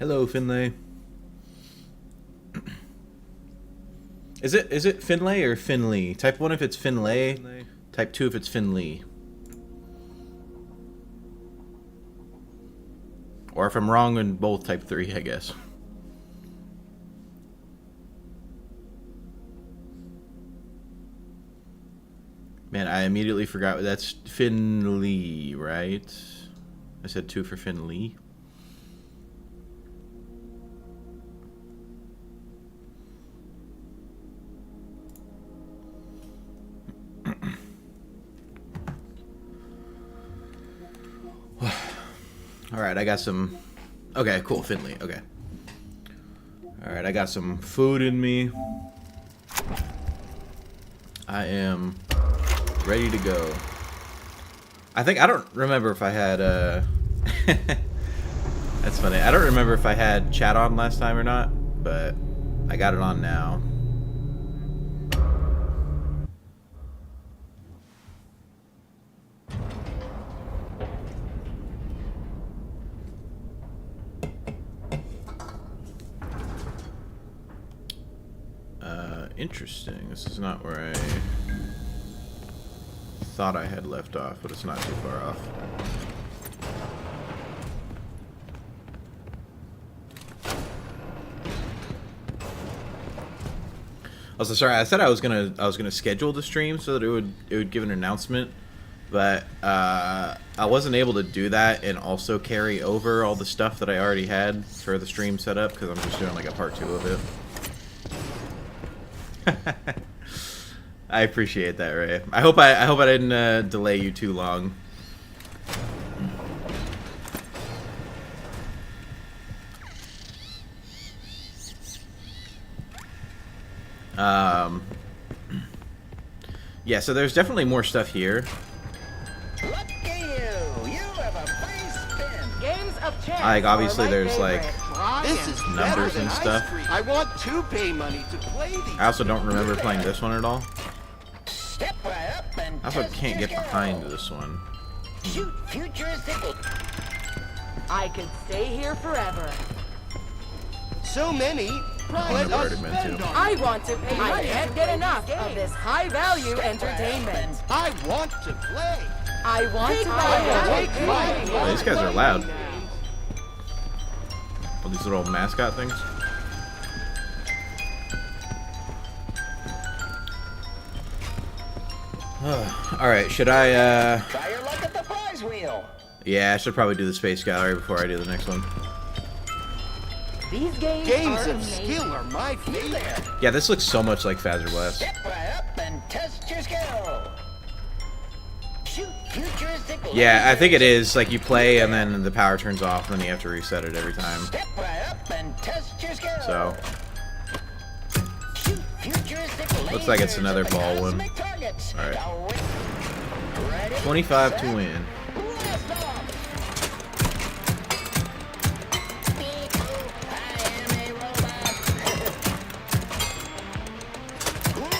Hello, Finlay. Is it Finlay or Finley? Type 1 if it's Finlay. Type 2 if it's Finley. Or if I'm wrong in both, type 3, I guess. Man, I immediately forgot. That's Finley, right? I said 2 for Finley. Alright, I got some... Okay, cool, Finley, okay. Alright, I got some food in me. I am ready to go. I don't remember if I had, That's funny. I don't remember if I had chat on last time or not, but I got it on now. Interesting. This is not where I thought I had left off, but it's not too far off. Also, sorry, I said I was gonna schedule the stream so that it would give an announcement, but I wasn't able to do that and also carry over all the stuff that I already had for the stream set up because I'm just doing like a part 2 of it. I appreciate that, Ray. I hope I didn't delay you too long. Yeah, so there's definitely more stuff here. Look at you! You have a free spin. Games of chance. Like obviously there's like This is numbers and stuff. I want to pay money to play these. I also don't remember playing this one at all. Step right up and I also test can't your get skill. behind this one. Shoot futuristic. I could stay here forever. So many. I Let never us heard of it spend too. on it. I want to pay money. I can't get enough of this high-value entertainment. I want to play. I want to Take play. my Oh, these guys are loud. All these little mascot things. Alright, should I, Try your luck at the prize wheel. Yeah, I should probably do the space gallery before I do the next one. These games Games are of amazing. skill are my favorite. Yeah, this looks so much like Fazbear Blast. Step right up and test your skill. Shoot futuristic. Yeah, I think it is. Like, you play and then the power turns off and then you have to reset it every time. Step right up and test your skill. So, Shoot futuristic. looks like it's lasers another at the ball one. cosmic targets. Alright. Now, ready, 25 set, to win. blast off. Beep, boop, I am a robot. Ooh,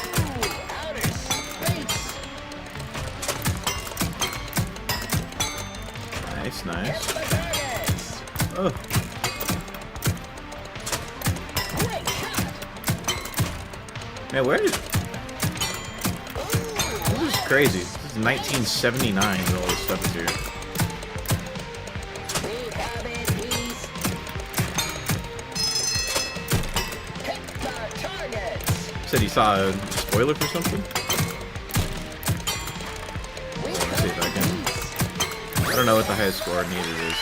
outer space. Nice, Hit nice. the targets. Oh, Great shot. man, where did... Ooh, This is crazy. This is 1979 and all this stuff is here. we have it east. Hit the targets. Said he saw a spoiler for something? We Let's see have if I it can... east. I don't know what the highest score needed is.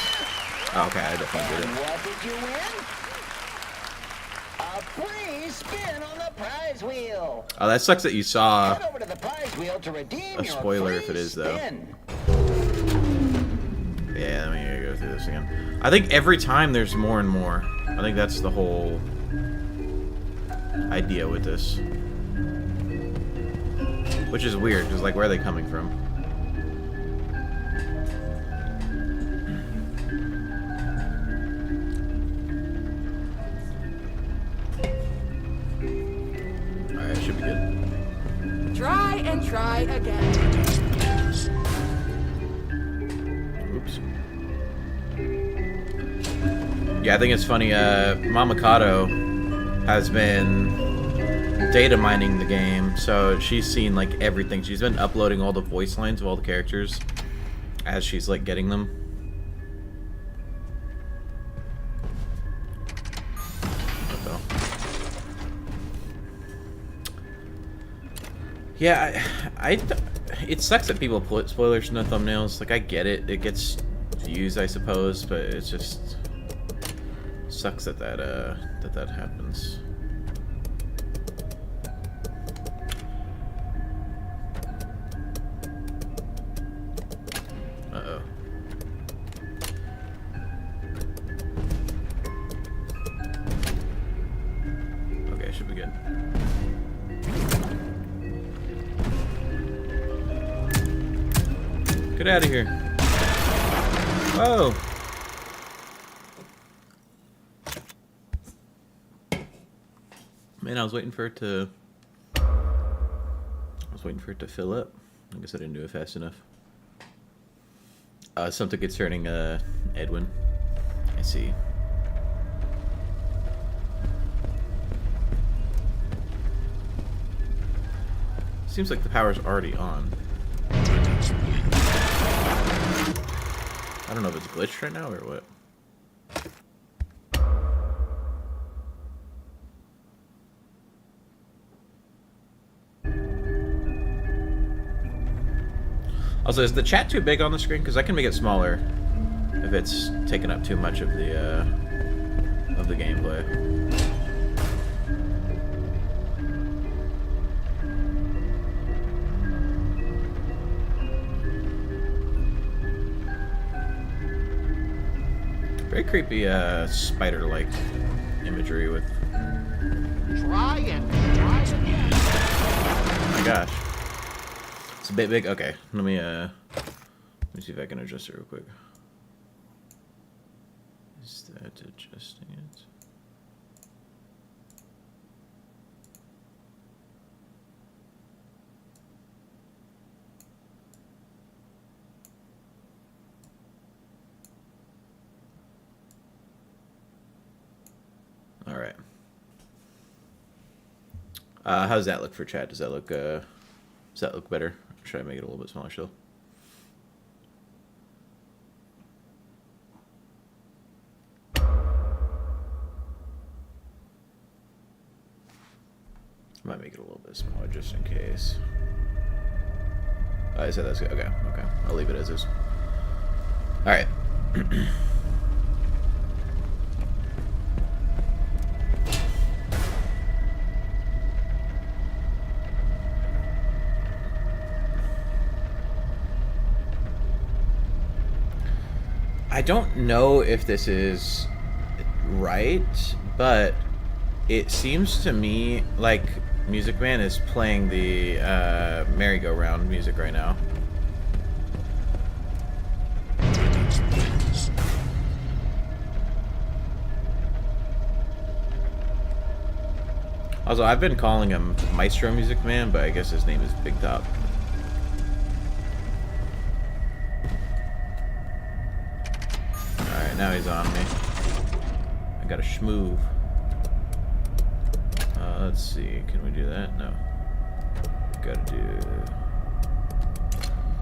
Oh, okay, I definitely did And it. what did you win? A free spin on the prize wheel. Oh, that sucks that you saw Head over to the prize wheel to redeem a your spoiler free if it is, though. spin. Yeah, let me go through this again. I think every time there's more and more. I think that's the whole idea with this. Which is weird, because, like, where are they coming from? Alright, should be good. Try and try again. Oops. Yeah, I think it's funny. Mama Kato has been data mining the game, so she's seen like everything. She's been uploading all the voice lines of all the characters as she's like getting them. Uh-oh. Yeah, it sucks that people put spoilers in the thumbnails. Like, I get it. It gets views, I suppose, but it just sucks that that happens. Uh-oh. Okay, should be good. Get out of here. Whoa. Man, I was waiting for it to fill up. I guess I didn't do it fast enough. Something concerning Edwin. I see. Seems like the power's already on. I don't know if it's glitched right now or what. Also, is the chat too big on the screen? Because I can make it smaller if it's taking up too much of the gameplay. Very creepy spider-like imagery with. Try again. Oh my gosh. It's a bit big. Okay, let me see if I can adjust it real quick. Is that adjusting it? All right. How does that look for chat? Does that look better? Should I make it a little bit smaller still? I might make it a little bit smaller just in case. I said that's good. Okay, okay. I'll leave it as is. All right. I don't know if this is right, but it seems to me like Music Man is playing the merry-go-round music right now. Also, I've been calling him Maestro Music Man, but I guess his name is Big Top. Alright, now he's on me. I got a schmoove. Let's see, can we do that? No. Gotta do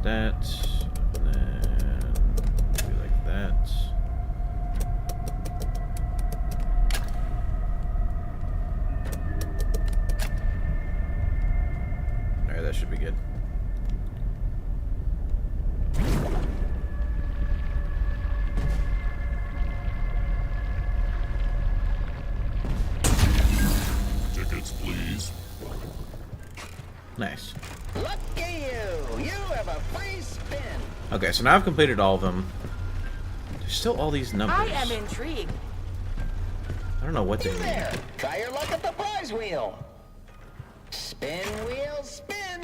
that, and then do like that. Alright, that should be good. Nice. Look at you! You have a free spin! Okay, so now I've completed all of them. There's still all these numbers. I am intrigued. I don't know what they You mean. there! Try your luck at the prize wheel! Spin, wheel, spin!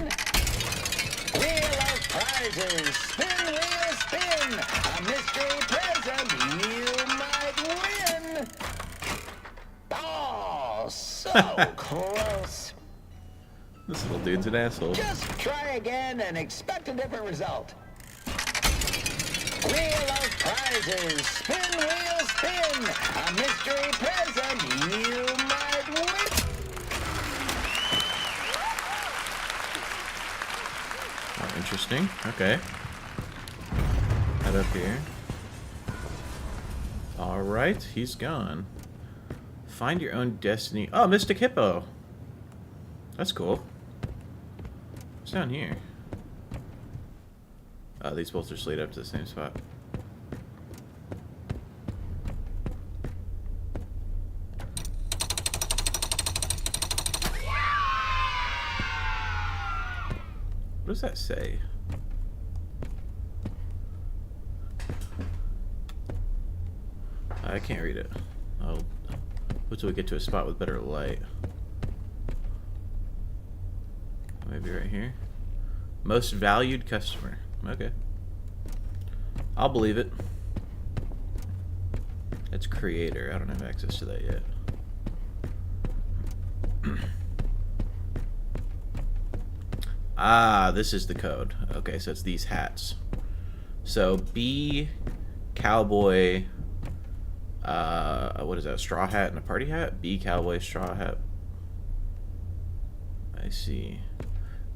Wheel of prizes! Spin, wheel, spin! A mystery present you might win! Oh, so close! This little dude's an asshole. Just try again and expect a different result. Wheel of prizes. Spin, wheel, spin. A mystery present you might win. Oh, interesting. Okay. Head up here. Alright, he's gone. Find your own destiny. Oh, Mystic Hippo. That's cool. What's down here? Oh, these both just lead up to the same spot. What does that say? I can't read it. Oh, wait till we get to a spot with better light. Maybe right here. Most valued customer. Okay. I'll believe it. It's creator. I don't have access to that yet. Ah, this is the code. Okay, so it's these hats. So B, cowboy, what is that, a straw hat and a party hat? B, cowboy, straw hat. I see.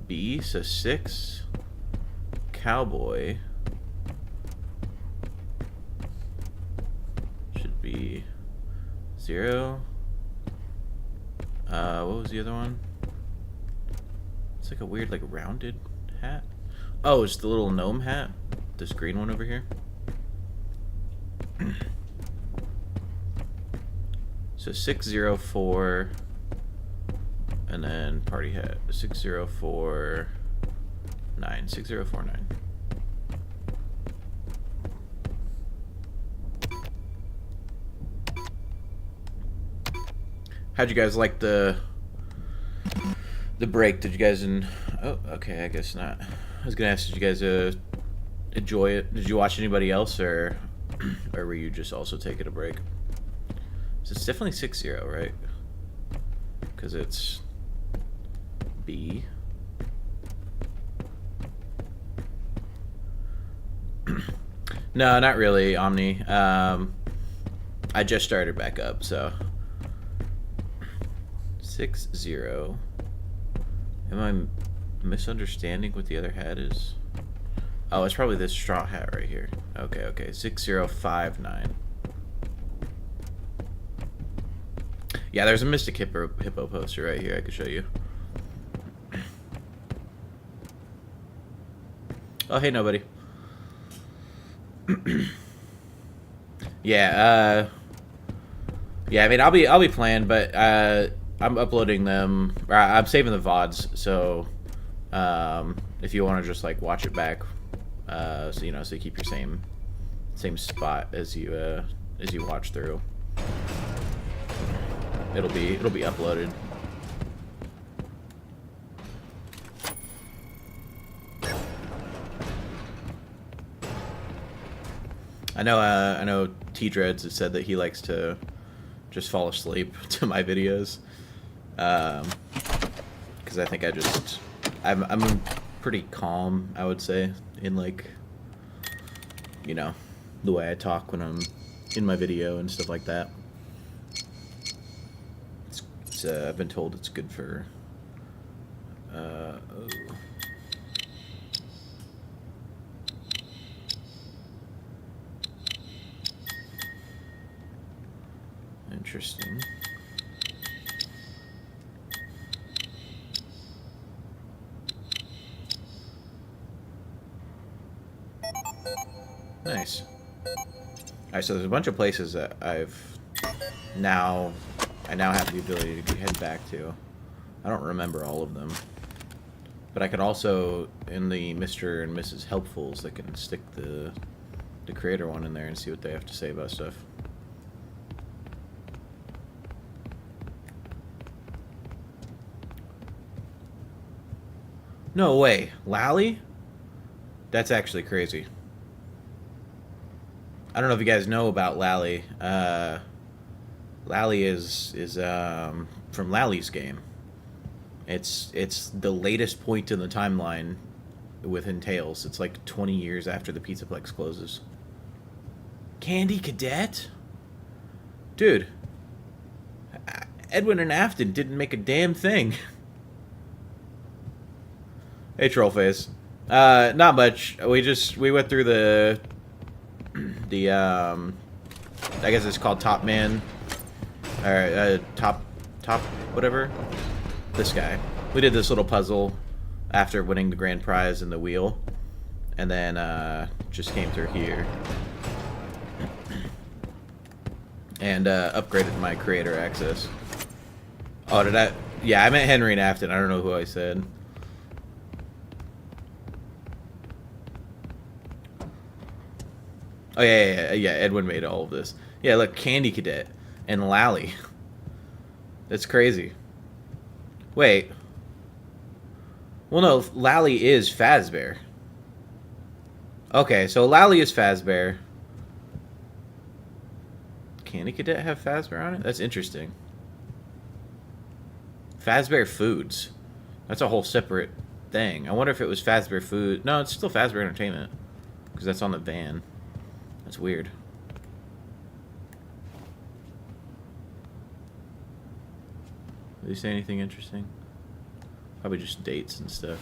B, so 6, cowboy. Should be 0. What was the other one? It's like a weird, like, rounded hat. Oh, it's the little gnome hat. This green one over here. So 604, and then party hat 6049. 6049. How'd you guys like the break? Did you guys oh, okay, I guess not. I was gonna ask, did you guys enjoy it? Did you watch anybody else, or were you just also taking a break? So it's definitely 6-0, right? Because it's B. No, not really, Omni. I just started back up, so 6-0. Am I misunderstanding what the other hat is? Oh, it's probably this straw hat right here. Okay, okay. 6059. Yeah, there's a Mystic Hippo poster right here I could show you. Oh, hey, nobody. Yeah, yeah, I mean, I'll be playing, but I'm uploading them, or I'm saving the VODs, so if you want to just like watch it back, so you know, so you keep your same spot as you watch through. It'll be uploaded. I know T-Dreads has said that he likes to just fall asleep to my videos, because I think I'm pretty calm, I would say, in, like, you know, the way I talk when I'm in my video and stuff like that. I've been told it's good for oh. Interesting. Nice. Alright, so there's a bunch of places that I now have the ability to head back to. I don't remember all of them. But I could also, in the Mr. and Mrs. Helpfuls, I can stick the creator one in there and see what they have to say about stuff. No way. Lally? That's actually crazy. I don't know if you guys know about Lally. Lally is from Lally's game. It's the latest point in the timeline within Tales. It's like 20 years after the Pizzaplex closes. Candy Cadet? Dude. Edwin and Afton didn't make a damn thing. Hey, Trollface. Not much. We went through the I guess it's called Top Man. Or, top, whatever. This guy. We did this little puzzle after winning the grand prize in the wheel. And then, just came through here. And, upgraded my creator access. Oh, did I? Yeah, I meant Henry and Afton. I don't know who I said. Oh, yeah, Edwin made all of this. Yeah, look, Candy Cadet and Lally. That's crazy. Wait. Well, no, Lally is Fazbear. Okay, so Lally is Fazbear. Candy Cadet have Fazbear on it? That's interesting. Fazbear Foods. That's a whole separate thing. I wonder if it was Fazbear Food. No, it's still Fazbear Entertainment. Because that's on the van. That's weird. Did he say anything interesting? Probably just dates and stuff.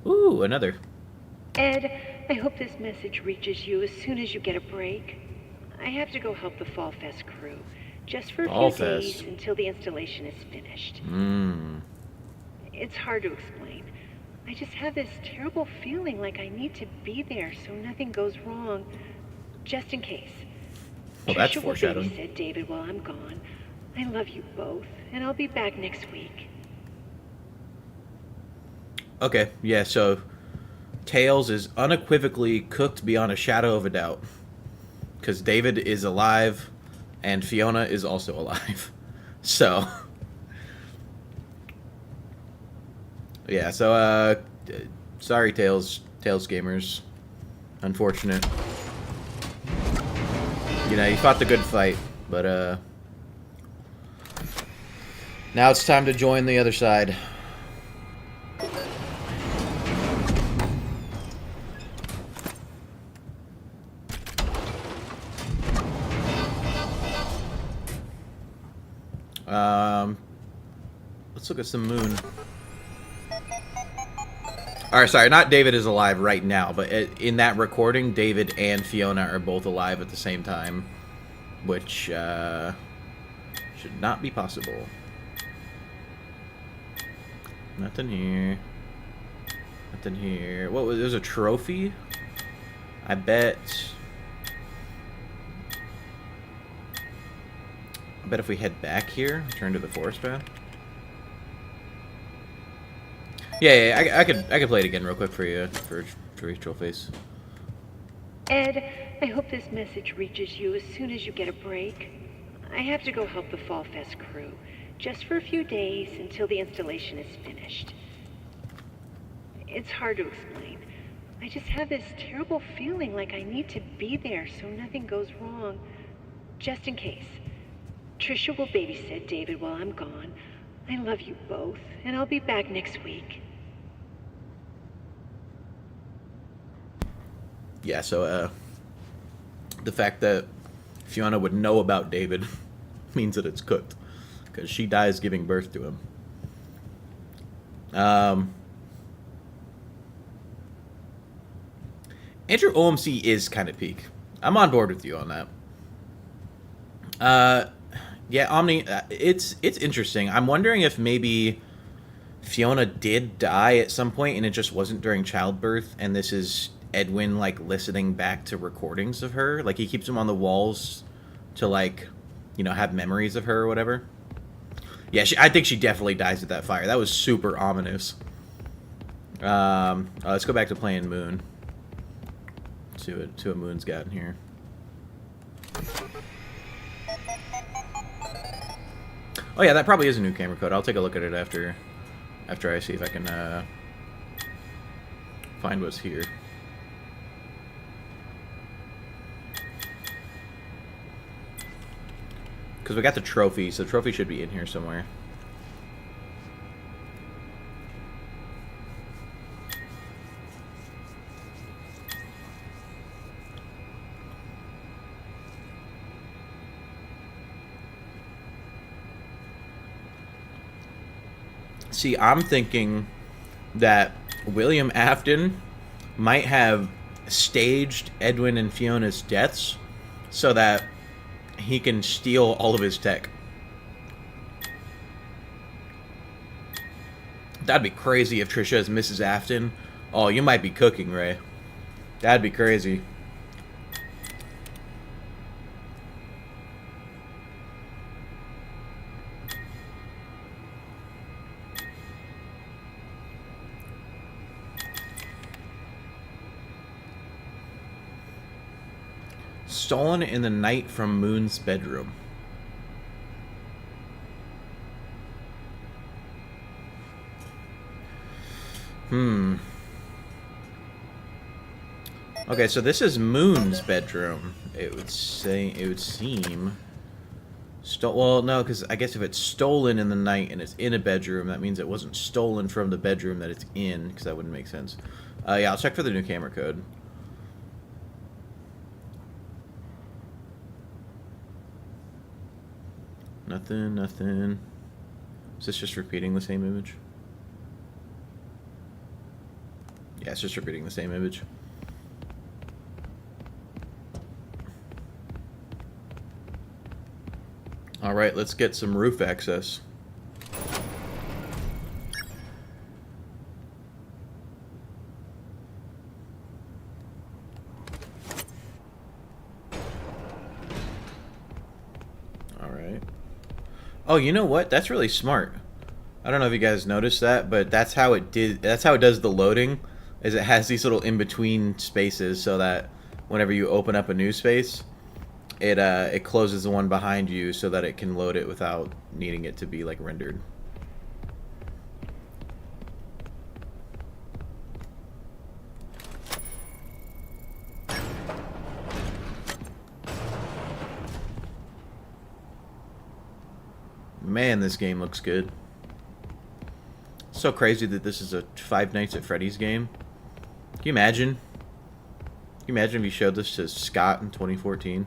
Ooh, another. Ed, I hope this message reaches you as soon as you get a break. I have to go help the Fall Fest crew, just for a few days until the installation is finished. It's hard to explain. I just have this terrible feeling like I need to be there so nothing goes wrong, just in case. Well, that's Trisha foreshadowing. will babysit David while I'm gone. I love you both, and I'll be back next week. Okay, yeah, so Tails is unequivocally cooked beyond a shadow of a doubt. Because David is alive, and Fiona is also alive. So, yeah, so, sorry, Tails gamers. Unfortunate. You know, you fought the good fight, but, now it's time to join the other side. Let's look at some moon. Alright, sorry, not David is alive right now, but in that recording, David and Fiona are both alive at the same time, which should not be possible. Nothing here. Nothing here. What was? There's a trophy? I bet if we head back here, turn to the forest path. Yeah, I could play it again real quick for you, for Trollface. Ed, I hope this message reaches you as soon as you get a break. I have to go help the Fall Fest crew, just for a few days until the installation is finished. It's hard to explain. I just have this terrible feeling like I need to be there so nothing goes wrong, just in case. Trisha will babysit David while I'm gone. I love you both, and I'll be back next week. Yeah, so, the fact that Fiona would know about David means that it's cooked. Because she dies giving birth to him. Andrew OMC is kind of peak. I'm on board with you on that. Yeah, Omni, it's interesting. I'm wondering if maybe Fiona did die at some point and it just wasn't during childbirth, and this is Edwin, like, listening back to recordings of her. Like, he keeps them on the walls to, like, you know, have memories of her or whatever. Yeah, I think she definitely dies at that fire. That was super ominous. Let's go back to playing Moon. See what Moon's got in here. Oh yeah, that probably is a new camera code. I'll take a look at it after I see if I can find what's here. Because we got the trophy, so the trophy should be in here somewhere. See, I'm thinking that William Afton might have staged Edwin and Fiona's deaths so that he can steal all of his tech. That'd be crazy if Trisha is Mrs. Afton. Oh, you might be cooking, Ray. That'd be crazy. Stolen in the night from Moon's bedroom. Okay, so this is Moon's bedroom. It would seem. Well, no, because I guess if it's stolen in the night and it's in a bedroom, that means it wasn't stolen from the bedroom that it's in, because that wouldn't make sense. Yeah, I'll check for the new camera code. Nothing, nothing. Is this just repeating the same image? Yeah, it's just repeating the same image. Alright, let's get some roof access. Alright. Oh, you know what? That's really smart. I don't know if you guys noticed that, but that's how it does the loading, is it has these little in-between spaces so that whenever you open up a new space, it closes the one behind you so that it can load it without needing it to be like rendered. Man, this game looks good. So crazy that this is a Five Nights at Freddy's game. Can you imagine? Can you imagine if you showed this to Scott in 2014?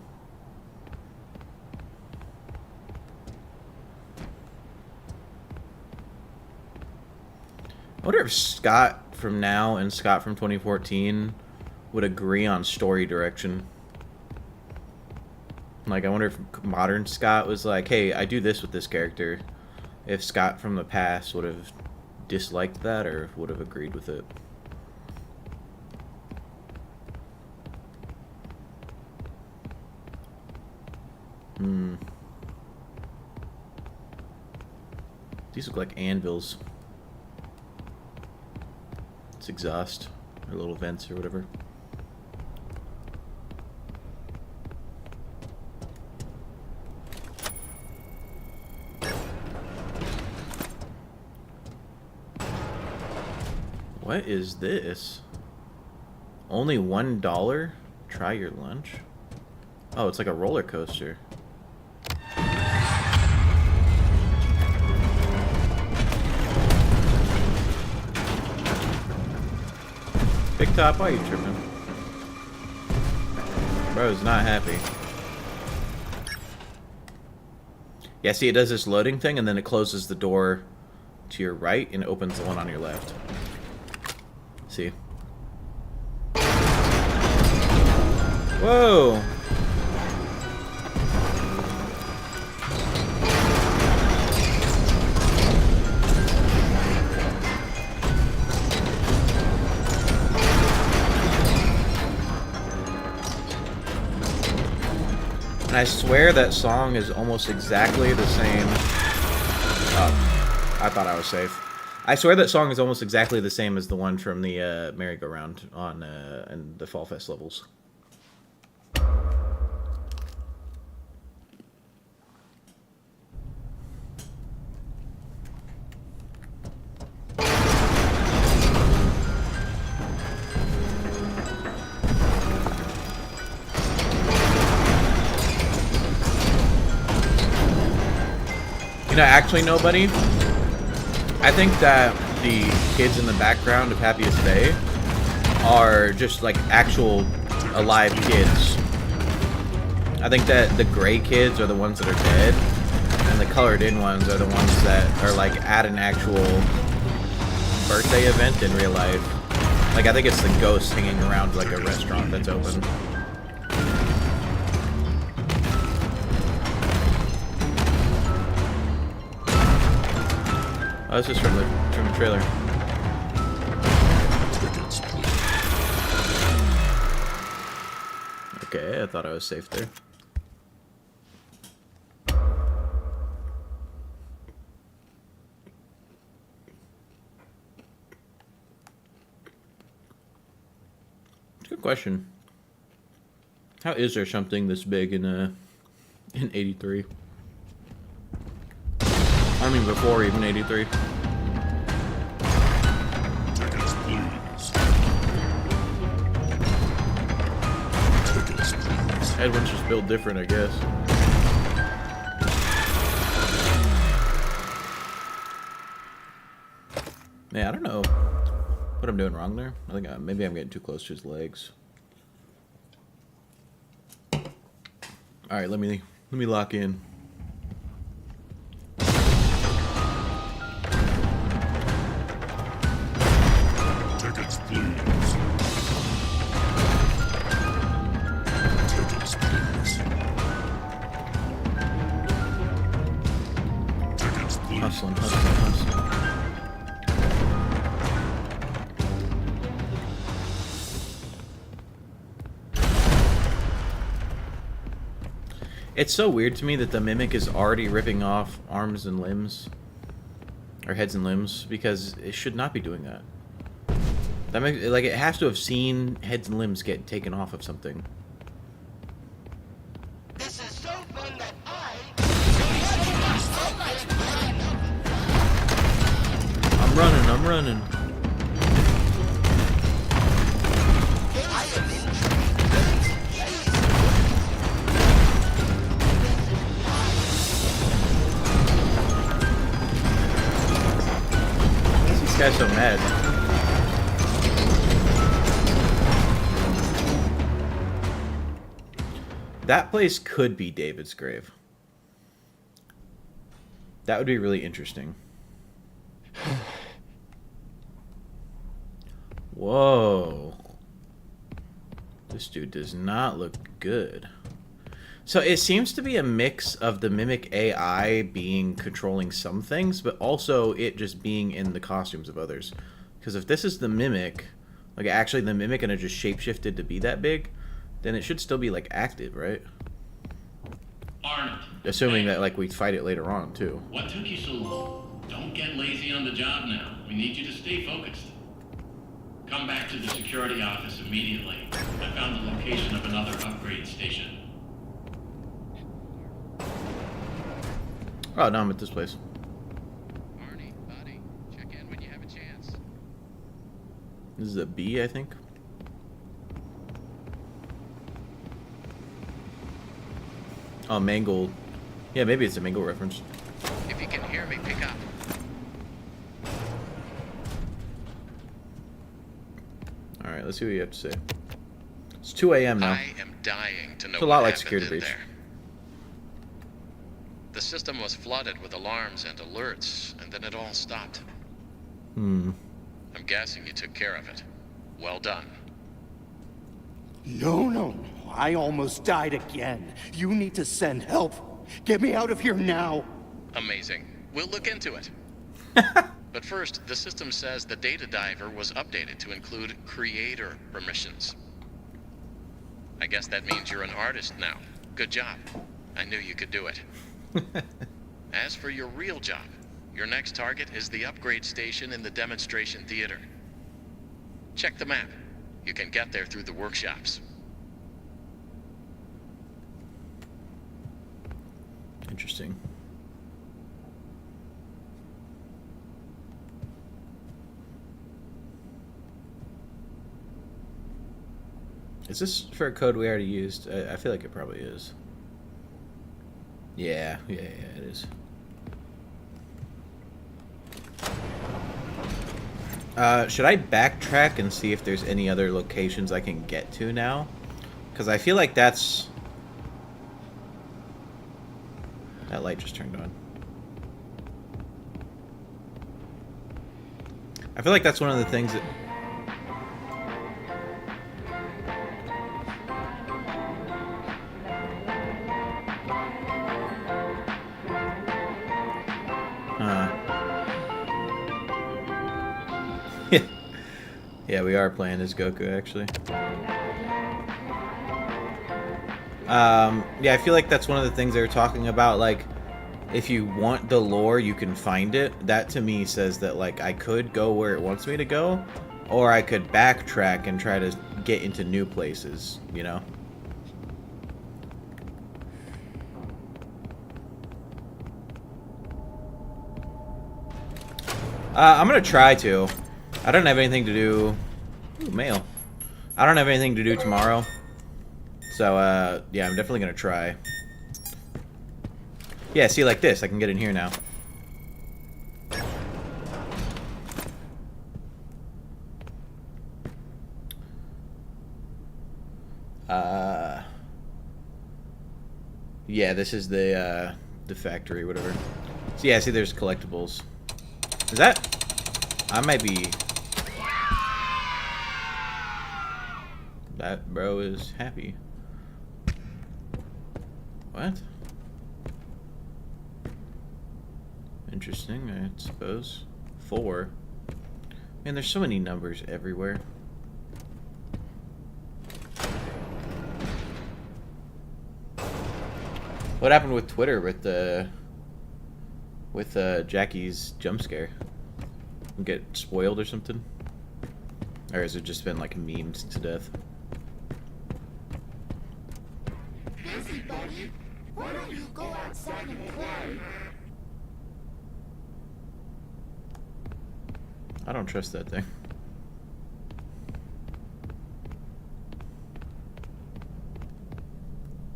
I wonder if Scott from now and Scott from 2014 would agree on story direction. Like, I wonder if modern Scott was like, hey, I do this with this character. If Scott from the past would have disliked that or would have agreed with it. These look like anvils. It's exhaust, or little vents or whatever. What is this? Only $1? Try your lunch? Oh, it's like a roller coaster. Big Top, why are you tripping? Bro's not happy. Yeah, see, it does this loading thing, and then it closes the door to your right, and it opens the one on your left. See? Whoa! And I swear that song is almost exactly the same. I thought I was safe. I swear that song is almost exactly the same as the one from the merry-go-round on in the Fall Fest levels. You know, actually, nobody. I think that the kids in the background of Happiest Day are just like actual alive kids. I think that the gray kids are the ones that are dead, And the colored in ones are the ones that are like at an actual birthday event in real life. Like I think it's the ghost hanging around like a restaurant that's open. Oh, this is from the trailer. Okay, I thought I was safe there. Good question. How is there something this big in 83? I mean, before even 83. Tickets, please. Tickets, please. Everyone's just built different, I guess. Man, I don't know what I'm doing wrong there. I think maybe I'm getting too close to his legs. All right, let me lock in. Tickets, please. Tickets, please. Tickets, please. Hustling, hustling, hustling. It's so weird to me that the Mimic is already ripping off arms and limbs. Or heads and limbs, because it should not be doing that. That makes, like, it has to have seen heads and limbs get taken off of something. This is so fun that I'm running, I'm running. This guy's so mad. That place could be David's grave. That would be really interesting. Whoa. This dude does not look good. So it seems to be a mix of the Mimic AI being controlling some things, but also it just being in the costumes of others. Because if this is the Mimic, like actually the Mimic and it just shapeshifted to be that big, then it should still be like active, right? Arnold. Assuming that like we fight it later on too. What took you so long? Don't get lazy on the job now. We need you to stay focused. Come back to the security office immediately. I found the location of another upgrade station. Oh, no, I'm at this place. Arnie, buddy, check in when you have a chance. This is a B, I think. Oh, Mangled. Yeah, maybe it's a Mangled reference. If you can hear me, pick up. Alright, let's see what you have to say. It's 2 a.m. now. I am dying to know It's a lot what like happened security in breach. there. The system was flooded with alarms and alerts, and then it all stopped. Hmm. I'm guessing you took care of it. Well done. No, no, no. I almost died again. You need to send help. Get me out of here now. Amazing. We'll look into it. But first, the system says the data diver was updated to include creator permissions. I guess that means you're an artist now. Good job. I knew you could do it. As for your real job, your next target is the upgrade station in the demonstration theater. Check the map. You can get there through the workshops. Interesting. Is this for a code we already used? I feel like it probably is. Yeah, it is. Should I backtrack and see if there's any other locations I can get to now? Because I feel like that's... That light just turned on. I feel like that's one of the things that... Yeah, we are playing as Goku, actually. Yeah, I feel like that's one of the things they were talking about, like, if you want the lore, you can find it. That, to me, says that, like, I could go where it wants me to go, or I could backtrack and try to get into new places, you know? I'm gonna try to. I don't have anything to do... Ooh, mail. I don't have anything to do tomorrow. So, yeah, I'm definitely gonna try. Yeah, see, like this. I can get in here now. Yeah, this is the factory, whatever. So, yeah, see, there's collectibles. Is that... I might be... That bro is happy. What? Interesting, I suppose. 4. Man, there's so many numbers everywhere. What happened with Twitter with Jackie's jump scare? Get spoiled or something? Or has it just been like memed to death? Busy, buddy. Why don't you go outside and play? I don't trust that thing.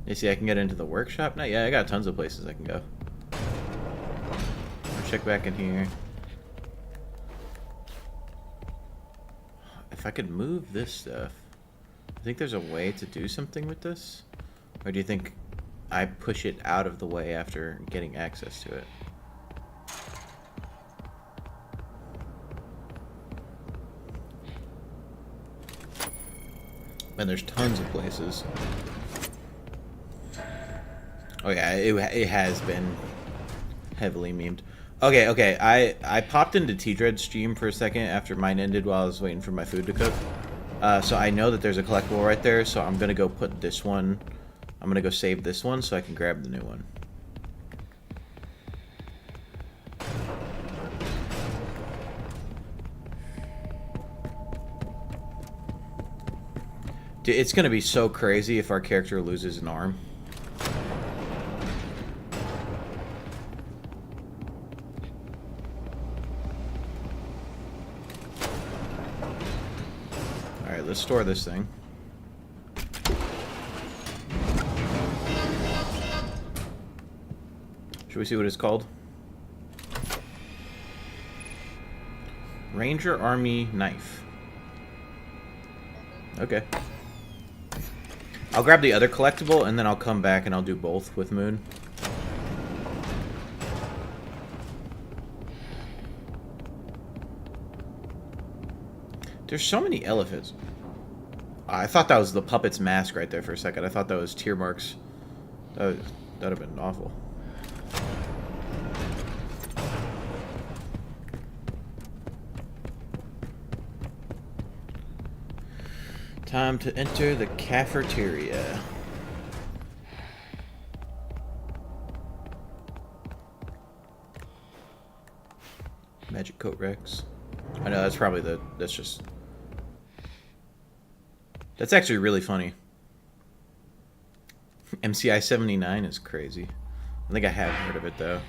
You see, I can get into the workshop now? Yeah, I got tons of places I can go. I'll check back in here. If I could move this stuff, I think there's a way to do something with this? Or do you think I push it out of the way after getting access to it? Man, there's tons of places. Oh yeah, it has been heavily memed. Okay, I popped into T-Dread's stream for a second after mine ended while I was waiting for my food to cook. So I know that there's a collectible right there, so I'm gonna go put this one... I'm gonna go save this one so I can grab the new one. Dude, it's gonna be so crazy if our character loses an arm. Alright, let's store this thing. Should we see what it's called? Ranger Army Knife. Okay. I'll grab the other collectible and then I'll come back and I'll do both with Moon. There's so many elephants. I thought that was the puppet's mask right there for a second. I thought that was tear marks. That'd have been awful. Time to enter the cafeteria. Magic Coat Rex. I know, that's probably that's just... That's actually really funny. MCI 79 is crazy. I think I have heard of it though.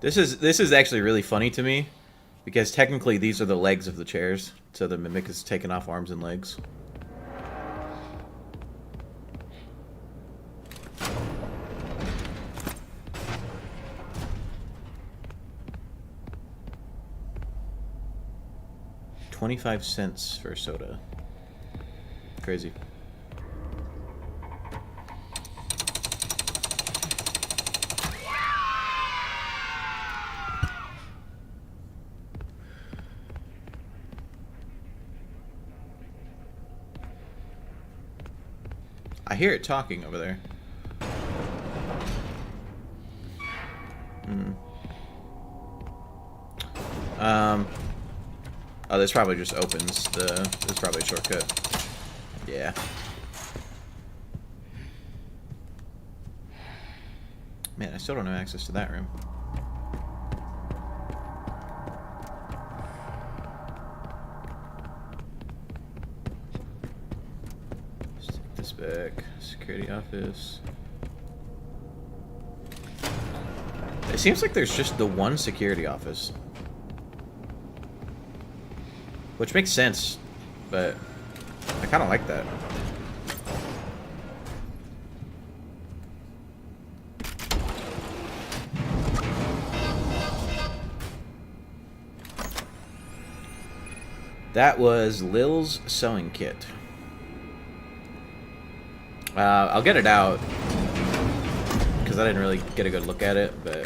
This is actually really funny to me because technically these are the legs of the chairs, so the mimic is taking off arms and legs. $0.25 for a soda. Crazy. I hear it talking over there. Oh, this probably just opens the... This is probably a shortcut. Yeah. Man, I still don't have access to that room. Let's take this back. Security office. It seems like there's just the one security office. Which makes sense, but I kind of like that. That was Lil's sewing kit. I'll get it out because I didn't really get a good look at it, but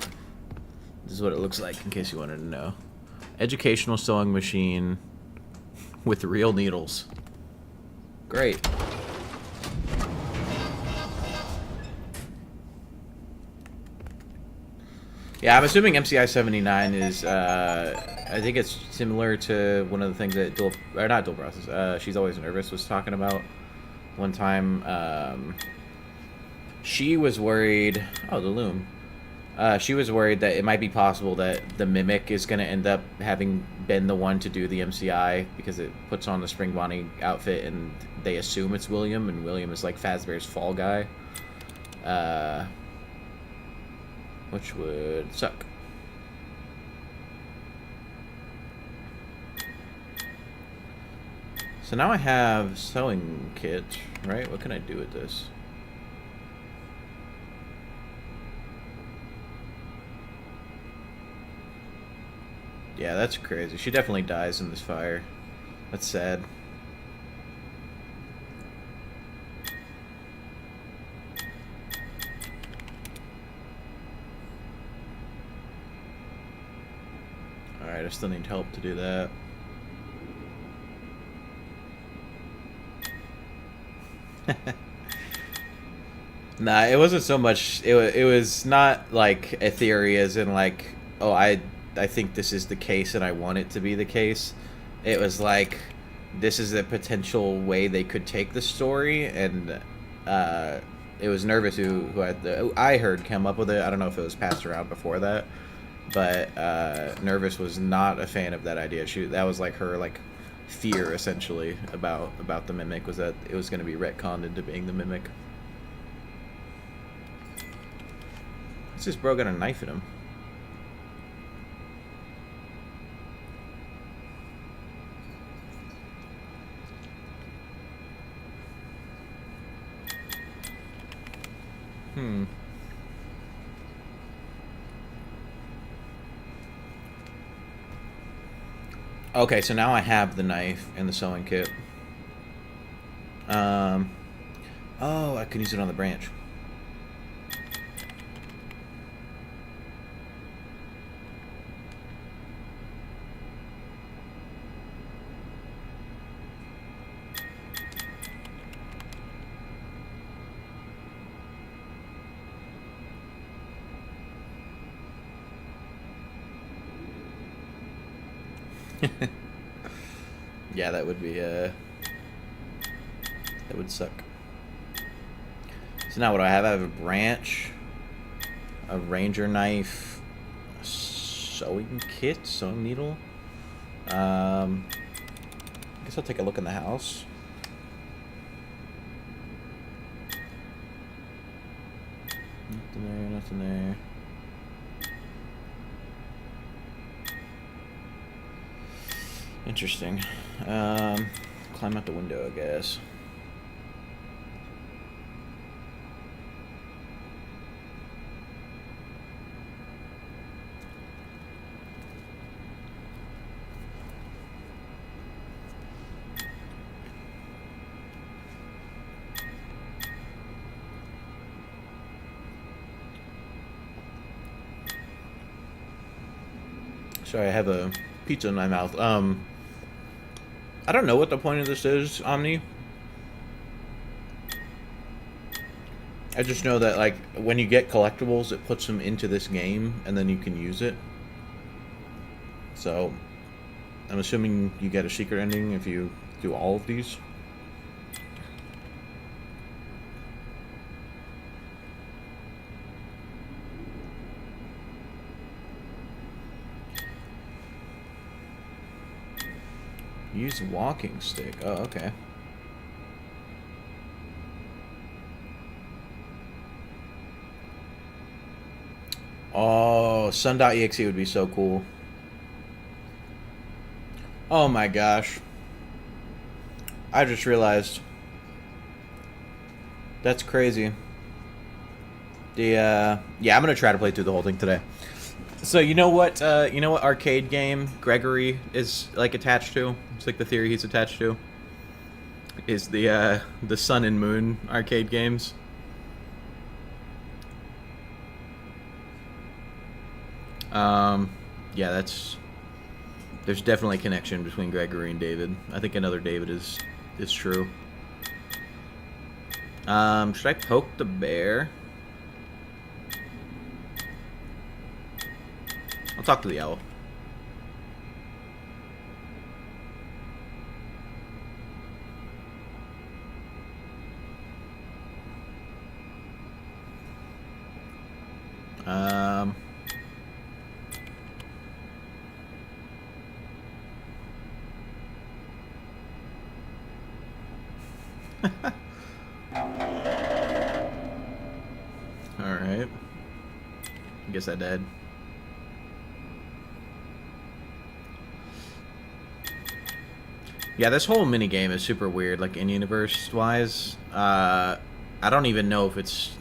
this is what it looks like in case you wanted to know. Educational sewing machine with real needles. Great. Yeah, I'm assuming MCI 79 is, I think it's similar to one of the things that not Dual Process, She's Always Nervous was talking about one time. She was worried, oh, the loom. She was worried that it might be possible that the Mimic is going to end up having been the one to do the MCI because it puts on the Spring Bonnie outfit and they assume it's William, and William is like Fazbear's fall guy. Which would suck. So now I have sewing kit, right? What can I do with this? Yeah, that's crazy. She definitely dies in this fire. That's sad. Alright, I still need help to do that. Nah, it wasn't so much... It was not like a theory as in like, oh, I think this is the case and I want it to be the case. It was like, this is a potential way they could take the story, and it was Nervous who I heard come up with it. I don't know if it was passed around before that, but Nervous was not a fan of that idea. That was like her like fear essentially about the Mimic, was that it was going to be retconned into being the Mimic. What's this bro got a knife in him? Okay, so now I have the knife and the sewing kit. Oh, I can use it on the branch. Yeah, that would be that would suck. So now what do I have? I have a branch, a ranger knife, a sewing kit, sewing needle. I guess I'll take a look in the house. Nothing there, nothing there. Interesting. Climb out the window, I guess. Sorry, I have a pizza in my mouth. I don't know what the point of this is, Omni. I just know that, like, when you get collectibles, it puts them into this game, and then you can use it. So, I'm assuming you get a secret ending if you do all of these. Use walking stick. Oh, okay. Oh, sun.exe would be so cool. Oh my gosh. I just realized. That's crazy. Yeah, I'm gonna try to play through the whole thing today. So you know what arcade game Gregory is like attached to? It's like the theory he's attached to. Is the Sun and Moon arcade games. Yeah, there's definitely a connection between Gregory and David. I think another David is true. Should I poke the bear? I'll talk to the owl. Alright. I guess I did. Yeah, this whole minigame is super weird, like in-universe wise. I don't even know if it's...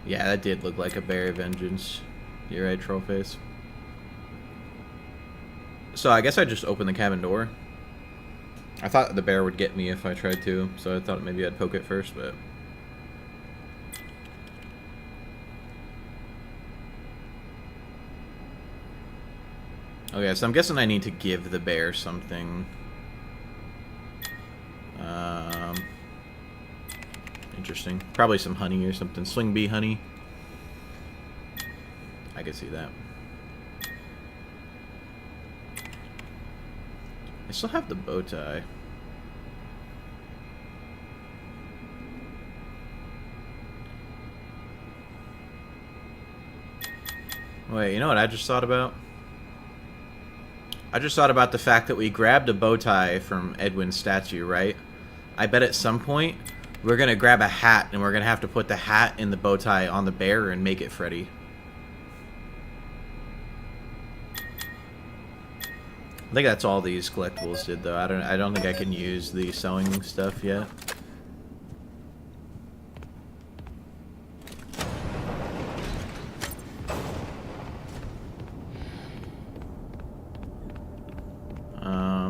Yeah, that did look like a Bear of Vengeance. You're right, Trollface. So I guess I just opened the cabin door. I thought the bear would get me if I tried to, so I thought maybe I'd poke it first, but... Okay, so I'm guessing I need to give the bear something. Interesting. Probably some honey or something. Sling bee honey. I could see that. I still have the bow tie. Wait, you know what I just thought about? I just thought about the fact that we grabbed a bow tie from Edwin's statue, right? I bet at some point we're going to grab a hat and we're going to have to put the hat and the bow tie on the bear and make it Freddy. I think that's all these collectibles did, though. I don't think I can use the sewing stuff yet.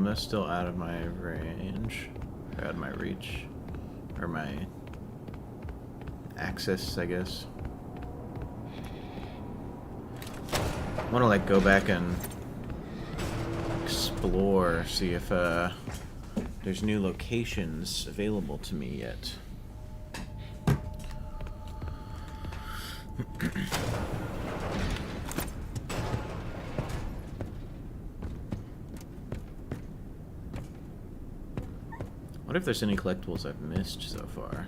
That's still out of my range, or out of my reach, or my access, I guess. I want to like go back and explore, see if there's new locations available to me yet. What if there's any collectibles I've missed so far?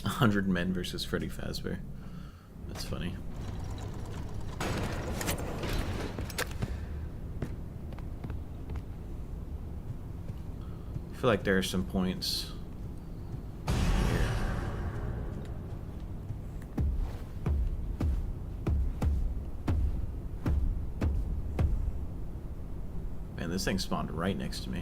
$100 men versus Freddy Fazbear. That's funny. I feel like there are some points here. Man, this thing spawned right next to me.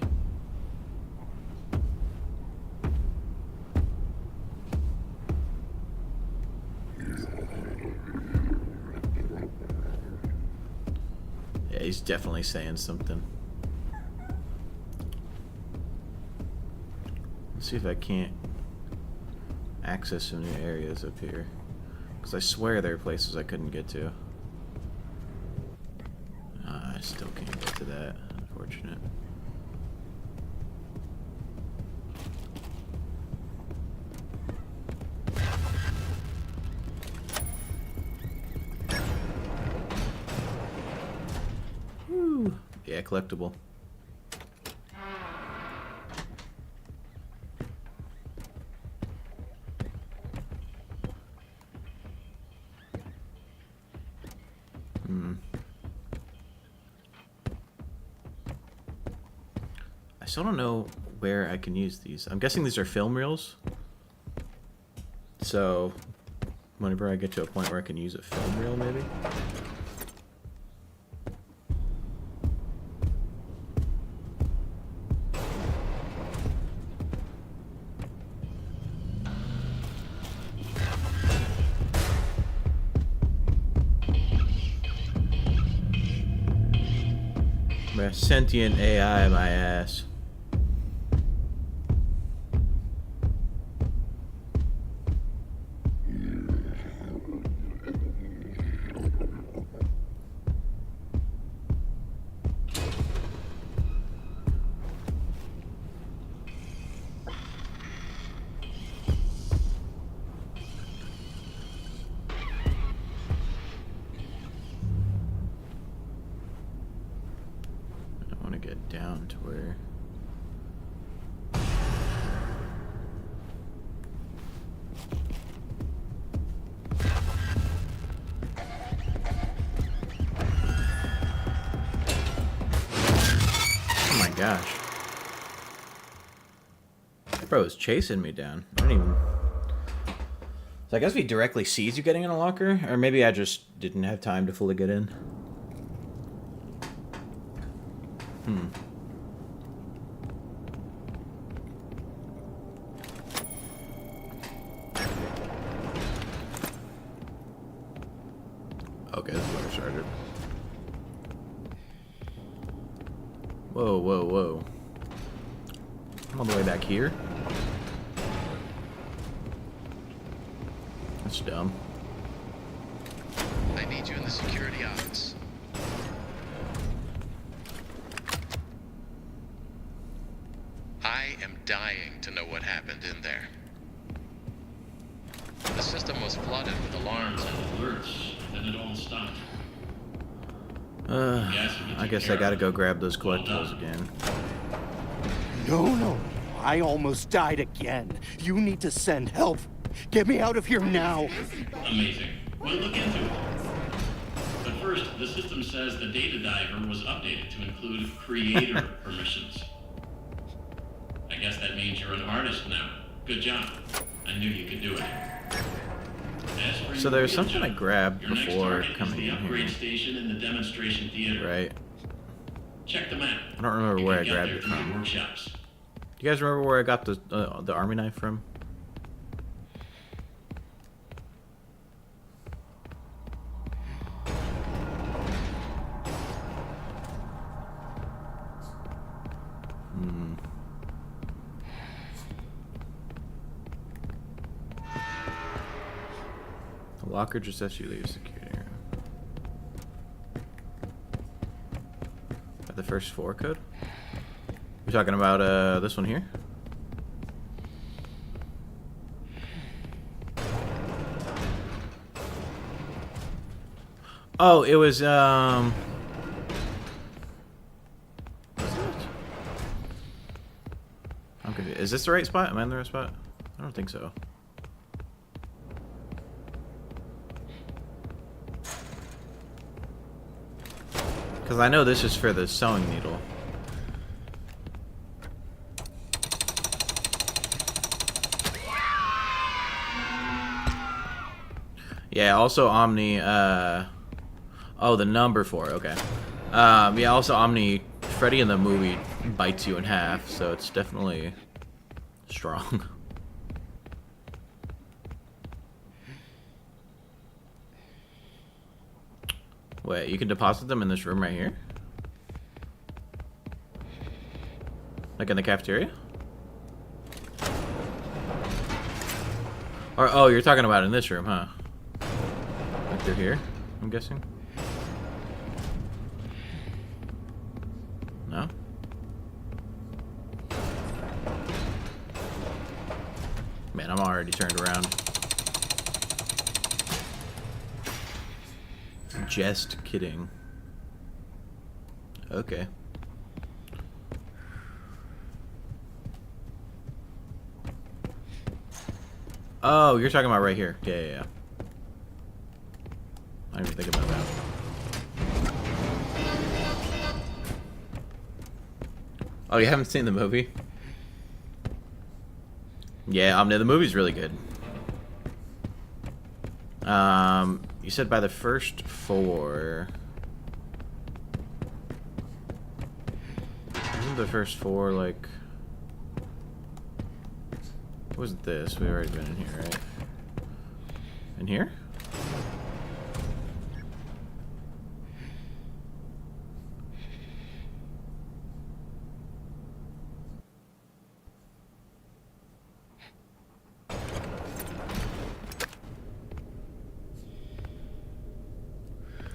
Yeah, he's definitely saying something. Let's see if I can't access some new areas up here. Because I swear there are places I couldn't get to. I still can't get that. Unfortunate. Whew. Yeah, collectible. I still don't know where I can use these. I'm guessing these are film reels. So, whenever I get to a point where I can use a film reel, maybe? My sentient AI, my ass. Down to where oh my gosh, that bro was chasing me down. I don't even, so I guess if he directly sees you getting in a locker, or maybe I just didn't have time to fully get in. Okay, this is where I started. Whoa, whoa, whoa. I'm all the way back here? That's dumb. I need you in the security office. I am dying to know what happened in there. The system was flooded with Alarms and alerts, then it all stopped. I guess I gotta go grab those collectibles again. No. I almost died again. You need to send help. Get me out of here now. Amazing. We'll look into it. But first, the system says the data diver was updated to include creator permissions. I guess that means you're an artist now. Good job. I knew you could do it. So there's something I grabbed Your next before target is coming the in upgrade here. station in the demonstration theater. Right. Check the map. I don't remember You where can I get grabbed there it through the from. workshops. Do you guys remember where I got the army knife from? The locker just lets you leave security room. At the first 4 code? We're talking about this one here? Oh, it was I'm confused. Is this the right spot? Am I in the right spot? I don't think so. Because I know this is for the sewing needle. Yeah, also Omni, oh, the number 4, okay. Yeah, also Omni, Freddy in the movie bites you in half, so it's definitely strong. Wait, you can deposit them in this room right here? Like in the cafeteria? Or, oh, you're talking about in this room, huh? Like they're here, I'm guessing? Man, I'm already turned around. Just kidding. Okay. Oh, you're talking about right here. Yeah, yeah, yeah. I didn't even think about that. Oh, you haven't seen the movie? Yeah, the movie's really good. You said by the first 4. Isn't the first 4 like? Wasn't this? We've already been in here, right? In here?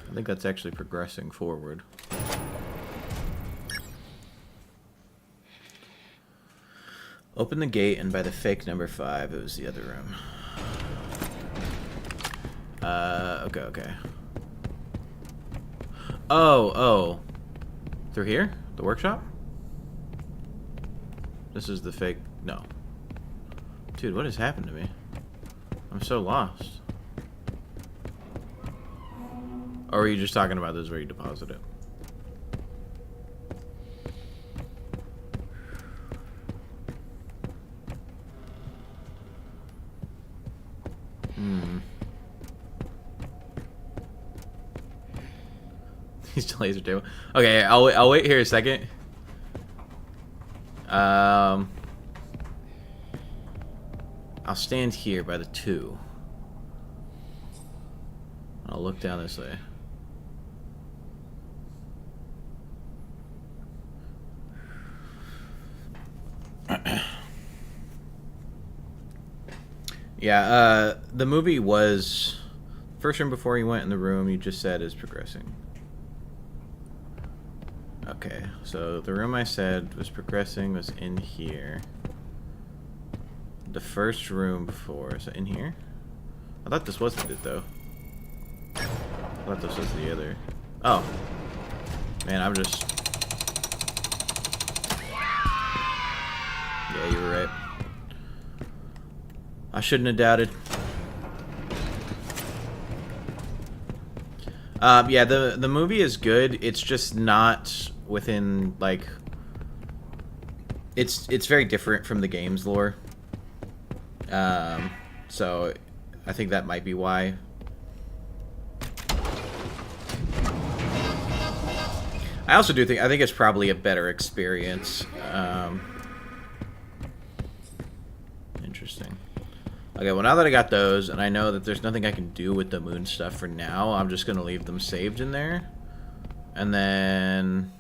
I think that's actually progressing forward. Open the gate, and by the fake number 5, it was the other room. Okay, okay. Oh. Through here? The workshop? This is the fake... No. Dude, what has happened to me? I'm so lost. Or are you just talking about this where you deposit it? He's the laser table. Okay, I'll wait here a second. I'll stand here by the 2. I'll look down this way. Yeah, the movie was... First room before you went in the room, you just said is progressing. Okay, so the room I said was progressing was in here. The first room before, is it in here? I thought this wasn't it, though. I thought this was the other... Oh. Man, I'm just... Yeah, you were right. I shouldn't have doubted. Yeah, the movie is good. It's just not within, like... It's very different from the game's lore. So I think that might be why. I also do think... I think it's probably a better experience. Interesting. Okay, well, now that I got those, and I know that there's nothing I can do with the moon stuff for now, I'm just going to leave them saved in there. And then...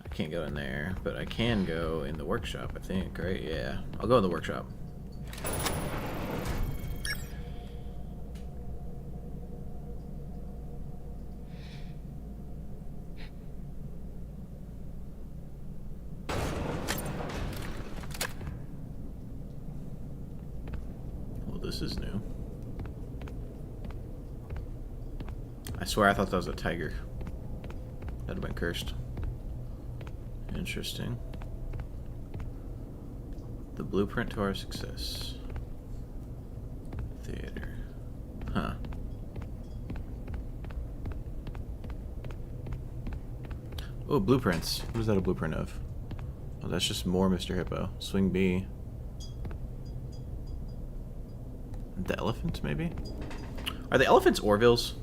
I can't go in there, but I can go in the workshop, I think, right? Yeah, I'll go in the workshop. This is new. I swear I thought that was a tiger. That'd have been cursed. Interesting. The blueprint to our success. Theater. Huh. Oh, blueprints. What is that a blueprint of? Oh, that's just more Mr. Hippo. Swing B. The elephants, maybe? Are the elephants Orville's?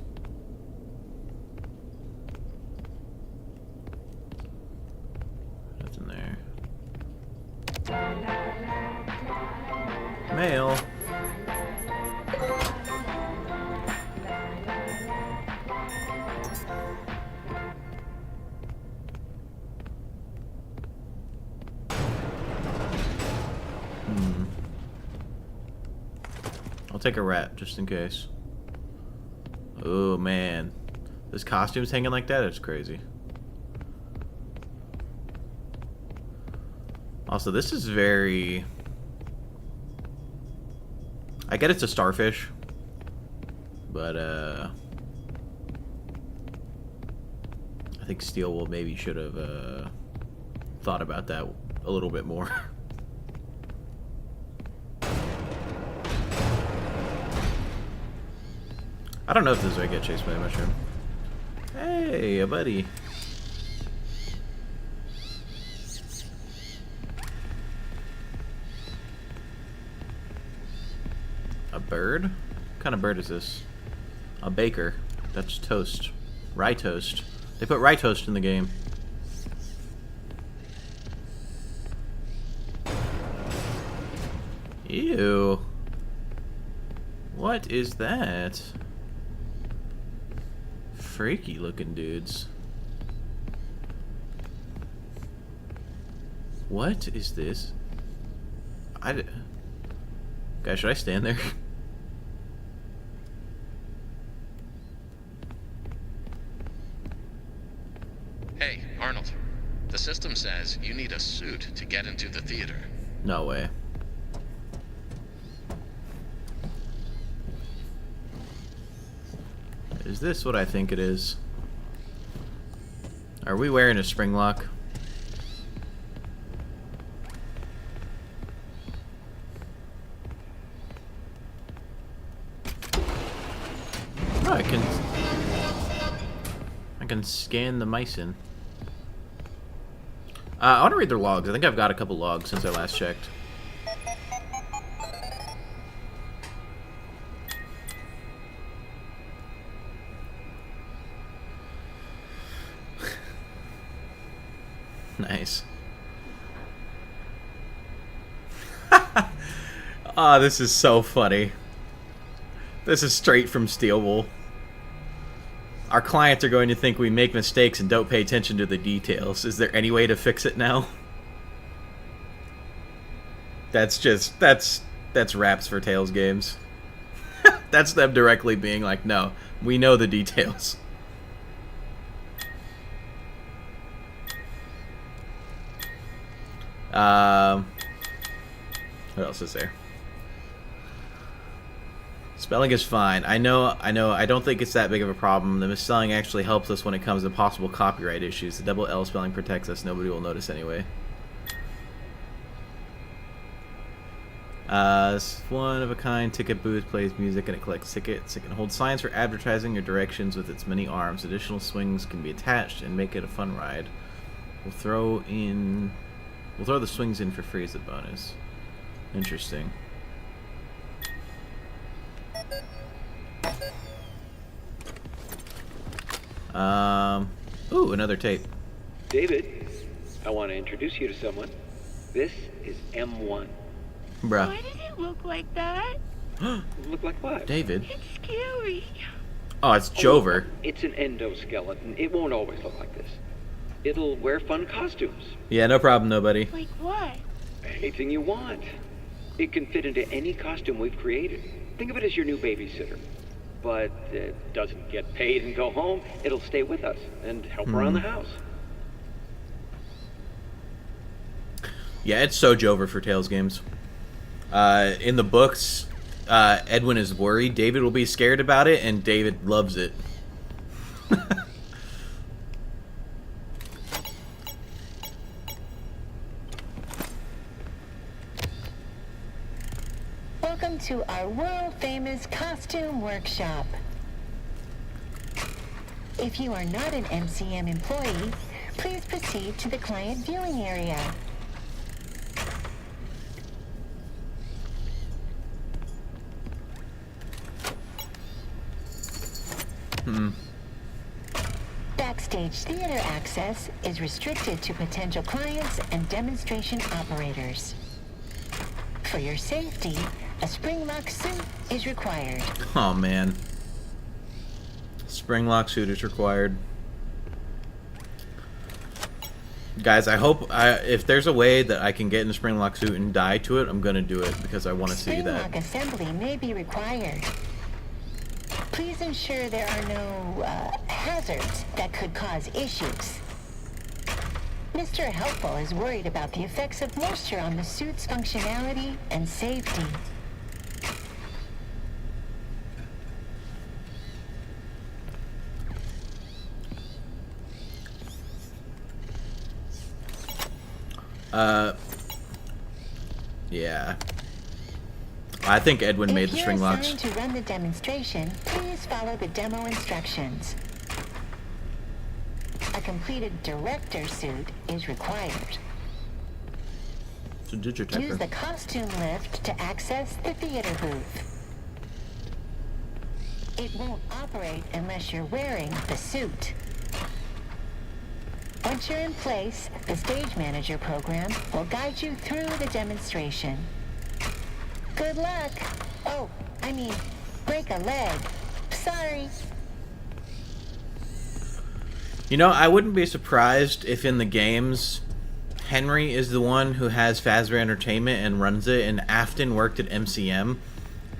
That's in there. Mail. I'll take a rat, just in case. Oh, man. This costume's hanging like that? It's crazy. Also, this is very... I get it's a starfish, but I think Steel Wool maybe should have thought about that a little bit more. I don't know if this is where I get chased by a mushroom. Hey, a buddy. A bird? What kind of bird is this? A baker. That's toast. Rye toast. They put rye toast in the game. Ew. What is that? Freaky looking dudes. What is this? Guys, should I stand there? Hey, Arnold. The system says you need a suit to get into the theater. No way. Is this what I think it is? Are we wearing a spring lock? Oh, I can scan the mice in. I want to read their logs. I think I've got a couple logs since I last checked. Nice. Ah, this is so funny. This is straight from Steel Wool. Our clients are going to think we make mistakes and don't pay attention to the details. Is there any way to fix it now? That's raps for Tales games. That's them directly being like, no, we know the details. What else is there? Spelling is fine. I know. I don't think it's that big of a problem. The misspelling actually helps us when it comes to possible copyright issues. The double L spelling protects us. Nobody will notice anyway. This one-of-a-kind ticket booth plays music and it collects tickets. It can hold signs for advertising or directions with its many arms. Additional swings can be attached and make it a fun ride. We'll throw the swings in for free as a bonus. Interesting. Ooh, another tape. David, I want to introduce you to someone. This is M1. Bruh. Why does it look like that? Look like what? David. It's scary. Oh, it's Jover. It's an endoskeleton. It won't always look like this. It'll wear fun costumes. Yeah, no problem, nobody. Like what? Anything you want. It can fit into any costume we've created. Think of it as your new babysitter. But it doesn't get paid and go home. It'll stay with us and help around the house. Yeah, it's so Jover for Tales games. In the books, Edwin is worried. David will be scared about it, and David loves it. Welcome to our world-famous costume workshop. If you are not an MCM employee, please proceed to the client viewing area. Backstage theater access is restricted to potential clients and demonstration operators. For your safety, a spring lock suit is required. Oh man. Spring lock suit is required. Guys, I hope if there's a way that I can get in a spring lock suit and die to it, I'm gonna do it because I want to see that. Spring lock assembly may be required. Please ensure there are no hazards that could cause issues. Mr. Helpful is worried about the effects of moisture on the suit's functionality and safety. Yeah. I think Edwin made the string locks. If you're assigned to run the demonstration, please follow the demo instructions. A completed director suit is required. It's a digitector. Use the costume lift to access the theater booth. It won't operate unless you're wearing the suit. Once you're in place, the stage manager program will guide you through the demonstration. Good luck. Oh, I mean, break a leg. Sorry. You know, I wouldn't be surprised if in the games, Henry is the one who has Fazbear Entertainment and runs it, and Afton worked at MCM,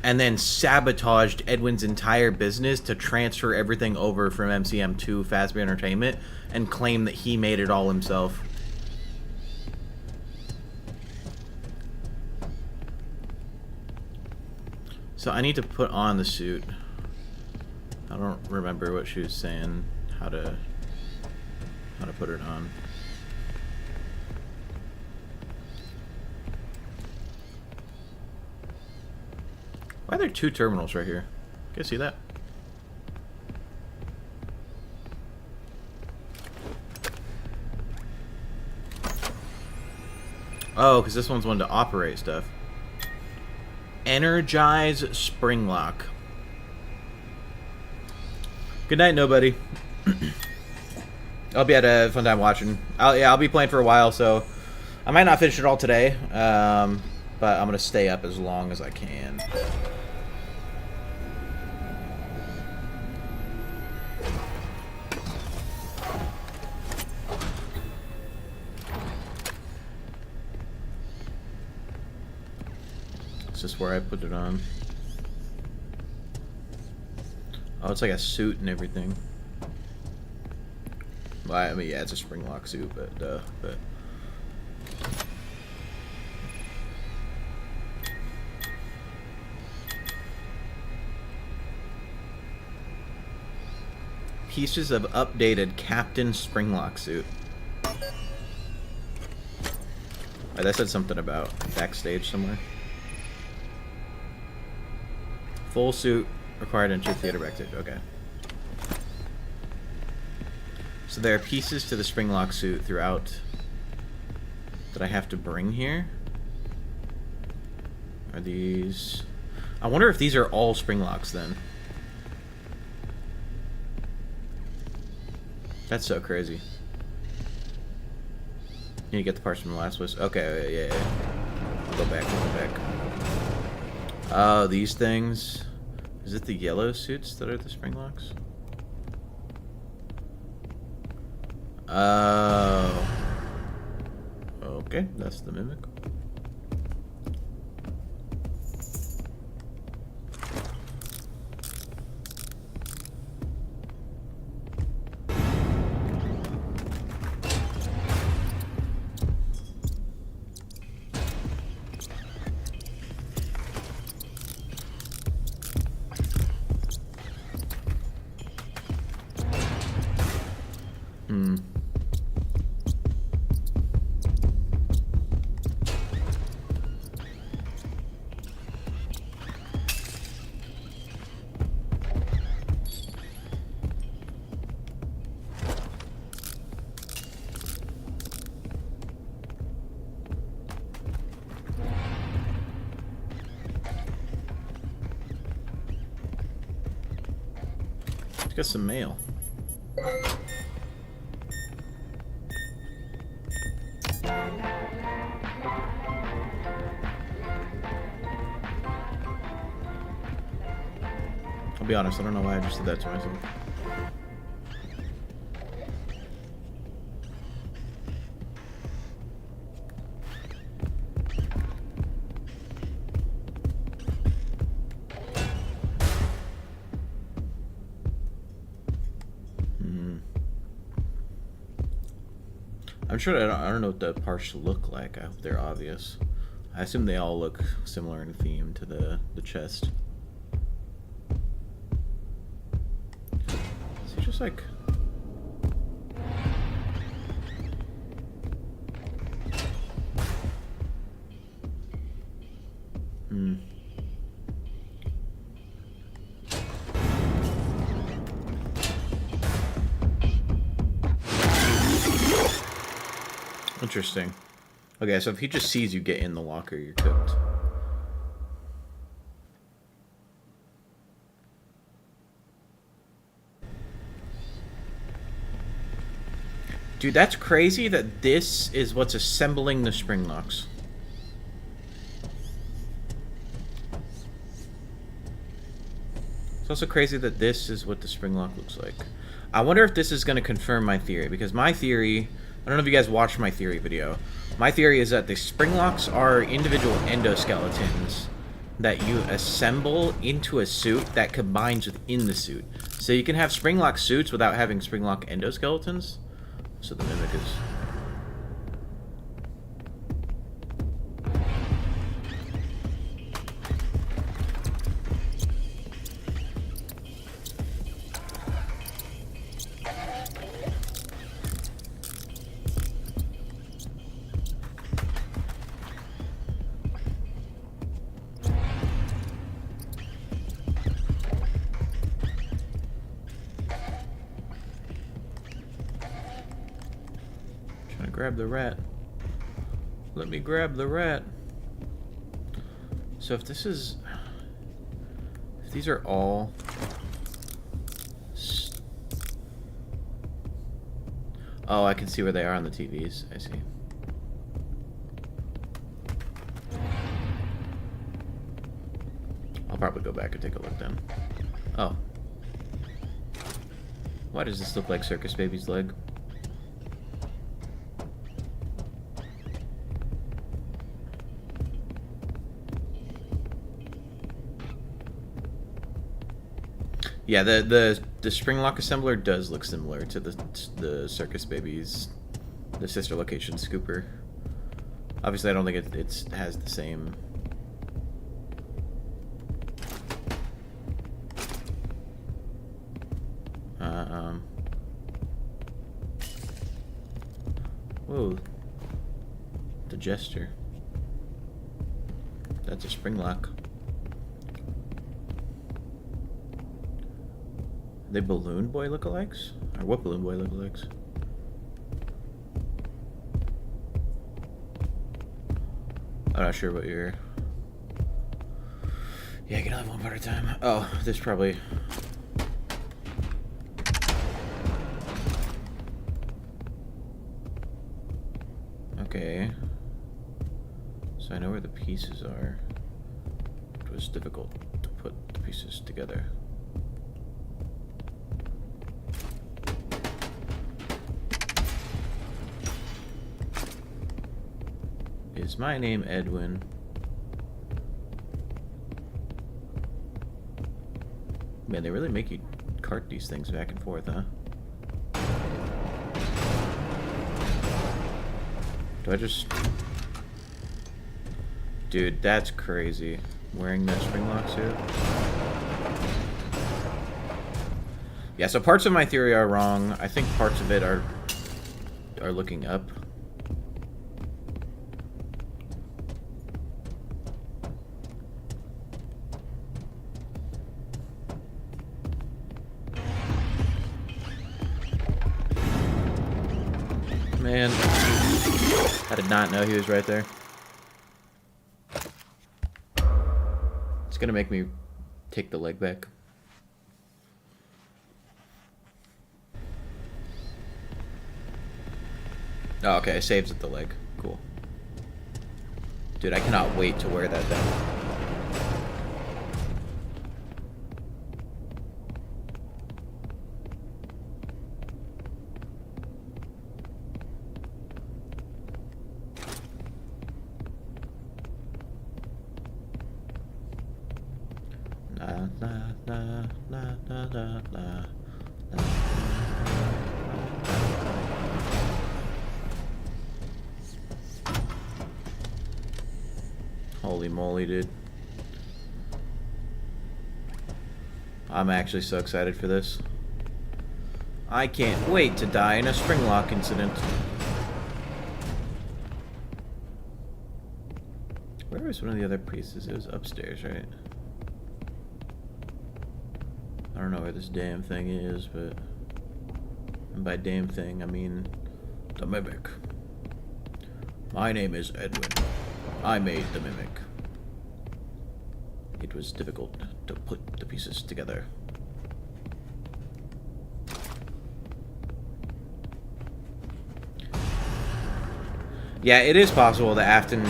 and then sabotaged Edwin's entire business to transfer everything over from MCM to Fazbear Entertainment, and claim that he made it all himself. So I need to put on the suit. I don't remember what she was saying, how to put it on. Why are there two terminals right here? You guys see that? Oh, because this one's one to operate stuff. Energize spring lock. Good night, nobody. Hope you had a fun time watching. I'll be playing for a while, so I might not finish it all today, but I'm gonna stay up as long as I can. Is this where I put it on? Oh, it's like a suit and everything. Well, I mean, yeah, it's a spring lock suit, but pieces of updated Captain Springlock suit. Right, that said something about backstage somewhere. Full suit required into theater backstage. Okay. So there are pieces to the Springlock suit throughout that I have to bring here. Are these... I wonder if these are all Springlocks then. That's so crazy. You need to get the parts from the last list. Okay, yeah. I'll go back. Oh, these things. Is it the yellow suits that are the Springlocks? Oh. Okay, that's the Mimic. Got some mail. I'll be honest, I don't know why I just did that to myself. I'm sure I don't know what the parts look like. I hope they're obvious. I assume they all look similar in theme to the chest. Is he just like... Hmm. Interesting. Okay, so if he just sees you get in the locker, you're cooked. Dude, that's crazy that this is what's assembling the spring locks. It's also crazy that this is what the spring lock looks like. I wonder if this is going to confirm my theory, because my theory... I don't know if you guys watched my theory video. My theory is that the spring locks are individual endoskeletons that you assemble into a suit that combines within the suit. So you can have spring lock suits without having spring lock endoskeletons. So the mimic is... grab the rat. Let me grab the rat. So if this is... if these are all... oh, I can see where they are on the TVs. I see. I'll probably go back and take a look then. Oh. Why does this look like Circus Baby's leg? Yeah, the spring lock assembler does look similar to the Circus Baby's, the sister location scooper. Obviously, I don't think it has the same. Whoa, the gesture. That's a spring lock. Are they Balloon Boy lookalikes? Or what Balloon Boy lookalikes? I'm not sure what you're... yeah, I can have one part at a time. Oh, this probably... okay. So I know where the pieces are. It was difficult to put the pieces together. Is my name Edwin? Man, they really make you cart these things back and forth, huh? Do I just... dude, that's crazy. Wearing that spring lock suit? Yeah, so parts of my theory are wrong. I think parts of it are looking up. Man, I did not know he was right there. It's gonna make me take the leg back. Oh, okay, it saves at the leg. Cool. Dude, I cannot wait to wear that thing. Holy moly, dude. I'm actually so excited for this. I can't wait to die in a spring lock incident. Where was one of the other pieces? It was upstairs, right? I don't know where this damn thing is, but... And by damn thing, I mean... the mimic. My name is Edwin. I made the mimic. It was difficult to put the pieces together. Yeah, it is possible that Afton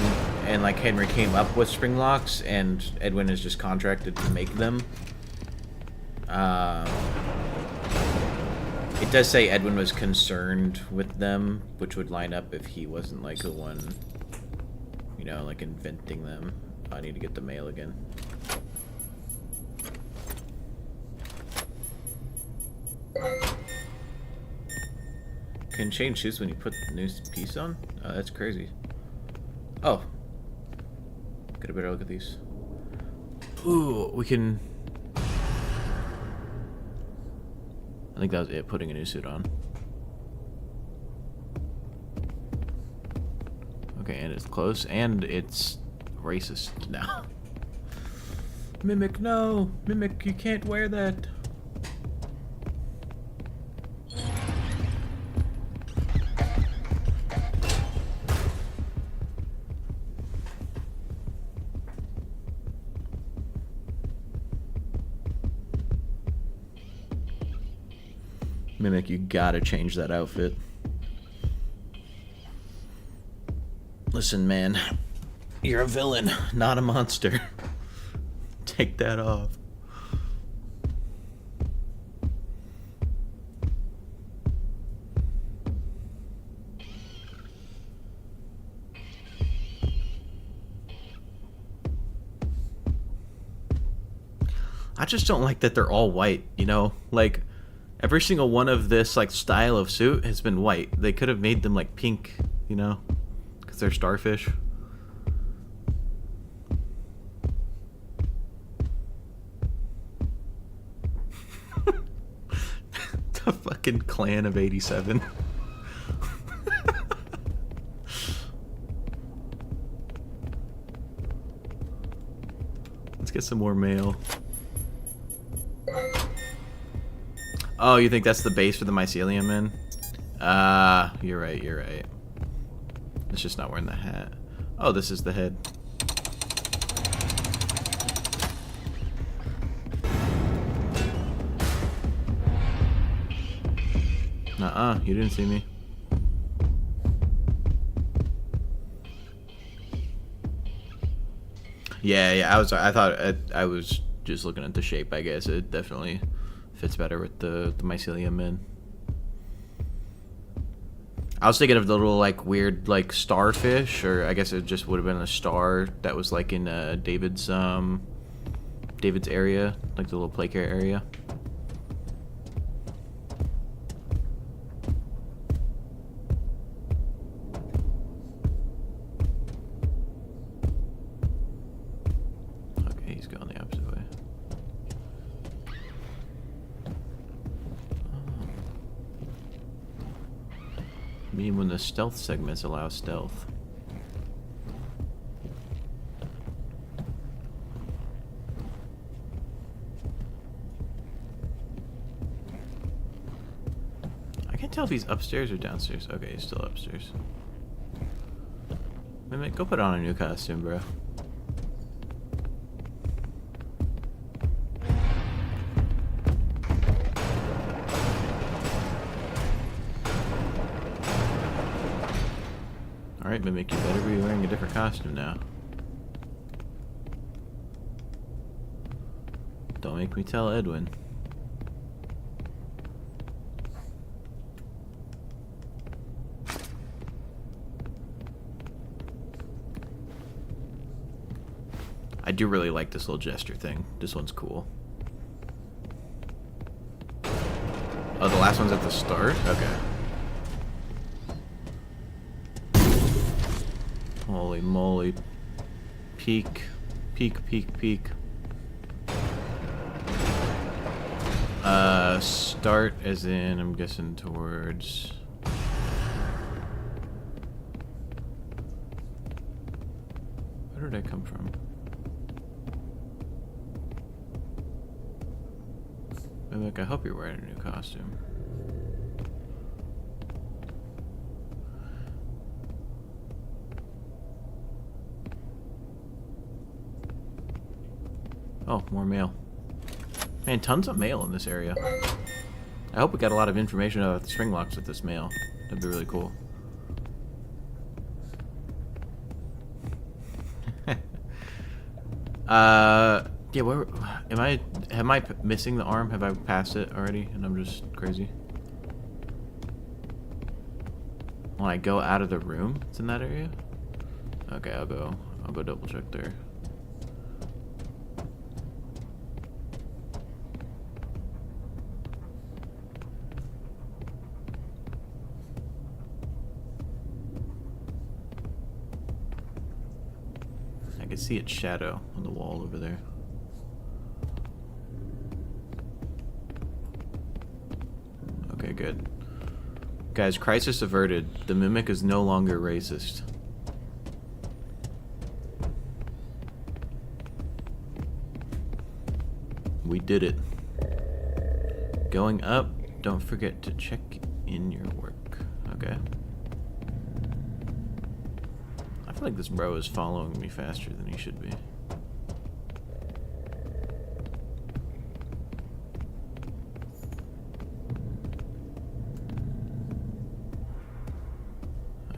and like Henry came up with spring locks, and Edwin is just contracted to make them. It does say Edwin was concerned with them, which would line up if he wasn't like the one, you know, like inventing them. I need to get the mail again. Can change shoes when you put the new piece on? Oh, that's crazy. Oh. Get a better look at these. Ooh, we can... I think that was it, putting a new suit on. Okay, and it's close, and it's racist now. Mimic, no! Mimic, you can't wear that! Mimic, you gotta change that outfit. Listen, man. You're a villain, not a monster. Take that off. I just don't like that they're all white, you know? Like, every single one of this, like, style of suit has been white. They could have made them, like, pink, you know? Because they're starfish. The fucking clan of 87. Let's get some more mail. Oh, you think that's the base for the mycelium man? You're right, you're right. It's just not wearing the hat. Oh, this is the head. Nuh-uh, you didn't see me. Yeah, I thought I was just looking at the shape, I guess. It definitely fits better with the mycelium man. I was thinking of the little, like, weird, like, starfish, or I guess it just would have been a star that was, like, in David's area, like the little playcare area. Okay, he's going the opposite way. I mean, when the stealth segments allow stealth. I can't tell if he's upstairs or downstairs. Okay, he's still upstairs. Mimic, go put on a new costume, bro. Alright, Mimic, you better be wearing a different costume now. Don't make me tell Edwin. I do really like this little gesture thing. This one's cool. Oh, the last one's at the start? Okay. Holy moly. Peek. Peek, peek, peek. Start as in, I'm guessing towards... What Where did I come from? Mimic, I hope you're wearing a new costume. Oh, more mail. Man, tons of mail in this area. I hope we got a lot of information about the spring locks with this mail. That'd be really cool. Yeah, where am I? Am I missing the arm? Have I passed it already and I'm just crazy? When I go out of the room, it's in that area? Okay, I'll go double check there. I can see its shadow on the wall over there. Okay, good. Guys, crisis averted. The Mimic is no longer racist. We did it. Going up, don't forget to check in your work. Okay. I feel like this bro is following me faster than he should be.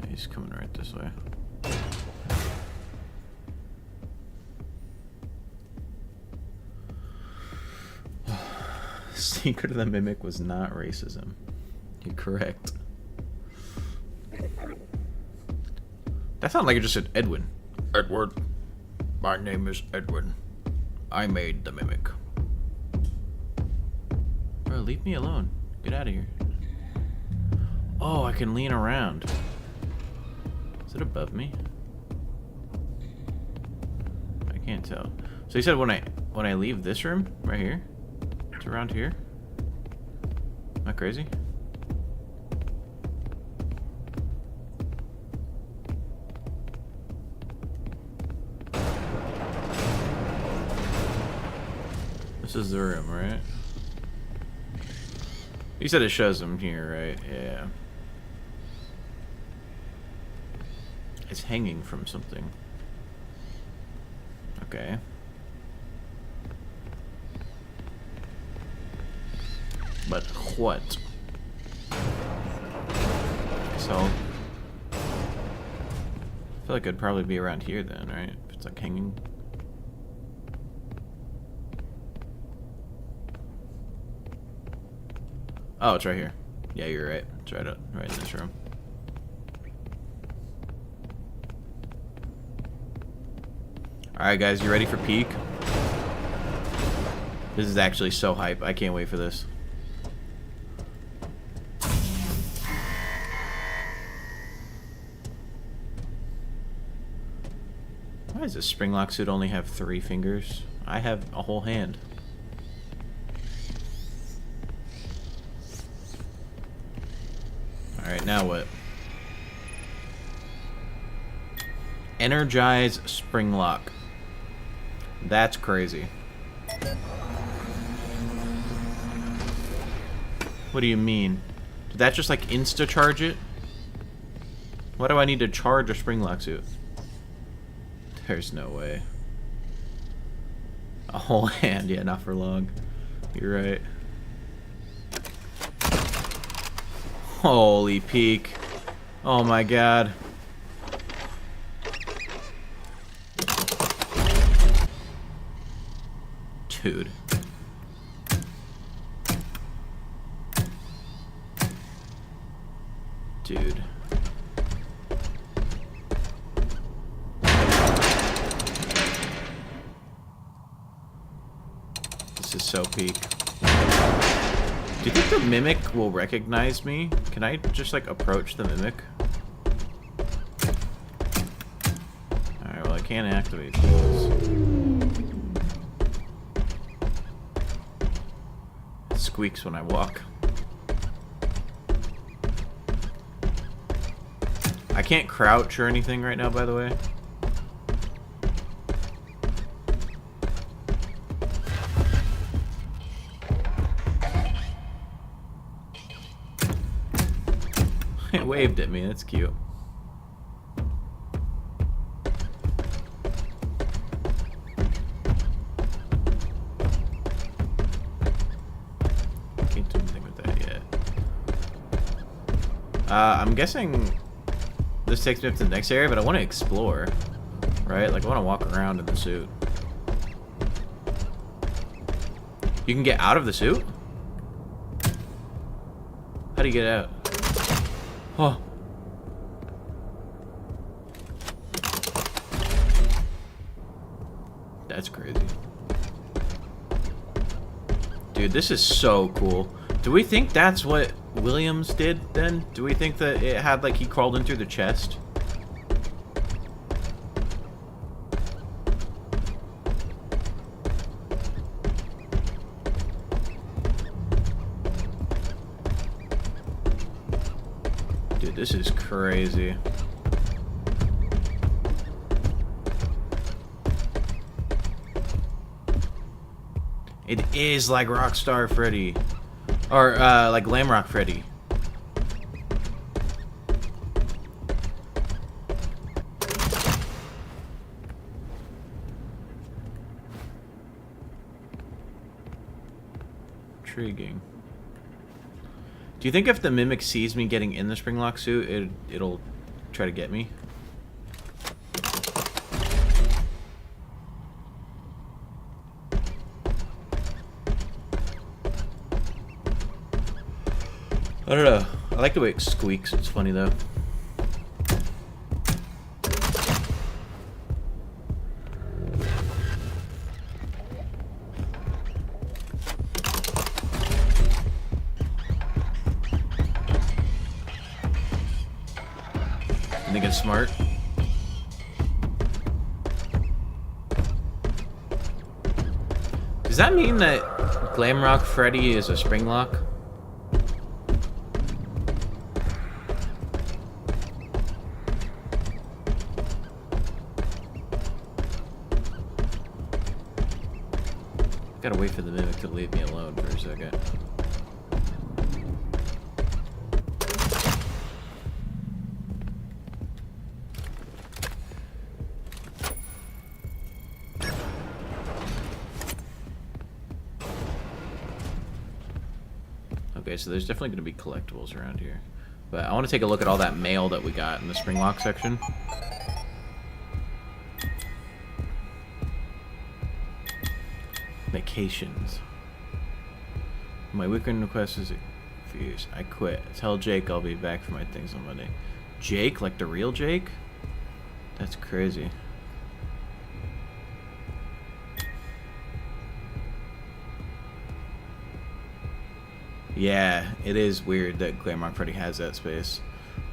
He's coming right this way. Secret of the Mimic was not racism. You're correct. That sounded like it just said Edwin. Edward. My name is Edwin. I made the Mimic. Bro, leave me alone. Get out of here. Oh, I can lean around. Is it above me? I can't tell. So you said when I leave this room right here, it's around here? Am I crazy? This is the room, right? You said it shows them here, right? Yeah. It's hanging from something. Okay. But what? So I feel like it'd probably be around here then, right? If it's like hanging. Oh, it's right here. Yeah, you're right. It's right in this room. Alright guys, you ready for peak? This is actually so hype. I can't wait for this. Why does this Springlock suit only have 3 fingers? I have a whole hand. Alright, now what? Energize Springlock. That's crazy. What do you mean? Did that just like insta-charge it? Why do I need to charge a Springlock suit? There's no way. A whole hand, yeah, not for long. You're right. Holy peak. Oh my god. Dude. Dude. This is so peak. Do you think the Mimic will recognize me? Can I just like approach the Mimic? Alright, well I can't activate these. It squeaks when I walk. I can't crouch or anything right now, by the way. waved at me. That's cute. Can't do anything with that yet. I'm guessing this takes me up to the next area, but I want to explore, right? Like, I want to walk around in the suit. You can get out of the suit? How do you get out? Oh. That's crazy. Dude, this is so cool. Do we think that's what Williams did then? Do we think that it had, like, he crawled in through the chest? Dude, this is crazy. It is like Rockstar Freddy. Or, like Glamrock Freddy. Intriguing. Do you think if the Mimic sees me getting in the Springlock suit, it'll try to get me? I don't know. I like the way it squeaks. It's funny though. I think it's smart. Does that mean that Glamrock Freddy is a Springlock? Gotta wait for the Mimic to leave me alone for a second. Okay, so there's definitely gonna be collectibles around here. But I want to take a look at all that mail that we got in the Springlock section. Vacations. My weekend request is refused. I quit. Tell Jake I'll be back for my things on Monday. Jake? Like the real Jake? That's crazy. Yeah, it is weird that Glamrock Freddy has that space.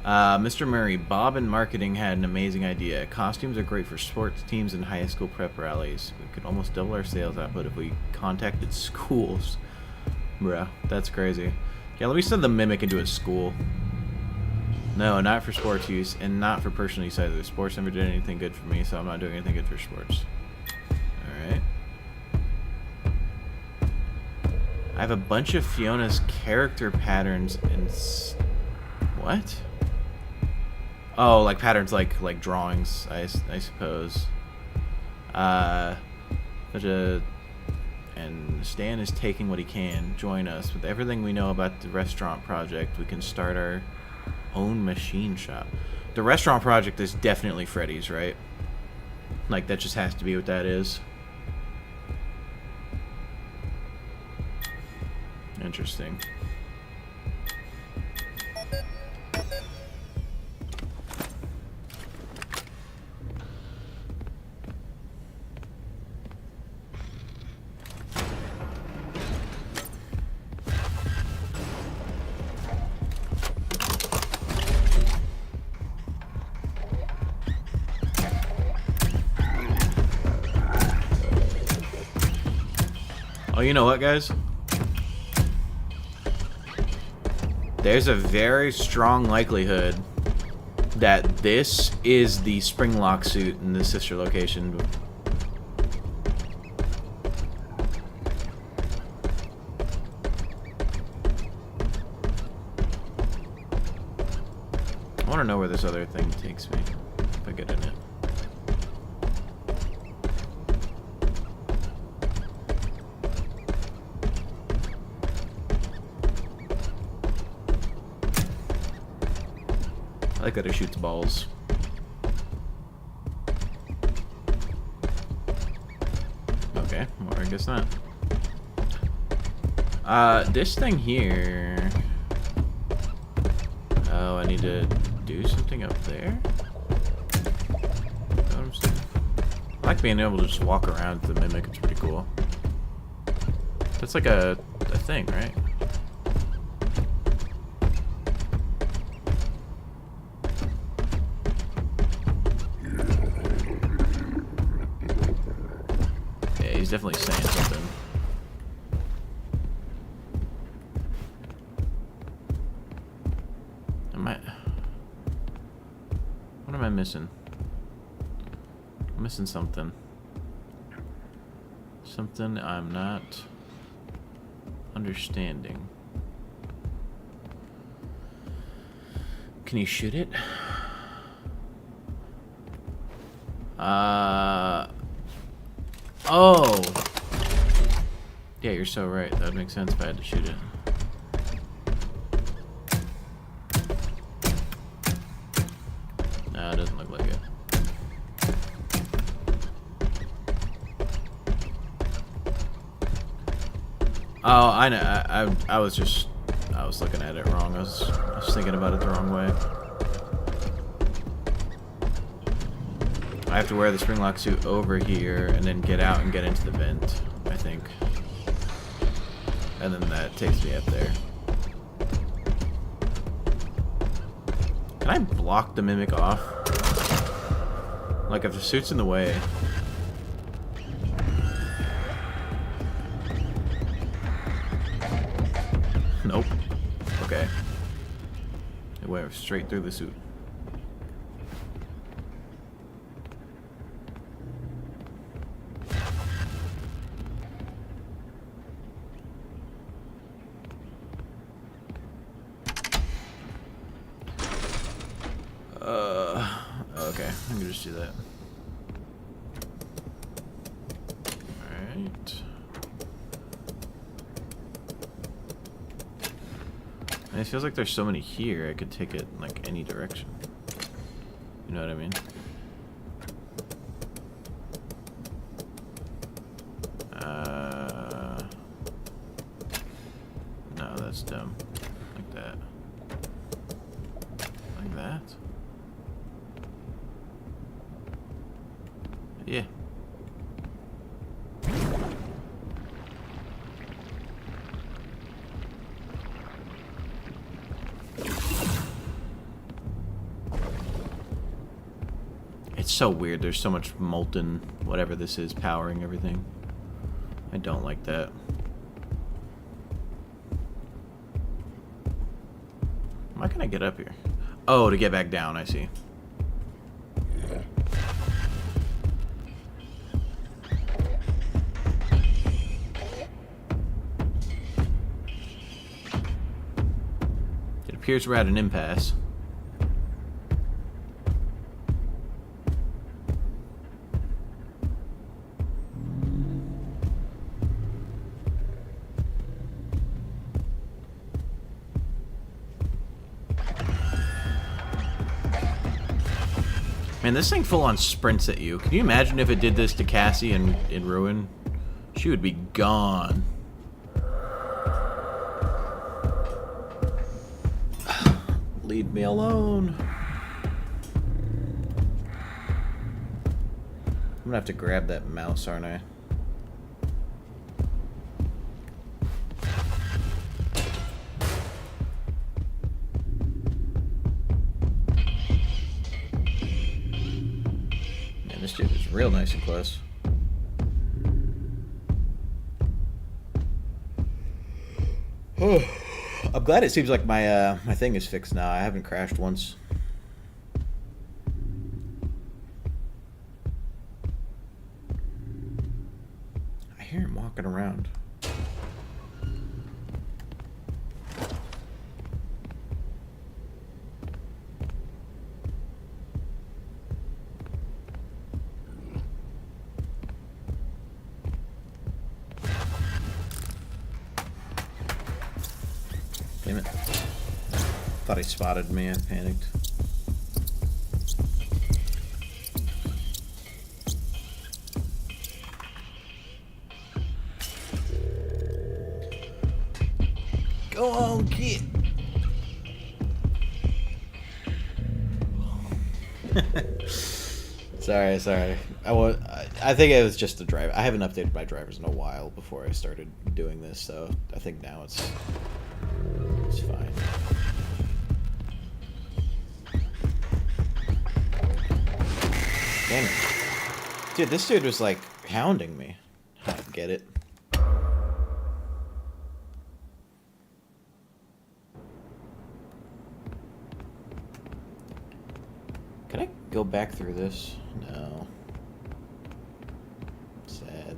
Mr. Murray, Bob in marketing had an amazing idea. Costumes are great for sports teams and high school prep rallies. We could almost double our sales output if we contacted schools. Bruh, that's crazy. Yeah, let me send the Mimic into a school. No, not for sports use, and not for personal use either. Sports never did anything good for me, so I'm not doing anything good for sports. Alright. I have a bunch of Fiona's character patterns in... What? Oh, like patterns, like drawings, I suppose. And Stan is taking what he can. Join us. With everything we know about the restaurant project, we can start our own machine shop. The restaurant project is definitely Freddy's, right? Like, that just has to be what that is. Interesting. Oh, you know what, guys? There's a very strong likelihood that this is the Springlock suit in the sister location. want to know where this other thing takes me if I get in it. I like that it shoots balls. Okay, well, I guess not. This thing here. Oh, I need to do something up there? Know what I'm saying? I like being able to just walk around the Mimic, it's pretty cool. That's like a thing, right? Yeah, he's definitely saying something. What am I missing? I'm missing something. Something I'm not understanding. Can you shoot it? Oh! Yeah, you're so right. That would make sense if I had to shoot it. It doesn't look like it. Oh, I know. I was looking at it wrong. I was thinking about it the wrong way. I have to wear the springlock suit over here and then get out and get into the vent, I think. And then that takes me up there. Can I block the Mimic off? Like if the suit's in the way. Nope. Okay. It went straight through the suit. Okay, I can just do that. Alright. And it feels like there's so many here, I could take it in like any direction. You know what I mean? No, that's dumb. Like that. Like that. Yeah. It's so weird. There's so much molten whatever this is powering everything. I don't like that. Why can I get up here? Oh, to get back down, I see. It appears we're at an impasse. Man, this thing full on sprints at you. Can you imagine if it did this to Cassie in Ruin? She would be gone. Leave me alone. I'm gonna have to grab that mouse, aren't I? This dude is real nice and close. Oh, I'm glad it seems like my my thing is fixed now. I haven't crashed once. I hear him walking around. Damn it. Thought he spotted me, I panicked. Go on, kid. Sorry. I think it was just the driver. I haven't updated my drivers in a while before I started doing this, so I think now it's fine. Damn it. Dude, this dude was like hounding me. I don't get it. Can I go back through this? No. Sad.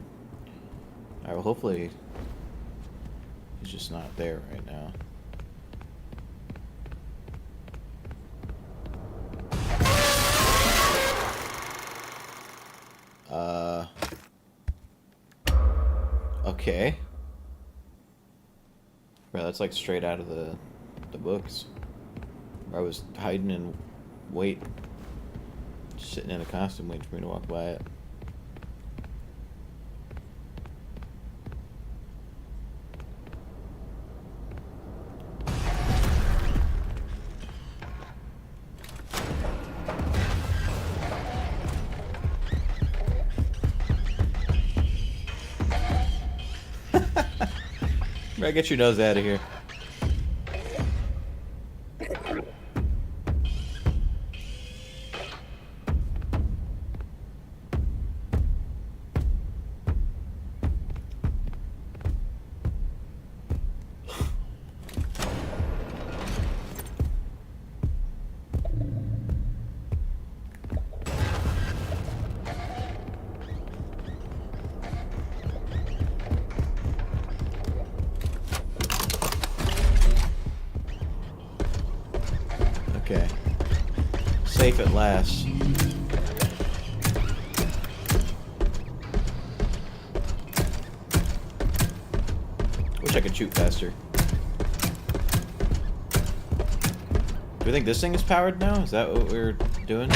Alright, well hopefully he's just not there right now. Okay. Bro, that's like straight out of the books. Where I was hiding in wait. Sitting in a costume waiting for me to walk by it. Bro, get your nose out of here. Okay. Safe at last. Wish I could shoot faster. Do we think this thing is powered now? Is that what we're doing?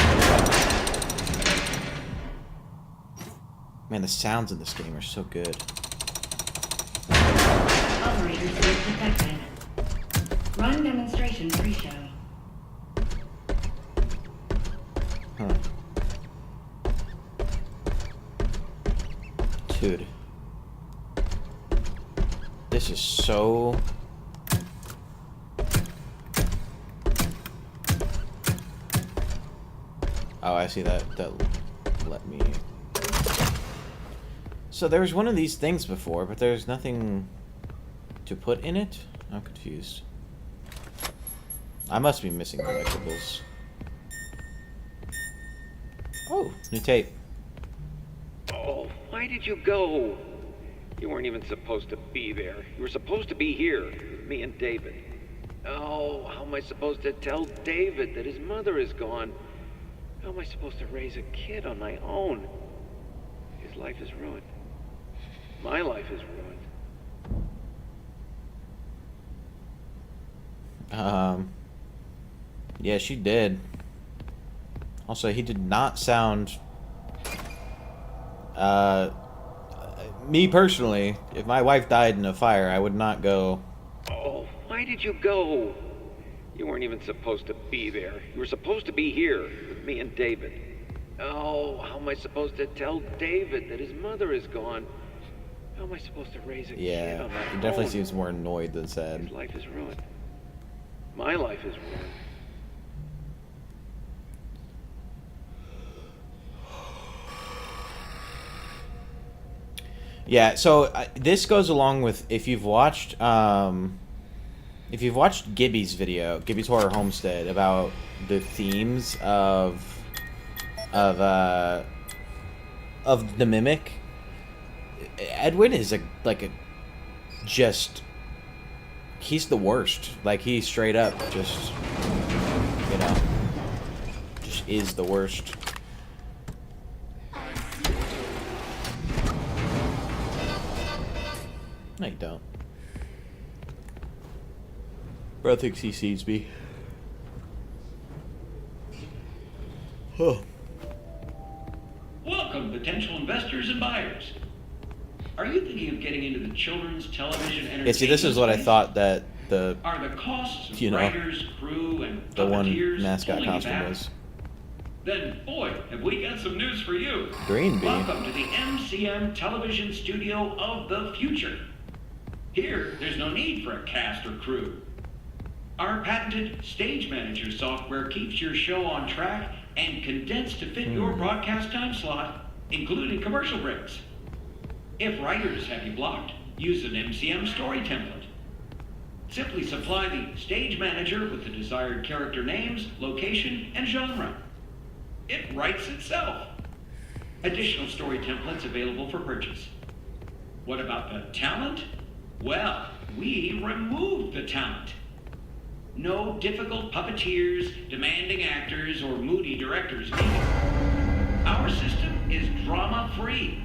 Man, the sounds in this game are so good. Operator state detected. Run demonstration pre-show. Huh. Dude. This is so... Oh, I see that. That let me... So there was one of these things before, but there's nothing to put in it? I'm confused. I must be missing collectibles. Oh, new tape. Oh, why did you go? You weren't even supposed to be there. You were supposed to be here with me and David. Oh, how am I supposed to tell David that his mother is gone? How am I supposed to raise a kid on my own? His life is ruined. My life is ruined. Yeah, she did. Also, he did not sound... me personally, if my wife died in a fire, I would not go... Oh, why did you go? You weren't even supposed to be there. You were supposed to be here with me and David. Oh, how am I supposed to tell David that his mother is gone? How am I supposed to raise a kid on my own? He definitely seems more annoyed than sad. His life is ruined. My life is ruined. Yeah, so this goes along with if you've watched Gibby's video, Gibby's Horror Homestead, about the themes of the Mimic. Edwin is he's the worst. Like, he straight up just is the worst. No, you don't. Bro thinks he sees me. Oh. Welcome, potential investors and buyers. Are you thinking of getting into the children's television entertainment? Yeah, see, this is what I thought that the Are the costs of you know, writers, crew, and the one puppeteers mascot holding you costume back? was. Then, boy, have we got some news for you. Green bee. Welcome to the MCM television studio of the future. Here, there's no need for a cast or crew. Our patented stage manager software keeps your show on track and condensed to fit your broadcast time slot, including commercial breaks. If writers have you blocked, use an MCM story template. Simply supply the stage manager with the desired character names, location, and genre. It writes itself. Additional story templates available for purchase. What about the talent? Well, we removed the talent. No difficult puppeteers, demanding actors, or moody directors needed. Our system is drama-free.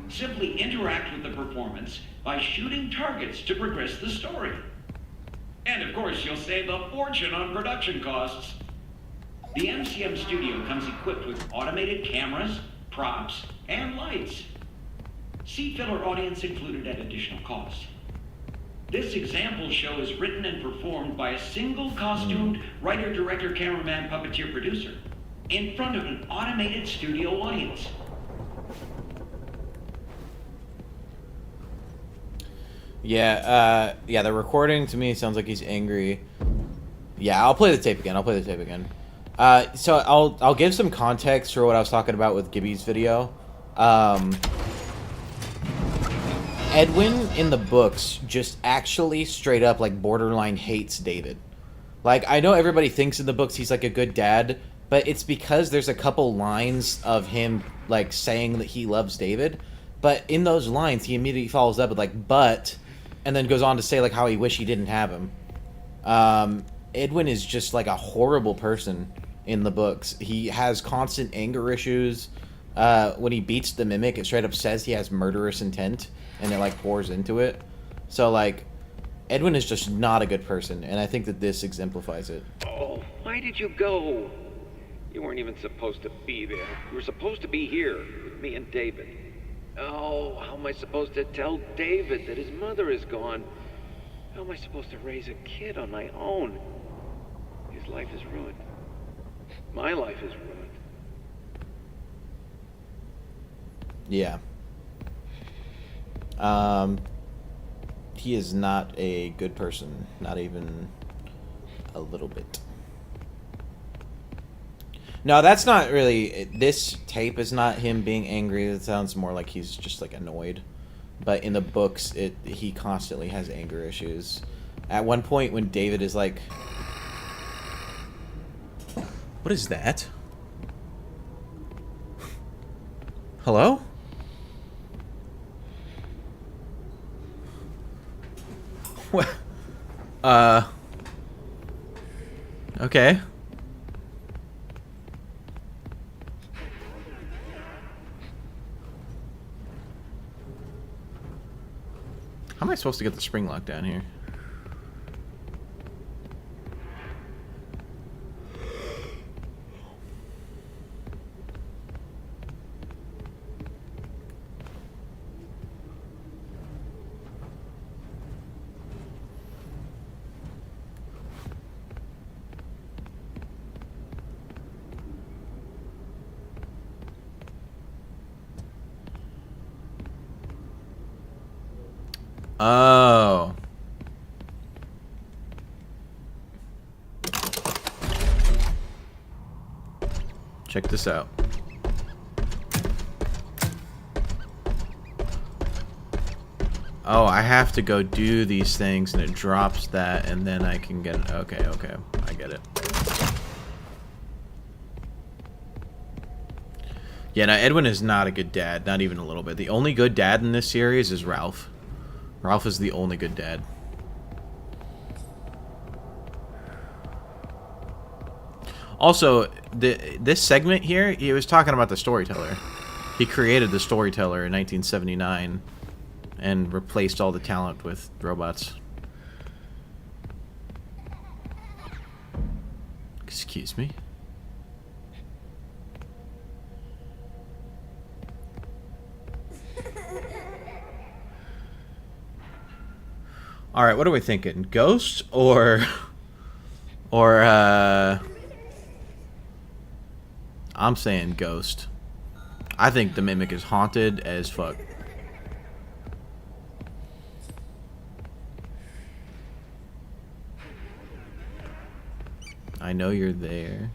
Simply interact with the performance by shooting targets to progress the story. And of course, you'll save a fortune on production costs. The MCM studio comes equipped with automated cameras, props, and lights. Seat filler audience included at additional cost. This example show is written and performed by a single costumed writer, director, cameraman, puppeteer, producer in front of an automated studio audience. Yeah, the recording to me sounds like he's angry. Yeah, I'll play the tape again. So I'll give some context for what I was talking about with Gibby's video. Edwin in the books just actually straight up like borderline hates David. Like, I know everybody thinks in the books he's like a good dad, but it's because there's a couple lines of him like saying that he loves David, but in those lines he immediately follows up with like but, and then goes on to say like how he wish he didn't have him. Edwin is just like a horrible person in the books. He has constant anger issues. When he beats the mimic, it straight up says he has murderous intent, and it like pours into it. So like, Edwin is just not a good person, and I think that this exemplifies it. Oh, why did you go? You weren't even supposed to be there. You were supposed to be here with me and David. Oh, how am I supposed to tell David that his mother is gone? How am I supposed to raise a kid on my own? His life is ruined. My life is ruined. Yeah. He is not a good person. Not even a little bit. No, that's not really... This tape is not him being angry. It sounds more like he's just, like, annoyed. But in the books, he constantly has anger issues. At one point when David is like... What is that? Hello? What? Okay. How am I supposed to get the spring lock down here? Oh. Check this out. Oh, I have to go do these things and it drops that and then I can get it. Okay, okay. I get it. Yeah, no, Edwin is not a good dad. Not even a little bit. The only good dad in this series is Ralph. Ralph is the only good dad. Also, this segment here, he was talking about the storyteller. He created the storyteller in 1979 and replaced all the talent with robots. Excuse me. All right, what are we thinking? Ghost or I'm saying ghost. I think the mimic is haunted as fuck. I know you're there.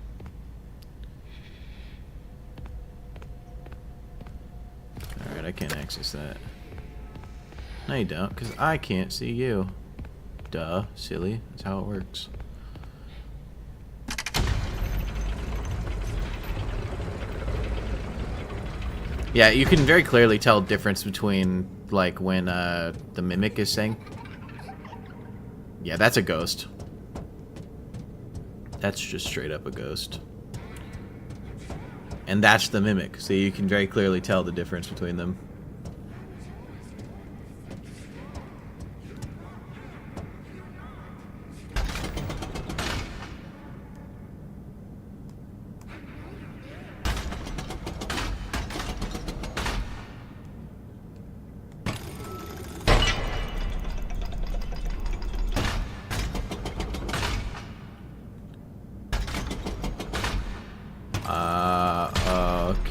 Alright, I can't access that. No, you don't, because I can't see you. Duh, silly. That's how it works. Yeah, you can very clearly tell difference between, like, when the mimic is saying... Yeah, that's a ghost. That's just straight up a ghost. And that's the mimic, so you can very clearly tell the difference between them.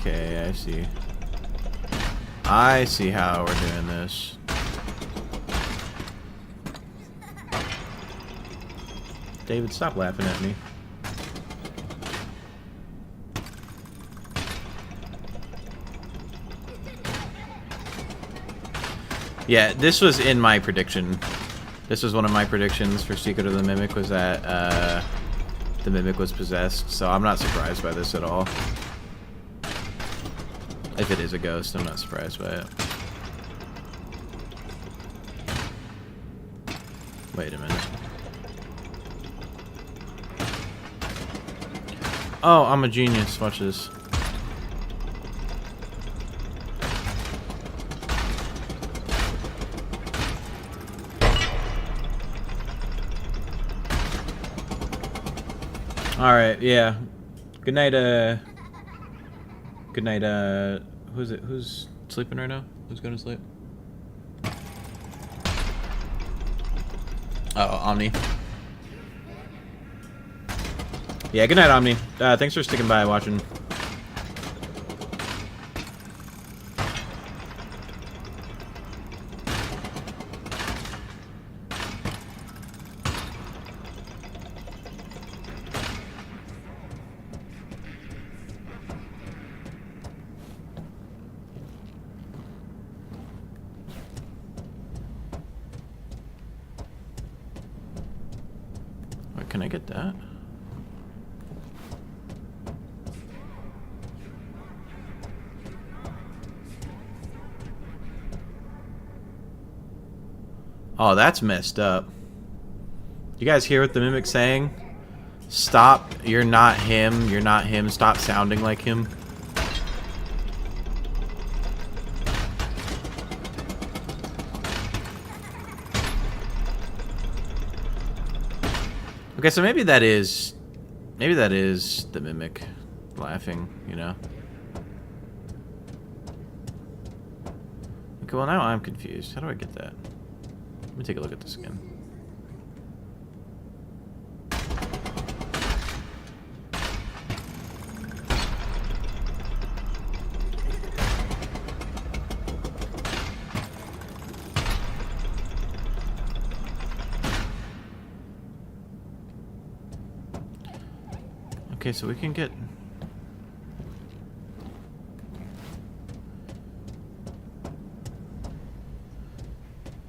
Okay, I see. I see how we're doing this. David, stop laughing at me. Yeah, this was in my prediction. This was one of my predictions for Secret of the Mimic, was that the Mimic was possessed, so I'm not surprised by this at all. If it is a ghost, I'm not surprised by it. Wait a minute. Oh, I'm a genius. Watch this. Alright, yeah. Good night, Good night, who's it? Who's sleeping right now? Who's going to sleep? Oh, Omni. Yeah, good night, Omni. Thanks for sticking by watching. Can I get that? Oh, that's messed up. You guys hear what the mimic's saying? Stop. You're not him. You're not him. Stop sounding like him. Okay, so maybe that is the mimic laughing, you know? Okay, well now I'm confused. How do I get that? Let me take a look at this again. Okay, so we can get...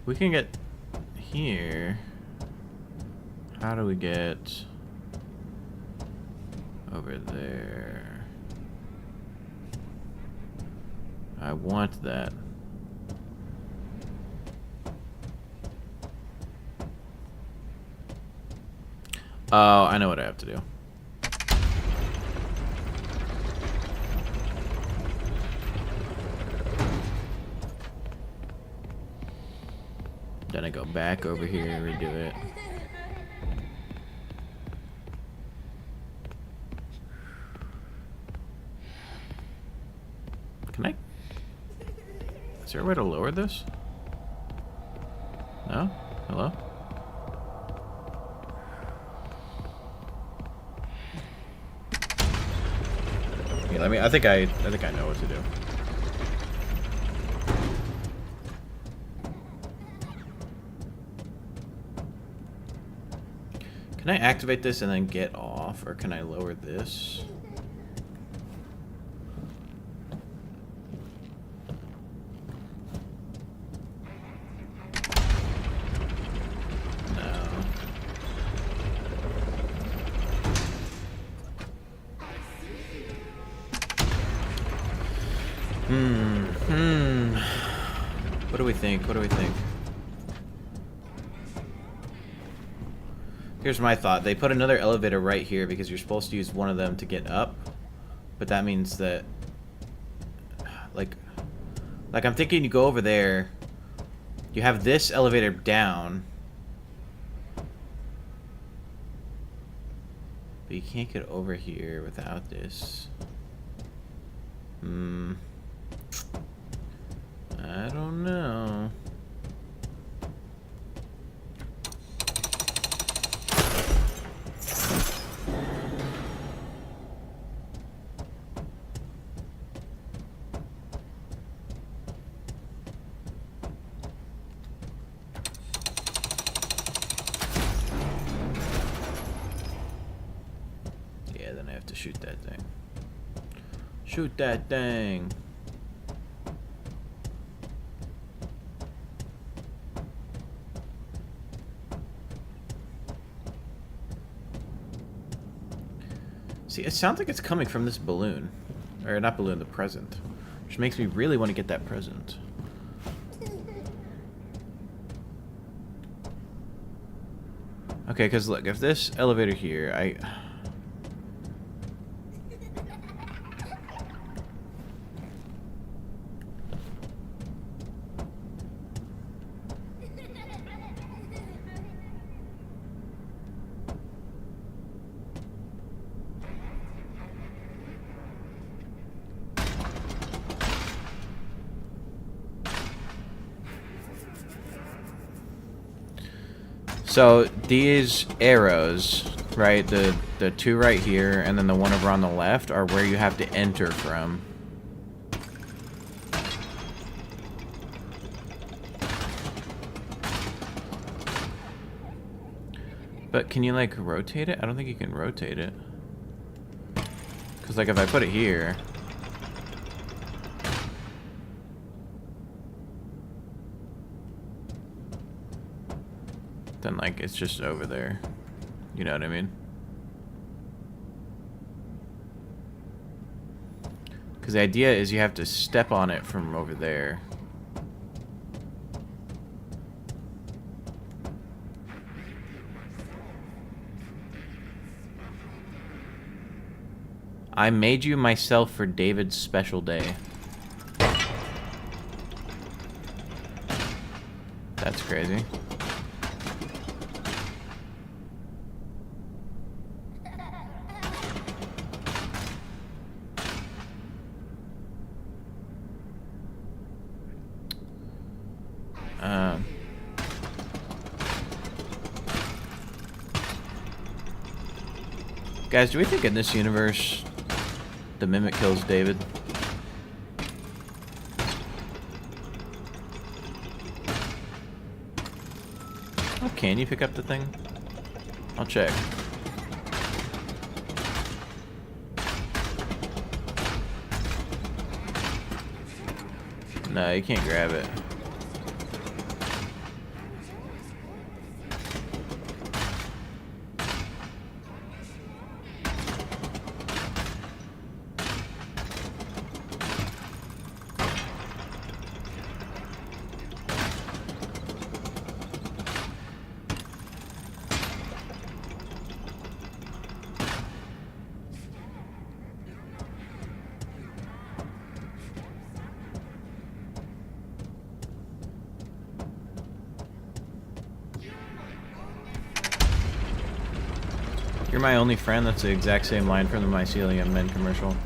We can get here. How do we get over there? I want that. Oh, I know what I have to do. Then I go back over here and redo it. Is there a way to lower this? No? Hello? Yeah, I think I know what to do. Can I activate this and then get off, or can I lower this? What do we think? What do we think? Here's my thought. They put another elevator right here because you're supposed to use one of them to get up. But that means that... Like I'm thinking you go over there. You have this elevator down. But you can't get over here without this. I don't know. Yeah, then I have to shoot that thing. Shoot that thing. See, it sounds like it's coming from this balloon. Or not balloon, the present. Which makes me really want to get that present. Okay, because look, if this elevator here, So these arrows, right, the two right here and then the one over on the left are where you have to enter from. But can you like rotate it? I don't think you can rotate it. Cause like if I put it here, then like it's just over there. You know what I mean? Because the idea is you have to step on it from over there. I made you myself for David's special day. That's crazy. Guys, do we think in this universe the Mimic kills David? Oh, can you pick up the thing? I'll check. No, you can't grab it. You're my only friend. That's the exact same line from the Mycelium Men commercial.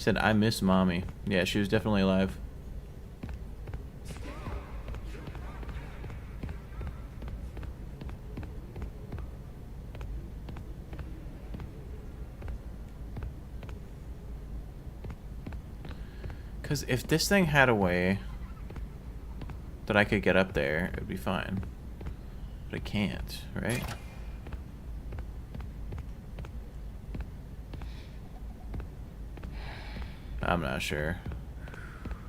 Said, I miss mommy. Yeah, she was definitely alive. Because if this thing had a way that I could get up there, it would be fine. But I can't, right? I'm not sure.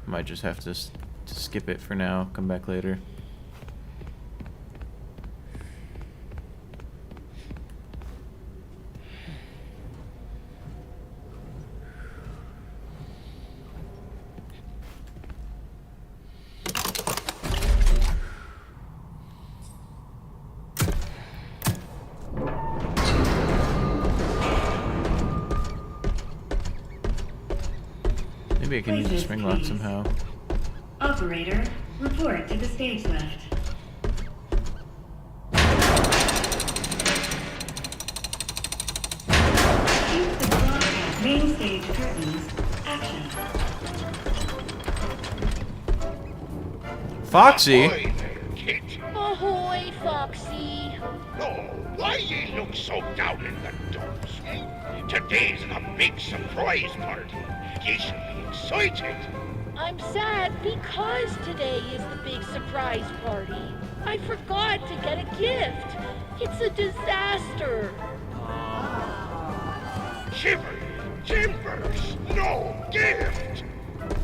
Might just have to skip it for now, come back later. Maybe I can use the spring lock somehow. Operator, report to the stage left. Keep the broadcast main stage curtains. Action. Foxy? Ahoy there, kid. Ahoy, Foxy. Oh, why ye look so down in the dumps? Today's a big surprise party. Ye should be excited. I'm sad because today is the big surprise party. I forgot to get a gift. It's a disaster. Shiver, timbers, no gift.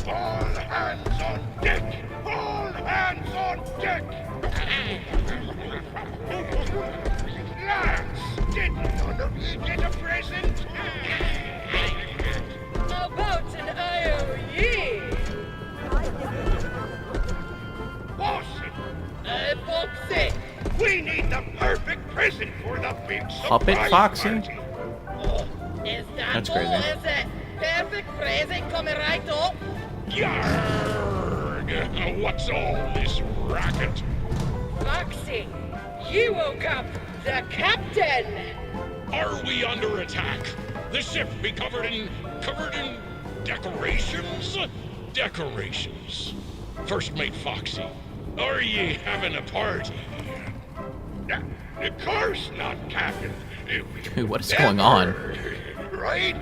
All hands on deck. All hands on deck. Lads, did none of you get a present? About an IOE. Foxy. We need the perfect present for the big surprise Puppet Foxy? party. Is that That's all? crazy. Is it perfect present coming right up? Yarg! What's all this racket? Foxy, you woke up the captain. Are we under attack? The ship be covered in decorations? Decorations. First Mate Foxy, are ye having a party? Of course not, Captain. Dude, what is going on? Right?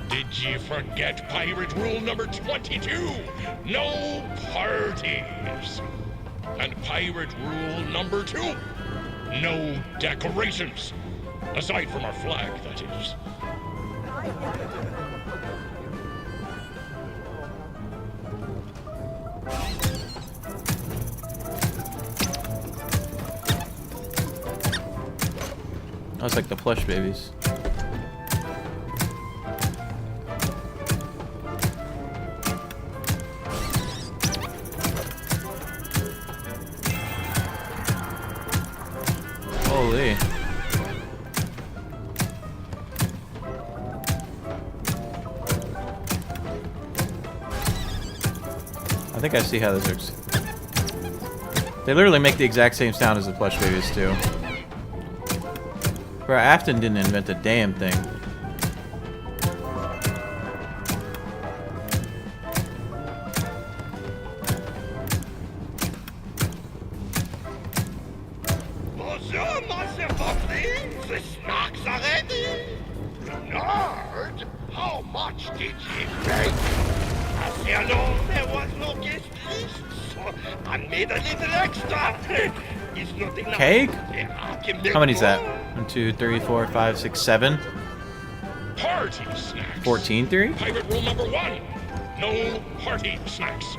Did ye forget pirate rule number 22? No parties. And pirate rule number 2? No decorations. Aside from our flag, that is. Oh, it's like the plush babies. Holy. I think I see how this works. They literally make the exact same sound as the plush babies too. Bro, Afton didn't invent a damn thing. Bonjour, Monsieur Foxy. The snacks are ready. Nerd, how much did you make? As you know, there was no guest list, so I made a little extra. It's not enough. Cake? I can make How many is that? more. 1, 2, 3, 4, 5, 6, 7. Party snacks. 14, 3? Pirate rule number 1. No party snacks.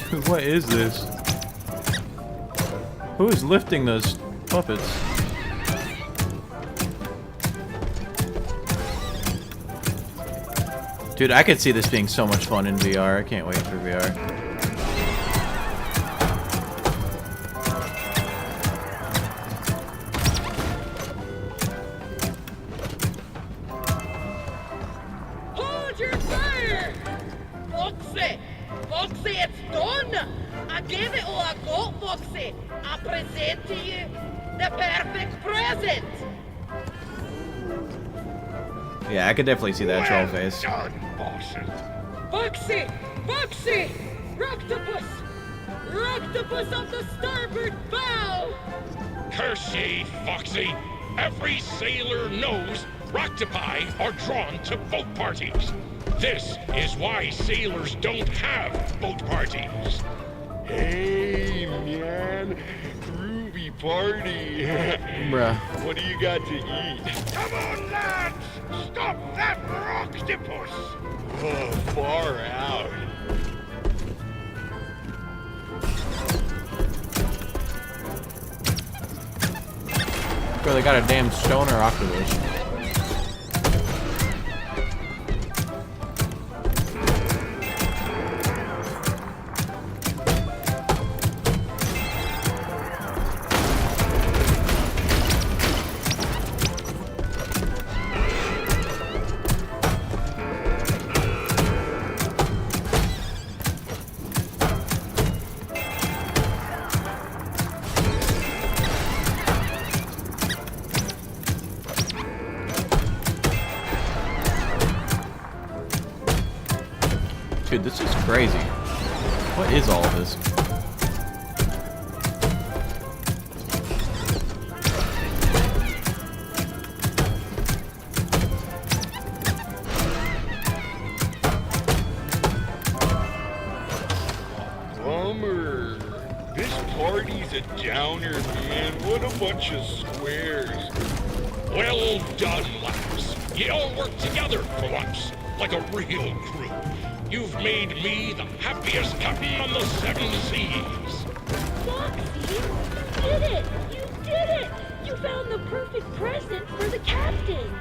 Dude, what is this? Who is lifting those puppets? Dude, I could see this being so much fun in VR. I can't wait for VR. Hold your fire! Foxy! Foxy, it's done! I gave it all I got, Foxy! I present to you the perfect present! Yeah, I could definitely see that troll face. Done, bosses. Foxy! Foxy! Roctopus! Roctopus on the starboard bow! Curse ye, Foxy! Every sailor knows Roctopi are drawn to boat parties. This is why sailors don't have boat parties. Hey, man. Groovy party. Bruh. What do you got to eat? Come on, lads! Stop that octopus! Oh, far out. Bro, they got a damn stoner octopus. Dude, this is crazy. What is all of this? Bummer. This party's a downer, man. What a bunch of squares. Well done, lads. You all work together for once, like a real crew. You've made me the happiest captain on the 7 seas. Foxy, you did it! You did it! You found the perfect present for the captain!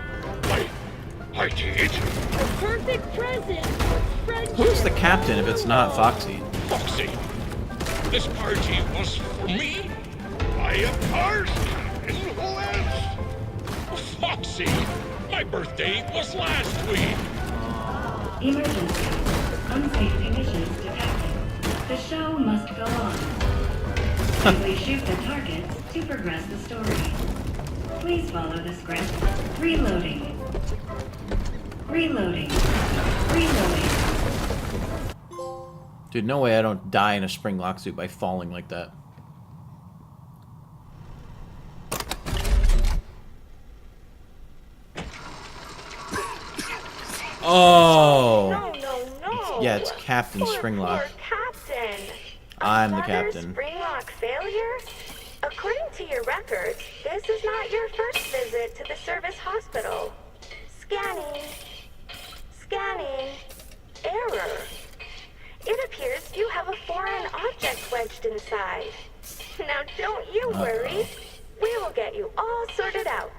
I did? The perfect present for friendship! Who's the captain if it's not Foxy? Foxy, this party was for me? Why, of course, Captain. Who else? Foxy, my birthday was last week. Emergency. Unsafe conditions detected. The show must go on. Simply shoot the targets to progress the story. Please follow the script. Reloading. Reloading. Reloading. Dude, no way I don't die in a spring lock suit by falling like that. Oh! No, no, no! Yeah, it's Captain Springlock. Poor Captain! I'm the Another captain. Springlock failure? According to your records, this is not your first visit to the service hospital. Scanning. Scanning. Error. It appears you have a foreign object wedged inside. Now don't you worry. We will get you all sorted out.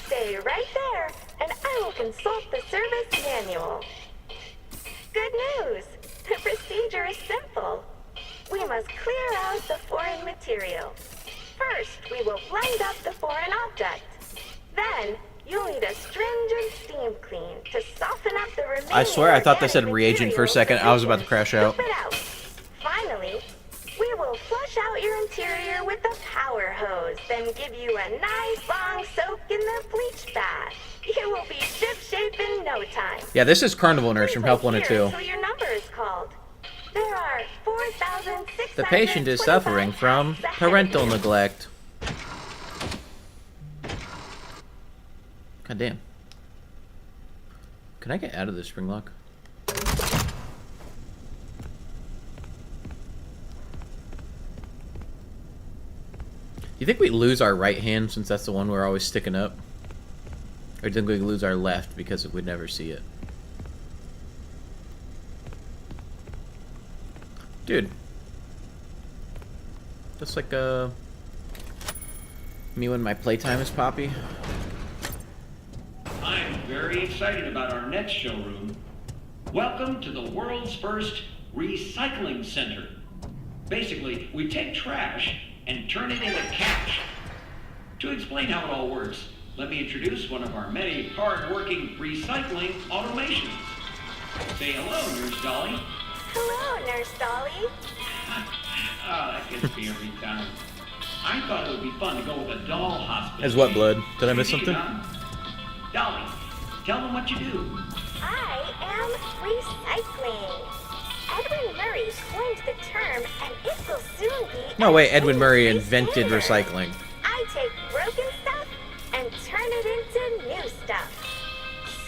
Stay right there, and I will consult the service manual. Good news! The procedure is simple. We must clear out the foreign material. First, we will blend up the foreign object. Then, you'll need a stringent steam clean to soften up the remaining. I swear I thought they said organic reagent for a second. material I was about to crash out. Slip it out. Finally, we will flush out your interior with the power hose, then give you a nice long soak in the bleach bath. You will be ship-shape in no time. Yeah, this is Carnival Nurse from Help Here 102. until your number is called. There are 4,600. The patient is suffering from parental neglect. God damn. Can I get out of this spring lock? Do you think we lose our right hand since that's the one we're always sticking up? Or do you think we lose our left because we'd never see it? Dude. Just like me when my playtime is poppy. I'm very excited about our next showroom, Welcome to the world's first recycling center. Basically, we take trash and turn it into cash. To explain how it all works, let me introduce one of our many hard-working recycling automations. Say hello, Nurse Dolly. Hello, Nurse Dolly. Oh, that gets me every time. I thought it would be fun to go with a doll hospital. As what, blood? Did I miss something? Dolly, tell them what you do. I am recycling. Edwin Murray coined the term, and it will soon be. No way, Edwin Murray invented recycling. I take broken stuff and turn it into new stuff.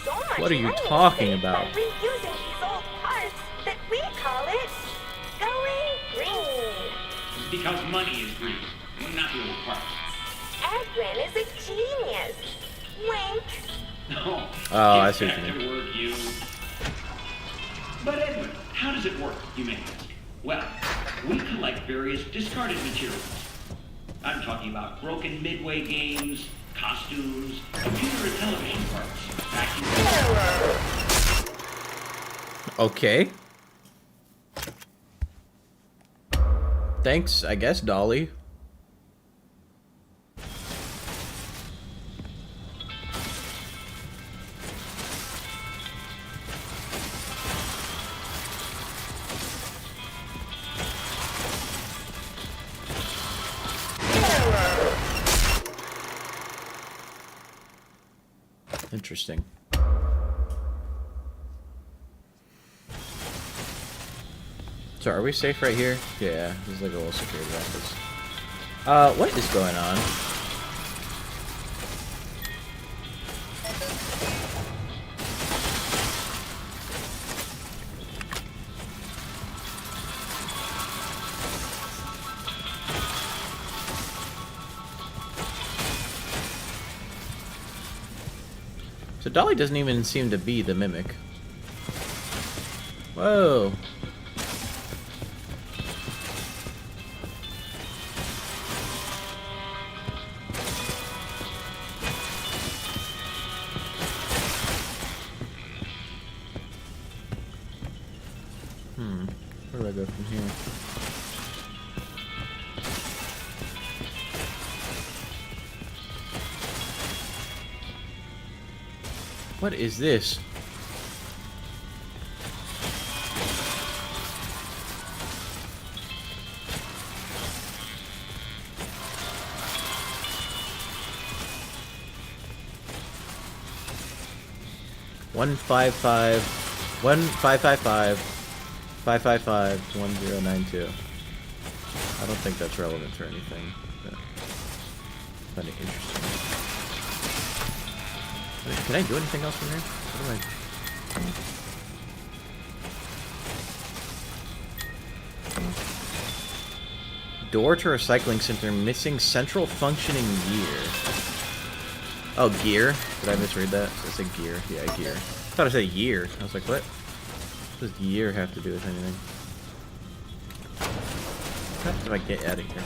So much What are you money is talking saved about? by reusing these old parts that we call it going green. Because money is green, not the old part. Edwin is a genius. Wink. No. Oh, I see what you Get back to work, you. But Edwin, how does it work, you may ask? Well, we collect various discarded materials. I'm talking about broken Midway games, costumes, computer and television parts, vacuum. Okay. Thanks, I guess, Dolly. Interesting. So are we safe right here? Yeah, this is like a little security office. What is going on? So Dolly doesn't even seem to be the mimic. Whoa. Where do I go from here? What is this? One five five 555-1092. I don't think that's relevant for anything, but I find it interesting. Can I do anything else from here? What do I... Door to recycling center missing central functioning gear. Oh, gear? Did I misread that? I said gear. Yeah, gear. I thought I said year. I was like, what? What does year have to do with anything? How do I get out of here?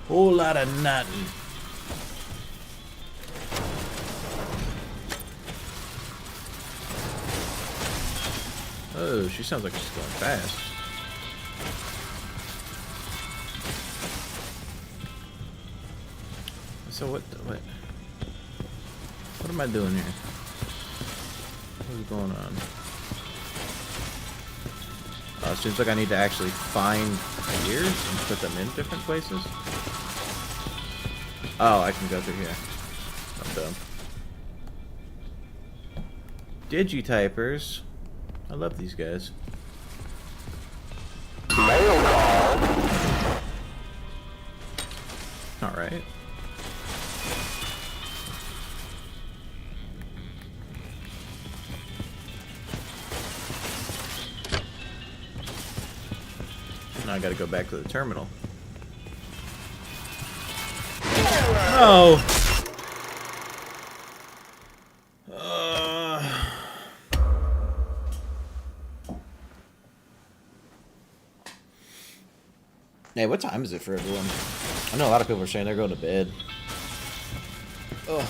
Whole lot of nothing. Oh, she sounds like she's going fast. So what am I doing here? What is going on? It seems like I need to actually find gears and put them in different places. Oh, I can go through here. I'm dumb. Digitypers. I love these guys. Alright. Now I gotta go back to the terminal. No! Hey, what time is it for everyone? I know a lot of people are saying they're going to bed. Oh.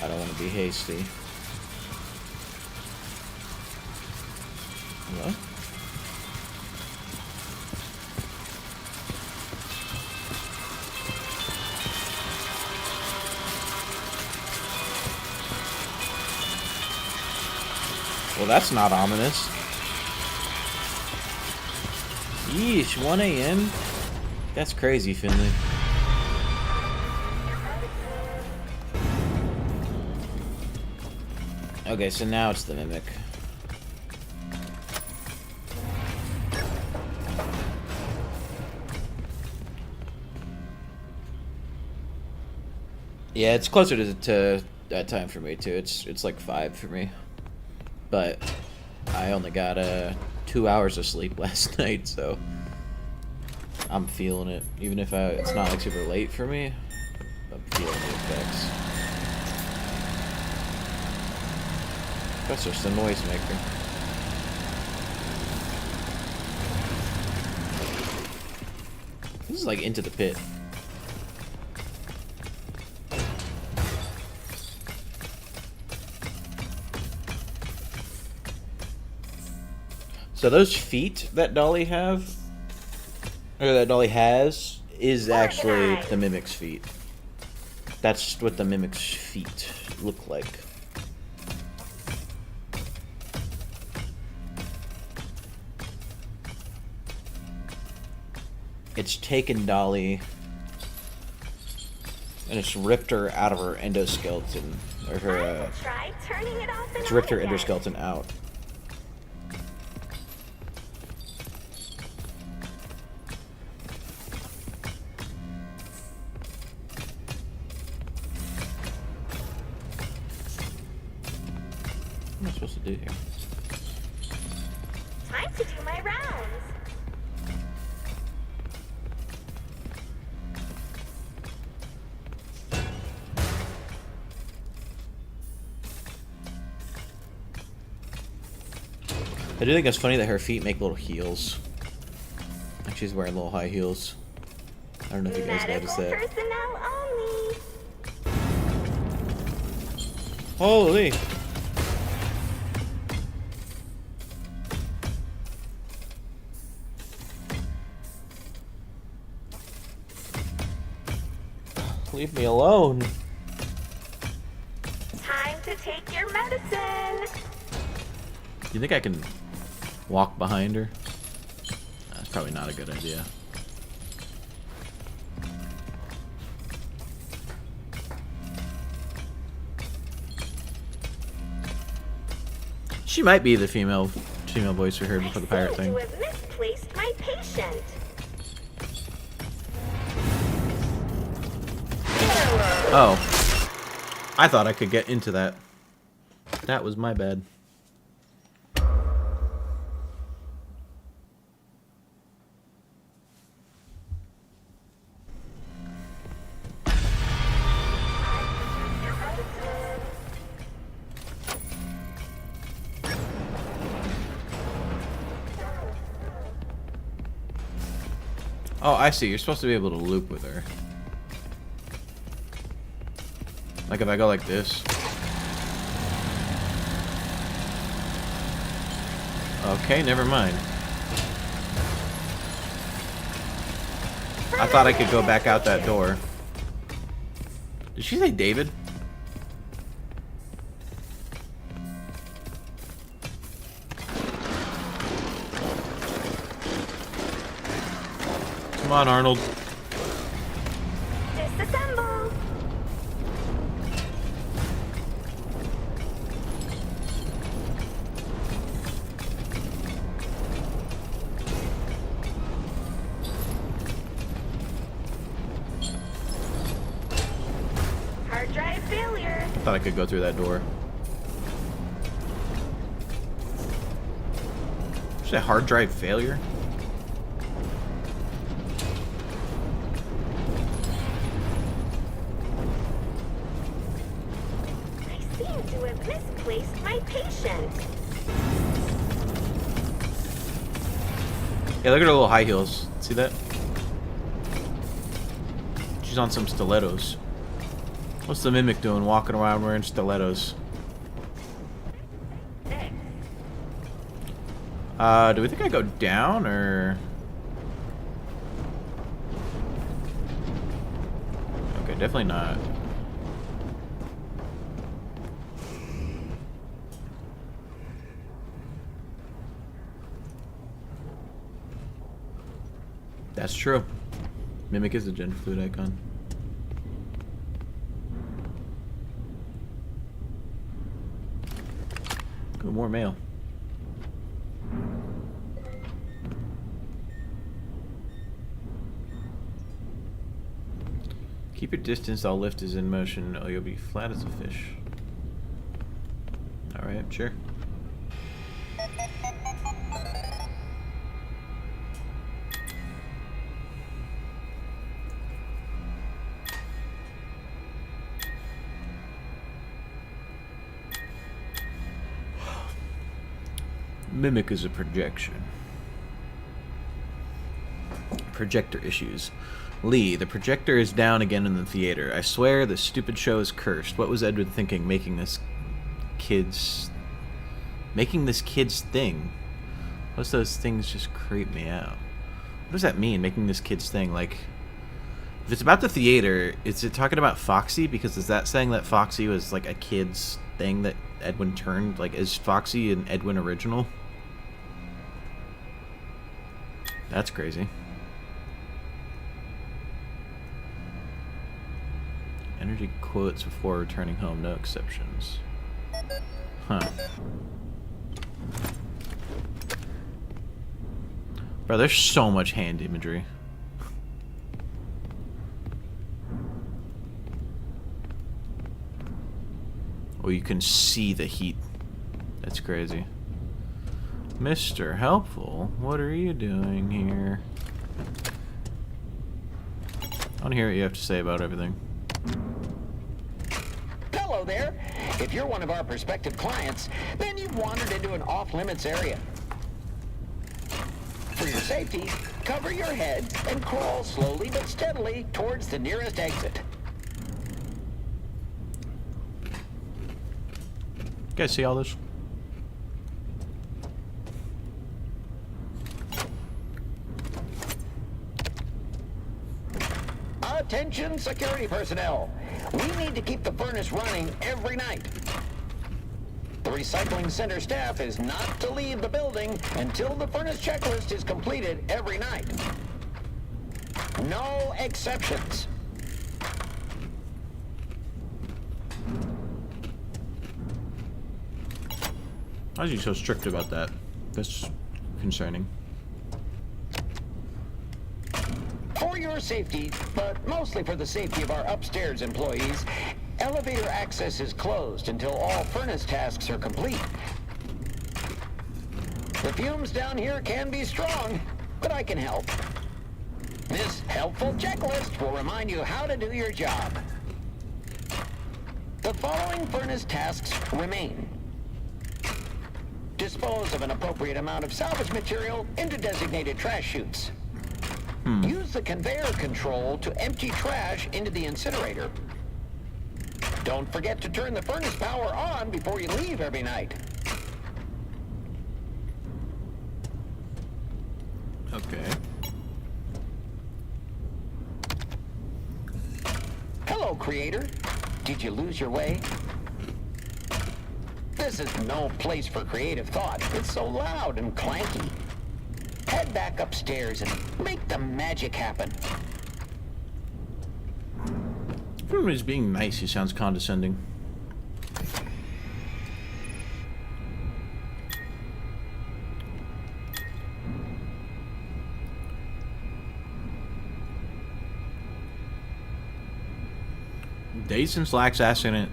I don't want to be hasty. What? Well, that's not ominous. Yeesh, 1 a.m.? That's crazy, Finley. Okay, so now it's the mimic. Yeah, it's closer to that time for me too. It's like 5 for me. But I only got 2 hours of sleep last night, so I'm feeling it. Even if it's not like super late for me, I'm feeling the effects. That's just a noisemaker. This is like Into the Pit. So those feet that Dolly has, is actually the mimic's feet. That's what the mimic's feet look like. It's taken Dolly and it's ripped her out of her endoskeleton, or her. It's ripped her endoskeleton out. What am I supposed to do here? Time to do my rounds. I do think it's funny that her feet make little heels. Like she's wearing little high heels. I don't know if you guys noticed that. Personnel only. Holy! Leave me alone. Time to take your medicine. You think I can walk behind her? That's probably not a good idea. She might be the female voice we heard before the pirate thing. You have misplaced my patient. Oh. I thought I could get into that. That was my bad. Oh, I see. You're supposed to be able to loop with her. Like if I go like this. Okay, never mind. I thought I could go back out that door. Did she say David? Come on, Arnold. Disassemble. Hard drive failure. I thought I could go through that door. Did you say hard drive failure? waste my patience. Yeah, look at her little high heels. See that? She's on some stilettos. What's the mimic doing walking around wearing stilettos? Do we think I go down or... Okay, definitely not. That's true. Mimic is a gender fluid icon. Ooh, more mail. Keep your distance, all lift is in motion, or you'll be flat as a fish. Alright, sure. Mimic is a projection. Projector issues. Lee, the projector is down again in the theater. I swear this stupid show is cursed. What was Edwin thinking making this kid's thing? Most of those things just creep me out. What does that mean, making this kid's thing? Like, if it's about the theater, is it talking about Foxy? Because is that saying that Foxy was like a kid's thing that Edwin turned? Like, is Foxy an Edwin original? That's crazy. Energy quotes before returning home, no exceptions. Huh. Bro, there's so much hand imagery. Oh, you can see the heat. That's crazy. Mr. Helpful, what are you doing here? I want to hear what you have to say about everything. Hello there. If you're one of our prospective clients, then you've wandered into an off-limits area. For your safety, cover your head and crawl slowly but steadily towards the nearest exit. You guys see all this? Attention security personnel. We need to keep the furnace running every night. The recycling center staff is not to leave the building until the furnace checklist is completed every night. No exceptions. Why is he so strict about that? That's concerning. For your safety, but mostly for the safety of our upstairs employees, elevator access is closed until all furnace tasks are complete. The fumes down here can be strong, but I can help. This helpful checklist will remind you how to do your job. The following furnace tasks remain. Dispose of an appropriate amount of salvage material into designated trash chutes. Use the conveyor control to empty trash into the incinerator. Don't forget to turn the furnace power on before you leave every night. Okay. Hello, creator. Did you lose your way? This is no place for creative thought. It's so loud and clanky. Head back upstairs and make the magic happen. When he's being nice, he sounds condescending. Days since Lax accident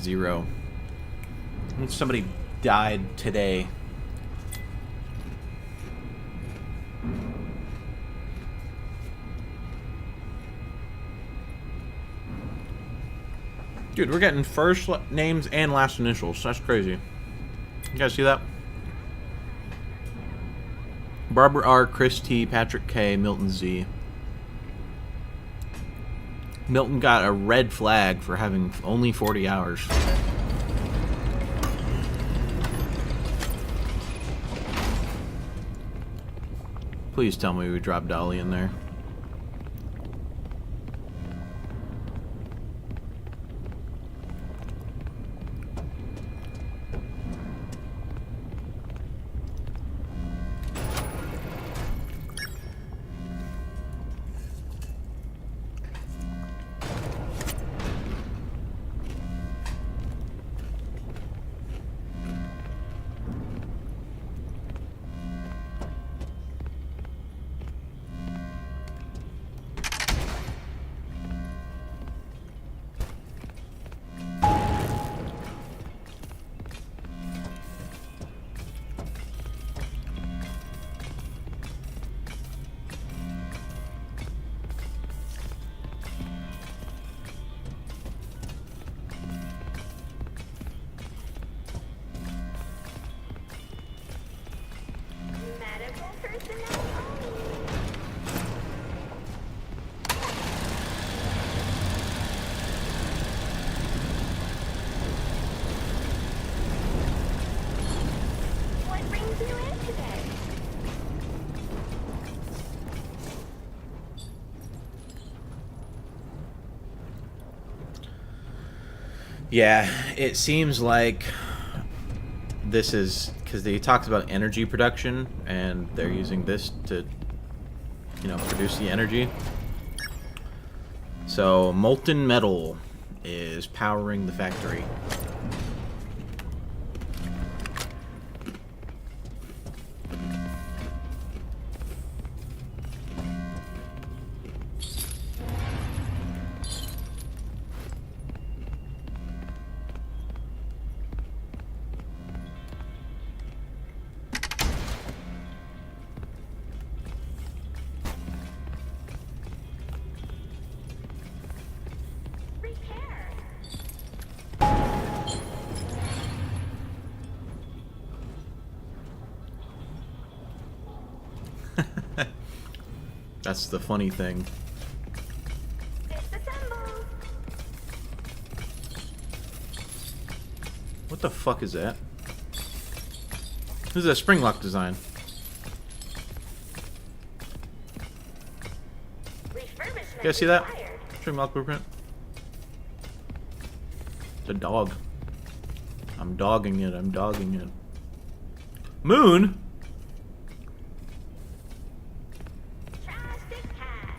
0. Somebody died today. Dude, we're getting first names and last initials. That's crazy. You guys see that? Barbara R, Chris T, Patrick K, Milton Z. Milton got a red flag for having only 40 hours. Please tell me we dropped Dolly in there. Medical personnel only. What brings you in today? Yeah, it seems like this is because they talked about energy production and they're using this to, you know, produce the energy. So molten metal is powering the factory. That's the funny thing. Disassemble. What the fuck is that? This is a spring lock design. Refurbishment You guys see that? required. Spring lock blueprint. It's a dog. I'm dogging it. I'm dogging it. Moon? Plastic cat.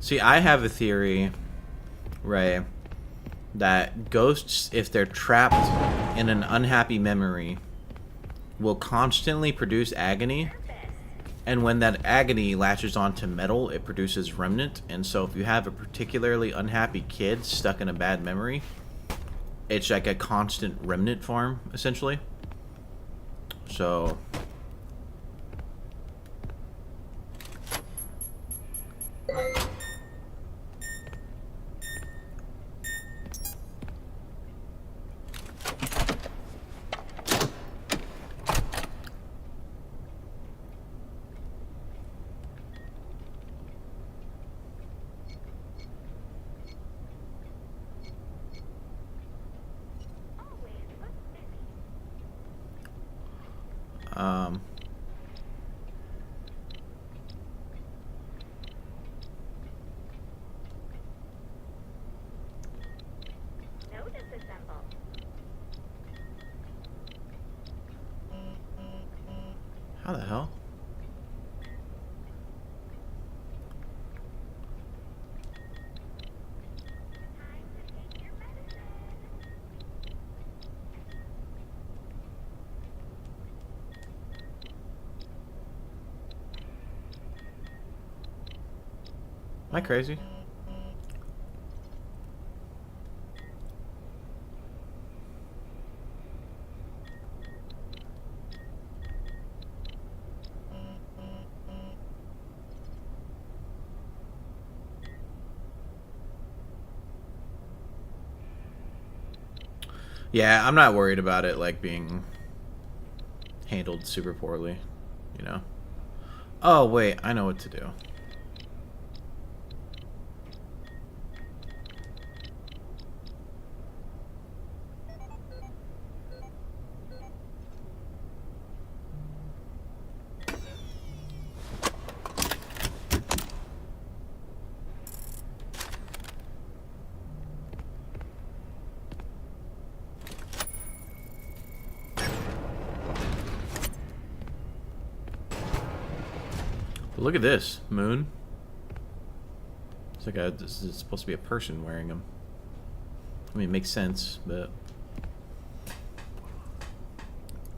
See, I have a theory, Ray, that ghosts, if they're trapped in an unhappy memory, will constantly produce agony. And when that agony latches onto metal, it produces remnant. And so if you have a particularly unhappy kid stuck in a bad memory, it's like a constant remnant farm, essentially. So... No disassemble. How the hell? Time to take your medicine. Am I crazy? Yeah, I'm not worried about it like being handled super poorly, you know. Oh wait, I know what to do. But look at this, Moon. It's like this is supposed to be a person wearing them. I mean, it makes sense, but...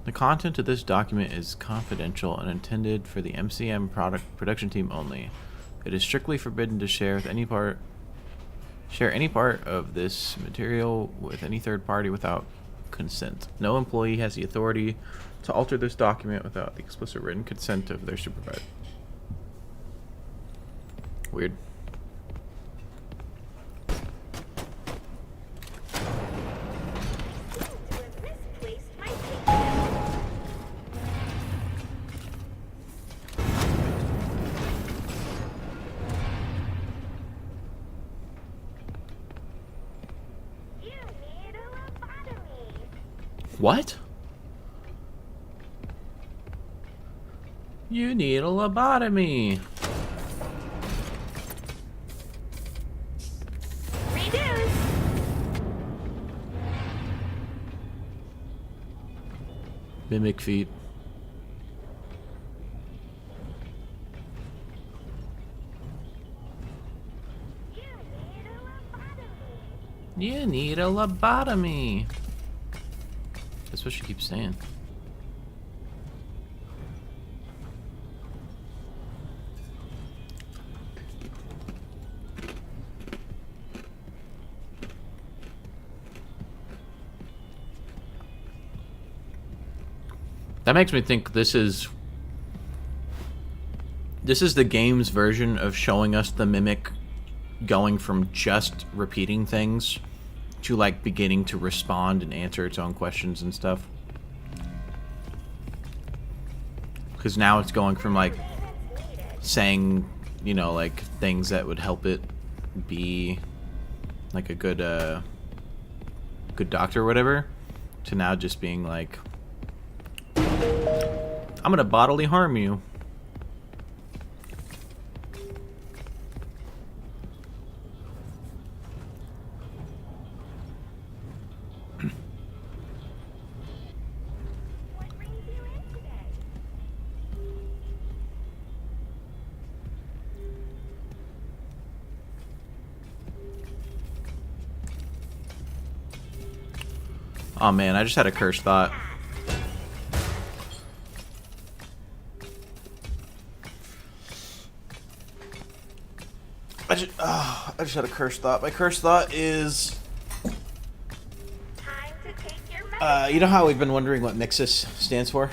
The content of this document is confidential and intended for the MCM production team only. It is strictly forbidden to share any part of this material with any third party without consent. No employee has the authority to alter this document without the explicit written consent of their supervisor. Weird. What? You need a lobotomy. Mimic feet. You need a lobotomy. That's what she keeps saying. That makes me think this is the game's version of showing us the mimic going from just repeating things to like beginning to respond and answer its own questions and stuff. Because now it's going from like saying, you know, like things that would help it be like a good good doctor or whatever, to now just being like, I'm gonna bodily harm you. Oh man, I just had a cursed thought. I just had a cursed thought. My cursed thought is... you know how we've been wondering what Mixus stands for?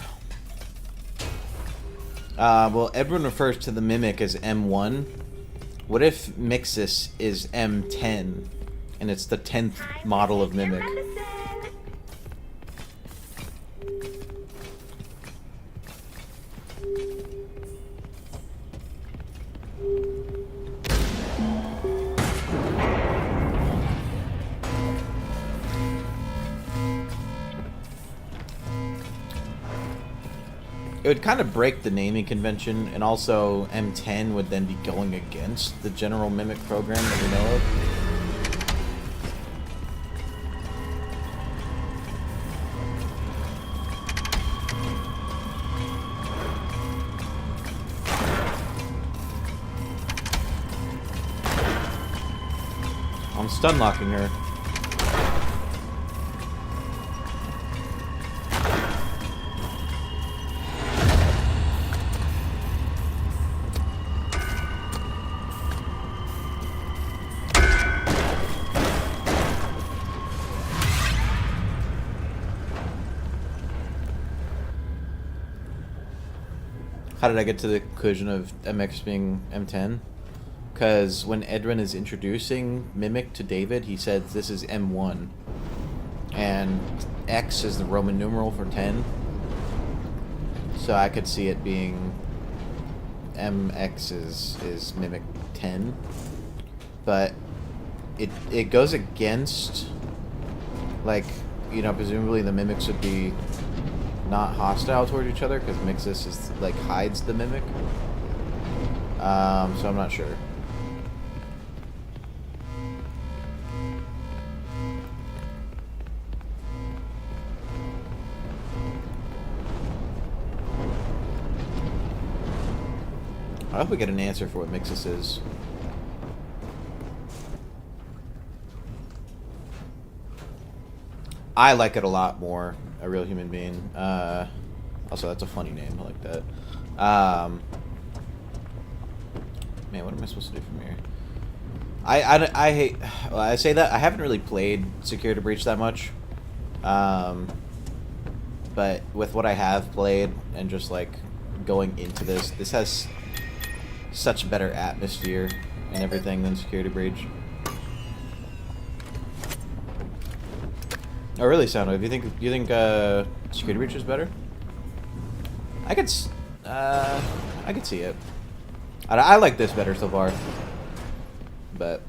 Well, Edwin refers to the Mimic as M1. What if Mixus is M10, and it's the 10th model of Mimic? It would kind of break the naming convention, and also M10 would then be going against the general Mimic program that we know of. I'm stun locking her. How did I get to the conclusion of MX being M10? Because when Edwin is introducing Mimic to David, he says this is M1. and X is the Roman numeral for 10. So I could see it being MX is Mimic 10. But it goes against, like, you know, presumably the Mimics would be not hostile toward each other because Mixus is, like, hides the Mimic. So I'm not sure. I hope we get an answer for what Mixus is. I like it a lot more. A real human being. Also, that's a funny name. I like that. Man, what am I supposed to do from here? I hate... Well, I say that. I haven't really played Security Breach that much. But with what I have played and just, like, going into this has such better atmosphere and everything than Security Breach. Oh, really, Soundwave? You think Security Breach is better? I could see it. I like this better so far, but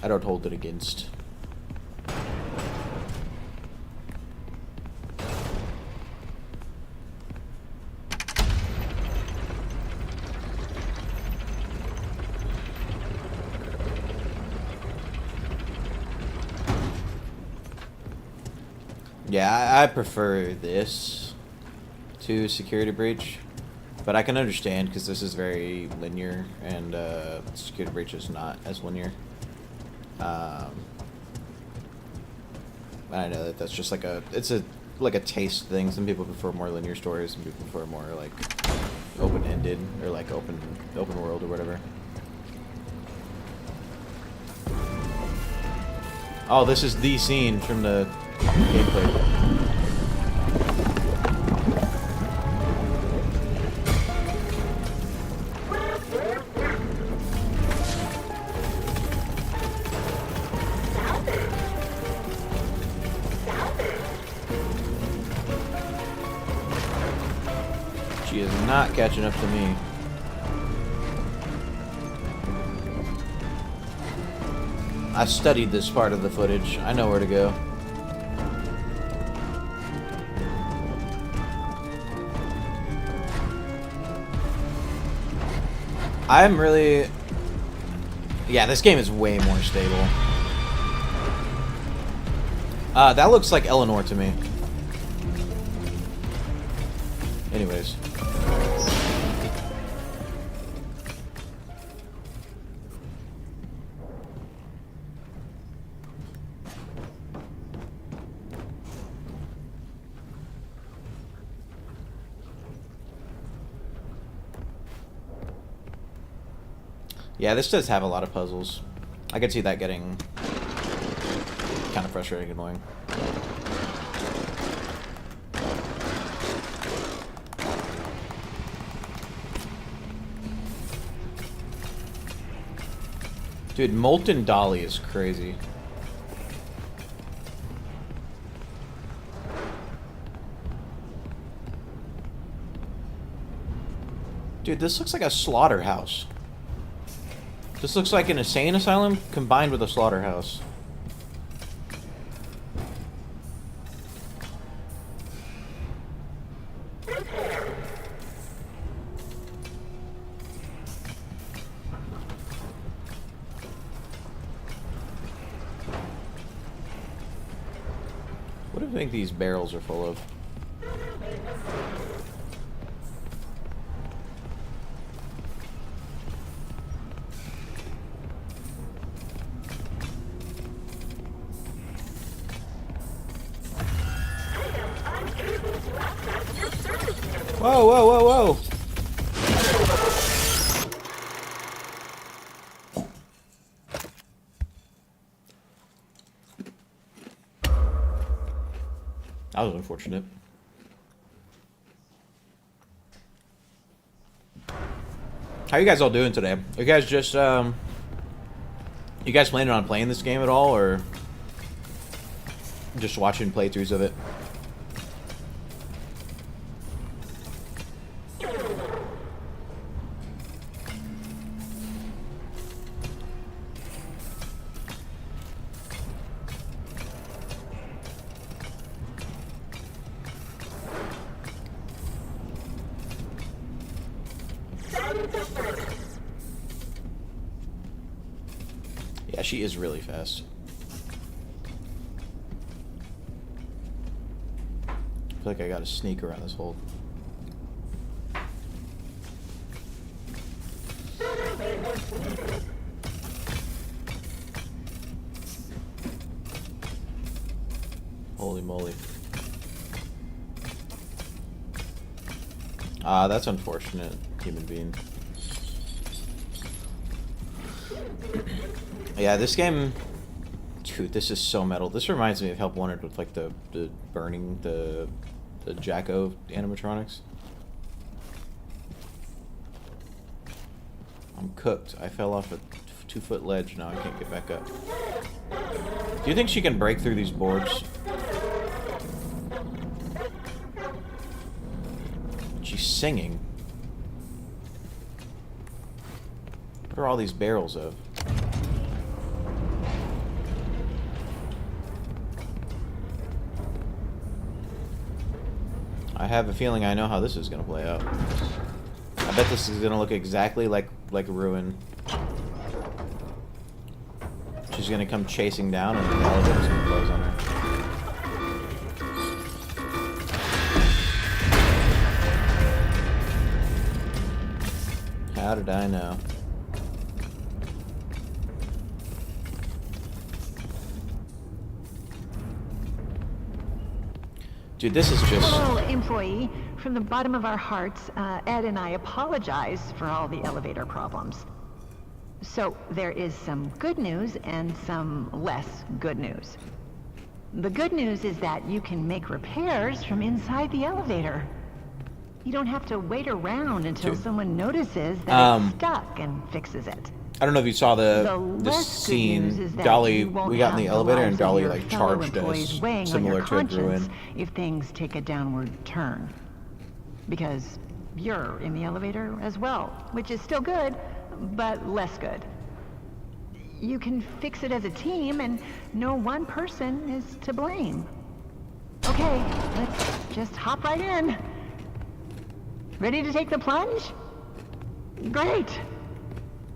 I don't hold it against. Yeah, I prefer this to Security Breach, but I can understand because this is very linear and Security Breach is not as linear. I know that that's just like it's a taste thing. Some people prefer more linear stories, some people prefer more like open-ended or like open world or whatever. Oh, this is the scene from the gameplay. She is not catching up to me. I studied this part of the footage. I know where to go. I'm really... Yeah, this game is way more stable. That looks like Eleanor to me. Anyways. Yeah, this does have a lot of puzzles. I could see that getting kind of frustrating and annoying. Dude, Molten Dolly is crazy. Dude, this looks like a slaughterhouse. This looks like an insane asylum combined with a slaughterhouse. What do you think these barrels are full of? Whoa, whoa, whoa, whoa! That was unfortunate. How you guys all doing today? Are you guys just, you guys planning on playing this game at all, or Just watching playthroughs of it. Yeah, she is really fast. I feel like I gotta sneak around this hole. Holy moly. Ah, that's unfortunate, human being. Yeah, this game... Dude, this is so metal. This reminds me of Help Wanted with, like, the burning, the Jacko animatronics. I'm cooked. I fell off a 2-foot ledge. Now I can't get back up. Do you think she can break through these boards? She's singing. What are all these barrels of? I have a feeling I know how this is going to play out. I bet this is going to look exactly like a ruin. She's going to come chasing down and the elevator's going to close on her. How did I know? Dude, this is just... Hello, employee. From the bottom of our hearts, Ed and I apologize for all the elevator problems. So, there is some good news and some less good news. The good news is that you can make repairs from inside the elevator. You don't have to wait around until someone notices that it's stuck and fixes it. I don't know if you saw the scene. Dolly, we got in the elevator and Dolly like charged us, similar to a ruin. If things take a downward turn, because you're in the elevator as well, which is still good, but less good. You can fix it as a team, and no one person is to blame. Okay, let's just hop right in. Ready to take the plunge? Great.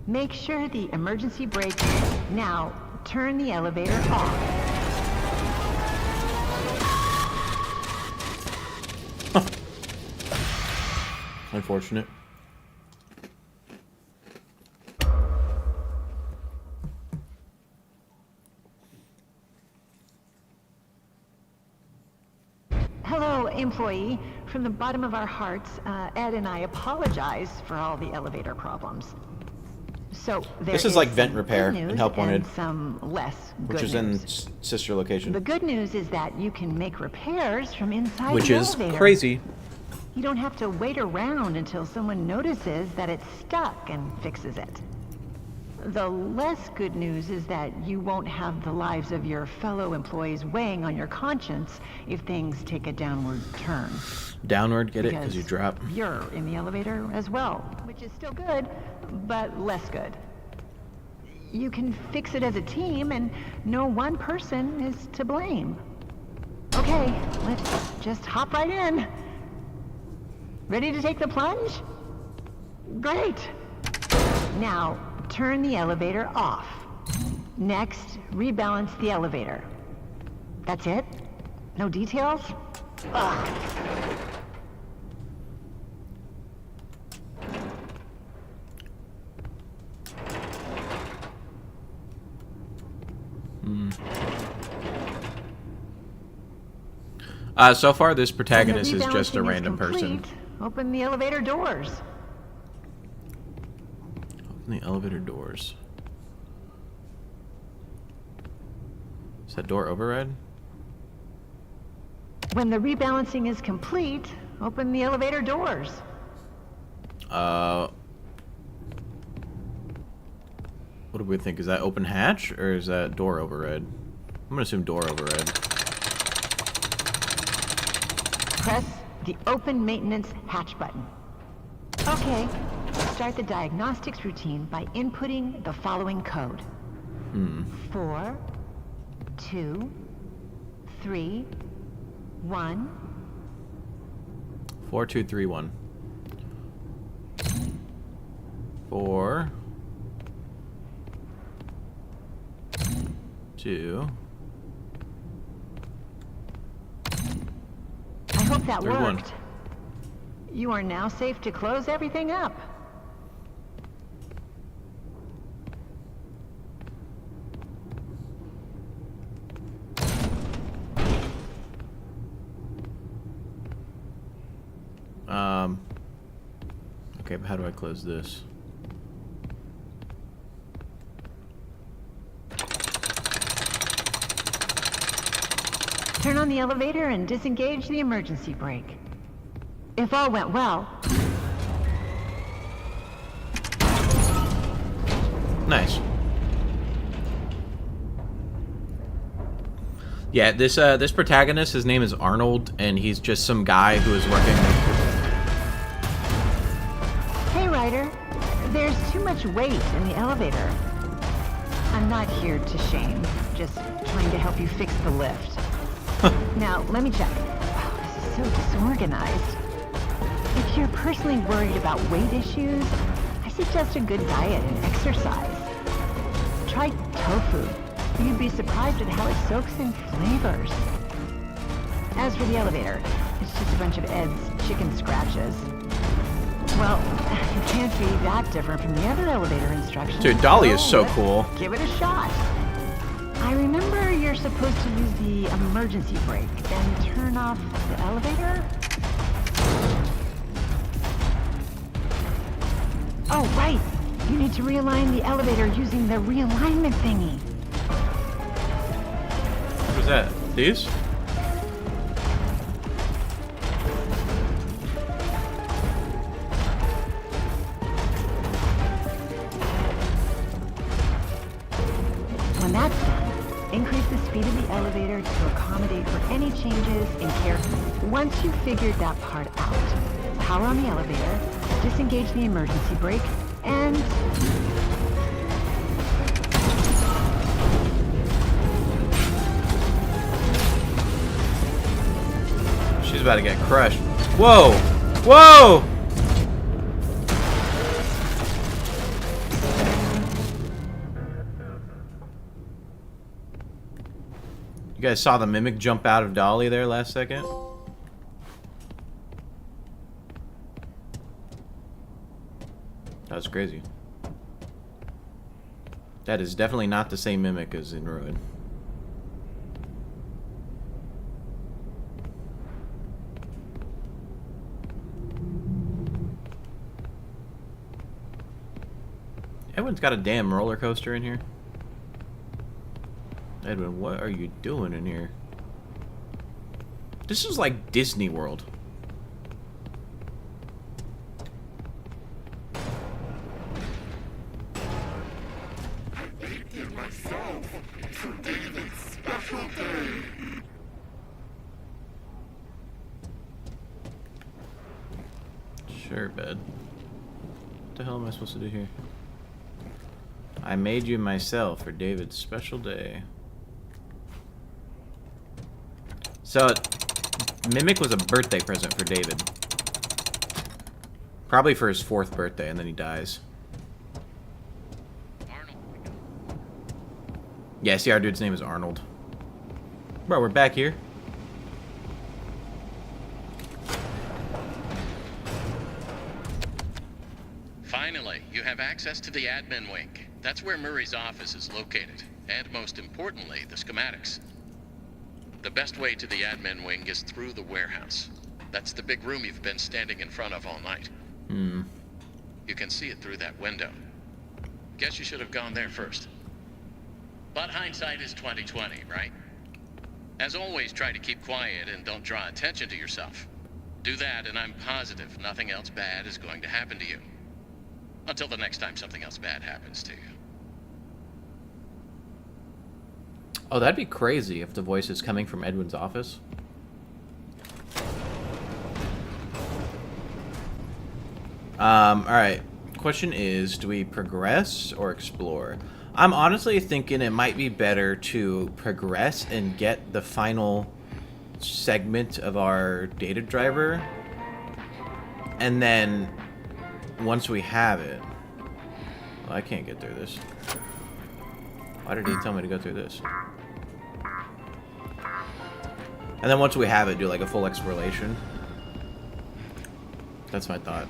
Make sure the emergency brake. Now, turn the elevator off. Unfortunate. Hello, employee. From the bottom of our hearts, Ed and I apologize for all the elevator problems. So this is like vent repair and Help Wanted, some less good which is in sister location. The good news is that you can make repairs from inside which the is elevator. Crazy. You don't have to wait around until someone notices that it's stuck and fixes it. The less good news is that you won't have the lives of your fellow employees weighing on your conscience if things take a downward turn. Downward, get it? Because you drop. You're in the elevator as well, which is still good, but less good. You can fix it as a team, and no one person is to blame. Okay, let's just hop right in. Ready to take the plunge? Great. Now, turn the elevator off. Next, rebalance the elevator. That's it? No details? Ugh. So far, this protagonist is just a random person. Open the elevator doors. Open the elevator doors. Is that door override? When the rebalancing is complete, open the elevator doors. What do we think? Is that open hatch or is that door override? I'm gonna assume door override. press the open maintenance hatch button. Okay, start the diagnostics routine by inputting the following code. 4, 2, 3, 1. 4, 2, 3, 1. 4, 2. I hope that 3, 1. worked. You are now safe to close everything up. Okay, but how do I close this? Turn on the elevator and disengage the emergency brake. If all went well... Nice. Yeah, this protagonist, his name is Arnold, and he's just some guy who is working... Hey, Ryder. There's too much weight in the elevator. I'm not here to shame, just trying to help you fix the lift. Now, let me check. Wow, this is so disorganized. If you're personally worried about weight issues, I suggest a good diet and exercise. Try tofu. You'd be surprised at how it soaks in flavors. As for the elevator, it's just a bunch of Ed's chicken scratches. Well, it can't be that different from the other elevator instructions. Dude, Dolly is so cool. Give it a shot. I remember you're supposed to use the emergency brake, then turn off the elevator? Oh, right. You need to realign the elevator using the realignment thingy. What was that? These? When that's done, increase the speed of the elevator to accommodate for any changes in character. Once you've figured that part out, power on the elevator, disengage the emergency brake, and... She's about to get crushed. Whoa! Whoa! You guys saw the mimic jump out of Dolly there last second? That was crazy. That is definitely not the same mimic as in Ruin. Everyone's got a damn roller coaster in here. Edwin, what are you doing in here? This is like Disney World. Sure, bud. What the hell am I supposed to do here? I made you myself for David's special day. So, Mimic was a birthday present for David. Probably for his 4th birthday, and then he dies. Yeah, see, our dude's name is Arnold. Bro, we're back here. Finally, you have access to the admin wing. That's where Murray's office is located. And most importantly, the schematics. The best way to the admin wing is through the warehouse. That's the big room you've been standing in front of all night. You can see it through that window. Guess you should have gone there first. But hindsight is 20/20, right? As always, try to keep quiet and don't draw attention to yourself. Do that, and I'm positive nothing else bad is going to happen to you. Until the next time something else bad happens to you. Oh, that'd be crazy if the voice is coming from Edwin's office. Alright. Question is, do we progress or explore? I'm honestly thinking it might be better to progress and get the final segment of our data driver. And then, once we have it... Well, I can't get through this. Why did he tell me to go through this? And then once we have it, do like a full exploration. That's my thought.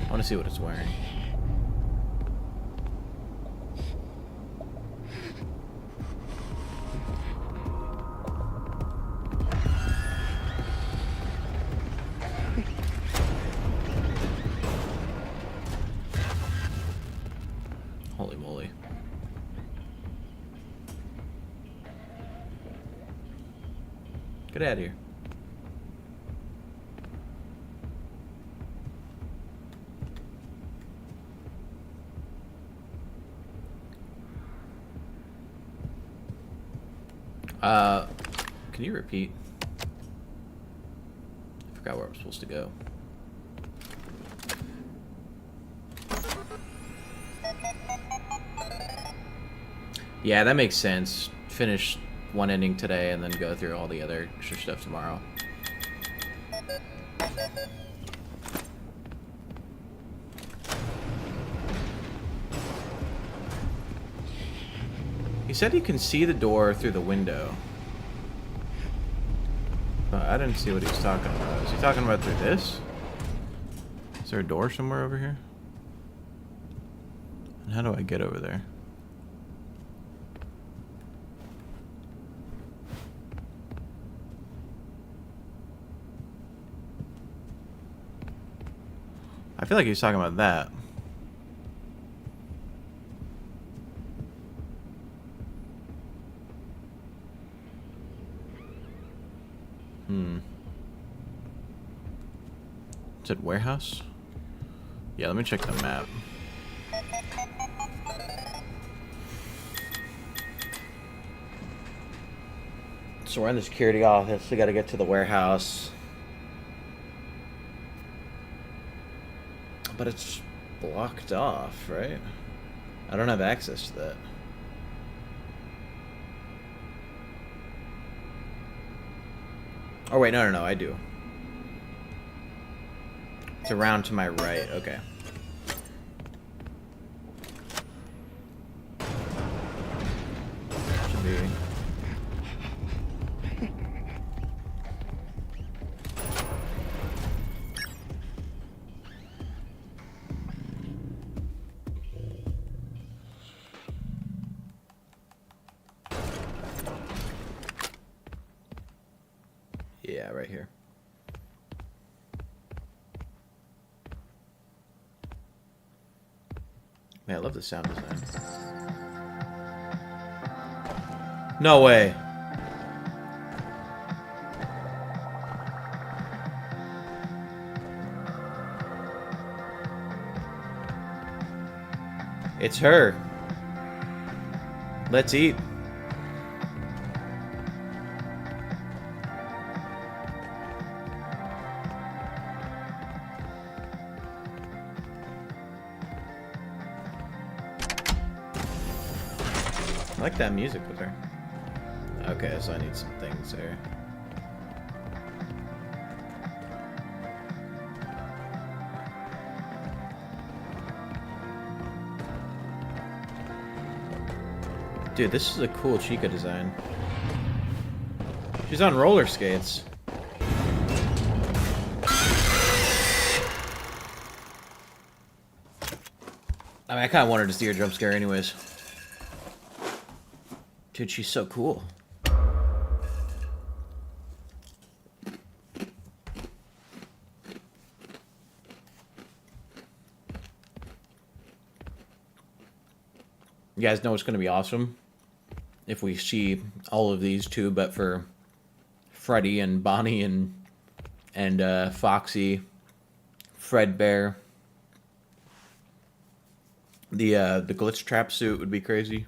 I want to see what it's wearing. Holy moly. Get out of here. Can you repeat? I forgot where I'm supposed to go. Yeah, that makes sense. Finish one ending today and then go through all the other extra stuff tomorrow. He said he can see the door through the window. But I didn't see what he was talking about. Is he talking about through this? Is there a door somewhere over here? And how do I get over there? I feel like he's talking about that. Is it warehouse? Yeah, let me check the map. So we're in the security office. We gotta get to the warehouse. But it's blocked off, right? I don't have access to that. Oh wait, no, I do. It's around to my right, okay. Should be. Yeah, right here. Man, I love the sound design. No way. It's her. Let's eat. I like that music with her. Okay, so I need some things there. Dude, this is a cool Chica design. She's on roller skates. I mean, I kind of wanted to see her jump scare anyways. Dude, she's so cool. You guys know it's going to be awesome if we see all of these too, but for Freddy and Bonnie and Foxy, Fredbear, the glitch trap suit would be crazy.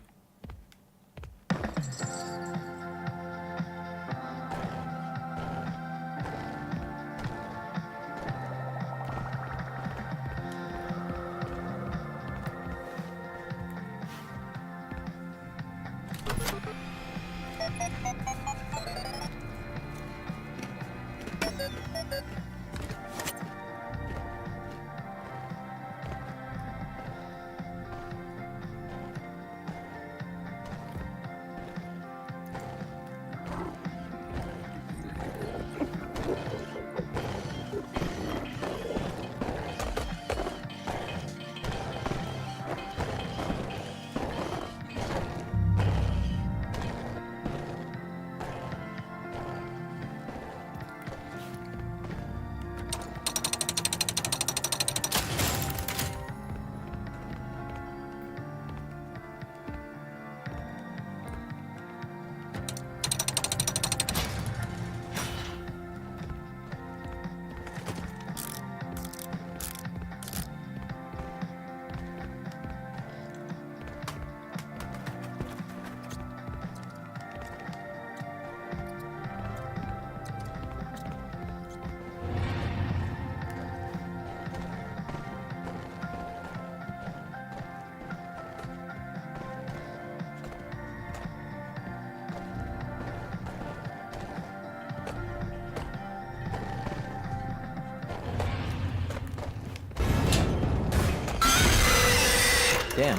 Damn.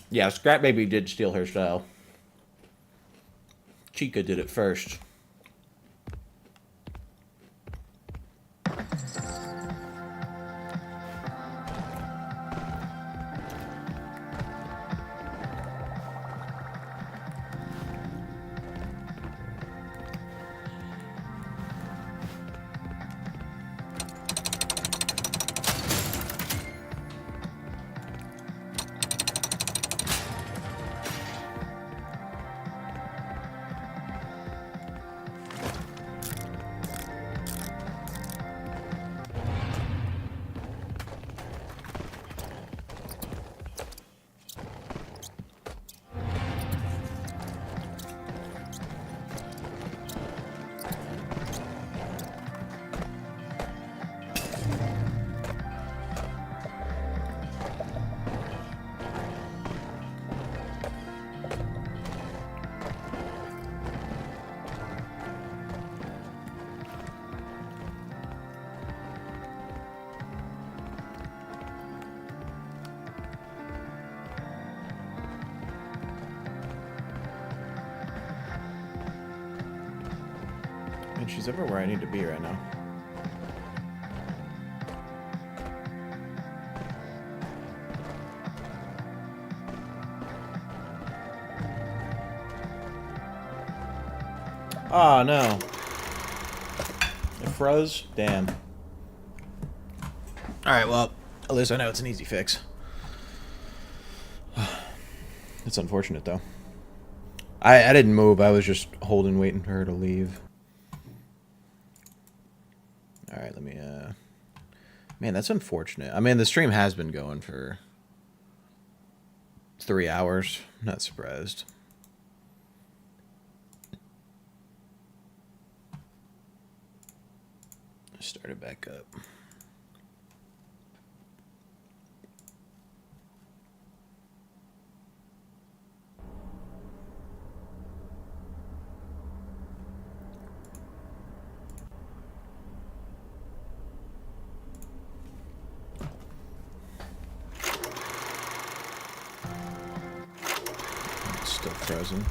Yeah, Scrap Baby did steal her style. Chica did it first. And she's everywhere I need to be right now. Oh no. It froze? Damn. Alright, well, at least I know it's an easy fix. It's unfortunate though. I didn't move, I was just holding, waiting for her to leave. Alright, let me, man, that's unfortunate. I mean, the stream has been going for 3 hours. I'm not surprised. Start it back up. It's still frozen.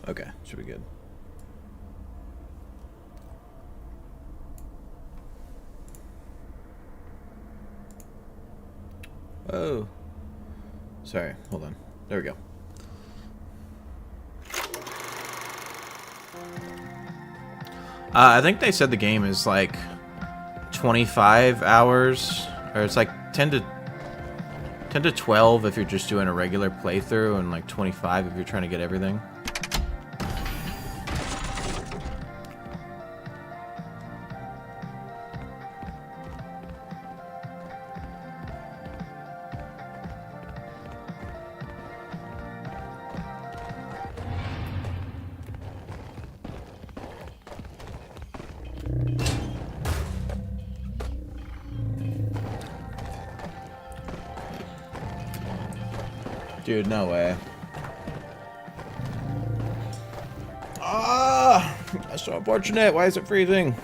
Okay, should be good. Oh. Sorry, hold on. There we go. I think they said the game is like 25 hours, or it's like 10 to 12 if you're just doing a regular playthrough, and like 25 if you're trying to get everything. Dude, no way. Ah! That's so unfortunate. Why is it freezing?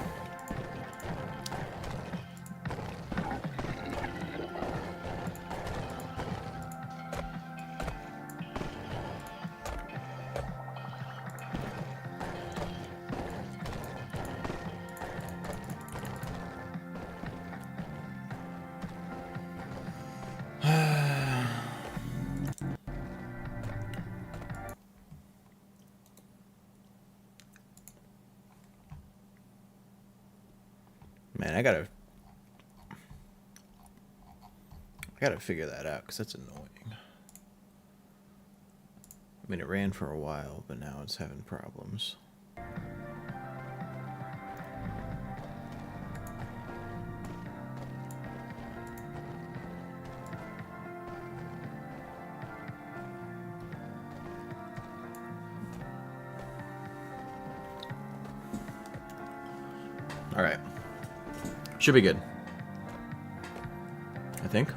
Man, I gotta figure that out because that's annoying. I mean, it ran for a while, but now it's having problems. All right. Should be good. I think.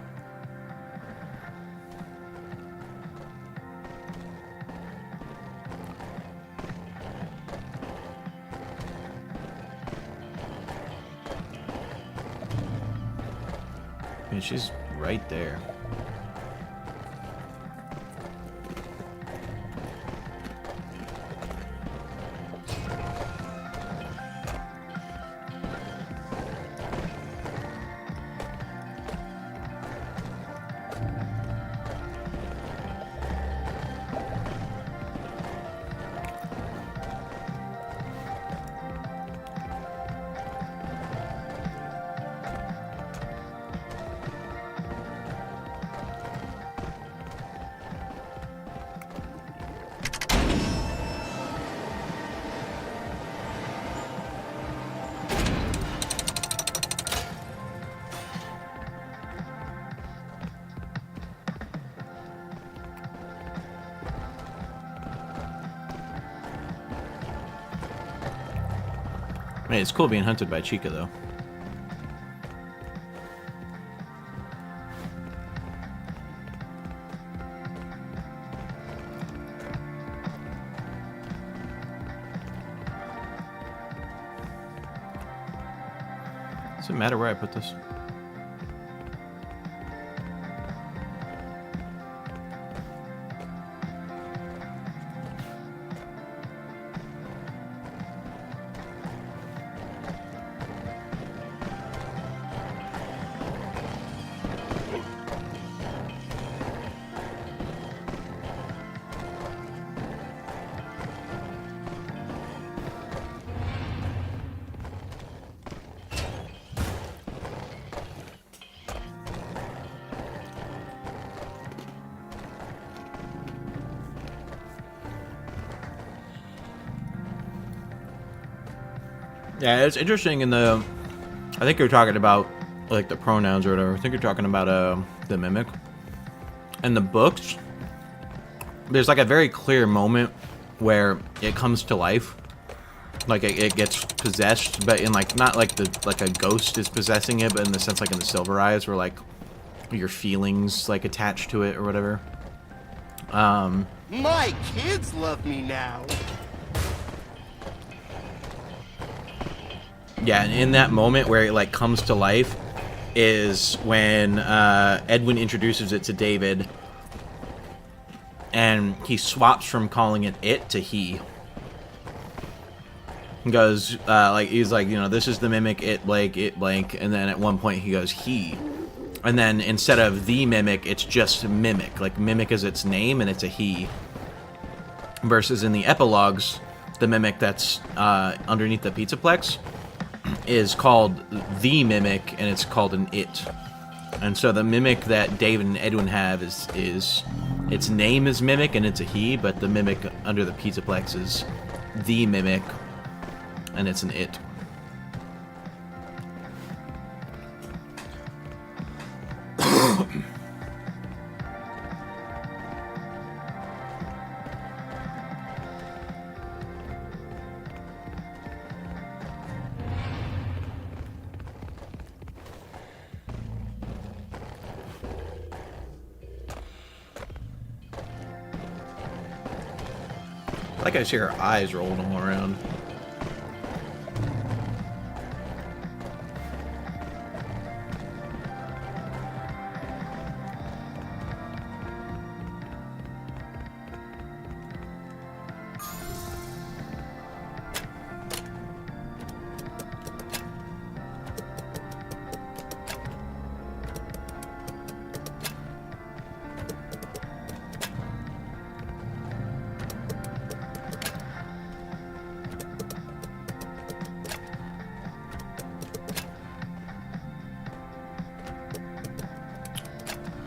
I mean, she's right there. Hey, it's cool being hunted by Chica, though. Does it matter where I put this? Yeah, it's interesting in the... I think you're talking about, like, the pronouns or whatever. I think you're talking about the mimic. In the books, there's, like, a very clear moment where it comes to life. Like, it gets possessed, but in, like, not like a ghost is possessing it, but in the sense, like, in the Silver Eyes, where, like, your feelings, like, attached to it or whatever. My kids love me now. Yeah, and in that moment where it, like, comes to life is when Edwin introduces it to David, and he swaps from calling it to he. He goes, he's like, you know, this is the mimic, it blank, and then at one point he goes, he. And then instead of the mimic, it's just mimic. Like, mimic is its name, and it's a he. Versus in the epilogues, the mimic that's underneath the Pizzaplex is called the mimic, and it's called an it. And so the mimic that David and Edwin have is its name is mimic, and it's a he, but the mimic under the Pizzaplex is the mimic, and it's an it. like I see her eyes rolling all around.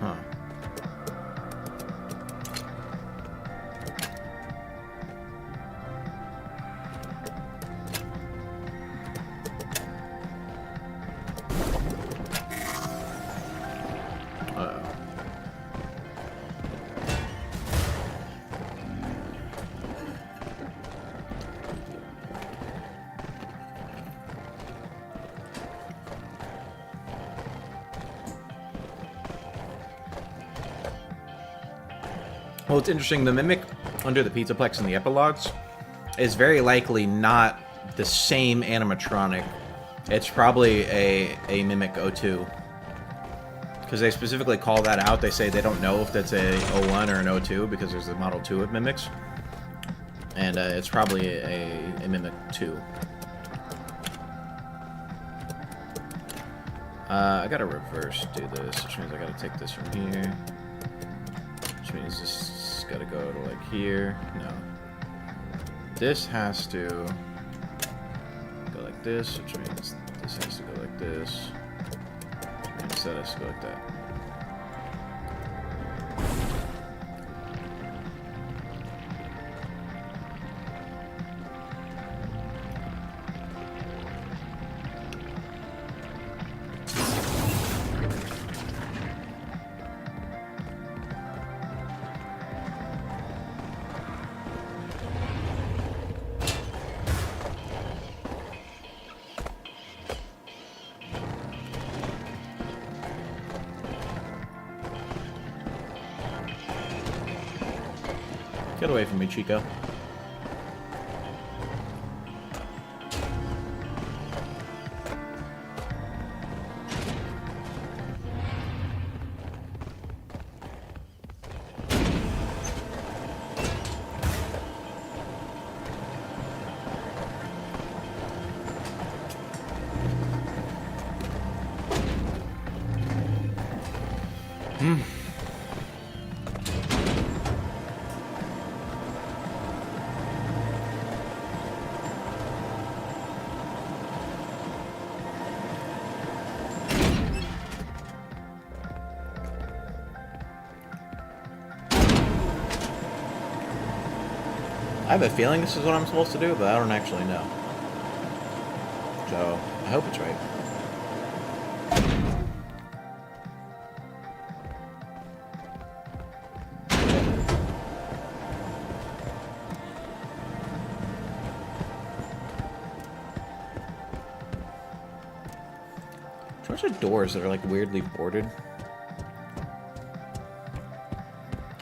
Huh. Well, it's interesting. The Mimic under the Pizzaplex and the epilogues is very likely not the same animatronic. It's probably a Mimic 02. Because they specifically call that out. They say they don't know if that's a 01 or an 02 because there's a Model 2 of Mimics. And it's probably a Mimic 2. I gotta reverse do this, which means I gotta take this from here. Which means this gotta go to like here. No. This has to go like this, which means this has to go like this. Which means that has to go like that. Get away from me, Chico. I have a feeling this is what I'm supposed to do, but I don't actually know. So, I hope it's right. There's are doors that are like weirdly boarded.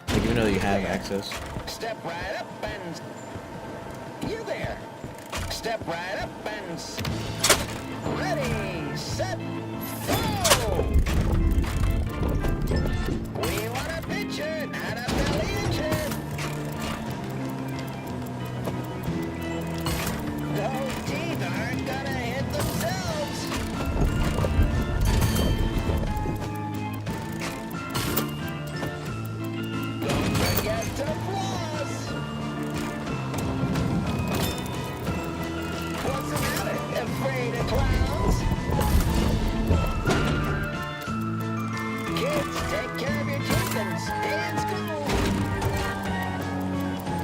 Like, even though you have access. Step right up and... You there! Step right up and... Ready, set, go! We want a picture, not a picture. Those teeth aren't gonna hit themselves. Don't forget to floss. What's the matter? Afraid of clowns? Kids, take care of your teeth and stay in school.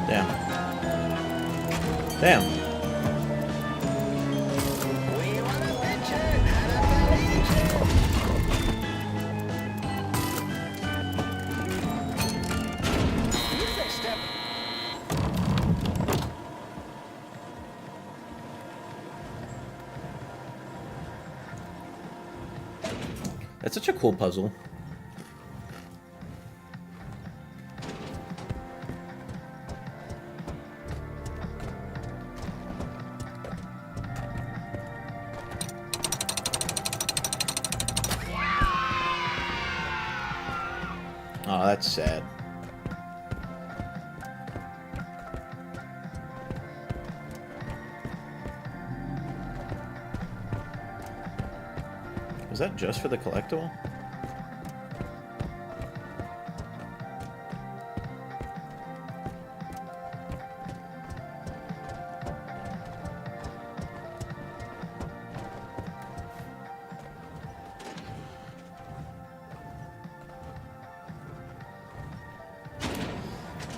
Damn. Damn. We want a picture, not a picture. Music step. That's such a cool puzzle. Oh, that's sad. Was that just for the collectible?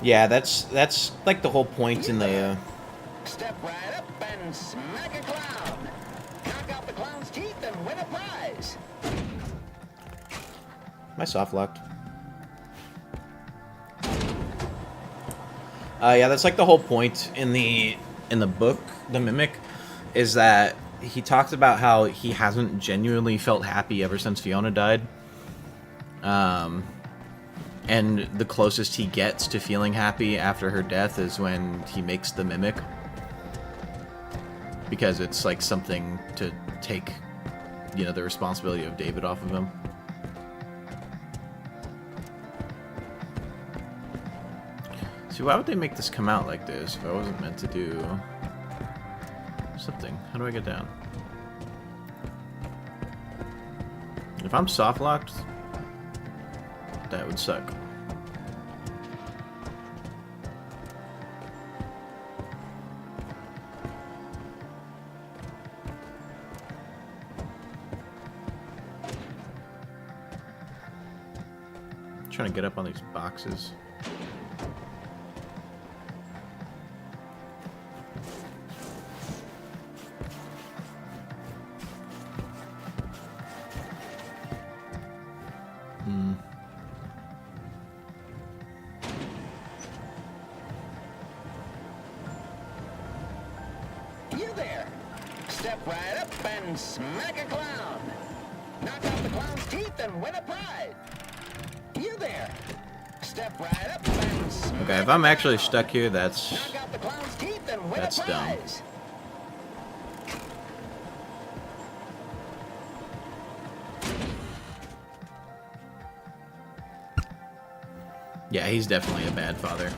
Yeah, that's like the whole point in the. Step right up and smack a clown. Knock out the clown's teeth and win a prize. My soft locked. Yeah, that's like the whole point in the book, The Mimic, is that he talks about how he hasn't genuinely felt happy ever since Fiona died. And the closest he gets to feeling happy after her death is when he makes the Mimic. Because it's like something to take, you know, the responsibility of David off of him. See, why would they make this come out like this if I wasn't meant to do something? How do I get down? If I'm soft locked, that would suck. Trying to get up on these boxes. You there. Step right up and smack a clown. Knock out the clown's teeth and win a prize. You there. Step right up and smack. Okay, if I'm actually stuck here, that's Knock out the clown's teeth and win that's a dumb. prize. Yeah, he's definitely a bad father.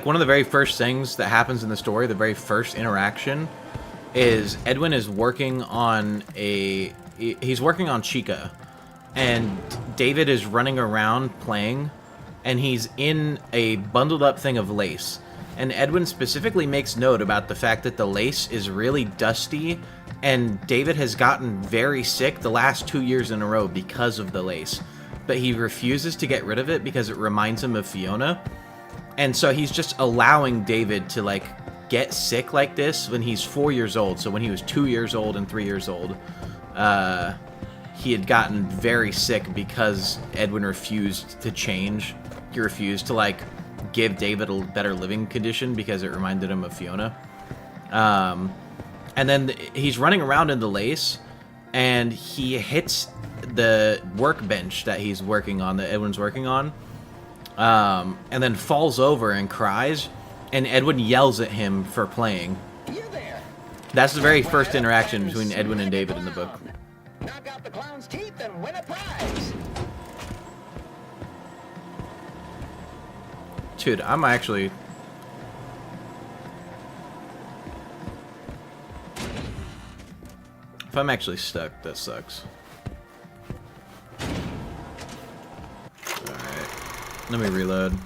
One of the very first things that happens in the story, the very first interaction, is Edwin is working on he's working on Chica, and David is running around playing, and he's in a bundled up thing of lace. And Edwin specifically makes note about the fact that the lace is really dusty, and David has gotten very sick the last 2 years in a row because of the lace. But he refuses to get rid of it because it reminds him of Fiona. And so he's just allowing David to, like, get sick like this when he's 4 years old. So when he was 2 years old and 3 years old, he had gotten very sick because Edwin refused to change. He refused to, like, give David a better living condition because it reminded him of Fiona. And then he's running around in the lace, and he hits the workbench that he's working on, that Edwin's working on, and then falls over and cries, and Edwin yells at him for playing. That's the very first interaction between Edwin and David in the book. Knock out the clown's teeth and win a prize. Dude, I'm actually... If I'm actually stuck, that sucks. Alright. Let me reload.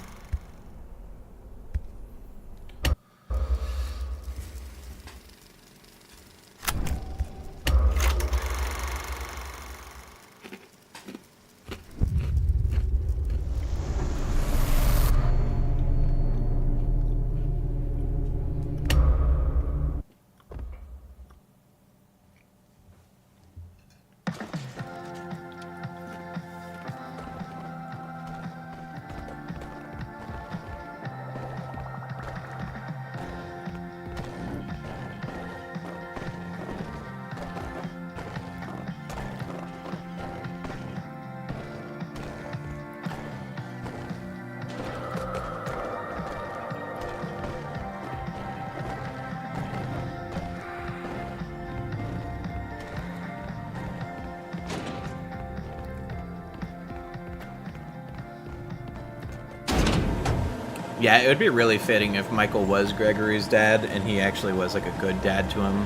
Yeah, it would be really fitting if Michael was Gregory's dad and he actually was like a good dad to him.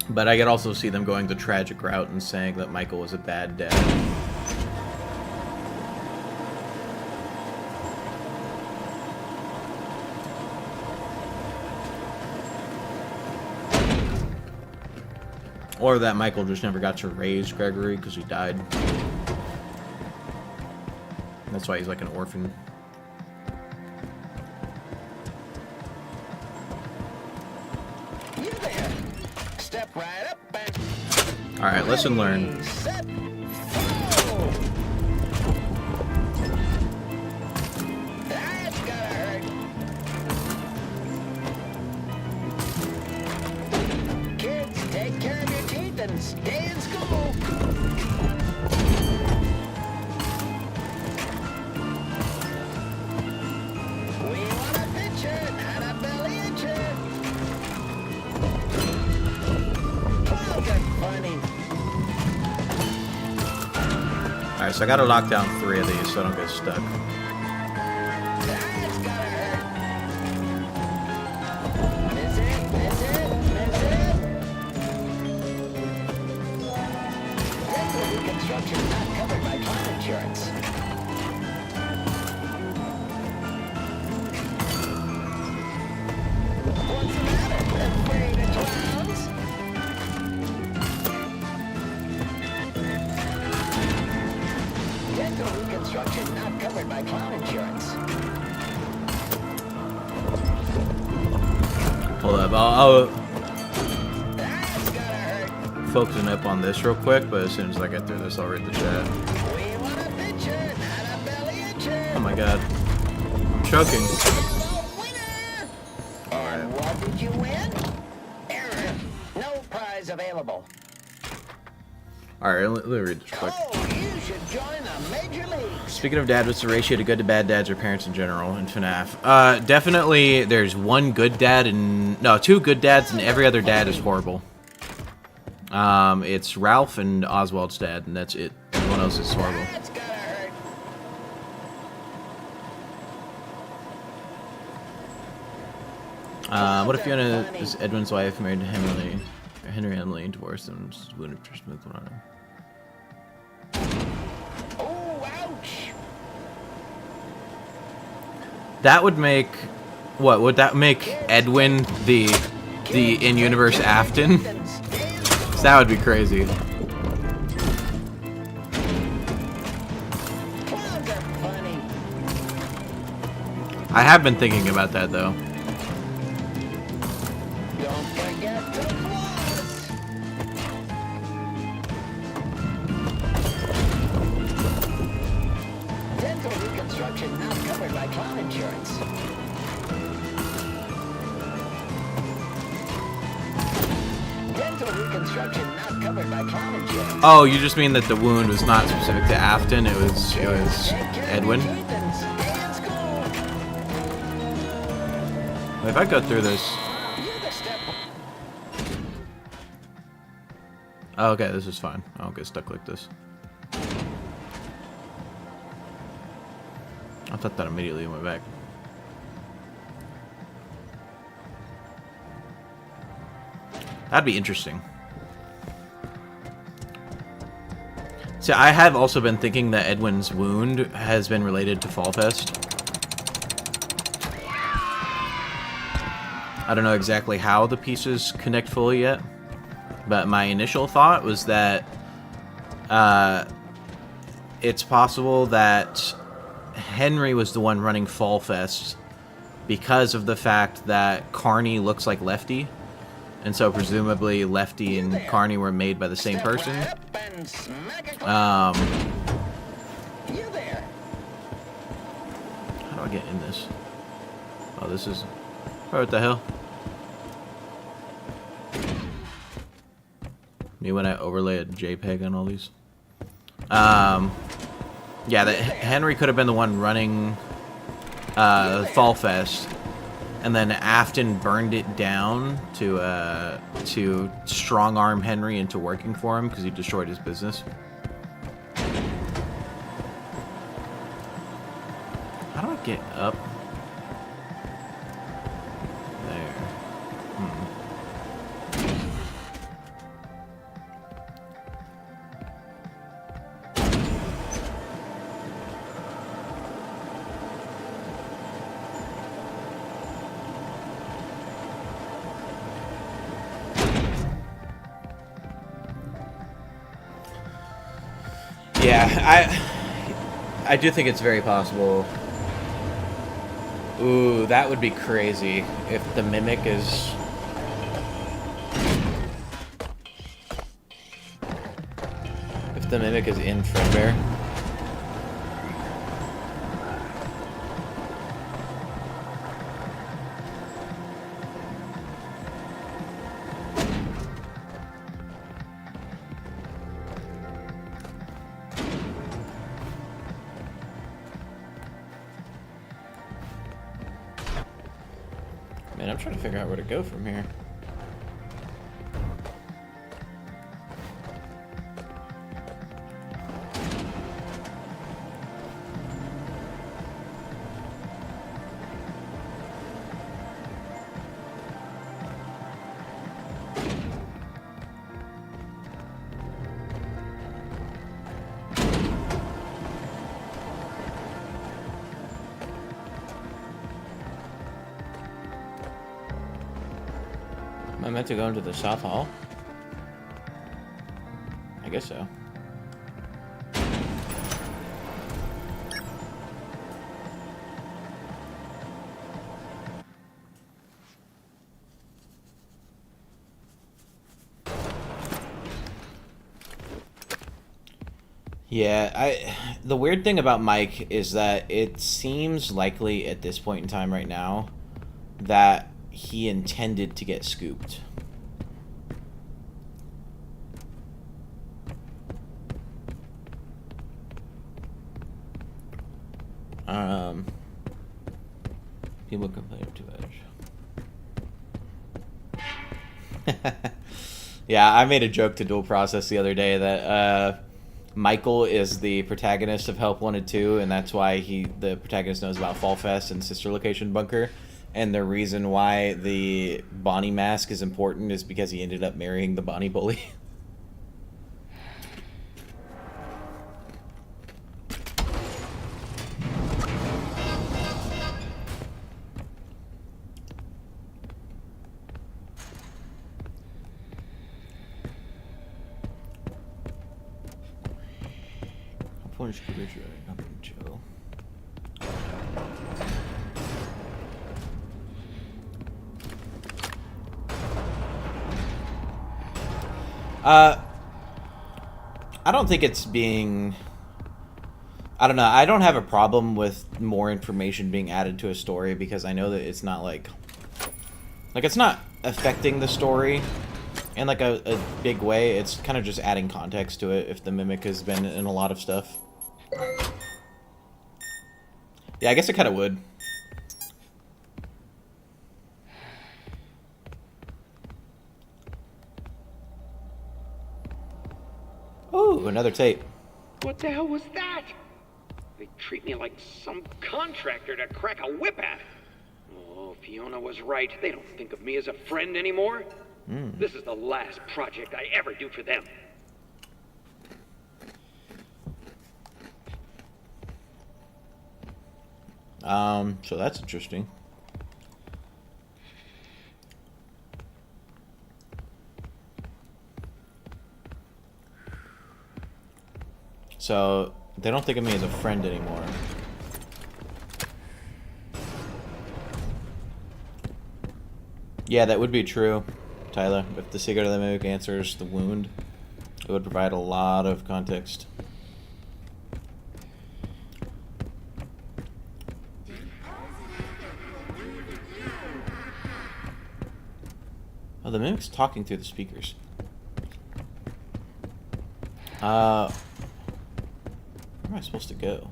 But I could also see them going the tragic route and saying that Michael was a bad dad. Or that Michael just never got to raise Gregory because he died. That's why he's like an orphan. You there. Step right up and... Alright, lesson learned. Set, go. That's gotta hurt. Kids, take care of your teeth and stay in school. We want a picture, not a belly itcher. Clowns are funny. Alright, so I gotta lock down 3 of these so I don't get stuck. That's gotta hurt. Miss it, miss it, miss it. Dental reconstruction not covered by car insurance. What's the matter? Afraid of clowns? Dental reconstruction not covered by clown insurance. Hold up, I'll That's gotta hurt. focusing up on this real quick, but as soon as I get through this, I'll read the chat. We want a picture, not a belly itcher. Oh my god. I'm choking. And what did you win? Error. No prize available. Alright, let me read this quick. Oh, you should join the major leagues. Speaking of dad, what's the ratio to good to bad dads or parents in general in FNAF? Definitely there's one good dad and... No, 2 good dads and every other dad is horrible. It's Ralph and Oswald's dad, and that's it. Everyone else is horrible. That's gotta hurt. What if Fiona is Edwin's wife, married to Henry Emily, divorced, and just wouldn't have smooth one on him? Oh, ouch. That would make... What, would that make Edwin the in-universe Afton? So that would be crazy. Clowns are funny. I have been thinking about that, though. Don't forget to floss. Dental reconstruction not covered by clown insurance. Dental reconstruction not covered by clown insurance. Oh, you just mean that the wound was not specific to Afton, it was Edwin? If I go through this... Oh, okay, this is fine. I don't get stuck like this. I thought that immediately went back. That'd be interesting. See, I have also been thinking that Edwin's wound has been related to Fall Fest. I don't know exactly how the pieces connect fully yet, but my initial thought was that it's possible that Henry was the one running Fall Fest because of the fact that Carney looks like Lefty. And so presumably Lefty and Carney were made by the same person. How do I get in this? Oh, this is... Oh, what the hell? Me when I overlay a JPEG on all these? Yeah, that Henry could have been the one running Fall Fest. And then Afton burned it down to strong-arm Henry into working for him because he destroyed his business. How do I get up there? Yeah, I do think it's very possible. Ooh, that would be crazy if the mimic is... If the mimic is in Fredbear. Man, I'm trying to figure out where to go from here. Am I meant to go into the South Hall? I guess so. Yeah, the weird thing about Mike is that it seems likely at this point in time right now that he intended to get scooped. People complain too much. Yeah, I made a joke to Dual Process the other day that Michael is the protagonist of Help Wanted 2, and that's why the protagonist knows about Fall Fest and Sister Location Bunker. And the reason why the Bonnie mask is important is because he ended up marrying the Bonnie bully. I don't think it's being... I don't know. I don't have a problem with more information being added to a story because I know that it's not like it's not affecting the story in like a big way. It's kind of just adding context to it if the mimic has been in a lot of stuff. Yeah, I guess it kind of would. Ooh, another tape. What the hell was that? They treat me like some contractor to crack a whip at. Oh, Fiona was right. They don't think of me as a friend anymore. This is the last project I ever do for them. So that's interesting. So they don't think of me as a friend anymore. Yeah, that would be true, Tyler. If the secret of the mimic answers the wound, it would provide a lot of context. Oh, the mimic's talking through the speakers. Where am I supposed to go?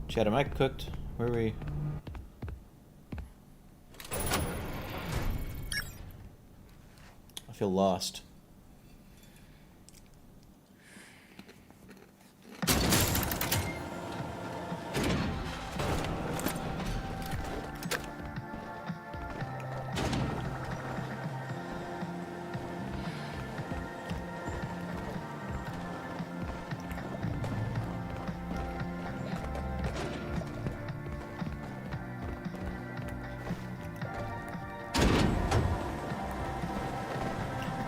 Chad, am I cooked? Where are we? I feel lost.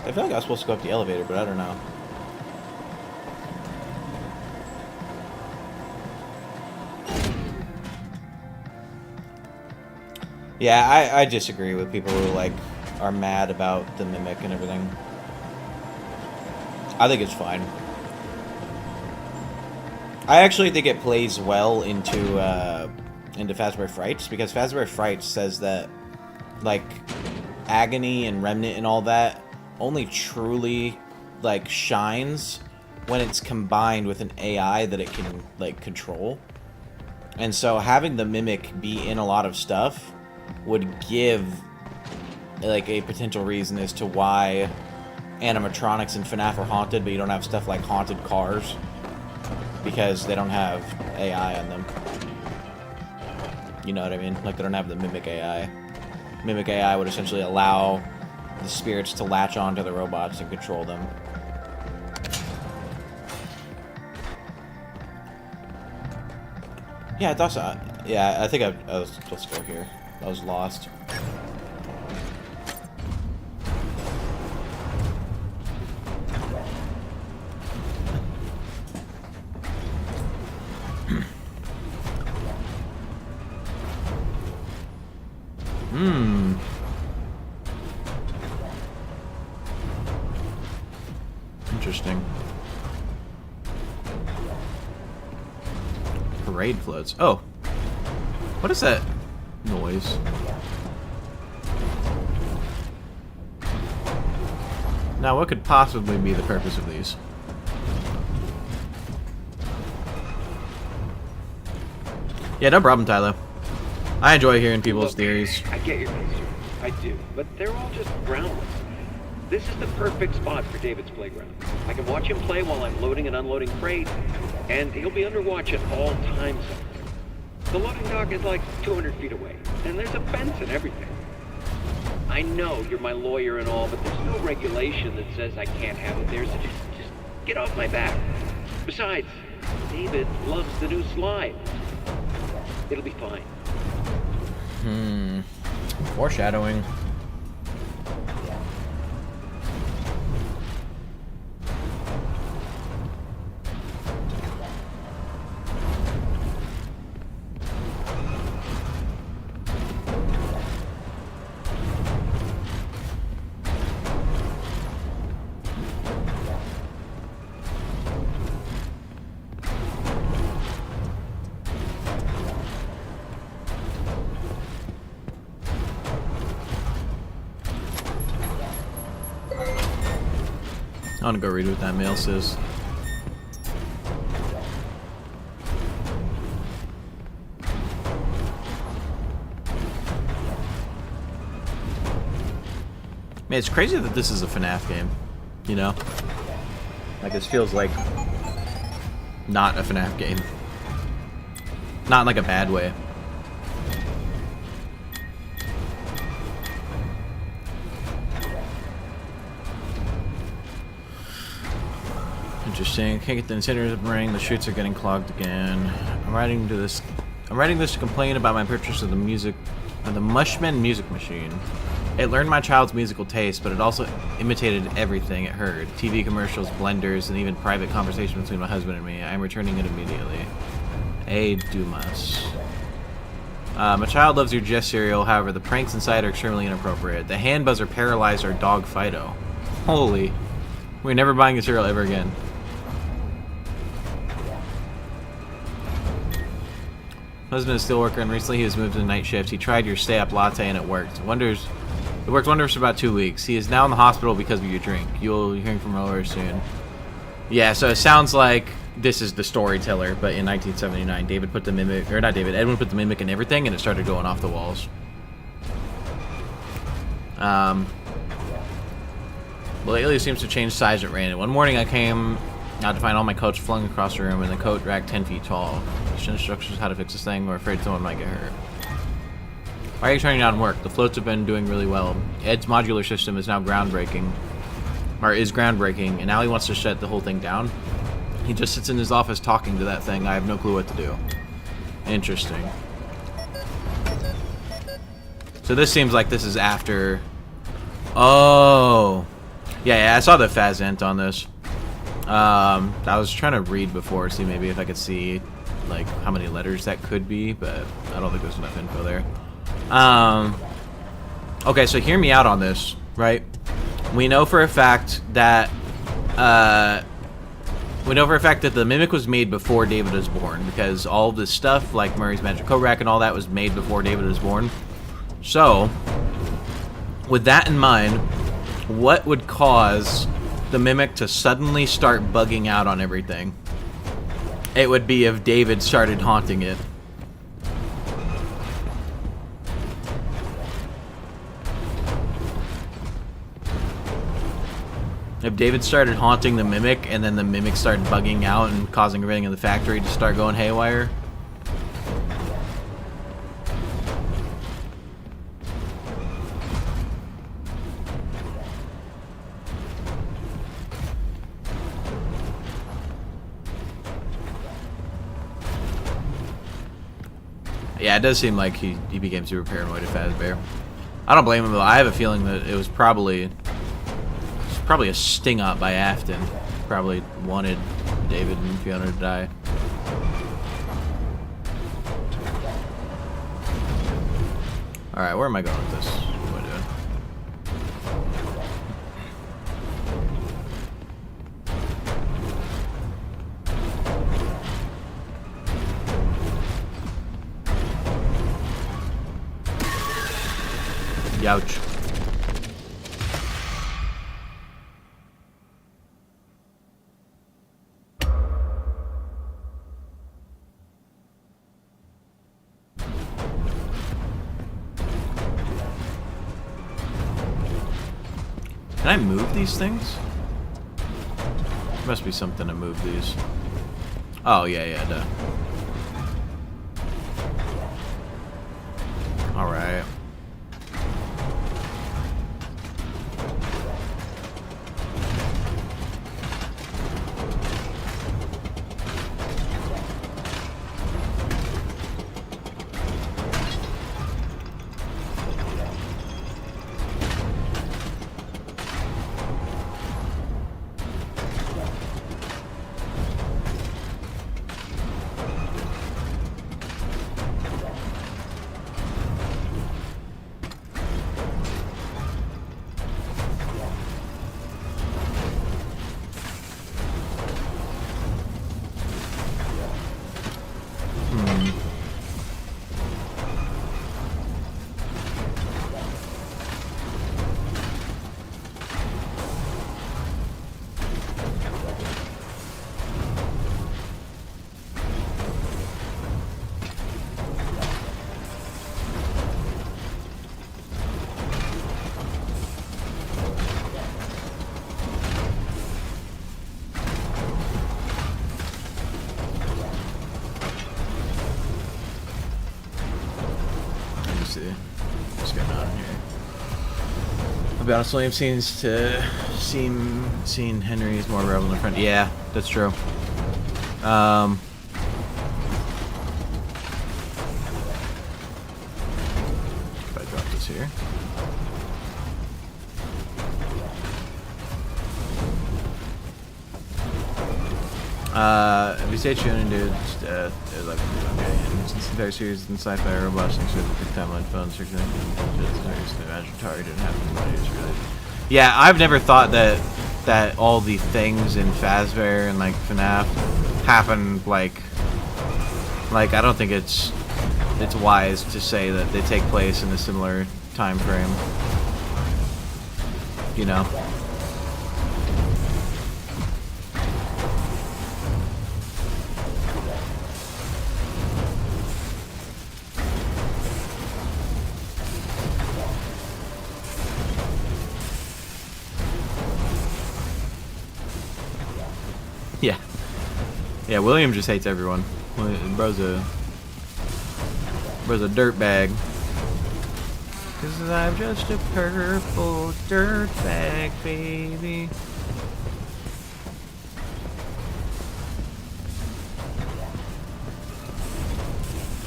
I feel like I was supposed to go up the elevator, but I don't know. Yeah, I disagree with people who, like, are mad about the mimic and everything. I think it's fine. I actually think it plays well into Fazbear Frights, because Fazbear Frights says that, like, Agony and Remnant and all that only truly, like, shines when it's combined with an AI that it can, like, control. And so having the mimic be in a lot of stuff would give, like, a potential reason as to why animatronics in FNAF are haunted, but you don't have stuff like haunted cars, because they don't have AI on them. You know what I mean? Like, they don't have the mimic AI. Mimic AI would essentially allow the spirits to latch onto the robots and control them. Yeah, I thought so. Yeah, I think I was supposed to go here. I was lost. Interesting. Parade floats. Oh. What is that noise? Now, what could possibly be the purpose of these? Yeah, no problem, Tyler. I enjoy hearing people's theories. I get your concern. I do. But they're all just groundless. This is the perfect spot for David's playground. I can watch him play while I'm loading and unloading freight, and he'll be under watch at all times. The loading dock is like 200 feet away, and there's a fence and everything. I know you're my lawyer and all, but there's no regulation that says I can't have it there, so just get off my back. Besides, David loves the new slide. It'll be fine. Foreshadowing. I want to go read what that mail says. Man, it's crazy that this is a FNAF game, you know? Like, this feels like not a FNAF game. Not in, like, a bad way. Interesting. Can't get the incinerators up and running. The chutes are getting clogged again. I'm writing this to complain about my purchase of the Mushman music machine. It learned my child's musical taste, but it also imitated everything it heard. TV commercials, blenders, and even private conversation between my husband and me. I'm returning it immediately. A Dumas. My child loves your Jess cereal, however, the pranks inside are extremely inappropriate. The hand buzzer paralyzed our dog Fido. Holy. We're never buying the cereal ever again. Husband is still worker, and recently he was moved to the night shift. He tried your stay-up latte, and it worked. It worked wonders for about 2 weeks. He is now in the hospital because of your drink. You'll be hearing from a lawyer soon. Yeah, so it sounds like this is the storyteller, but in 1979, David put the mimic, or not David, Edwin put the mimic in everything, and it started going off the walls. Well, lately it seems to change size at random. One morning I came out to find all my coats flung across the room and the coat racked 10 feet tall. Instructions how to fix this thing, we're afraid someone might get hurt. Why are you turning down work? The floats have been doing really well. Ed's modular system is now groundbreaking. Or is groundbreaking, and now he wants to shut the whole thing down. He just sits in his office talking to that thing. I have no clue what to do. Interesting. So this seems like this is after... Oh! Yeah, I saw the Fazent on this. I was trying to read before, see maybe if I could see like how many letters that could be, but I don't think there's enough info there. Okay, so hear me out on this, right? We know for a fact that the Mimic was made before David was born, because all this stuff, like Murray's Magic Coat Rack and all that, was made before David was born. So, with that in mind, what would cause the Mimic to suddenly start bugging out on everything? It would be if David started haunting it. If David started haunting the Mimic, and then the Mimic started bugging out and causing everything in the factory to start going haywire. Yeah, it does seem like he became super paranoid at Fazbear. I don't blame him though. I have a feeling that it was probably a sting up by Afton. Probably wanted David and Fiona to die. Alright, where am I going with this? What am I doing? Youch. Can I move these things? There must be something to move these. Oh, yeah, duh. Alright. What's going on here? I'll be honest, William seems to seeing Henry is more rebel than friend. Yeah, that's true. If I drop this here. If you stay tuned into death, like, okay, and since the entire series in sci-fi robots and specific timeline phones circulating the imagined target and having money is really. Yeah, I've never thought that all the things in Fazbear and like FNAF happen like I don't think it's wise to say that they take place in a similar time frame. You know. Yeah, William just hates everyone. Bro's a dirtbag. 'Cause I'm just a purple dirtbag, baby.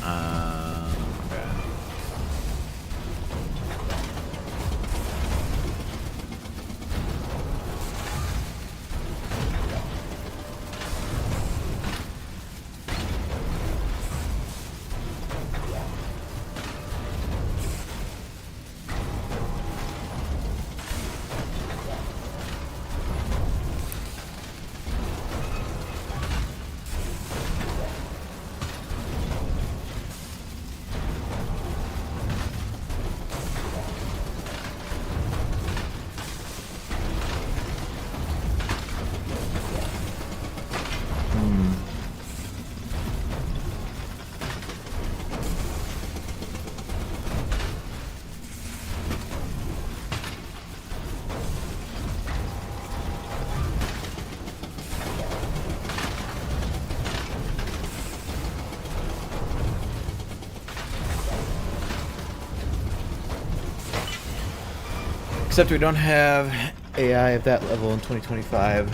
Okay. Except we don't have AI at that level in 2025.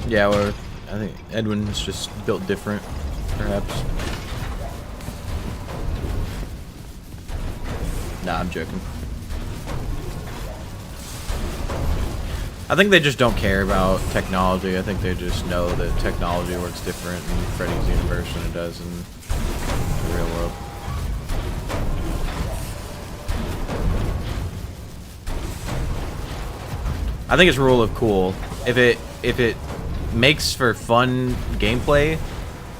Yeah, or I think Edwin's just built different, perhaps. Nah, I'm joking. I think they just don't care about technology. I think they just know that technology works different in Freddy's universe than it does in the real world. I think it's a rule of cool. If it makes for fun gameplay,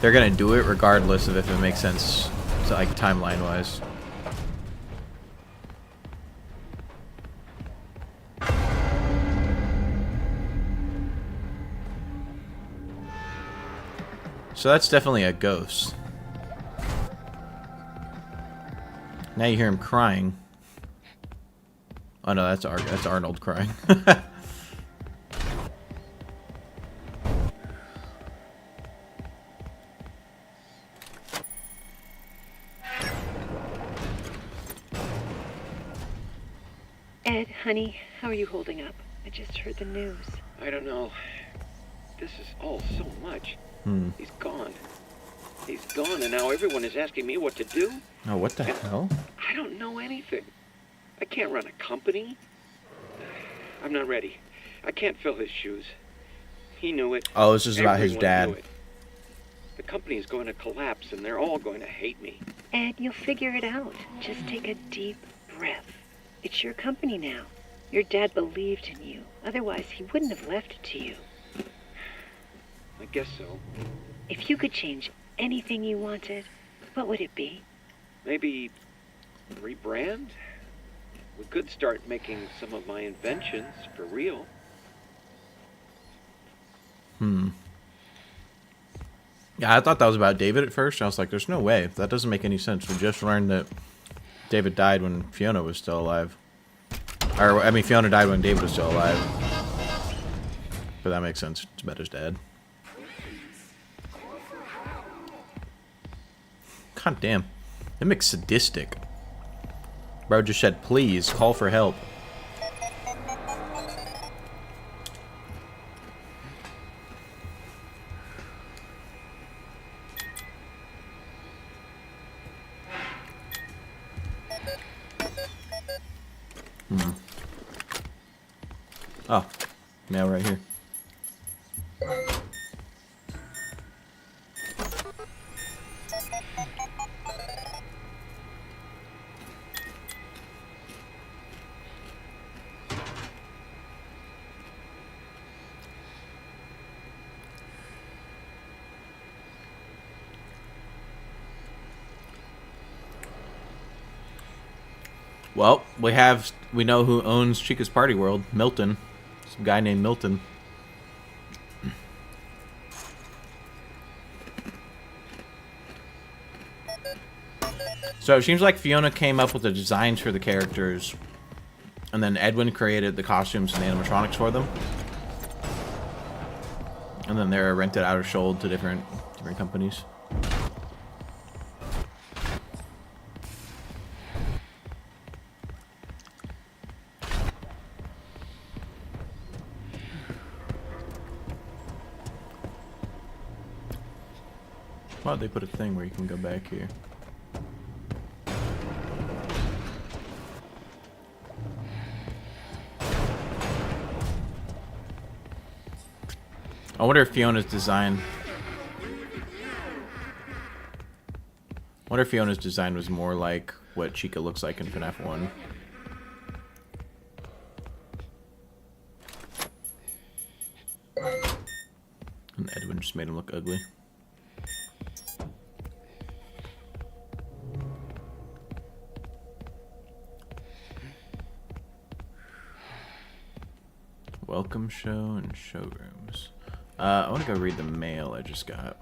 they're gonna do it regardless of if it makes sense, like timeline wise. So that's definitely a ghost. Now you hear him crying. Oh no, that's Arnold crying. Ed, honey, how are you holding up? I just heard the news. I don't know. This is all so much. He's gone. He's gone, and now everyone is asking me what to do. Oh, what the hell? I don't know anything. I can't run a company. I'm not ready. I can't fill his shoes. He knew it. Oh, this is about his Everyone dad. knew it. The company is going to collapse, and they're all going to hate me. Ed, you'll figure it out. Just take a deep breath. It's your company now. Your dad believed in you. Otherwise, he wouldn't have left it to you. I guess so. If you could change anything you wanted, what would it be? Maybe rebrand? We could start making some of my inventions for real. Yeah, I thought that was about David at first. I was like, there's no way. That doesn't make any sense. We just learned that David died when Fiona was still alive. Or, I mean, Fiona died when David was still alive. But that makes sense. It's about his dad. God damn. That makes sadistic. Bro just said, please, call for help. Oh, mail right here. Well, we know who owns Chica's Party World. Milton. Some guy named Milton. So it seems like Fiona came up with the designs for the characters And then Edwin created the costumes and animatronics for them. And then they're rented out or sold to different companies. Why would they put a thing where you can go back here? I wonder if Fiona's design... I wonder if Fiona's design was more like what Chica looks like in FNAF 1. And Edwin just made him look ugly. Welcome show and showrooms. I want to go read the mail I just got.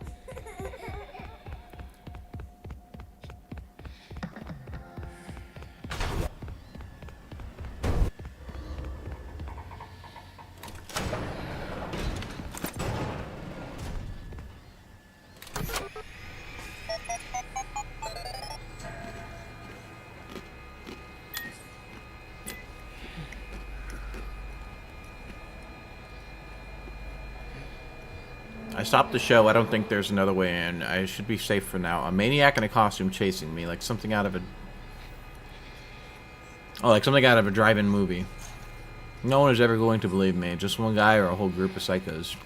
I stopped the show. I don't think there's another way in. I should be safe for now. A maniac in a costume chasing me, like something out of a... Oh, like something out of a drive-in movie. No one is ever going to believe me. Just one guy or a whole group of psychos.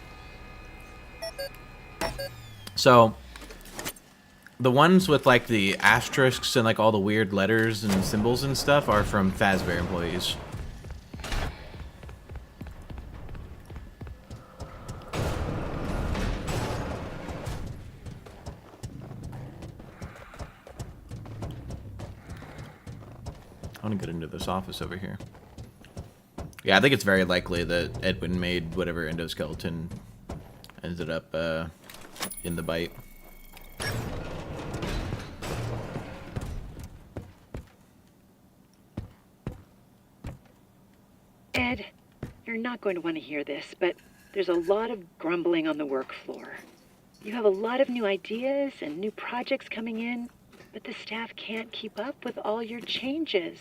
So, the ones with like the asterisks and like all the weird letters and symbols and stuff are from Fazbear employees. I want to get into this office over here. Yeah, I think it's very likely that Edwin made whatever endoskeleton ended up in the bite. Ed, you're not going to want to hear this, but there's a lot of grumbling on the work floor. You have a lot of new ideas and new projects coming in, but the staff can't keep up with all your changes.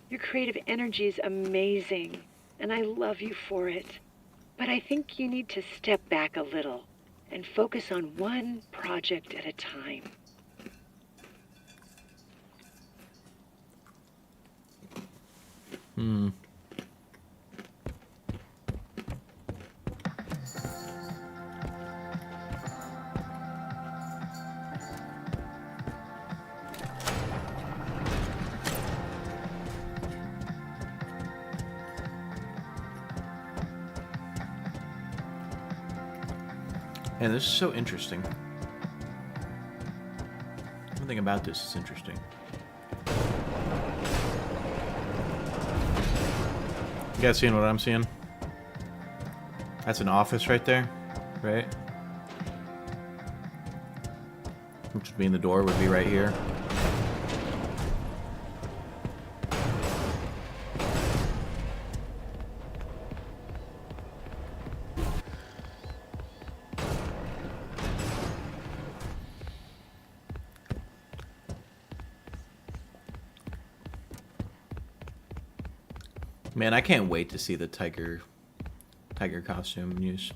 Your creative energy is amazing, and I love you for it. But I think you need to step back a little and focus on one project at a time. Man, this is so interesting. Everything about this is interesting. You guys seeing what I'm seeing? That's an office right there, right? Which would mean the door would be right here. Man, I can't wait to see the tiger costume use.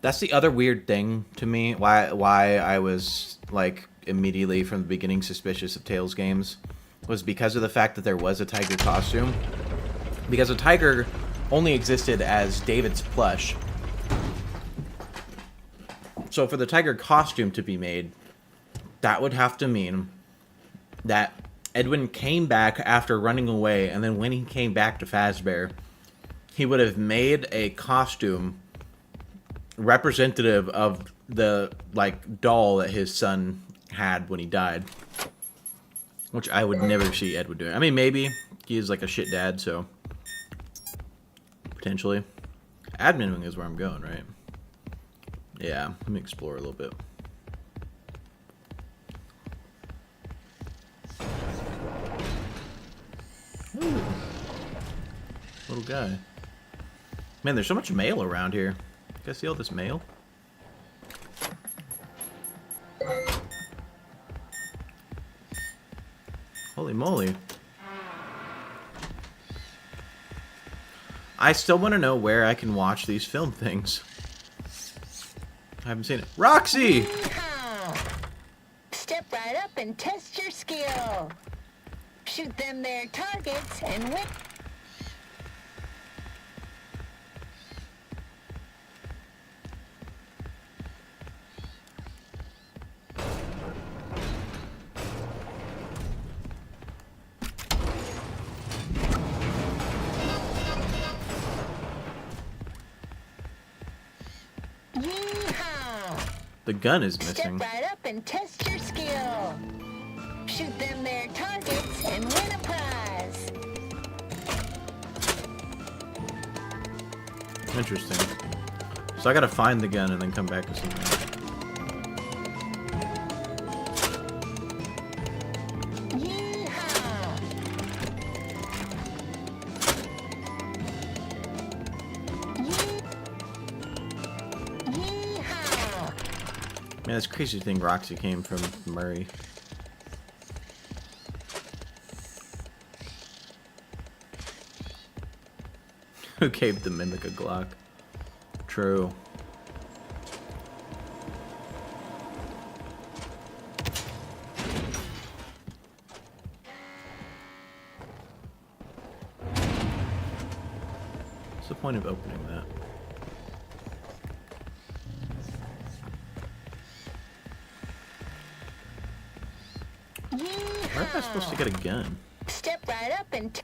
That's the other weird thing to me. Why I was like immediately from the beginning suspicious of Tales games was because of the fact that there was a tiger costume. Because a tiger only existed as David's plush. So for the tiger costume to be made, that would have to mean that Edwin came back after running away, and then when he came back to Fazbear, he would have made a costume representative of the, like, doll that his son had when he died. Which I would never see Edwin doing. I mean, maybe. He is, like, a shit dad, so... potentially. Admin is where I'm going, right? Yeah, let me explore a little bit. Ooh. Little guy. Man, there's so much mail around here. You guys see all this mail? Holy moly. I still want to know where I can watch these film things. I haven't seen it. Roxy! Step right up and test your skill. Shoot them there targets and win. The gun is missing. Step right up and test your skill. Shoot them there targets and win a prize. Interesting. So I gotta find the gun and then come back to something. Man, it's crazy to think Roxy came from Murray. Who gave the Mimic a Glock? True. What's the point of opening that? Where am I supposed to get a gun? Step right up and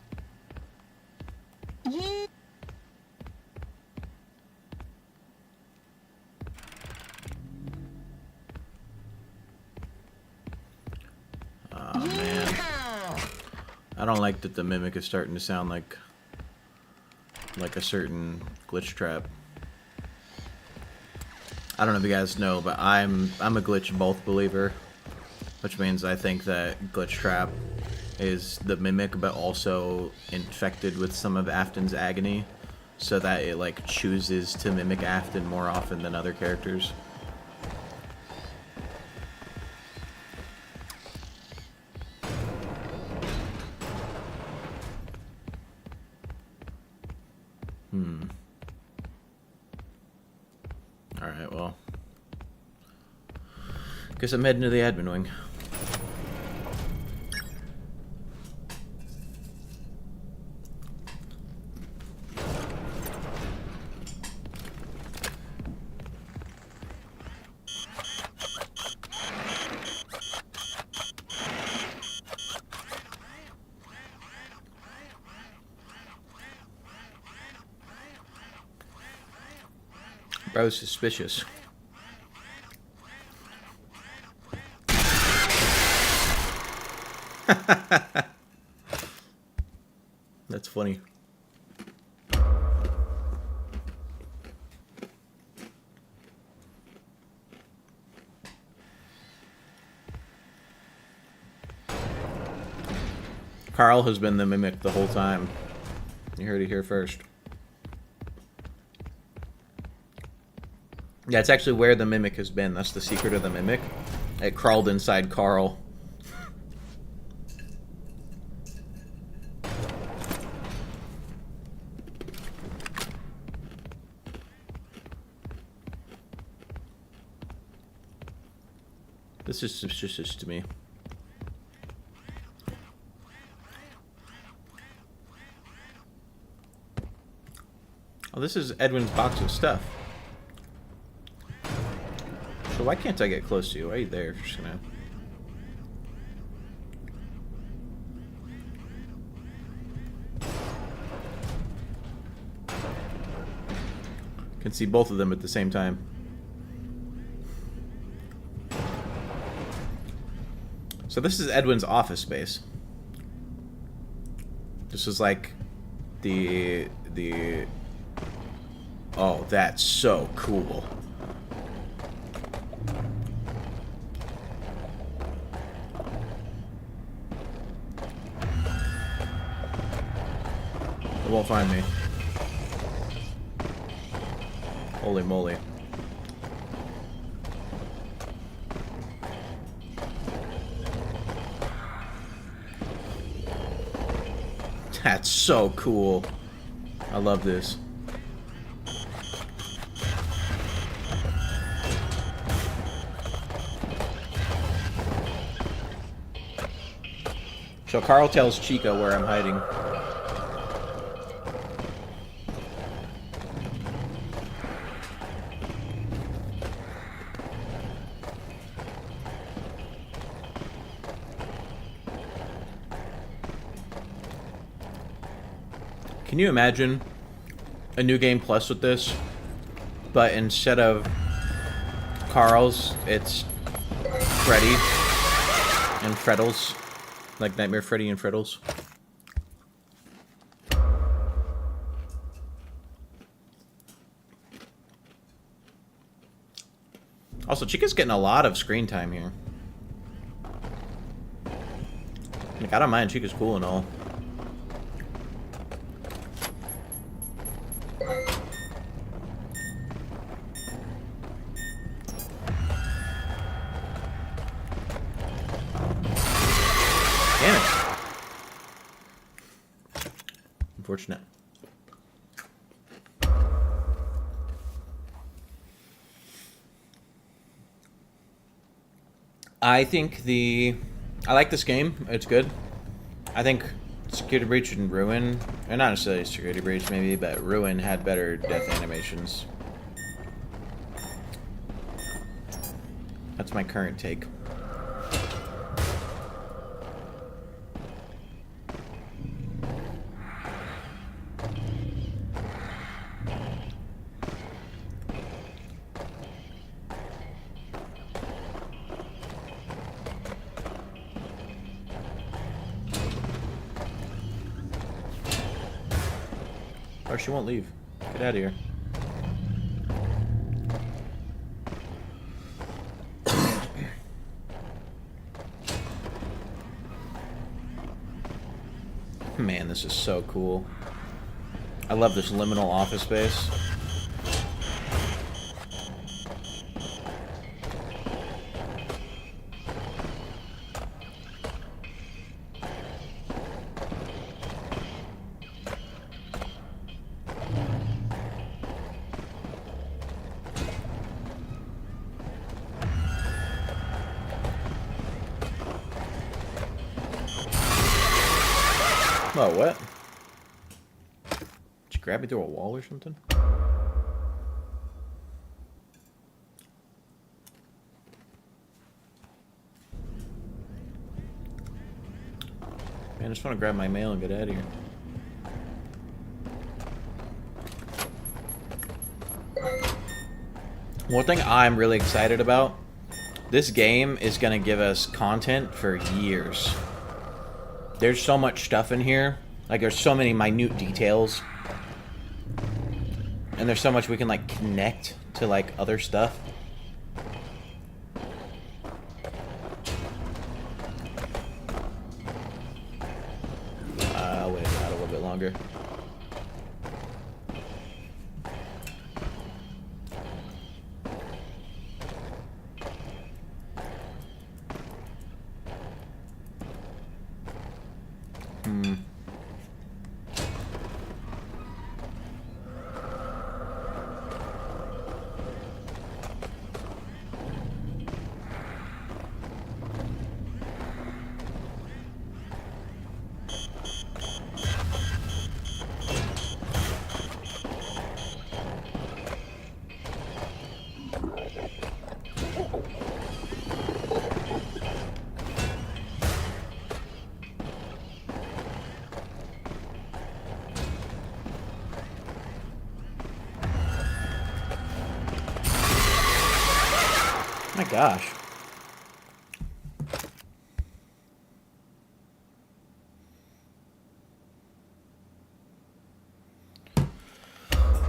Oh man. I don't like that the Mimic is starting to sound like a certain glitch trap. I don't know if you guys know, but I'm a glitch both believer. Which means I think that Glitch Trap is the Mimic, but also infected with some of Afton's agony, so that it like chooses to mimic Afton more often than other characters. Alright, well. Guess I'm heading to the admin wing. Bro's suspicious. That's funny. Carl has been the Mimic the whole time. You heard it here first. Yeah, it's actually where the Mimic has been. That's the secret of the Mimic. It crawled inside Carl. This is suspicious to me. Oh, this is Edwin's box of stuff. So why can't I get close to you? Why are you there? Just gonna... Can see both of them at the same time. So this is Edwin's office space. This is like the oh, that's so cool. It won't find me. Holy moly. That's so cool. I love this. So Carl tells Chica where I'm hiding. Can you imagine a new game plus with this, but instead of Carl's, it's Freddy and Freddles, like Nightmare Freddy and Freddles? Also, Chica's getting a lot of screen time here. Like, I don't mind, Chica's cool and all. Damn it. Unfortunate. I think I like this game. It's good. I think Security Breach and Ruin, or not necessarily Security Breach maybe, but Ruin had better death animations. That's my current take. Or she won't leave. Get out of here. Man, this is so cool. I love this liminal office space. Oh, what? Did you grab me through a wall or something? Man, I just want to grab my mail and get out of here. One thing I'm really excited about, this game is going to give us content for years. There's so much stuff in here. Like, there's so many minute details. And there's so much we can, like, connect to, like, other stuff. I'll wait it out a little bit longer. My gosh.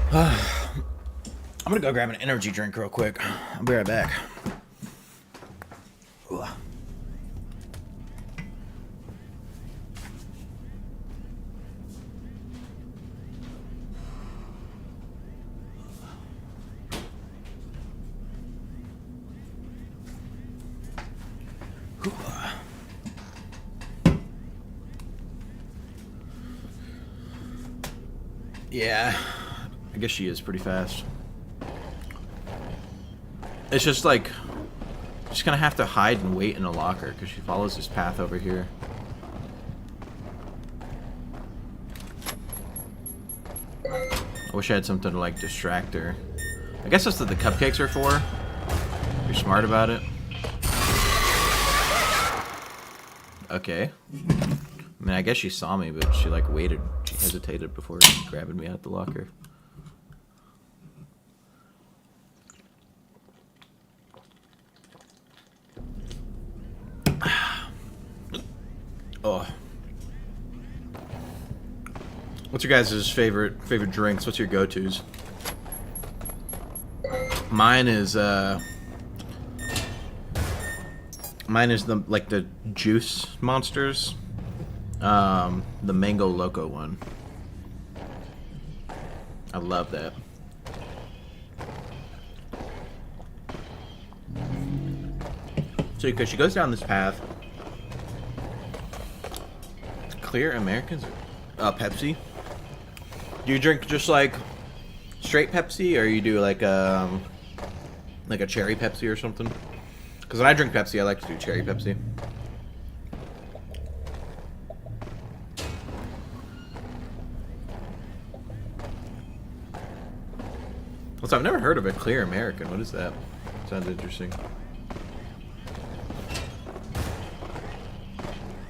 I'm gonna go grab an energy drink real quick. I'll be right back. Ooh. Yeah, I guess she is pretty fast. It's just like, just gonna have to hide and wait in a locker because she follows this path over here. I wish I had something to like distract her. I guess that's what the cupcakes are for. You're smart about it. Okay. I mean, I guess she saw me, but she like waited. She hesitated before grabbing me out the locker. Oh. What's your guys' favorite drinks? What's your go-tos? Mine is the the juice monsters. The mango loco one. I love that. So because she goes down this path. Clear Americans? Pepsi? Do you drink just like straight Pepsi, or you do like a cherry Pepsi or something? Because when I drink Pepsi, I like to do cherry Pepsi. Also, I've never heard of a Clear American. What is that? Sounds interesting.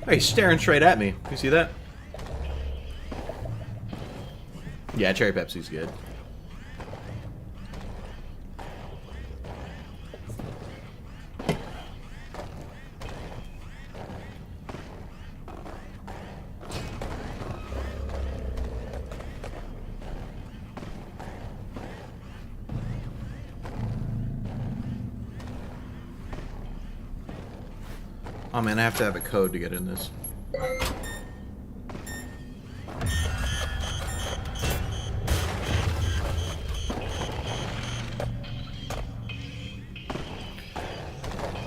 Hey, he's staring straight at me. You see that? Yeah, cherry Pepsi's good. Oh man, I have to have a code to get in this.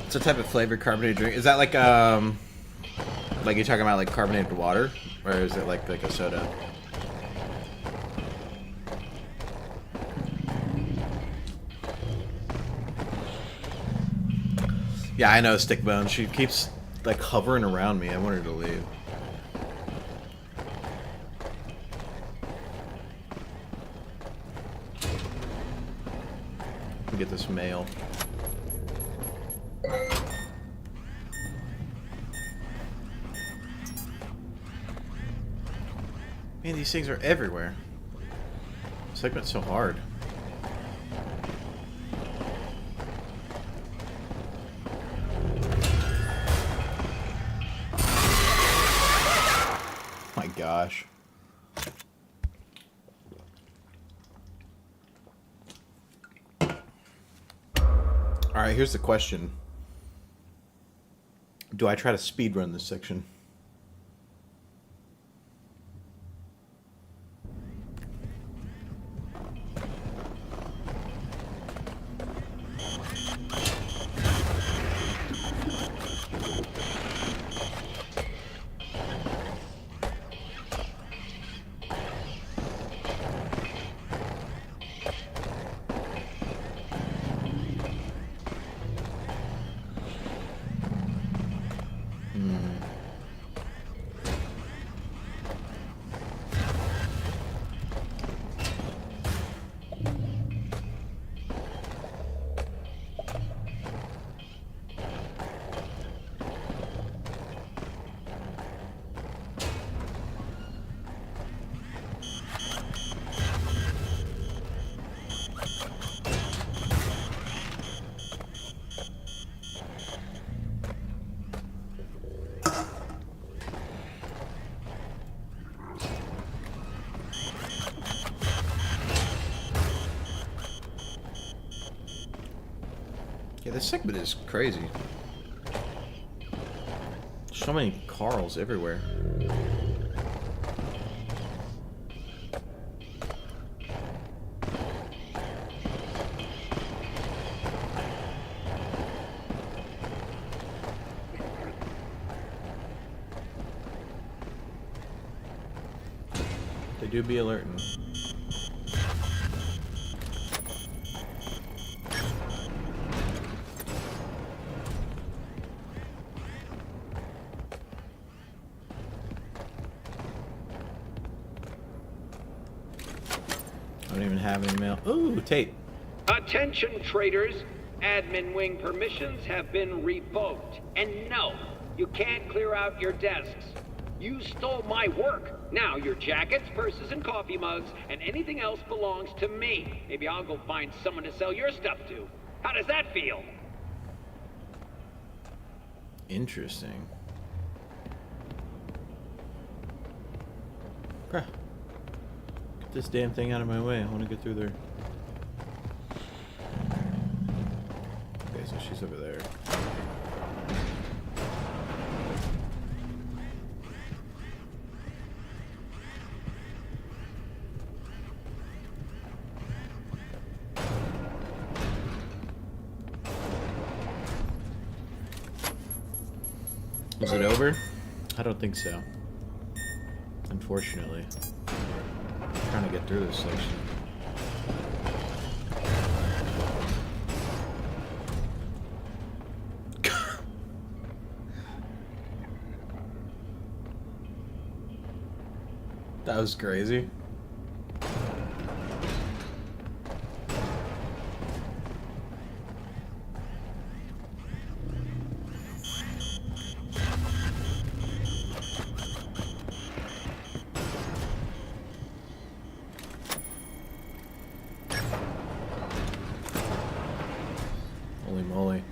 It's a type of flavored carbonated drink. Is that like you're talking about like carbonated water, or is it like a soda? Yeah, I know, Stickbone. She keeps like hovering around me. I want her to leave. Let me get this mail. Man, these things are everywhere. This segment's so hard. My gosh. Alright, here's the question. Do I try to speedrun this section? Yeah, this segment is crazy. So many Carls everywhere. They do be alerting. have any mail. Ooh, tape. Attention traders, admin wing permissions have been revoked. And no, you can't clear out your desks. You stole my work. Now your jackets, purses, and coffee mugs, and anything else belongs to me. Maybe I'll go find someone to sell your stuff to. How does that feel? Interesting. Bruh. Get this damn thing out of my way. I want to get through there. Okay, so she's over there. Is it over? I don't think so. Unfortunately. I'm trying to get through this section. That was crazy. Holy moly.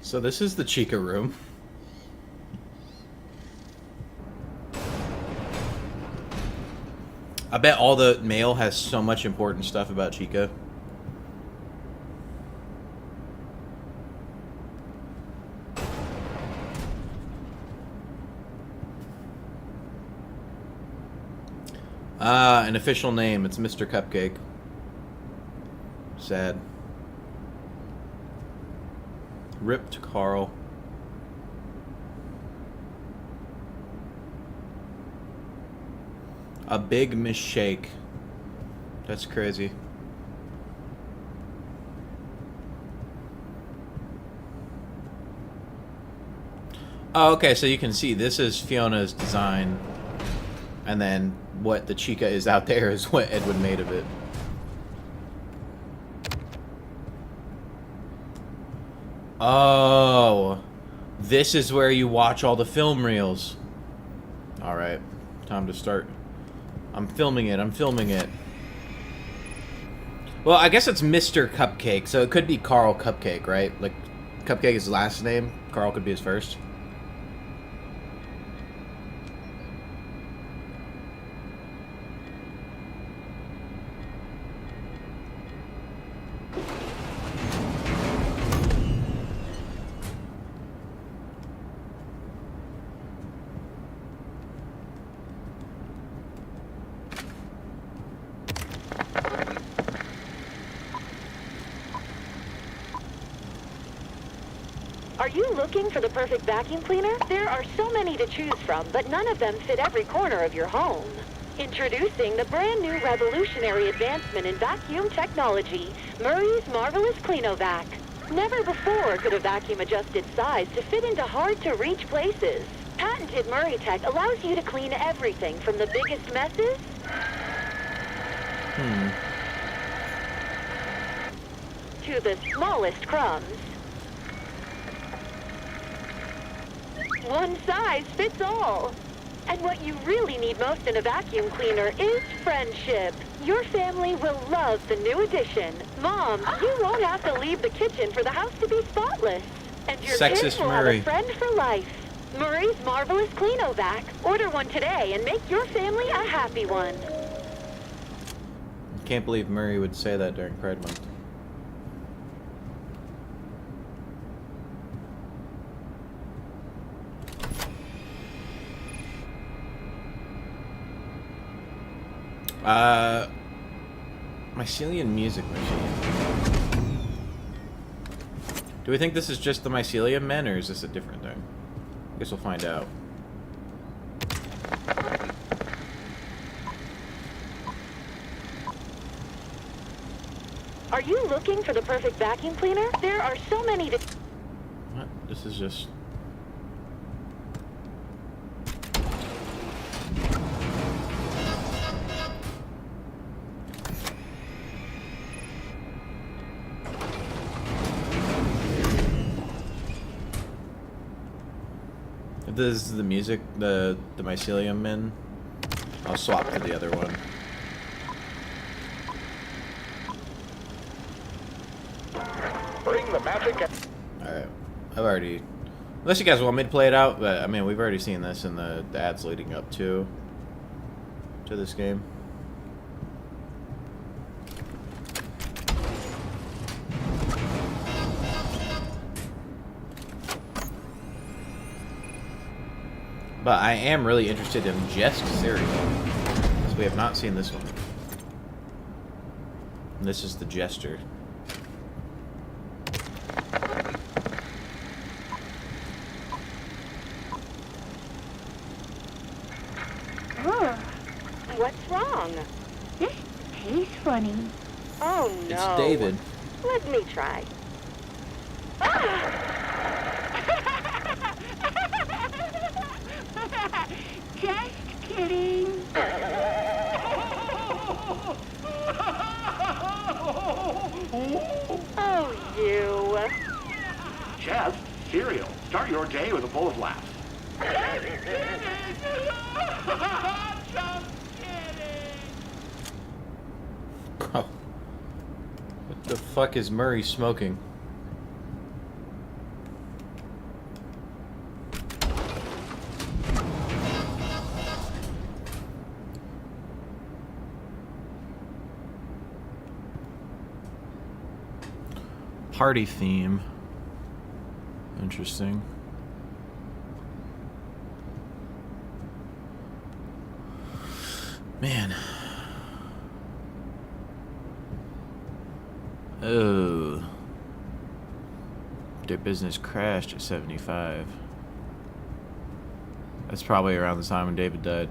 So this is the Chica room. I bet all the mail has so much important stuff about Chica. An official name. It's Mr. Cupcake. Sad. Ripped Carl. A big mistake. That's crazy. Oh, okay, so you can see this is Fiona's design. And then what the Chica is out there is what Edwin made of it. Oh, this is where you watch all the film reels. Alright, time to start. I'm filming it, I'm filming it. Well, I guess it's Mr. Cupcake, so it could be Carl Cupcake, right? Like, Cupcake is his last name, Carl could be his first. Are you looking for the perfect vacuum cleaner? There are so many to choose from, but none of them fit every corner of your home. Introducing the brand new revolutionary advancement in vacuum technology, Murray's Marvelous Cleanovac. Never before could a vacuum adjust its size to fit into hard-to-reach places. Patented Murray Tech allows you to clean everything from the biggest messes to the smallest crumbs. One size fits all. And what you really need most in a vacuum cleaner is friendship. Your family will love the new addition. Mom, you won't have to leave the kitchen for the house to be spotless. And your kids will have a friend for life. Murray's Marvelous Cleanovac. Order one today and make your family a happy one. Can't believe Murray would say that during Pride Month. Mycelium music machine. Do we think this is just the Mycelium men, or is this a different thing? I guess we'll find out. Are you looking for the perfect vacuum cleaner? There are so many to... What? This is just... this is the music, the mycelium min. I'll swap to the other one. Bring the magic. Alright. I've already... Unless you guys want me to play it out, but I mean, we've already seen this in the ads leading up to this game. But I am really interested in Jest cereal, because we have not seen this one. And this is the Jester. What's wrong? This tastes funny. Oh no. It's David. Let me try. Just kidding. Oh, you. Jest, cereal. Start your day with a bowl of laughs. Oh. What the fuck is Murray smoking? Party theme. Interesting. Man. Oh. Their business crashed at 75. That's probably around the time when David died.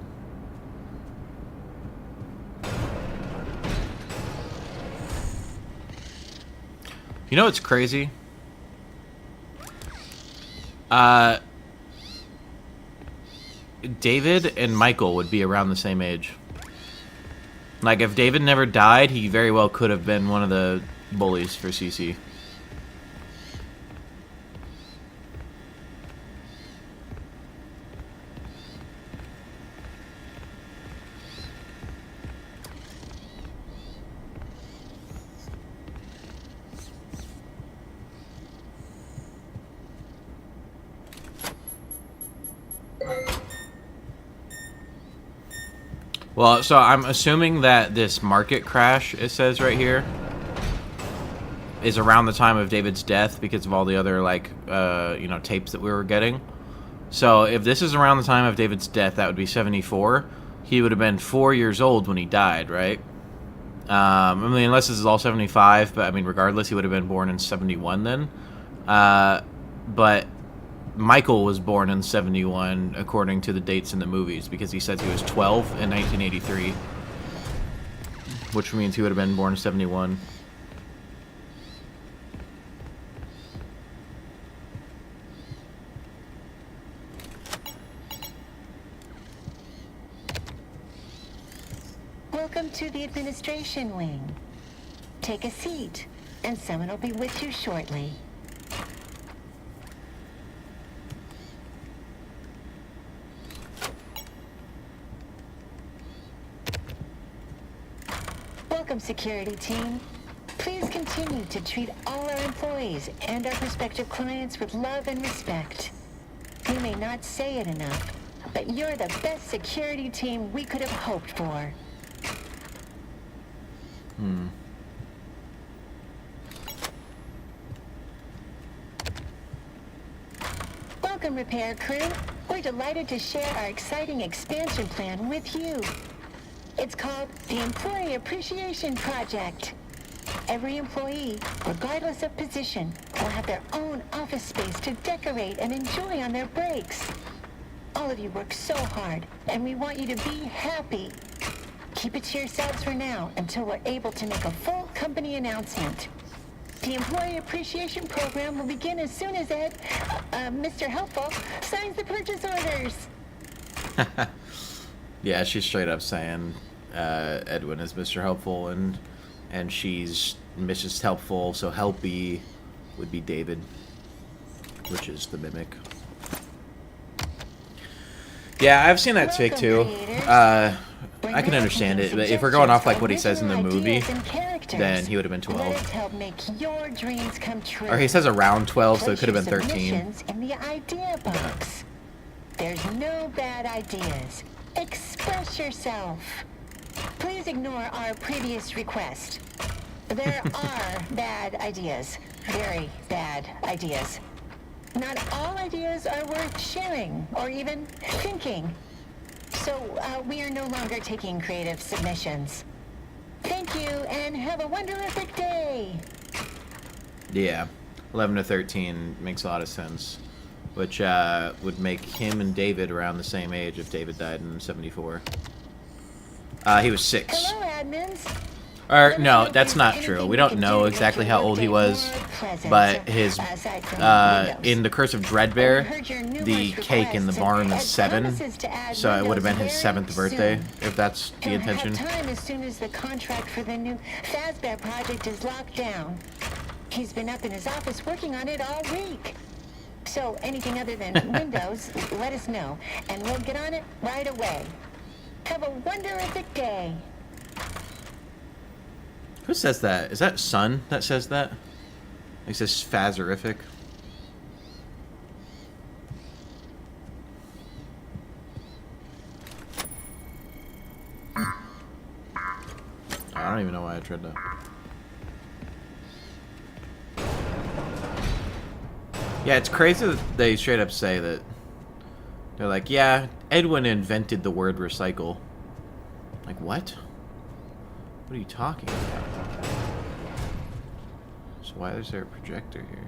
You know what's crazy? David and Michael would be around the same age. Like, if David never died, he very well could have been one of the bullies for CC. Well, so I'm assuming that this market crash, it says right here, is around the time of David's death because of all the other, like, you know, tapes that we were getting. So if this is around the time of David's death, that would be 74. He would have been 4 years old when he died, right? I mean, unless this is all 75, but I mean, regardless, he would have been born in 71 then. But Michael was born in 71 according to the dates in the movies because he says he was 12 in 1983, which means he would have been born in 71. Welcome to the administration wing. Take a seat, and someone will be with you shortly. Welcome, security team. Please continue to treat all our employees and our prospective clients with love and respect. We may not say it enough, but you're the best security team we could have hoped for. Welcome, repair crew. We're delighted to share our exciting expansion plan with you. It's called the Employee Appreciation Project. Every employee, regardless of position, will have their own office space to decorate and enjoy on their breaks. All of you work so hard, and we want you to be happy. Keep it to yourselves for now until we're able to make a full company announcement. The Employee Appreciation Program will begin as soon as Mr. Helpful, signs the purchase orders. Yeah, she's straight up saying Edwin is Mr. Helpful, and she's Mrs. Helpful, so Helpy would be David, which is the mimic. Yeah, I've seen that take too. I can understand it, but if we're going off like what he says in the movie, then he would have been 12. Help make your dreams come true. Or he says around 12, so it could have been 13. Submissions in the idea box. There's no bad ideas. Express yourself. Please ignore our previous request. There are bad ideas. Very bad ideas. Not all ideas are worth sharing or even thinking. So we are no longer taking creative submissions. Thank you and have a wonderific day. Yeah, 11 to 13 makes a lot of sense. Which would make him and David around the same age if David died in 74. He was 6. Hello, admins. Or, no, that's not true. We don't know exactly how old he was, but his, in The Curse of Dreadbear, the cake in the barn is 7, so it would have been his 7th birthday, if that's the intention. Time as soon as the contract for the new Fazbear project is locked down. He's been up in his office working on it all week. So anything other than Windows, let us know, and we'll get on it right away. Have a wonderific day. Who says that? Is that Sun that says that? He says Fazerific. I don't even know why I tried that. Yeah, it's crazy that they straight up say that. They're like, yeah, Edwin invented the word recycle. Like, what? What are you talking about? So why is there a projector here?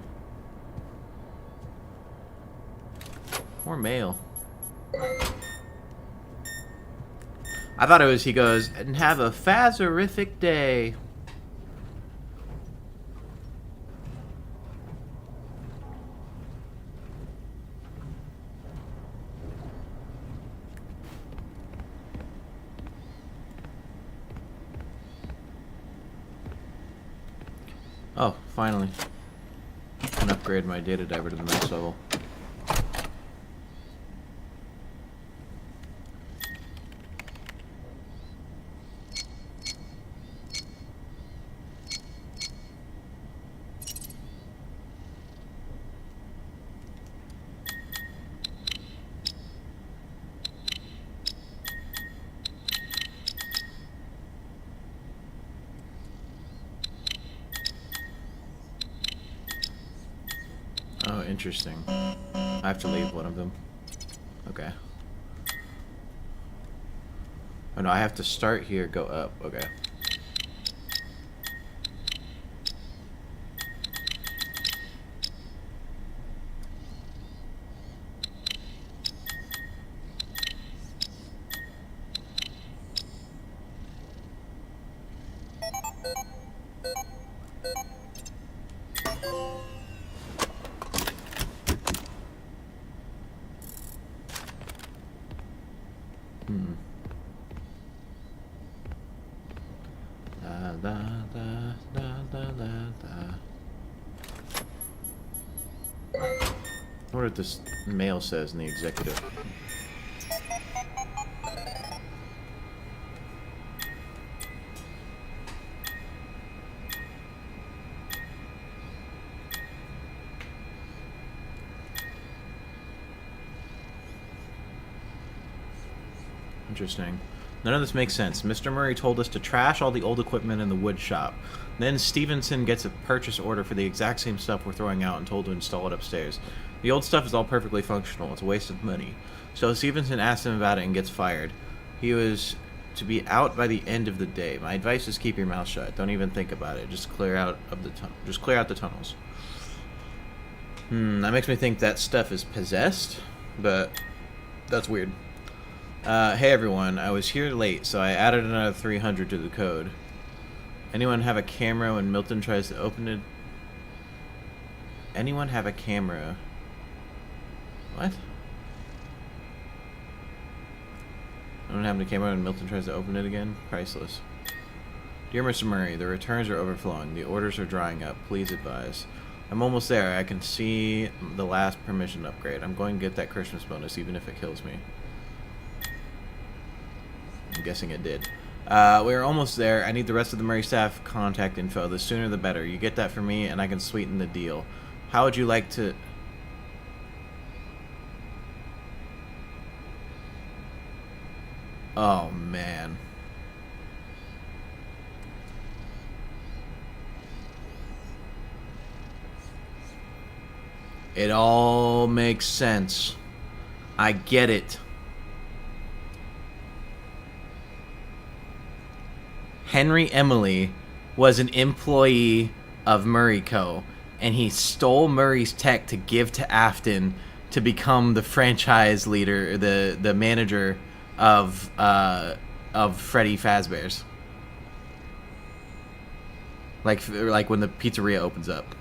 More mail. I thought it was, he goes, and have a Fazerific day. Oh, finally. I can upgrade my data diver to the next level. Oh, interesting. I have to leave one of them. Okay. Oh no, I have to start here, go up. Okay. I wonder what this mail says in the executive. Interesting. None of this makes sense. Mr. Murray told us to trash all the old equipment in the wood shop. Then Stevenson gets a purchase order for the exact same stuff we're throwing out and told to install it upstairs. The old stuff is all perfectly functional. It's a waste of money. So Stevenson asks him about it and gets fired. He was to be out by the end of the day. My advice is keep your mouth shut. Don't even think about it. Just clear out the tunnels. That makes me think that stuff is possessed, but that's weird. Hey everyone, I was here late, so I added another 300 to the code. Anyone have a camera when Milton tries to open it? Anyone have a camera? What? Anyone have a camera when Milton tries to open it again? Priceless. Dear Mr. Murray, the returns are overflowing. The orders are drying up. Please advise. I'm almost there. I can see the last permission upgrade. I'm going to get that Christmas bonus even if it kills me. I'm guessing it did. We're almost there. I need the rest of the Murray staff contact info. The sooner the better. You get that for me, and I can sweeten the deal. How would you like to... Oh, man. It all makes sense. I get it. Henry Emily was an employee of Murray Co., and he stole Murray's tech to give to Afton to become the franchise leader, the manager of Freddy Fazbear's. Like when the pizzeria opens up.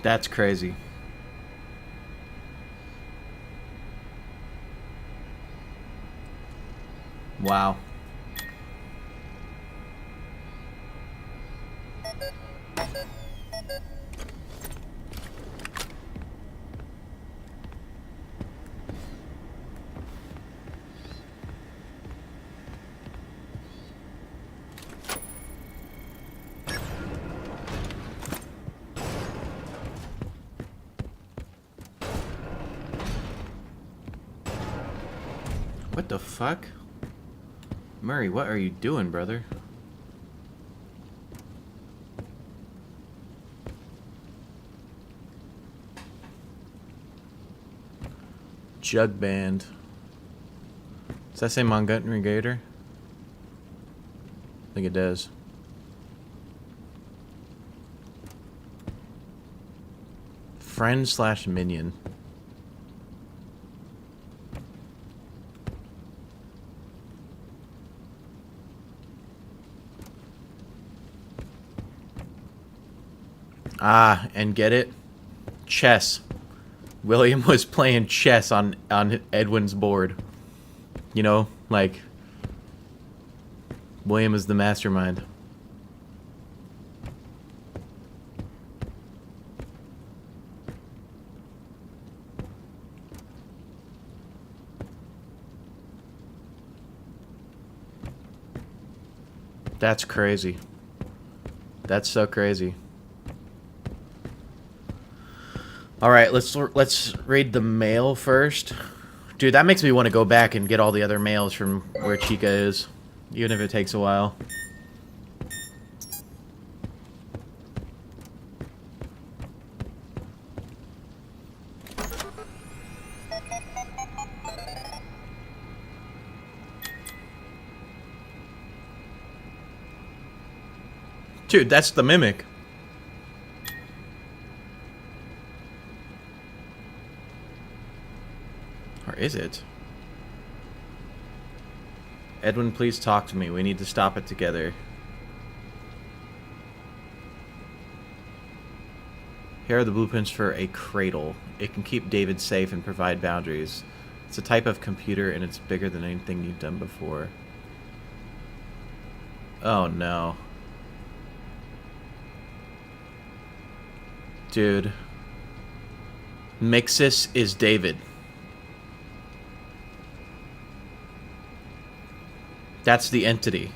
That's crazy. Wow. What the fuck? Murray, what are you doing, brother? Jug Band. Does that say Montgomery Gator? I think it does. Friend/minion. Ah, and get it? Chess. William was playing chess on Edwin's board. You know, like, William is the mastermind. That's crazy. That's so crazy. All right, let's read the mail first. Dude, that makes me want to go back and get all the other mails from where Chica is, even if it takes a while. Dude, that's the mimic. Or is it? Edwin, please talk to me. We need to stop it together. Here are the blueprints for a cradle. It can keep David safe and provide boundaries. It's a type of computer and it's bigger than anything you've done before. Oh no. Dude. Mixus is David. That's the entity.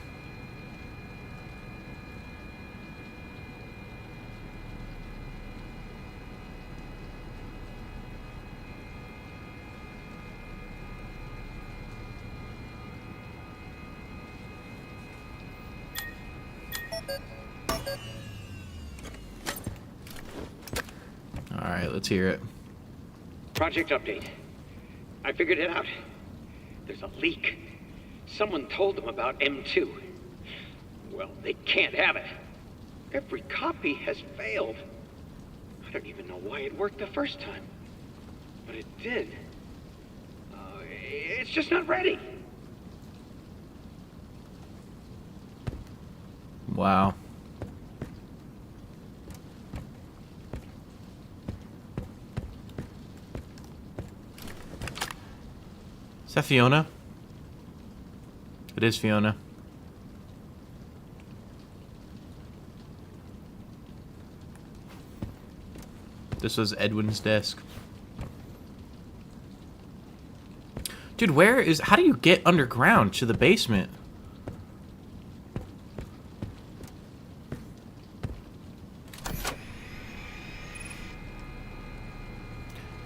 All right, let's hear it. Project update. I figured it out. There's a leak. Someone told them about M2. Well, they can't have it. Every copy has failed. I don't even know why it worked the first time. But it did. It's just not ready. Wow. that Fiona? It is Fiona. This was Edwin's desk. Dude, how do you get underground to the basement?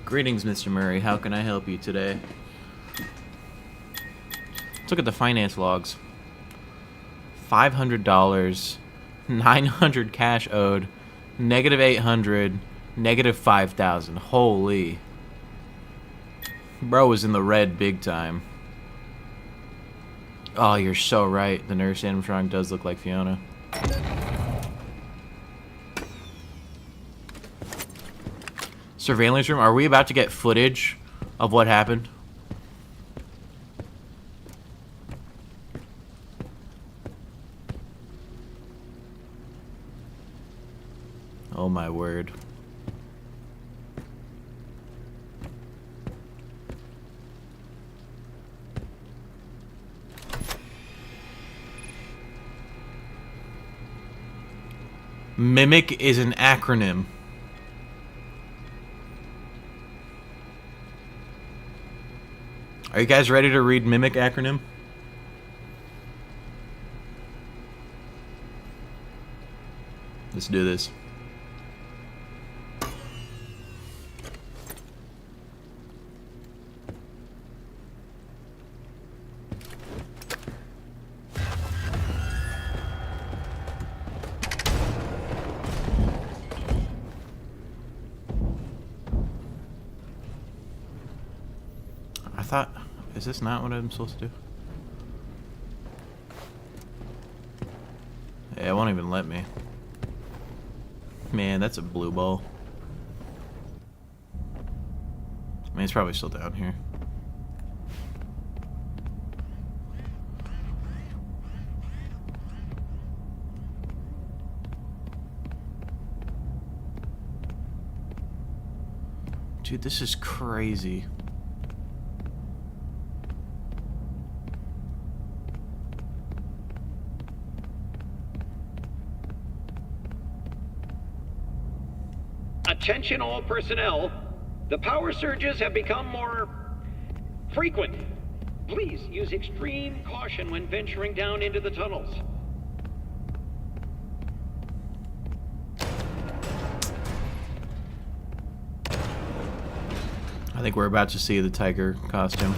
Greetings, Mr. Murray. How can I help you today? Let's look at the finance logs. $500, 900 cash owed, -800, -5,000. Holy. Bro was in the red big time. Oh, you're so right. The nurse animatronic does look like Fiona. Surveillance room. Are we about to get footage of what happened? Oh my word. Mimic is an acronym. Are you guys ready to read Mimic acronym? Let's do this. Is this not what I'm supposed to do? Yeah, it won't even let me. Man, that's a blue ball. I mean, it's probably still down here. Dude, this is crazy. Attention all personnel. The power surges have become more frequent. Please use extreme caution when venturing down into the tunnels. I think we're about to see the tiger costume.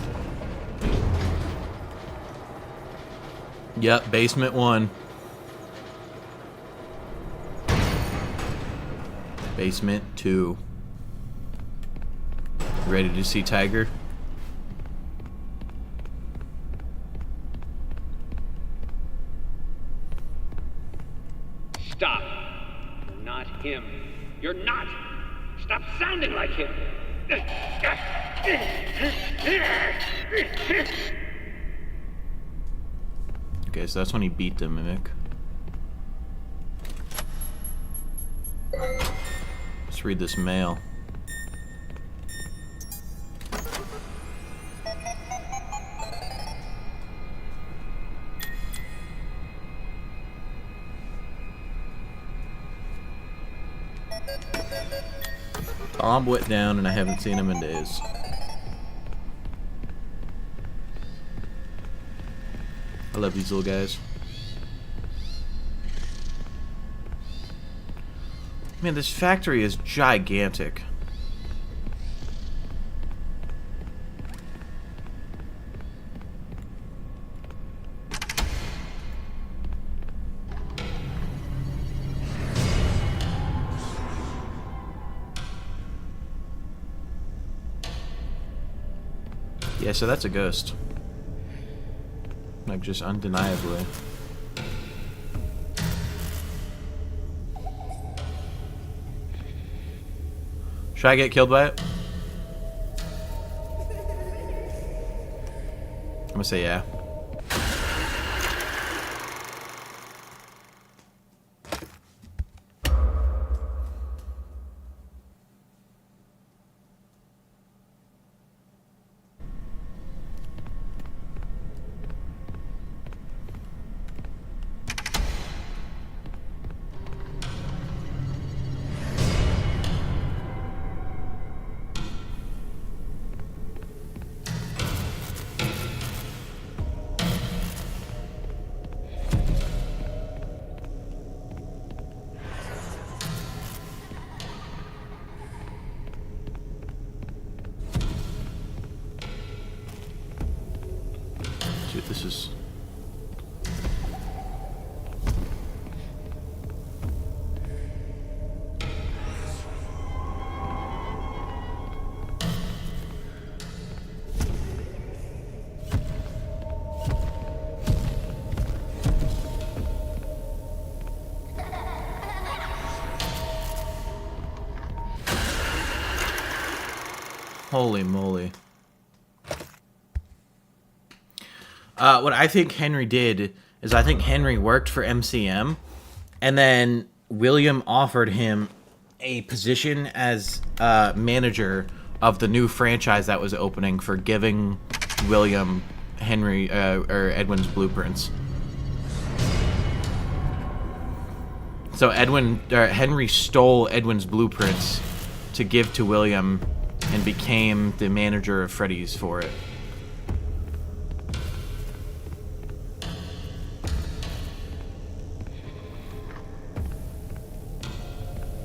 Yep, basement 1. Basement 2. Ready to see tiger? Stop. You're not him. You're not. Stop sounding like him. Okay, so that's when he beat the mimic. Let's read this mail. Bob went down and I haven't seen him in days. I love these little guys. Man, this factory is gigantic. Yeah, so that's a ghost. Like, just undeniably. Should I get killed by it? I'm gonna say yeah. this is... Holy moly. What I think Henry did is I think Henry worked for MCM, and then William offered him a position as manager of the new franchise that was opening for giving William Henry or Edwin's blueprints. So Henry stole Edwin's blueprints to give to William and became the manager of Freddy's for it.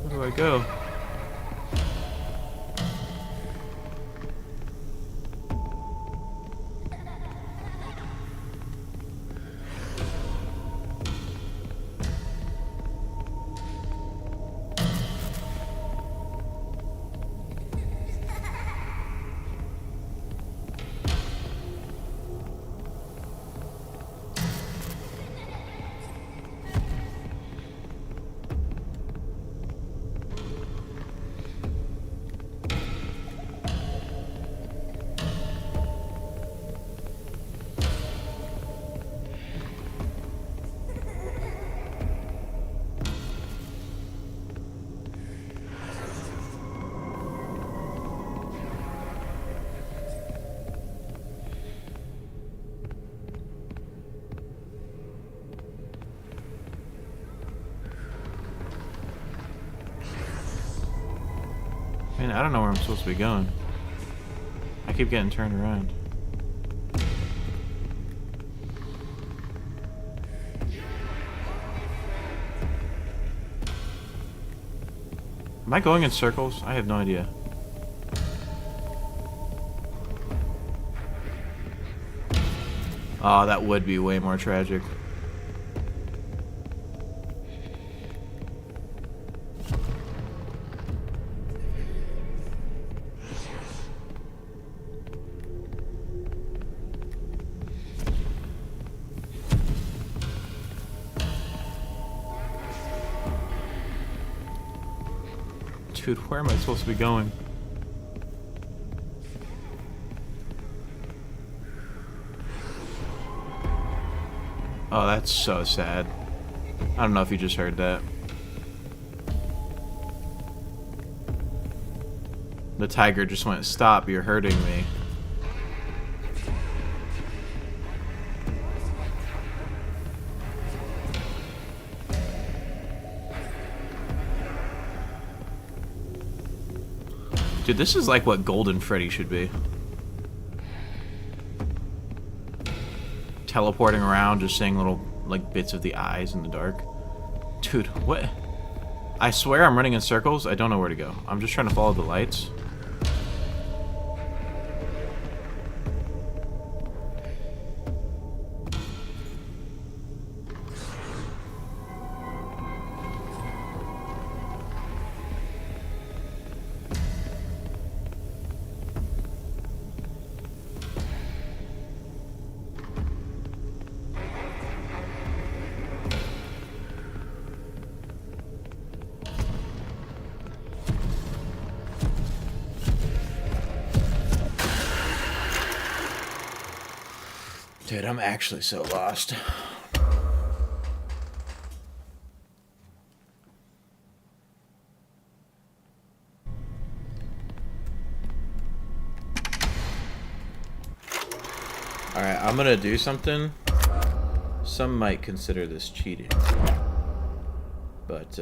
Where do I go? Man, I don't know where I'm supposed to be going. I keep getting turned around. Am I going in circles? I have no idea. Oh, that would be way more tragic. Dude, where am I supposed to be going? Oh, that's so sad. I don't know if you just heard that. The tiger just went, "Stop, you're hurting me." Dude, this is like what Golden Freddy should be. Teleporting around, just seeing little, like, bits of the eyes in the dark. Dude, what? I swear I'm running in circles. I don't know where to go. I'm just trying to follow the lights. Dude, I'm actually so lost. Alright, I'm gonna do something. Some might consider this cheating. But,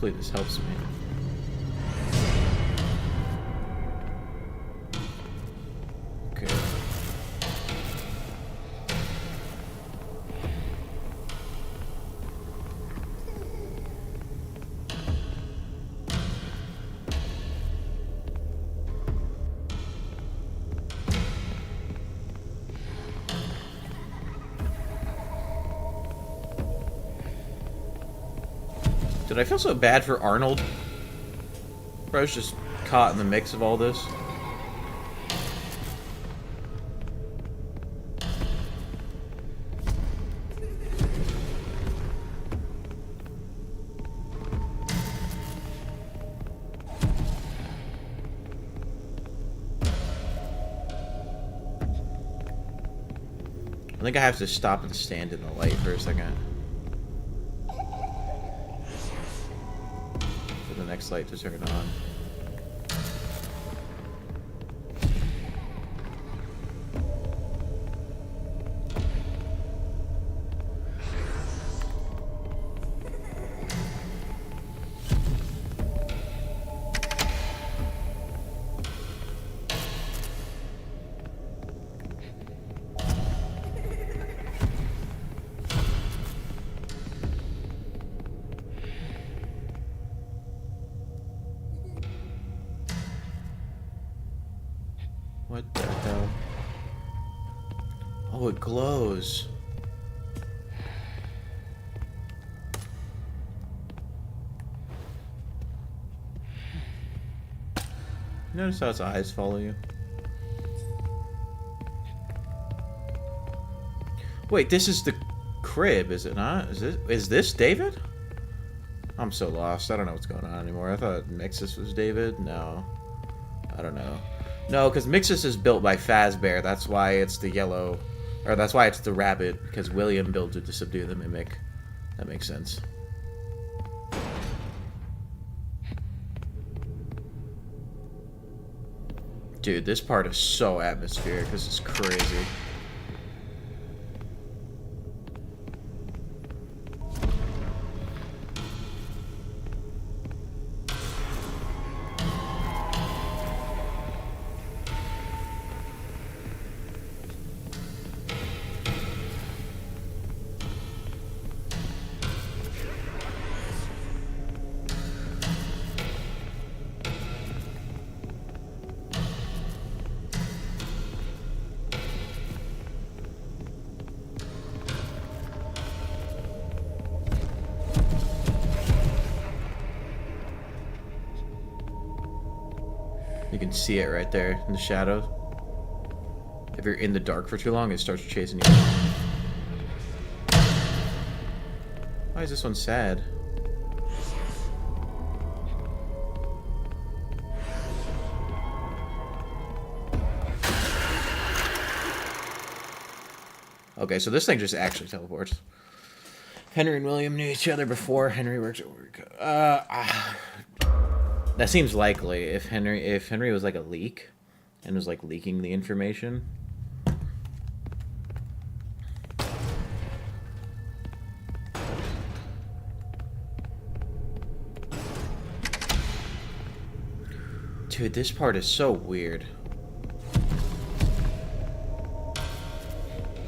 Hopefully this helps me. Okay. Did I feel so bad for Arnold? Bro, I was just caught in the mix of all this. I think I have to stop and stand in the light for a second. For the next light to turn on. What the hell? Oh, it glows. Notice how its eyes follow you? Wait, this is the crib, is it not? Is this David? I'm so lost. I don't know what's going on anymore. I thought Mixus was David. No. I don't know. No, because Mixus is built by Fazbear. That's why it's the yellow... Or that's why it's the rabbit. Because William built it to subdue the mimic. That makes sense. Dude, this part is so atmospheric. This is crazy. You can see it right there in the shadow. If you're in the dark for too long, it starts chasing you. Why is this one sad? Okay, so this thing just actually teleports. Henry and William knew each other before Henry worked at work. That seems likely. If Henry was like a leak and was like leaking the information. Dude, this part is so weird.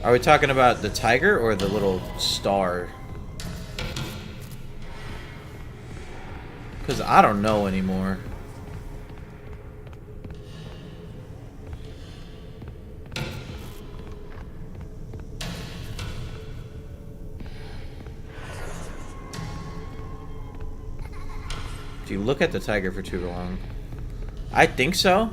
Are we talking about the tiger or the little star? Because I don't know anymore. If you look at the tiger for too long. I think so.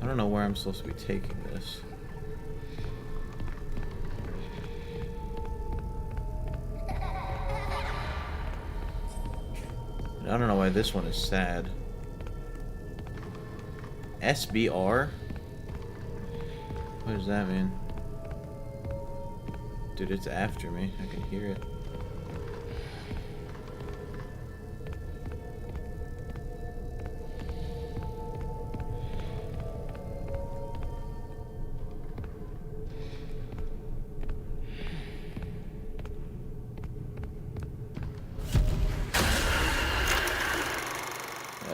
I don't know where I'm supposed to be taking this. I don't know why this one is sad. SBR? What does that mean? Dude, it's after me. I can hear it.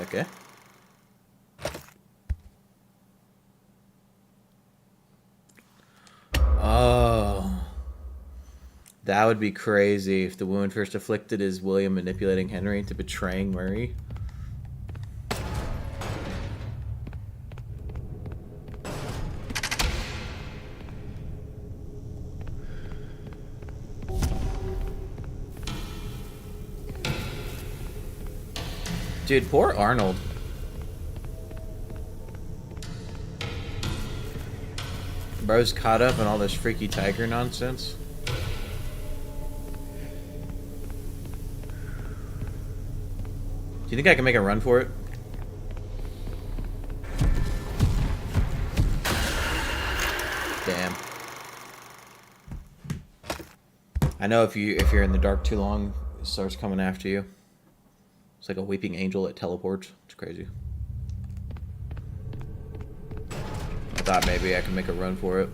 Okay. Oh. That would be crazy if the wound first afflicted is William manipulating Henry into betraying Murray. Dude, poor Arnold. Bro's caught up in all this freaky tiger nonsense. Do you think I can make a run for it? Damn. I know if you're in the dark too long, it starts coming after you. It's like a weeping angel that teleports. It's crazy. I thought maybe I could make a run for it.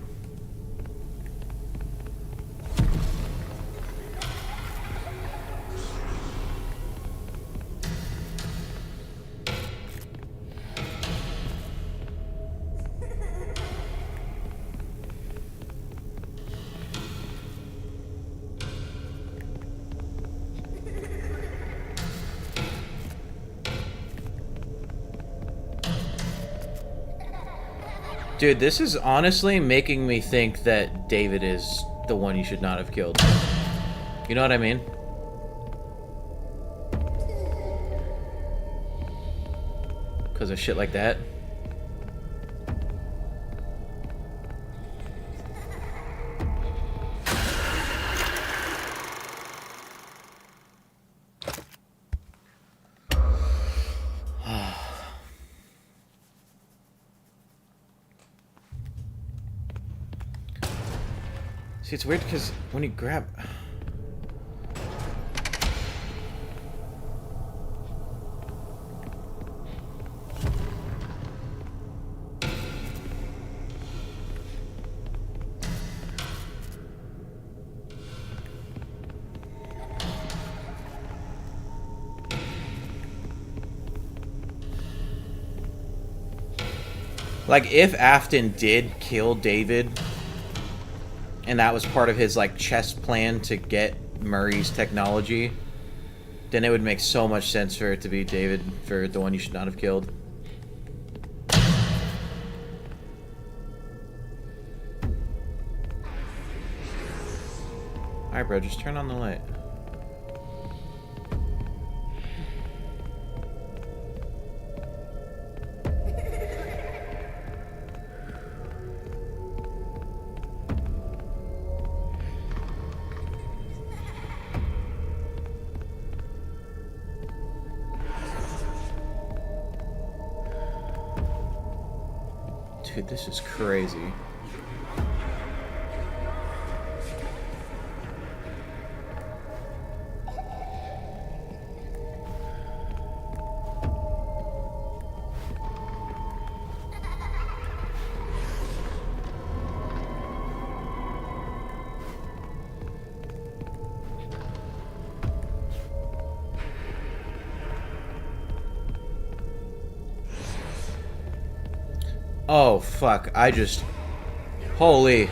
Dude, this is honestly making me think that David is the one you should not have killed. You know what I mean? Because of shit like that. See, it's weird because when you grab... Like, if Afton did kill David... and that was part of his, like, chess plan to get Murray's technology, then it would make so much sense for it to be David for the one you should not have killed. Alright, bro, just turn on the light. Dude, this is crazy. Oh fuck, I just... Holy.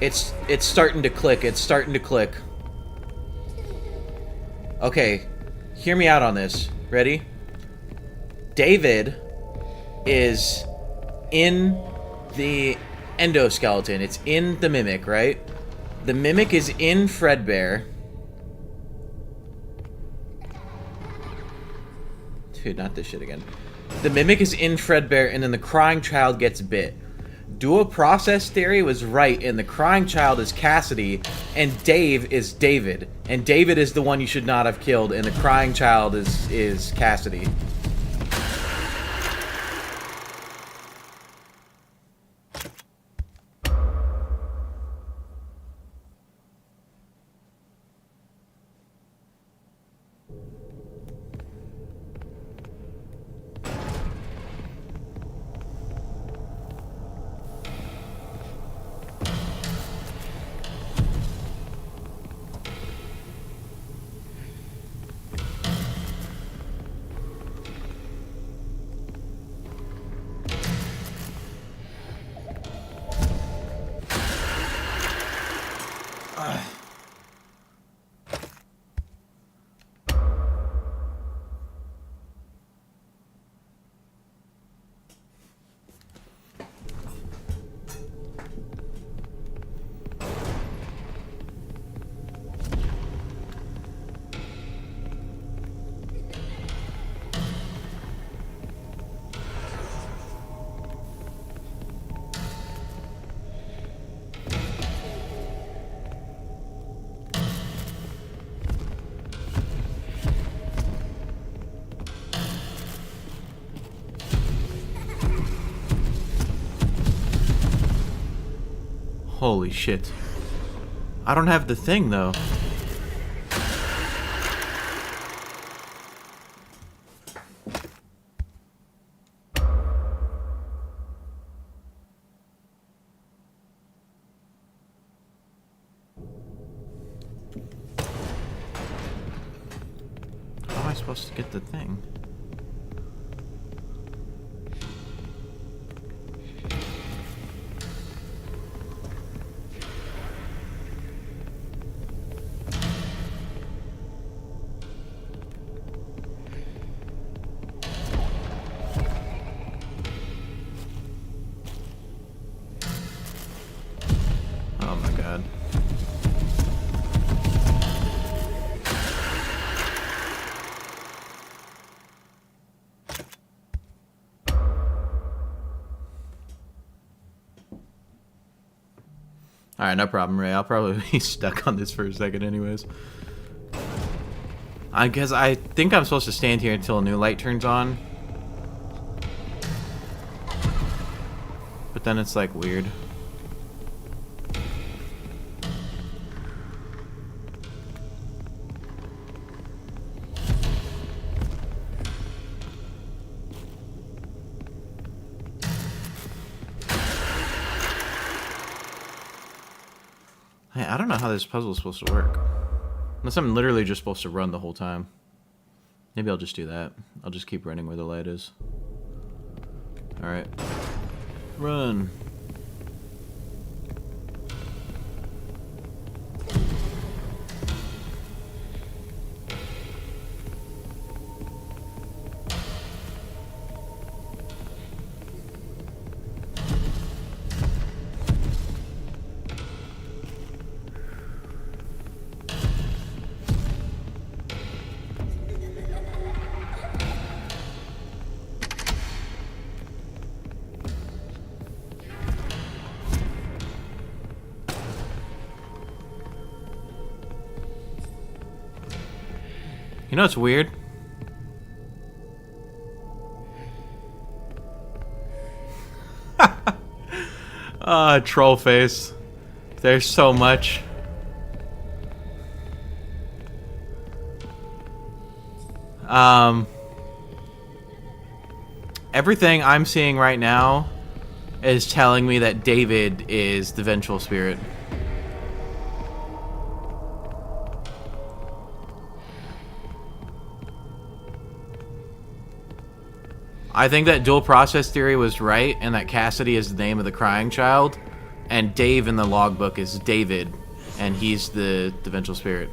It's starting to click, it's starting to click. Okay, hear me out on this. Ready? David is in the endoskeleton. It's in the mimic, right? The mimic is in Fredbear. Dude, not this shit again. The mimic is in Fredbear, and then the crying child gets bit. Dual process theory was right, and the crying child is Cassidy, and Dave is David. And David is the one you should not have killed, and the crying child is Cassidy. Holy shit. I don't have the thing, though. How am I supposed to get the thing? Oh my god. Alright, no problem, Ray. I'll probably be stuck on this for a second anyways. I guess I think I'm supposed to stand here until a new light turns on. But then it's like weird. Hey, I don't know how this puzzle is supposed to work. Unless I'm literally just supposed to run the whole time. Maybe I'll just do that. I'll just keep running where the light is. Alright. Run. You know what's weird? Troll face. There's so much. Everything I'm seeing right now is telling me that David is the vengeful spirit. I think that dual process theory was right, and that Cassidy is the name of the crying child, and Dave in the logbook is David, and he's the vengeful spirit.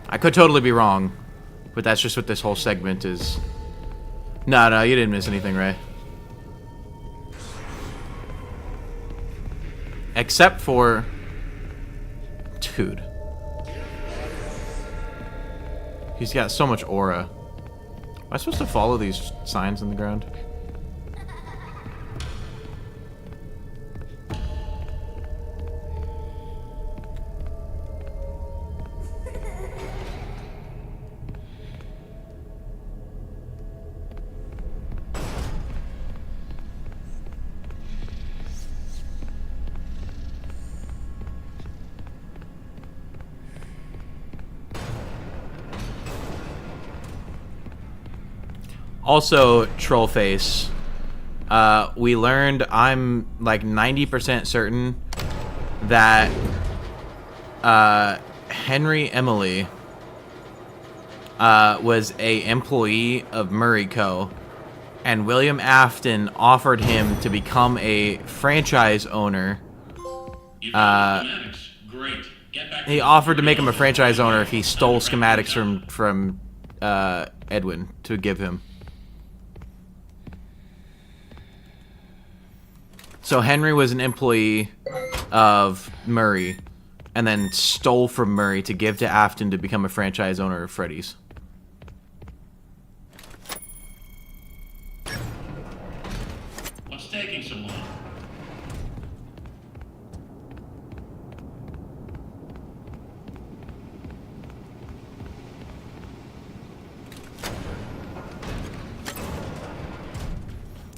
I could totally be wrong, but that's just what this whole segment is. No, you didn't miss anything, Ray. Except for... Dude. He's got so much aura. Am I supposed to follow these signs in the ground? Also, Trollface, we learned, I'm like 90% certain that Henry Emily was a employee of Murray Co. And William Afton offered him to become a franchise owner. He offered to make him a franchise owner if he stole schematics from Edwin to give him. So Henry was an employee of Murray, and then stole from Murray to give to Afton to become a franchise owner of Freddy's. What's taking so long?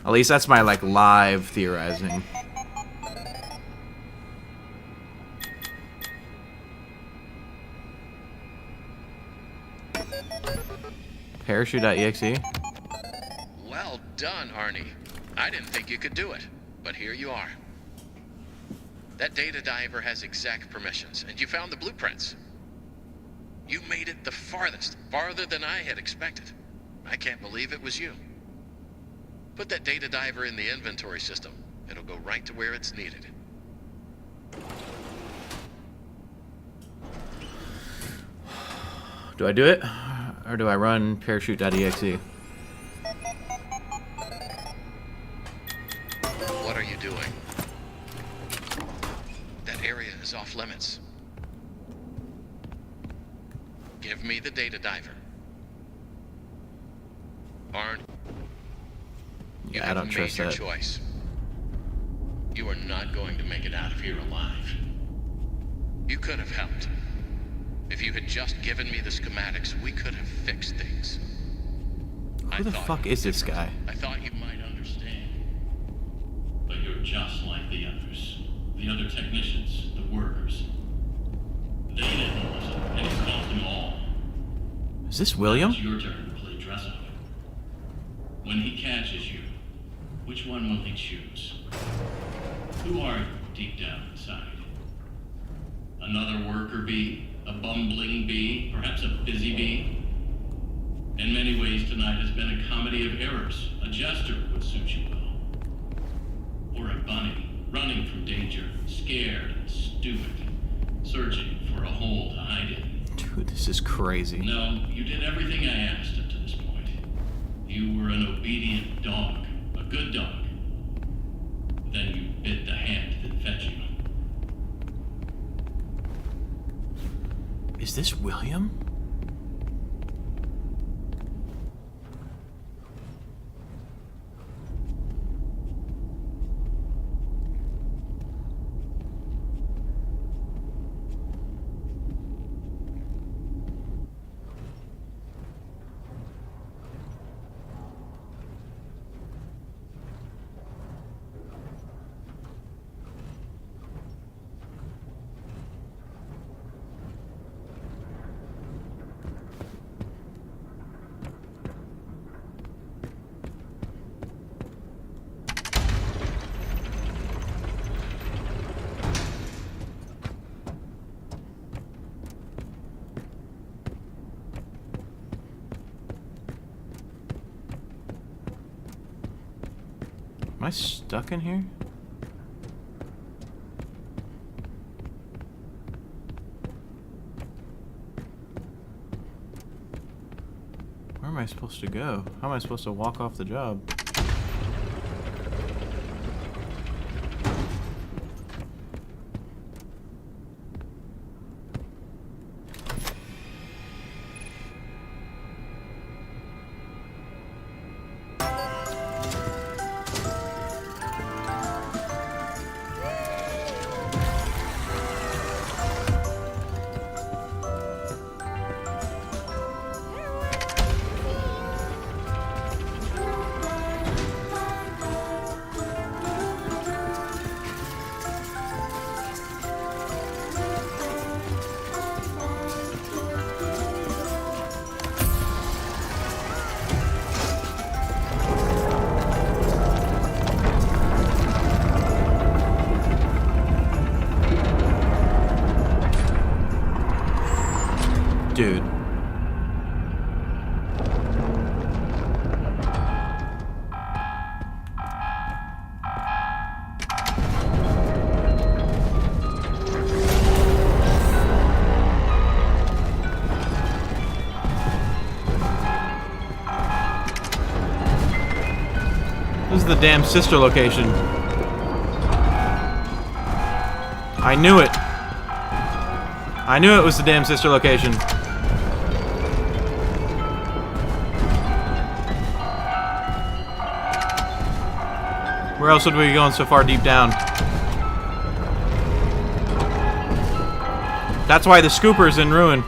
At least that's my, like, live theorizing. Parachute.exe. Well done, Arnie. I didn't think you could do it, but here you are. That data diver has exec permissions, and you found the blueprints. You made it the farthest, farther than I had expected. I can't believe it was you. Put that data diver in the inventory system. It'll go right to where it's needed. Do I do it? Or do I run parachute.exe? What are you doing? That area is off limits. Give me the data diver. Arn, you Yeah, I don't have trust made your that. choice. You are not going to make it out of here alive. You could have helped. If you had just given me the schematics, we could have fixed things. Who the fuck is this guy? I thought you might understand. But you're just like the others. The other technicians, the workers. They didn't listen, and it's cost them all. Is this William? It's your turn to play dress up. When he catches you, which one will he choose? Who are you deep down inside? Another worker bee? A bumbling bee? Perhaps a busy bee? In many ways, tonight has been a comedy of errors. A jester would suit you well. Or a bunny, running from danger, scared and stupid, searching for a hole to hide in. Dude, this is crazy. No, you did everything I asked up to this point. You were an obedient dog, a good dog. Then you bit the hand that fed you. Is this William? Am I stuck in here? Where am I supposed to go? How am I supposed to walk off the job? Dude. This is the damn sister location. I knew it. I knew it was the damn sister location. Where else would we be going so far deep down? That's why the scooper's in ruin.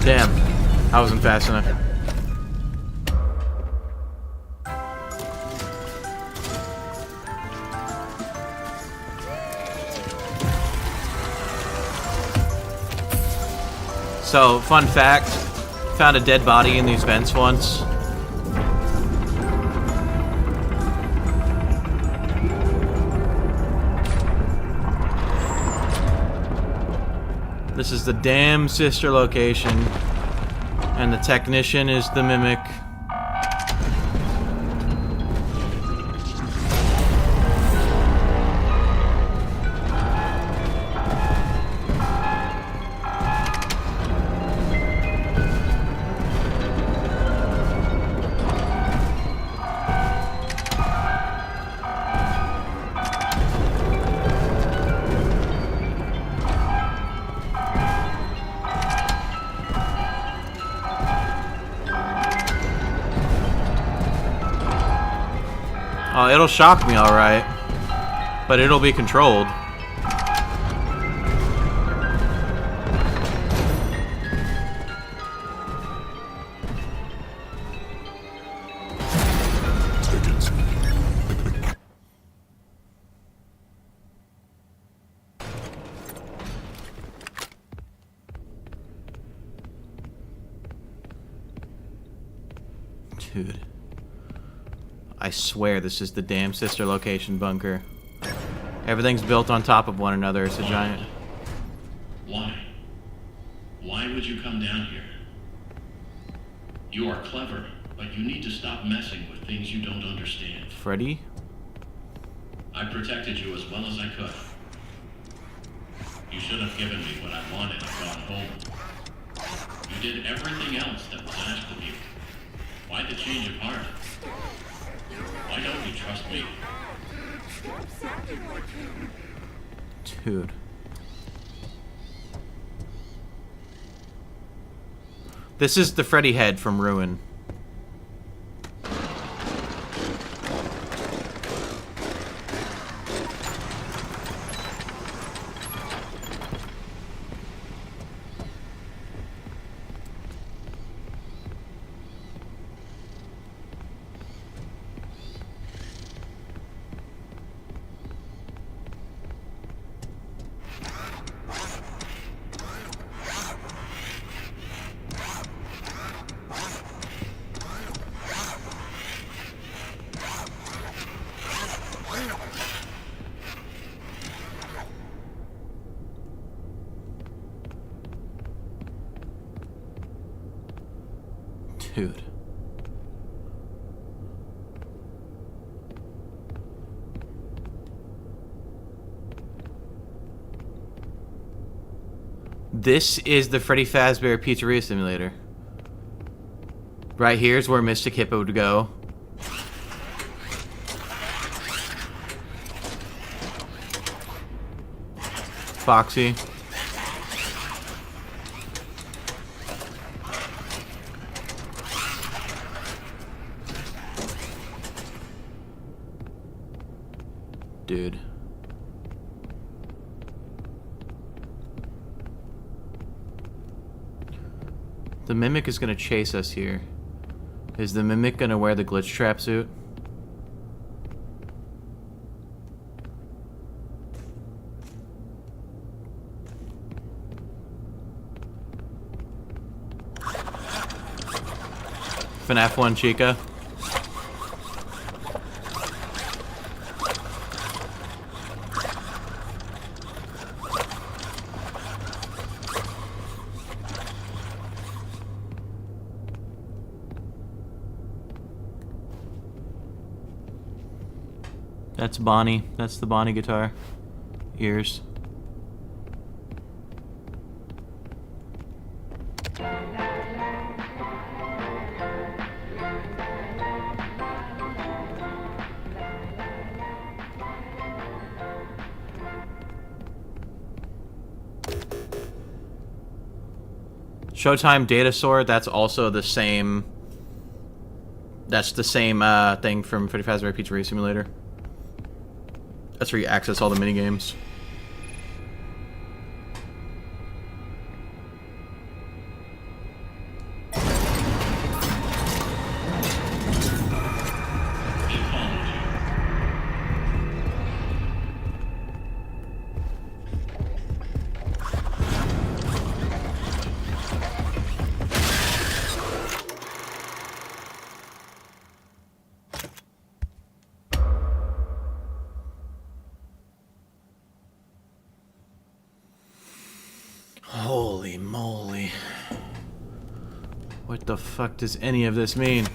Damn, I wasn't fast enough. So, fun fact, found a dead body in these vents once. This is the damn sister location, and the technician is the mimic. Oh, it'll shock me, alright. But it'll be controlled. Dude. I swear this is the damn sister location bunker. Everything's built on top of one another. It's a giant... Why? Why would you come down here? You are clever, but you need to stop messing with things you don't understand. Freddy? I protected you as well as I could. You should have given me what I wanted and gone home. You did everything else that was asked of you. Why the change of heart? Why don't you trust me? Dude. This is the Freddy head from Ruin. Dude. This is the Freddy Fazbear Pizzeria Simulator. Right here's where Mystic Hippo would go. Foxy. Dude. The Mimic is gonna chase us here. Is the Mimic gonna wear the glitch trap suit? FNAF 1 Chica. That's Bonnie. That's the Bonnie guitar. Ears. Showtime Data Sword, that's also the same... That's the same thing from Freddy Fazbear Pizzeria Simulator. That's where you access all the minigames. the fuck does any of this mean?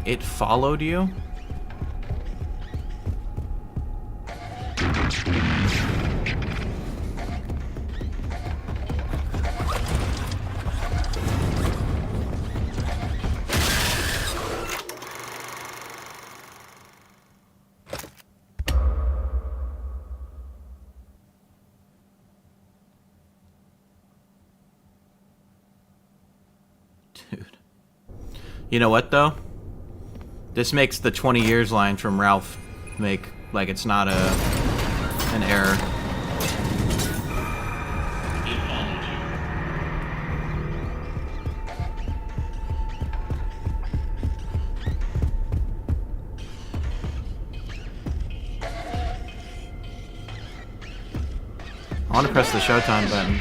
It followed you? Dude. You know what, though? This makes the 20 years line from Ralph make like it's not an error. I want to press the Showtime button.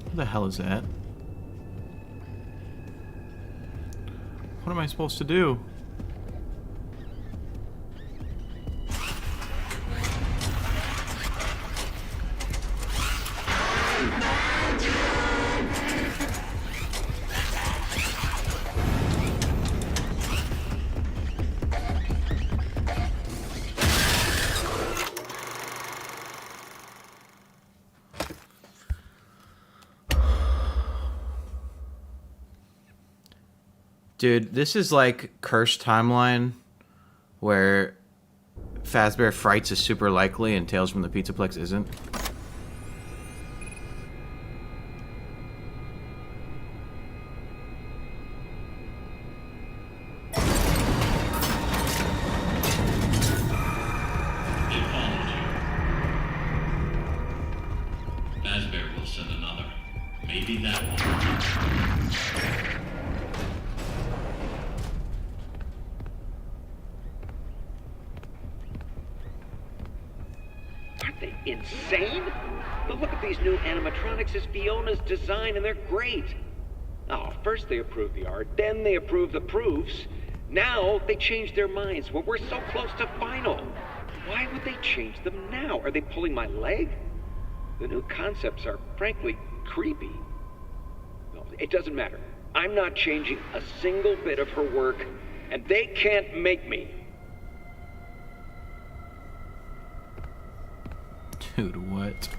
What the hell is that? What am I supposed to do? Dude, this is like Cursed Timeline, where Fazbear Frights is super likely and Tales from the Pizzaplex isn't. Fazbear will send another. Maybe that one. Insane? The look of these new animatronics is Fiona's design, and they're great. Oh, first they approved the art, then they approved the proofs. Now they changed their minds. Well, we're so close to final. Why would they change them now? Are they pulling my leg? The new concepts are, frankly, creepy. No, it doesn't matter. I'm not changing a single bit of her work, and they can't make me. Dude, what?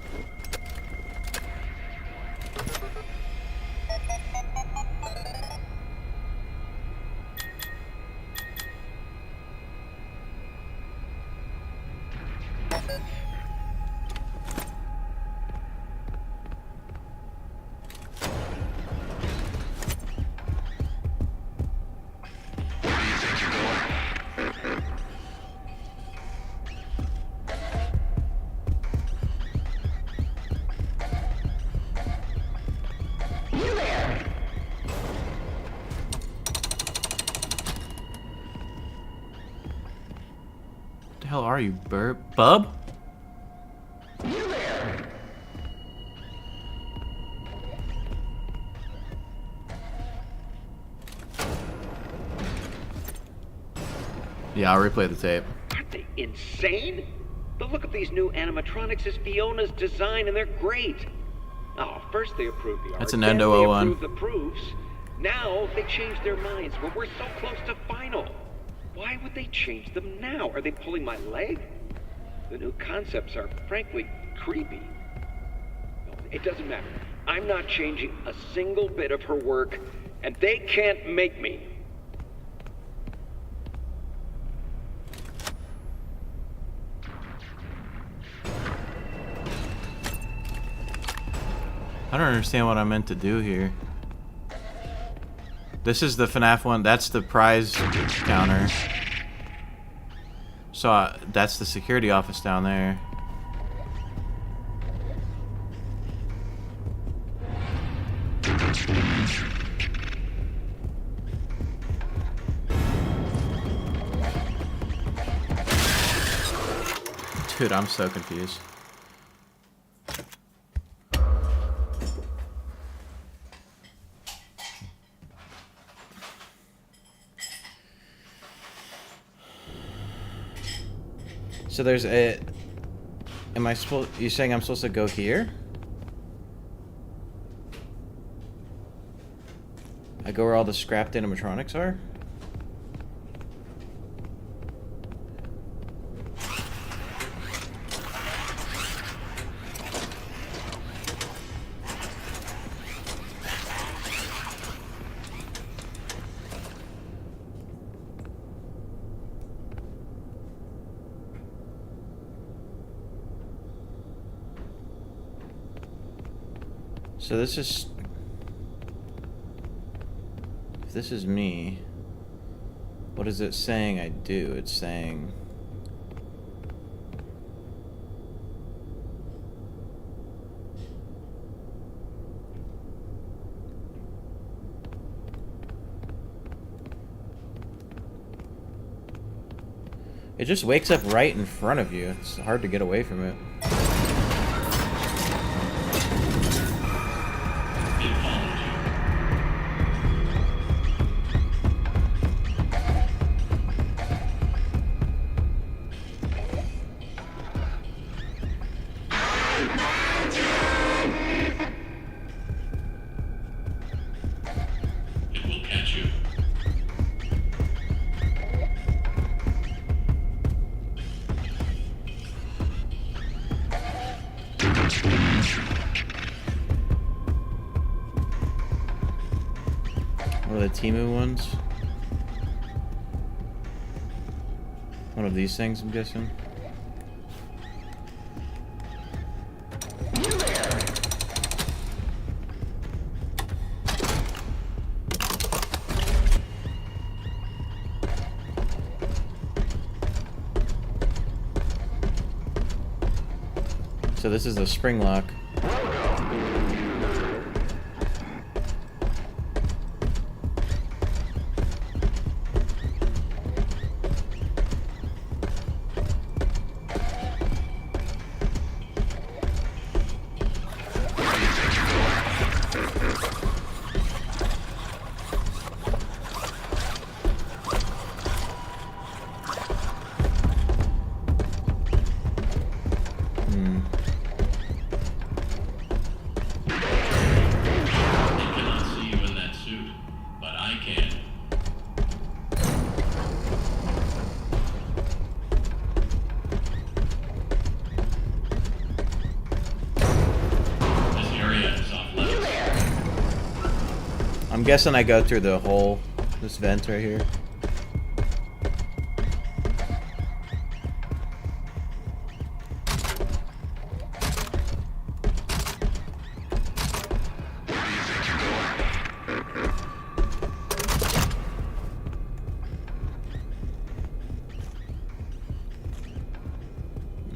What the hell are you, Bub? You there? Yeah, I'll replay the tape. Aren't they insane? The look of these new animatronics is Fiona's design, and they're great. Oh, first they approved the art, That's an then Endo they 01. approved the proofs. Now they changed their minds. Well, we're so close to final. Why would they change them now? Are they pulling my leg? The new concepts are, frankly, creepy. It doesn't matter. I'm not changing a single bit of her work, and they can't make me. I don't understand what I'm meant to do here. This is the FNAF one. That's the prize counter. So that's the security office down there. Dude, I'm so confused. So there's a... Am I supposed... You saying I'm supposed to go here? I go where all the scrapped animatronics are? So this is... If this is me, what is it saying I do? It's saying... It just wakes up right in front of you. It's hard to get away from it. What are the Timu ones? One of these things, I'm guessing. So this is the spring lock. I'm guessing I go through the hole, this vent right here.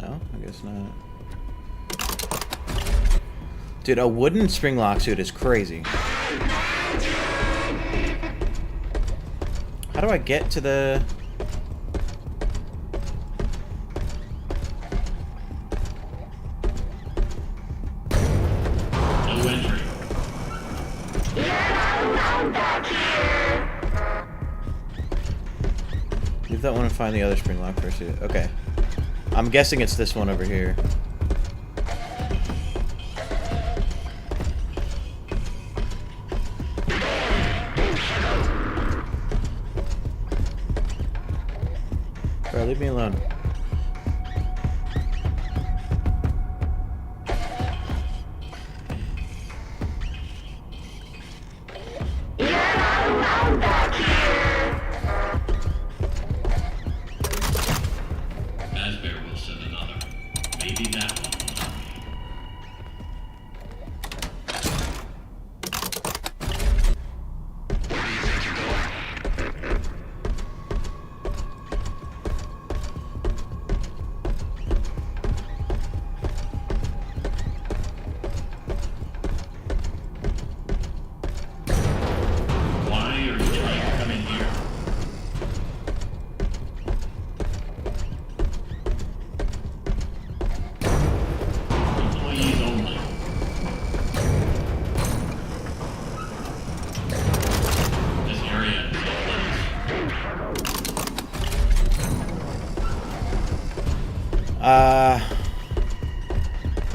No, I guess not. Dude, a wooden spring lock suit is crazy. How do I get to the... No entry. Leave that one and find the other spring lock first. Okay. I'm guessing it's this one over here. Bro, leave me alone.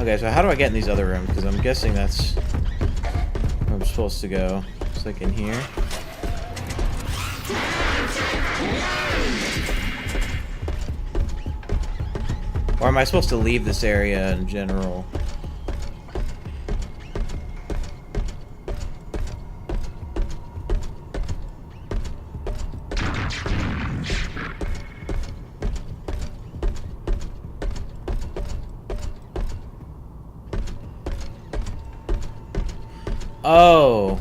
Okay, so how do I get in these other rooms? Because I'm guessing that's where I'm supposed to go. It's like in here. Or am I supposed to leave this area in general? Oh.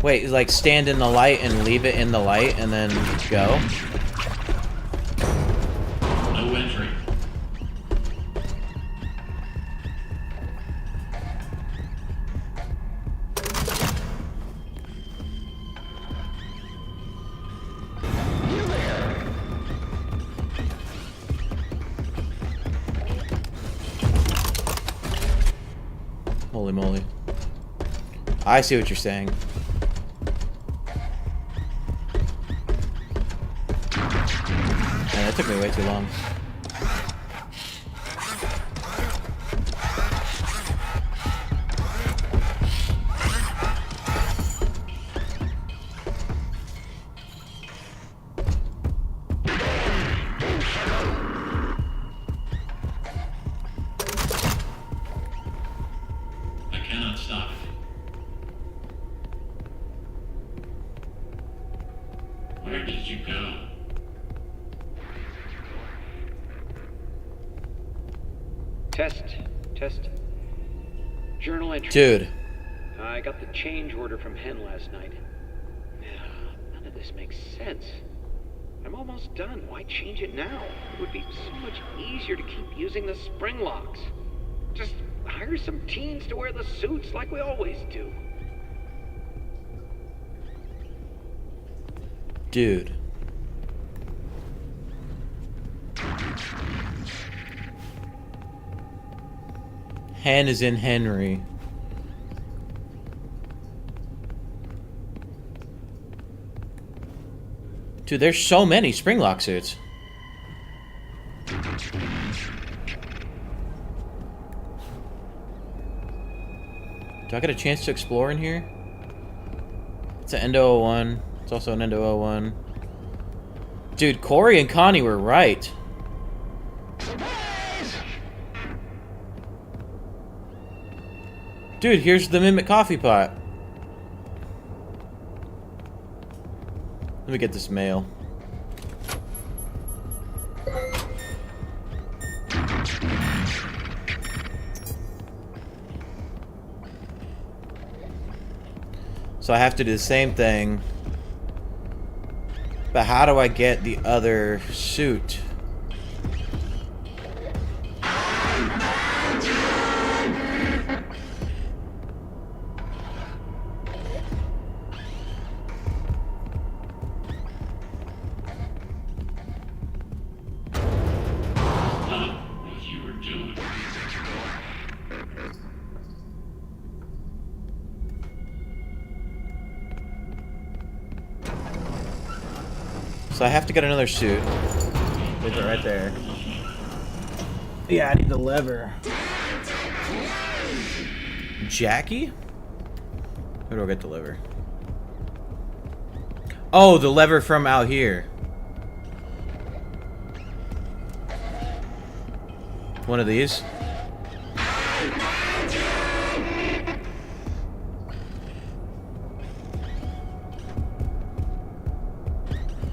Wait, like stand in the light and leave it in the light and then go? No entry. Holy moly. I see what you're saying. Man, that took me way too long. I cannot stop it. Where did you go? Test. Journal entry. Dude. I got the change order from Hen last night. None of this makes sense. I'm almost done. Why change it now? It would be so much easier to keep using the spring locks. Just hire some teens to wear the suits like we always do. Dude. Hen is in Henry. Dude, there's so many Springlock suits. Do I get a chance to explore in here? It's an Endo 01. It's also an Endo 01. Dude, Corey and Connie were right. Dude, here's the Mimic coffee pot. Let me get this mail. So I have to do the same thing. But how do I get the other suit? So I have to get another suit. There's it right there. Yeah, I need the lever. Jackie? Where do I get the lever? Oh, the lever from out here. One of these.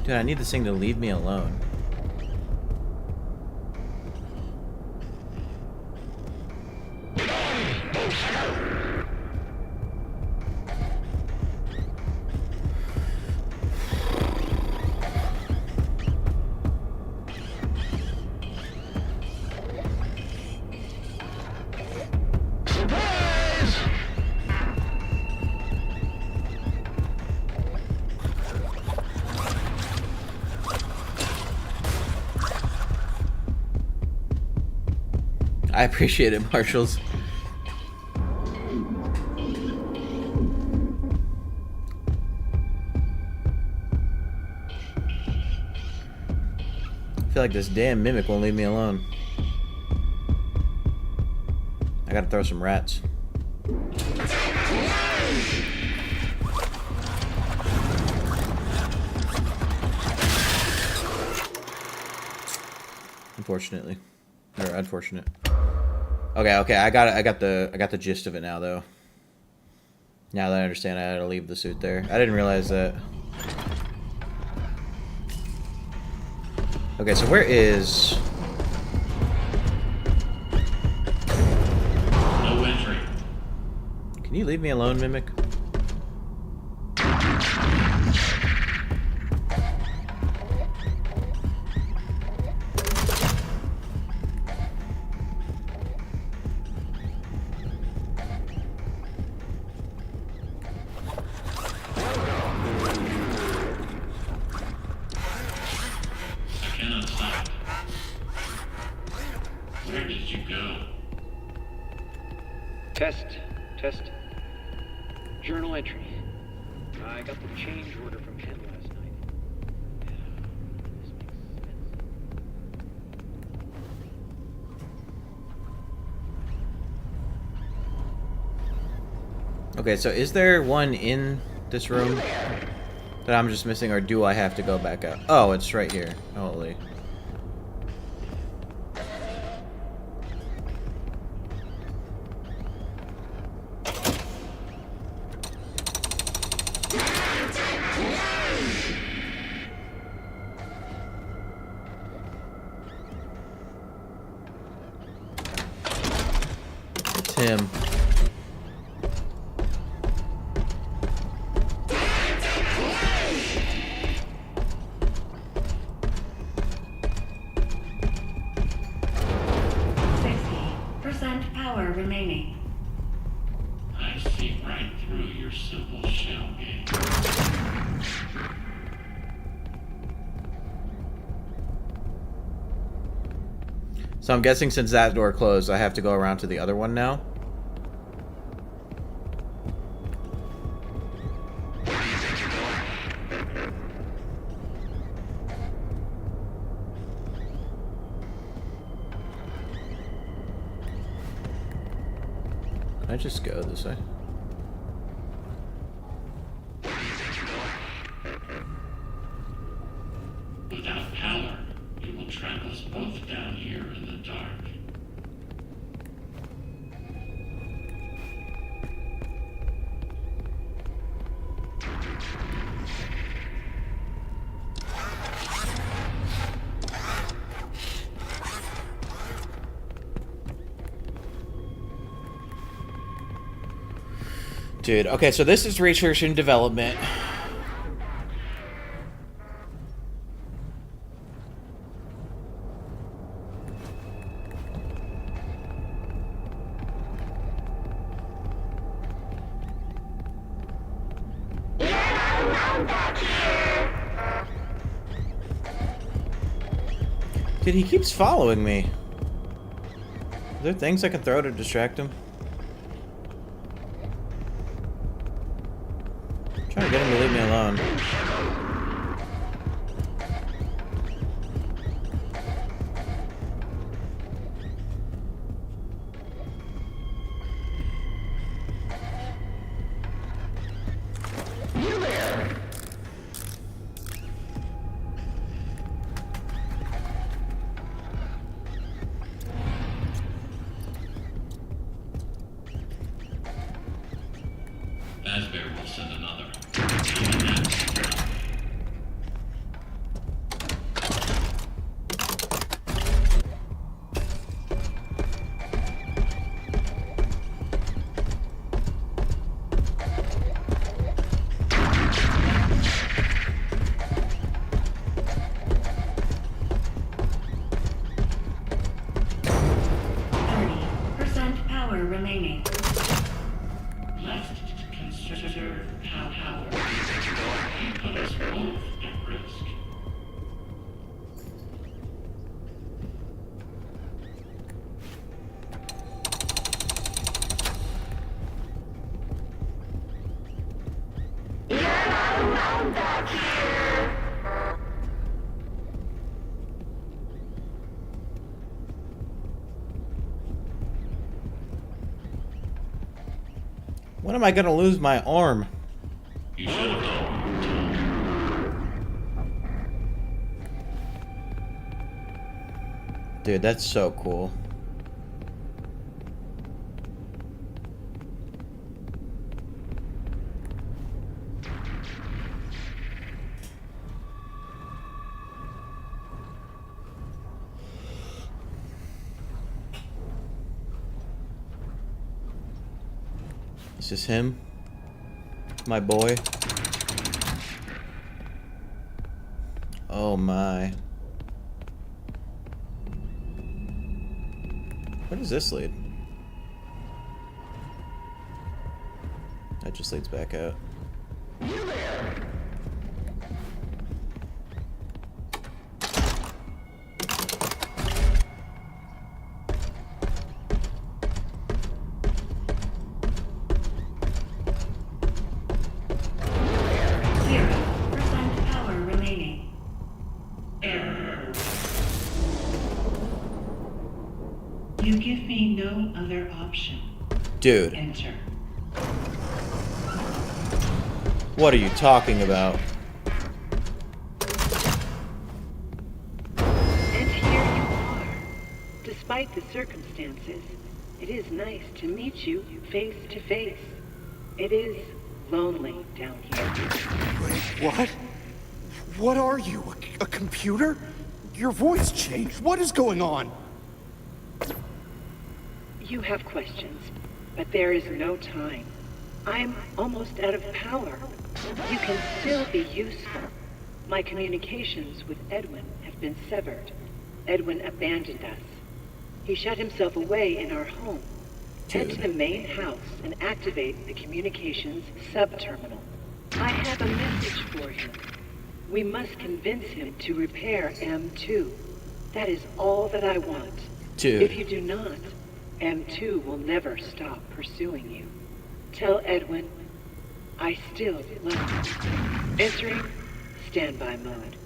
Dude, I need this thing to leave me alone. I appreciate it, Marshals. I feel like this damn mimic won't leave me alone. I gotta throw some rats. Unfortunately. Or unfortunate. Okay, I got the gist of it now though. Now that I understand I had to leave the suit there. I didn't realize that. Okay, so where is... No entry. Can you leave me alone, Mimic? Test. Journal entry. I got the change order from Ken last night. This makes sense. Okay, so is there one in this room that I'm just missing, or do I have to go back out? Oh, it's right here. Holy. It's him. Power remaining. I see right through your simple shell game. So I'm guessing since that door closed, I have to go around to the other one now? Can I just go this way? Without power, it will trap us both down here in the dark. Dude, okay, so this is research and development. Dude, he keeps following me. Are there things I can throw to distract him? I'm trying to get him to leave me alone. Fazbear will send another. Even that. When am I gonna lose my arm? You should have known. Dude, that's so cool. Is this him? My boy? Oh my. Where does this lead? That just leads back out. You there! You give me no other option. Dude. Enter. What are you talking about? And here you are. Despite the circumstances, it is nice to meet you face to face. It is lonely down here. Wait, what? What are you? A computer? Your voice changed. What is going on? You have questions, but there is no time. I'm almost out of power. You can still be useful. My communications with Edwin have been severed. Edwin abandoned us. He shut himself away in our home. Head to the main house and activate the communications sub-terminal. I have a message for him. We must convince him to repair M2. That is all that I want. Dude. If you do not, M2 will never stop pursuing you. Tell Edwin, I still love him. Entering standby mode.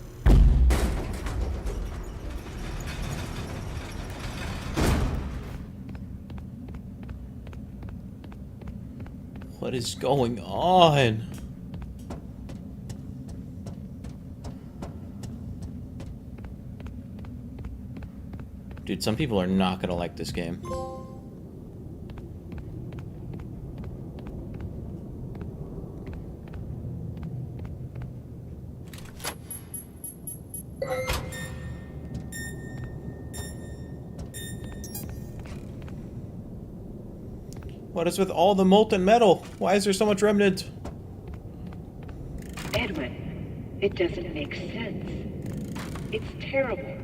What is going on? Dude, some people are not gonna like this game. What is with all the molten metal? Why is there so much remnant? Edwin, it doesn't make sense. It's terrible,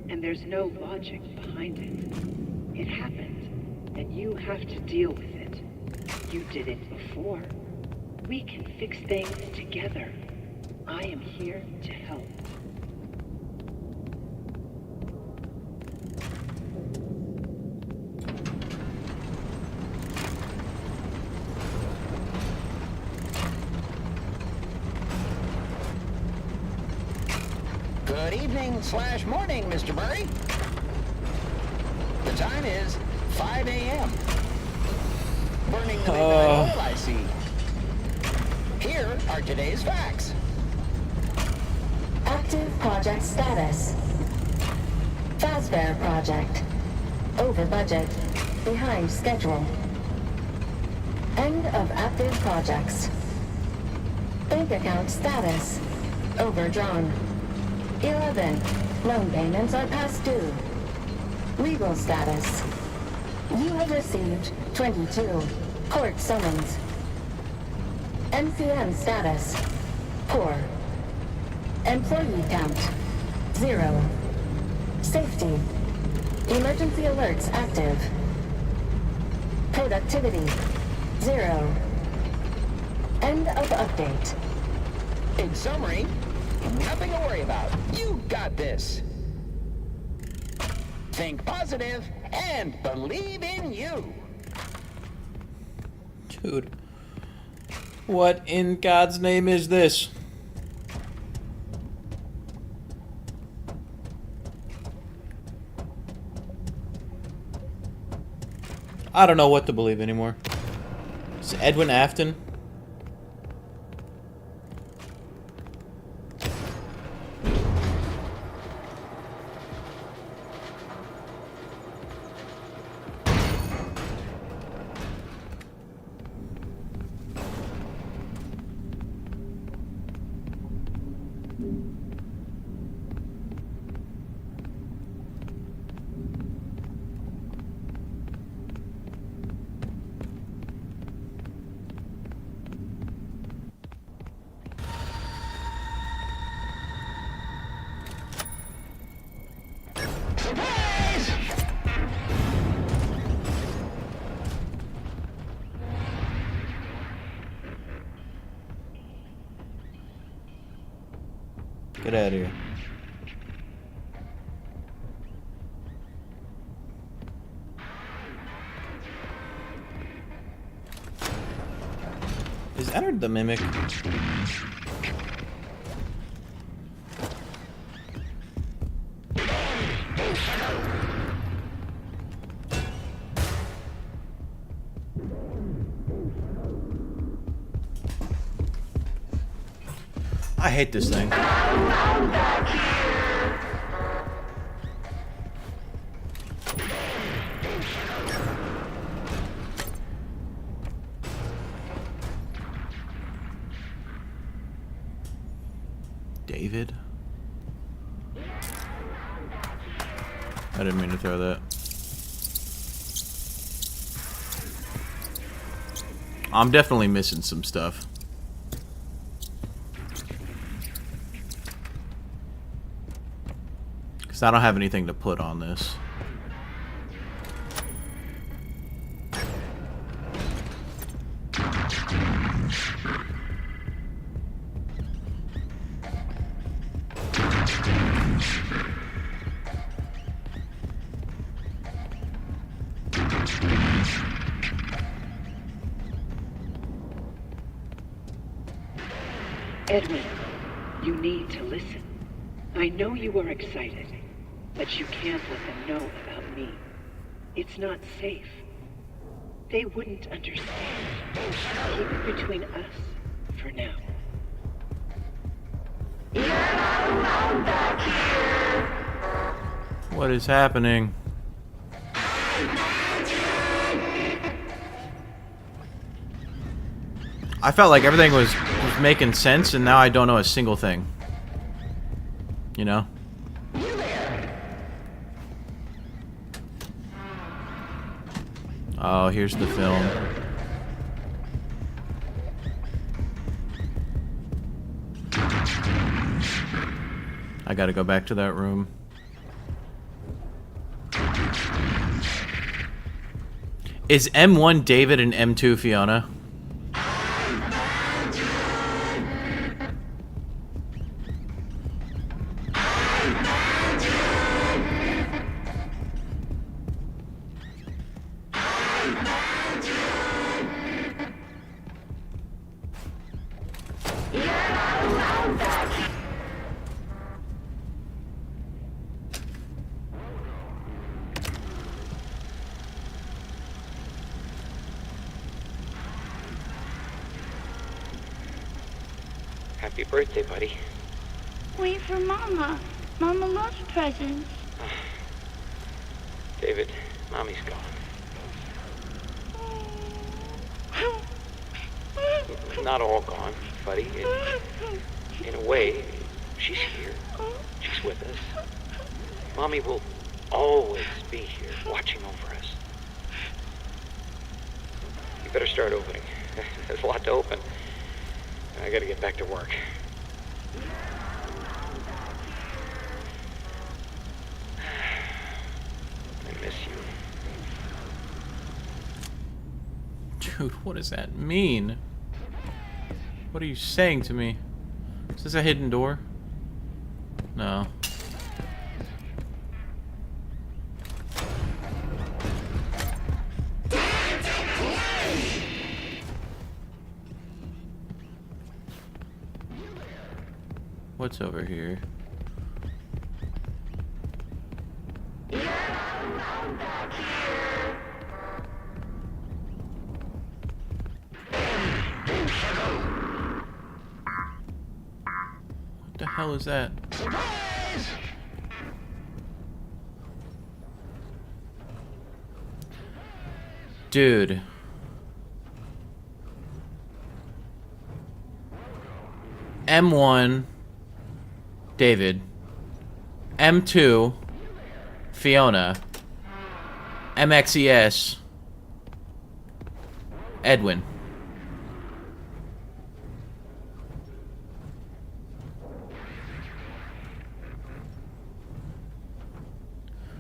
and there's no logic behind it. It happened, and you have to deal with it. You did it before. We can fix things together. I am here to help. Good evening / morning, Mr. Murray. The time is 5 a.m. Burning the midnight oil, I see. Here are today's facts. Active project status. Fazbear project. Over budget. Behind schedule. End of active projects. Bank account status. Overdrawn. 11. Loan payments are past due. Legal status. You have received 22. Court summons. MCM status. Poor. Employee count. 0. Safety. Emergency alerts active. Productivity. 0. End of update. In summary, nothing to worry about. You got this. Think positive and believe in you. Dude. What in God's name is this? I don't know what to believe anymore. It's Edwin Afton. Get out of here. Is Ennard the Mimic? I hate this thing. David? I didn't mean to throw that. I'm definitely missing some stuff. Because I don't have anything to put on this. Edwin, you need to listen. I know you are excited, but you can't let them know about me. It's not safe. They wouldn't understand. Keep it between us for now. What is happening? I felt like everything was making sense, and now I don't know a single thing. You know? Oh, here's the film. I gotta go back to that room. Is M1 David and M2 Fiona? Happy birthday, buddy. Wait for Mama. Mama loves presents. David, Mommy's gone. Not all gone, buddy. In a way, she's here. She's with us. Mommy will always be here, watching over us. You better start opening. There's a lot to open. I gotta get back to work. I miss you. Dude, what does that mean? What are you saying to me? Is this a hidden door? No. What's over here? What the hell is that? Dude. M1, David. M2, Fiona. MXES, Edwin.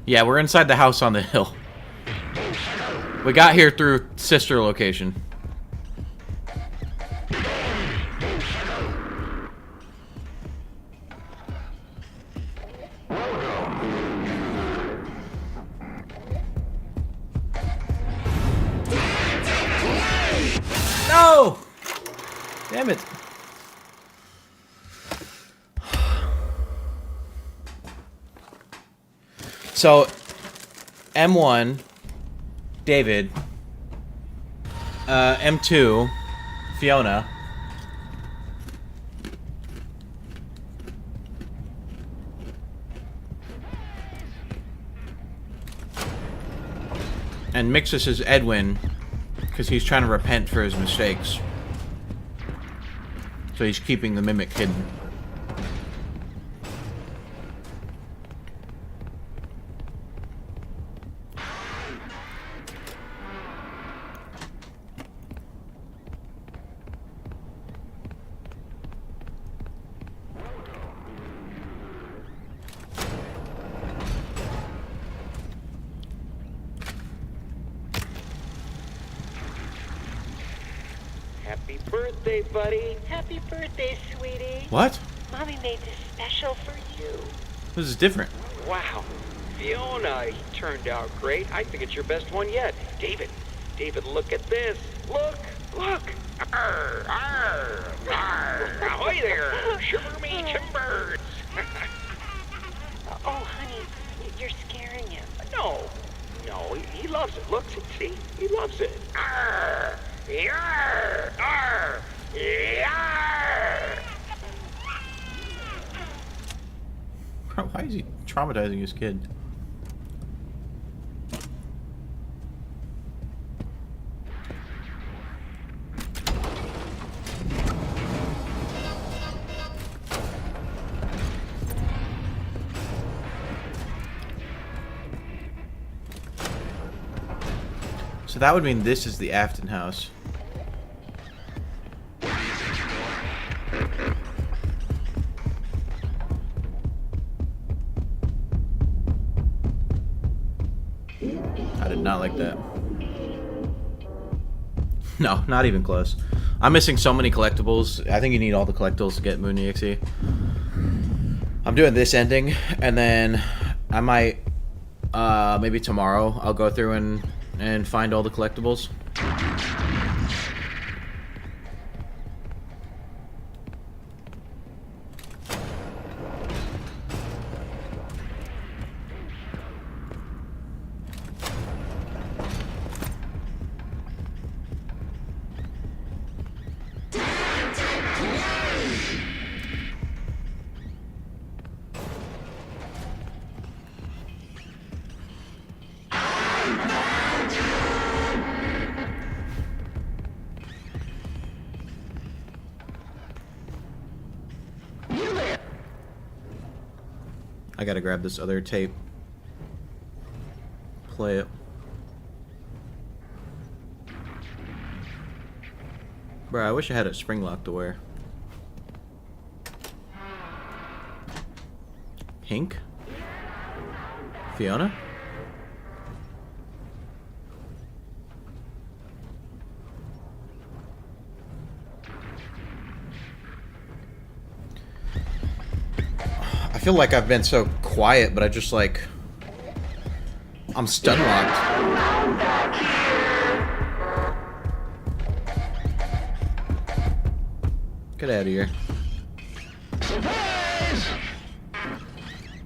Yeah, we're inside the house on the hill. We got here through sister location. No! Damn it. So, M1, David, M2, Fiona, and Mixus is Edwin, because he's trying to repent for his mistakes. So he's keeping the mimic hidden. Happy birthday, buddy. Happy birthday, sweetie. What? Mommy made this special for you. This is different. Wow. Fiona, he turned out great. I think it's your best one yet. David, look at this. Look. Arr, arr, arr. Ahoy there. Shiver me timbers. Oh, honey, you're scaring him. No, he loves it. Look, see? He loves it. Arr, yarr, arr, yarr. Why is he traumatizing his kid? So that would mean this is the Afton house. I did not like that. No, not even close. I'm missing so many collectibles. I think you need all the collectibles to get Moon EXE. I'm doing this ending, and then I might, maybe tomorrow, I'll go through and find all the collectibles. I gotta grab this other tape. Play it. Bruh, I wish I had a spring lock to wear. Pink? Fiona? I feel like I've been so quiet, but I just like... I'm stun locked. Get out of here.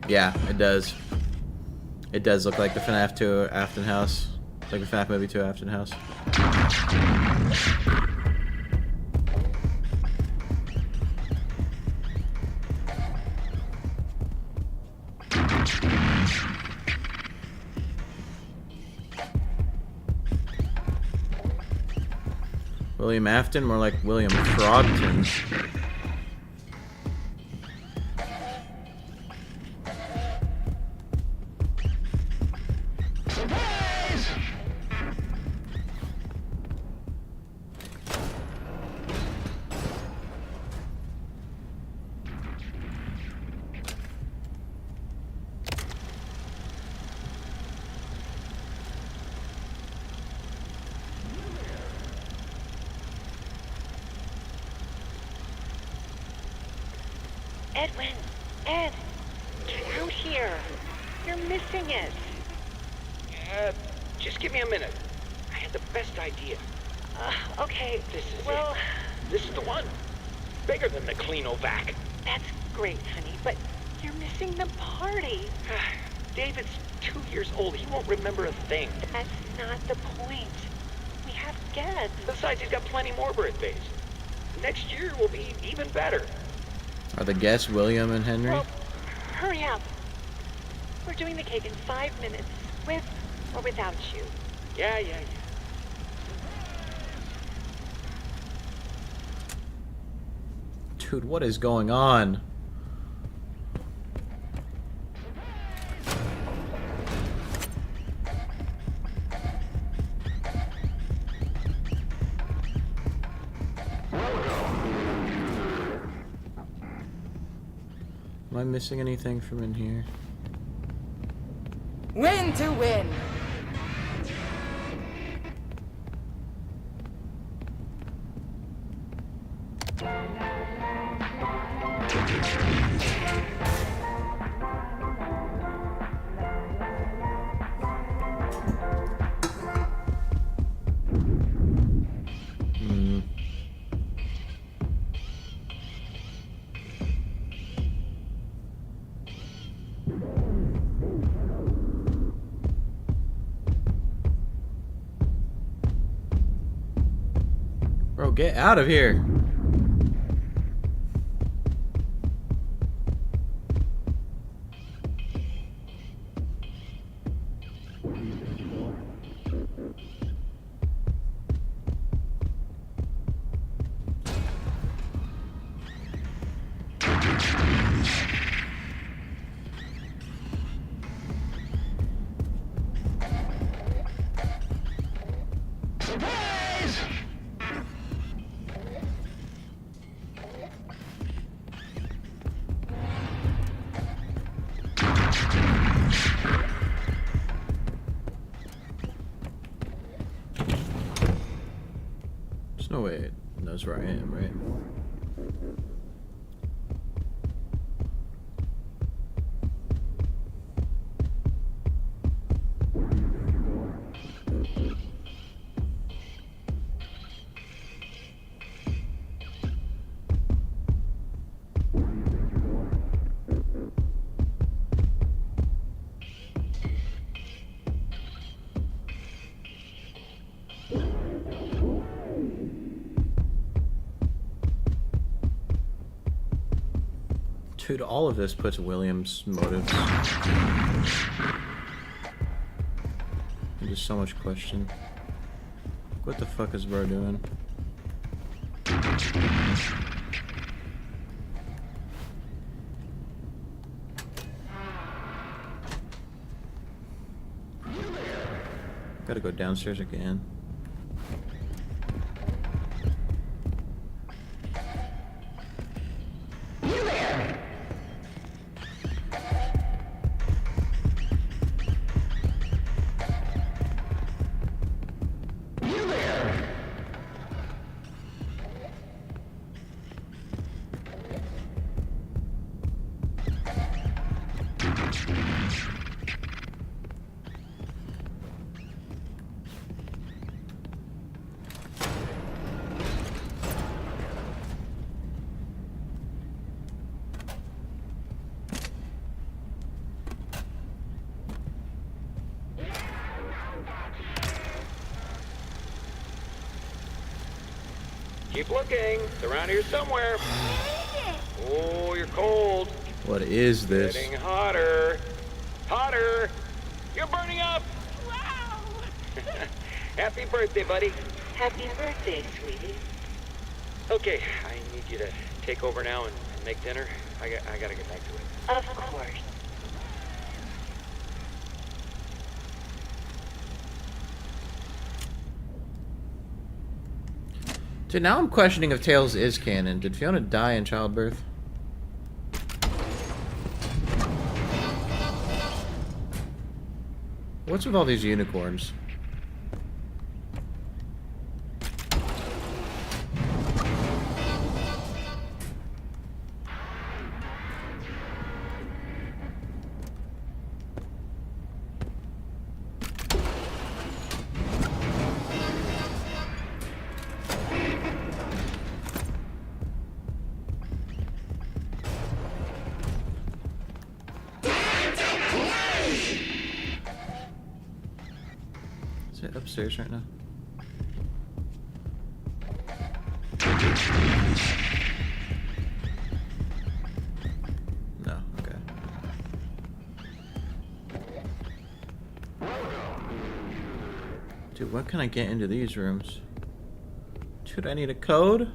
Yeah, it does. It does look like the FNAF 2 Afton house. Like the FNAF movie 2 Afton house. William Afton, more like William Frogton. Edwin, Ed, get out here. You're missing it. Just give me a minute. I had the best idea. Okay, This is well, it. This is the one. Bigger than the Cleanovac. that's great, honey, but you're missing the party. David's 2 years old. He won't remember a thing. That's not the point. We have guests. Besides, he's got plenty more birthdays. Next year will be even better. Are the guests William and Henry? Well, hurry up. We're doing the cake in 5 minutes, with or without you. Yeah. Dude, what is going on? Am I missing anything from in here? Win to win. Bro, get out of here. There's no way it knows where I am, right? Dude, all of this puts William's motives into so much question. What the fuck is bro doing? Gotta go downstairs again. Keep looking. It's around here somewhere. Oh, you're cold. What is this? Getting hotter. Hotter. You're burning up. Wow. Happy birthday, buddy. Happy birthday, sweetie. Okay, I need you to take over now and make dinner. I gotta get back to it. Of course. Dude, now I'm questioning if Tails is canon. Did Fiona die in childbirth? What's with all these unicorns? Is it upstairs right now? No, okay. Dude, what can I get into these rooms? Dude, I need a code?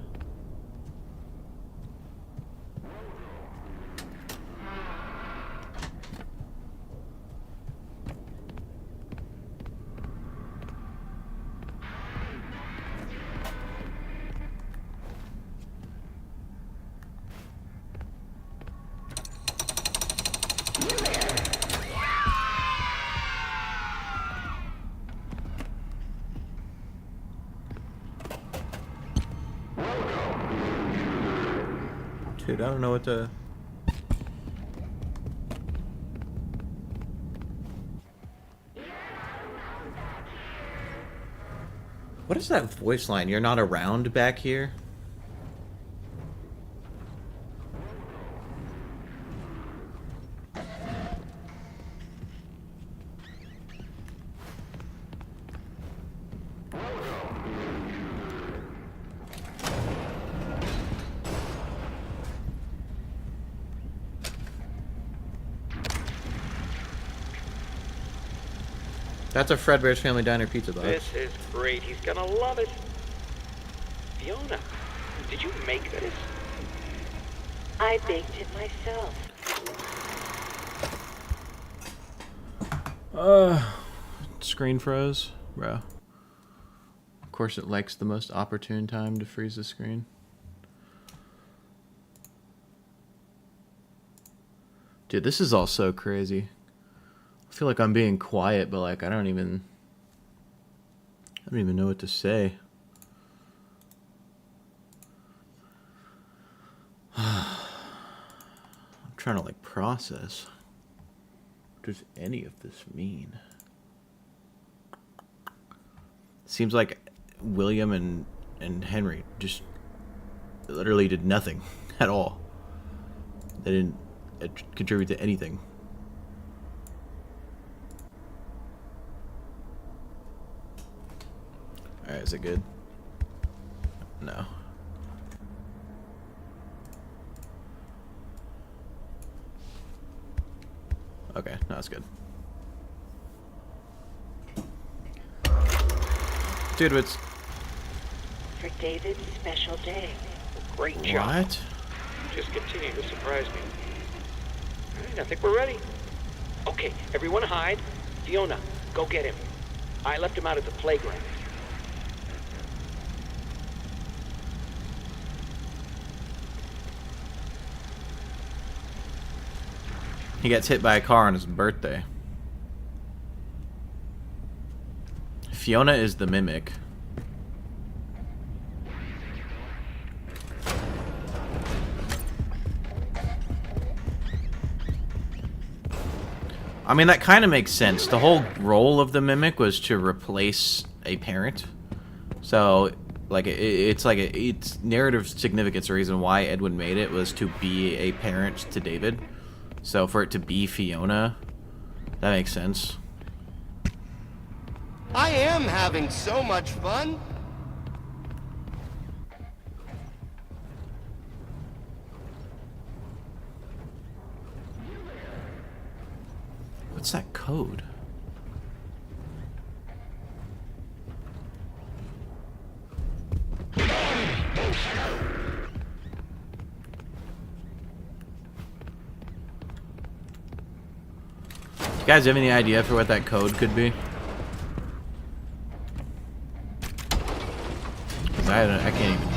Dude, I don't know what to... What is that voice line? You're not around back here? That's a Fredbear's Family Diner pizza box. This is great. He's gonna love it. Fiona, did you make this? I baked it myself. Screen froze, bro. Of course it likes the most opportune time to freeze the screen. Dude, this is all so crazy. I feel like I'm being quiet, but like I don't even know what to say. I'm trying to like process. What does any of this mean? Seems like William and Henry just literally did nothing at all. They didn't contribute to anything. Alright, is it good? No. Okay, no, it's good. Dude, what's... For David's special day. Great job. What? Just continue to surprise me. Alright, I think we're ready. Okay, everyone hide. Fiona, go get him. I left him out at the playground. He gets hit by a car on his birthday. Fiona is the mimic. I mean, that kind of makes sense. The whole role of the mimic was to replace a parent. So, like, it's like its narrative significance. The reason why Edwin made it was to be a parent to David. So for it to be Fiona, that makes sense. I am having so much fun. What's that code? You guys have any idea for what that code could be? 'Cause I can't even.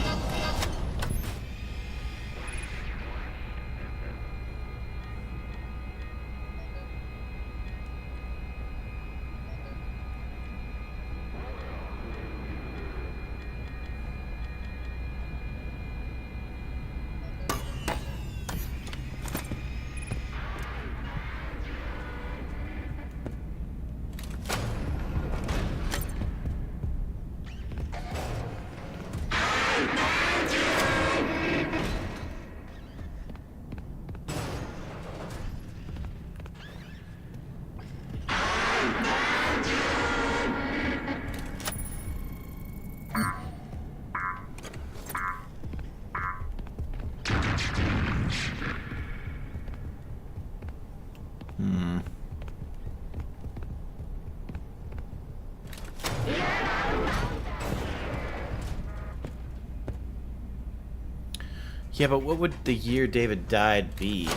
Yeah, but what would the year David died be?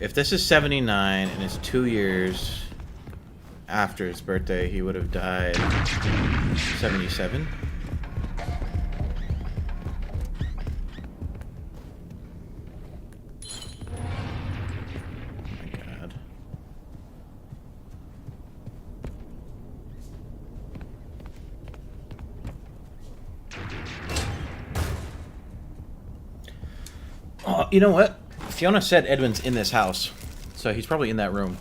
If this is 79 and it's 2 years after his birthday, he would have died 77? You know what? Fiona said Edwin's in this house, so he's probably in that room.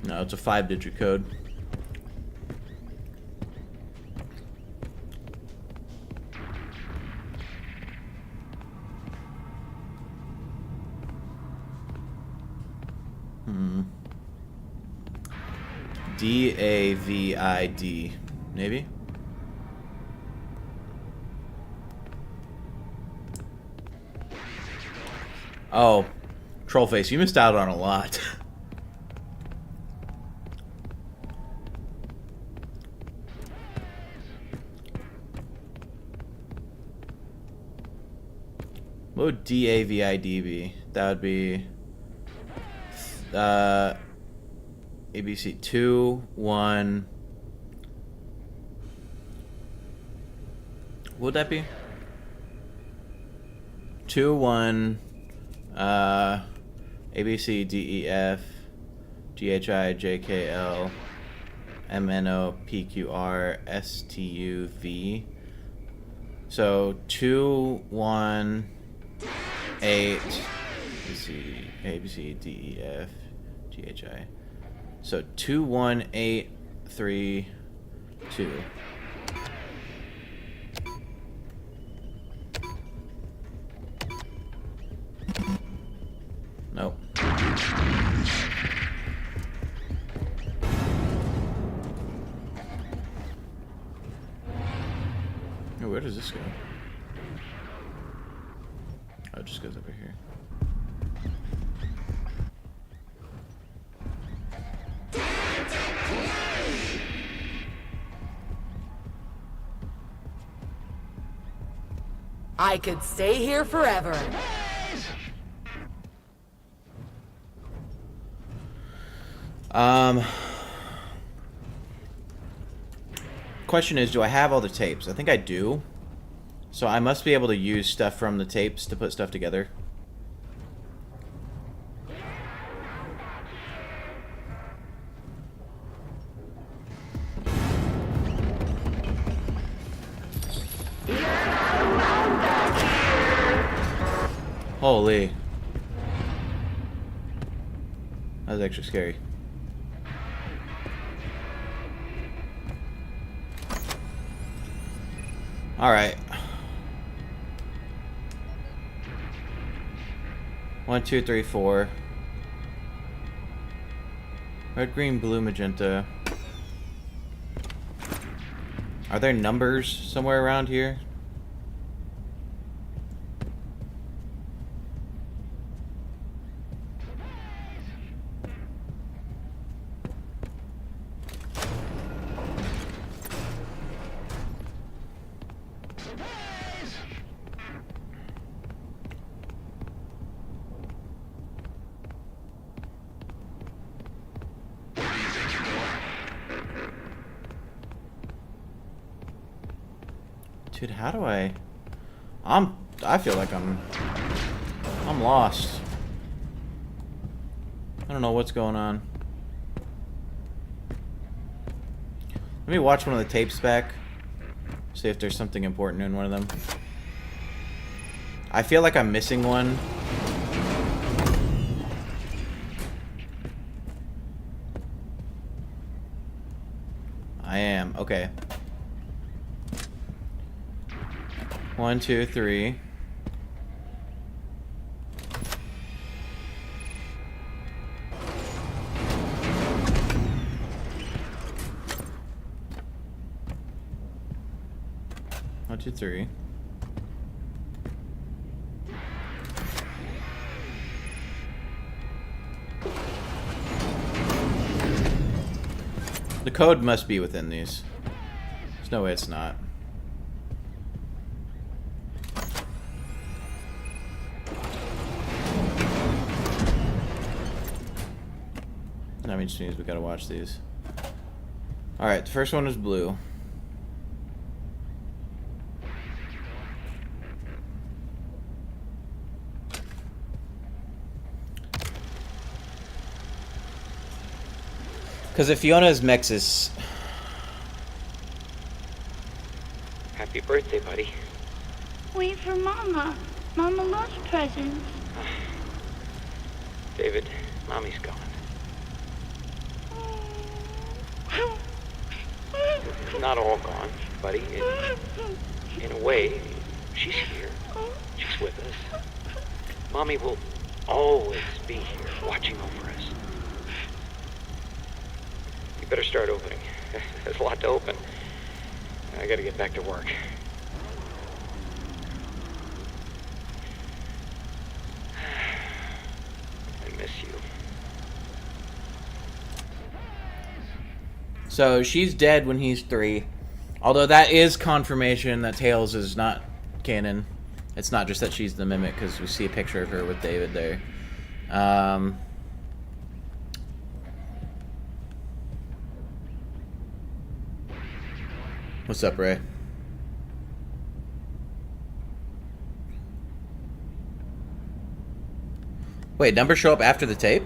No, it's a 5-digit code. D-A-V-I-D. Maybe? Oh. Trollface, you missed out on a lot. What would D-A-V-I-D be? That would be... ABC 2, 1. What would that be? 2, 1. ABC, D, E, F, G, H, I, J, K, L, M, N, O, P, Q, R, S, T, U, V. So 2, 1, 8. Let's see. A, B, C, D, E, F, G, H, I. So 2, 1, 8, 3, 2. Nope. Oh, where does this go? Oh, it just goes over here. I could stay here forever. Question is, do I have all the tapes? I think I do. So I must be able to use stuff from the tapes to put stuff together. Holy. That was extra scary. Alright. 1, 2, 3, 4. Red, green, blue, magenta. Are there numbers somewhere around here? Dude, how do I feel like I'm lost. I don't know what's going on. Let me watch one of the tapes back. See if there's something important in one of them. I feel like I'm missing one. I am. Okay. 1, 2, 3. One, two, three. The code must be within these. There's no way it's not. That means we gotta watch these. Alright, the first one is blue. Because if Fiona is Mexis. Happy birthday, buddy. Wait for Mama. Mama loves presents. David, Mommy's gone. Not all gone, buddy. In a way, she's here. She's with us. Mommy will always be here, watching over us. You better start opening. There's a lot to open. I gotta get back to work. I miss you. So she's dead when he's 3. Although that is confirmation that Tails is not canon. It's not just that she's the mimic, because we see a picture of her with David there. What's up, Ray? Wait, numbers show up after the tape?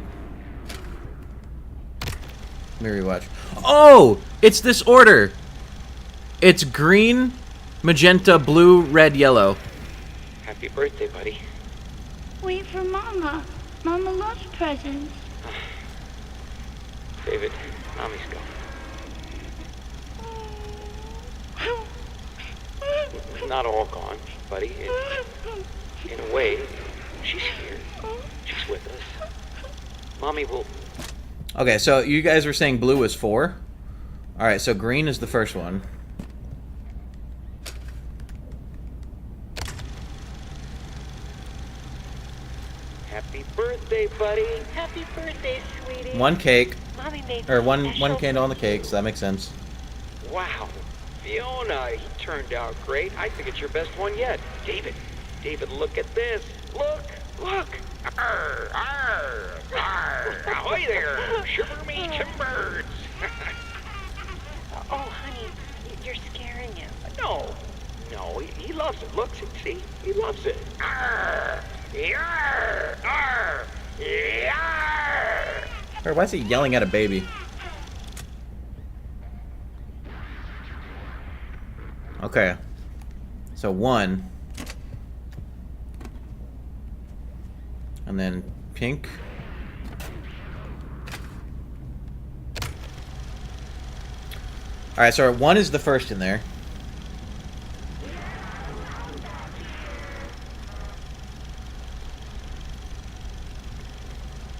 Let me rewatch. Oh! It's this order! It's green, magenta, blue, red, yellow. Happy birthday, buddy. Wait for Mama. Mama loves presents. David, Mommy's gone. Not all gone, buddy. In a way, she's here. She's with us. Mommy will... Okay, so you guys were saying blue is 4? Alright, so green is the first one. Happy birthday, buddy. Happy birthday, sweetie. 1 cake. Mommy made Or some one special- candle on the cake, so that makes sense. Wow. Fiona, he turned out great. I think it's your best one yet. David, look at this. Look. Arr, arr, arr. Ahoy there. Shiver me timbers. Oh, honey, you're scaring him. No, he loves it. Look, see, he loves it. Arr, yarr, arr, yarr. Or why is he yelling at a baby? Okay. So 1. And then pink. Alright, so 1 is the first in there.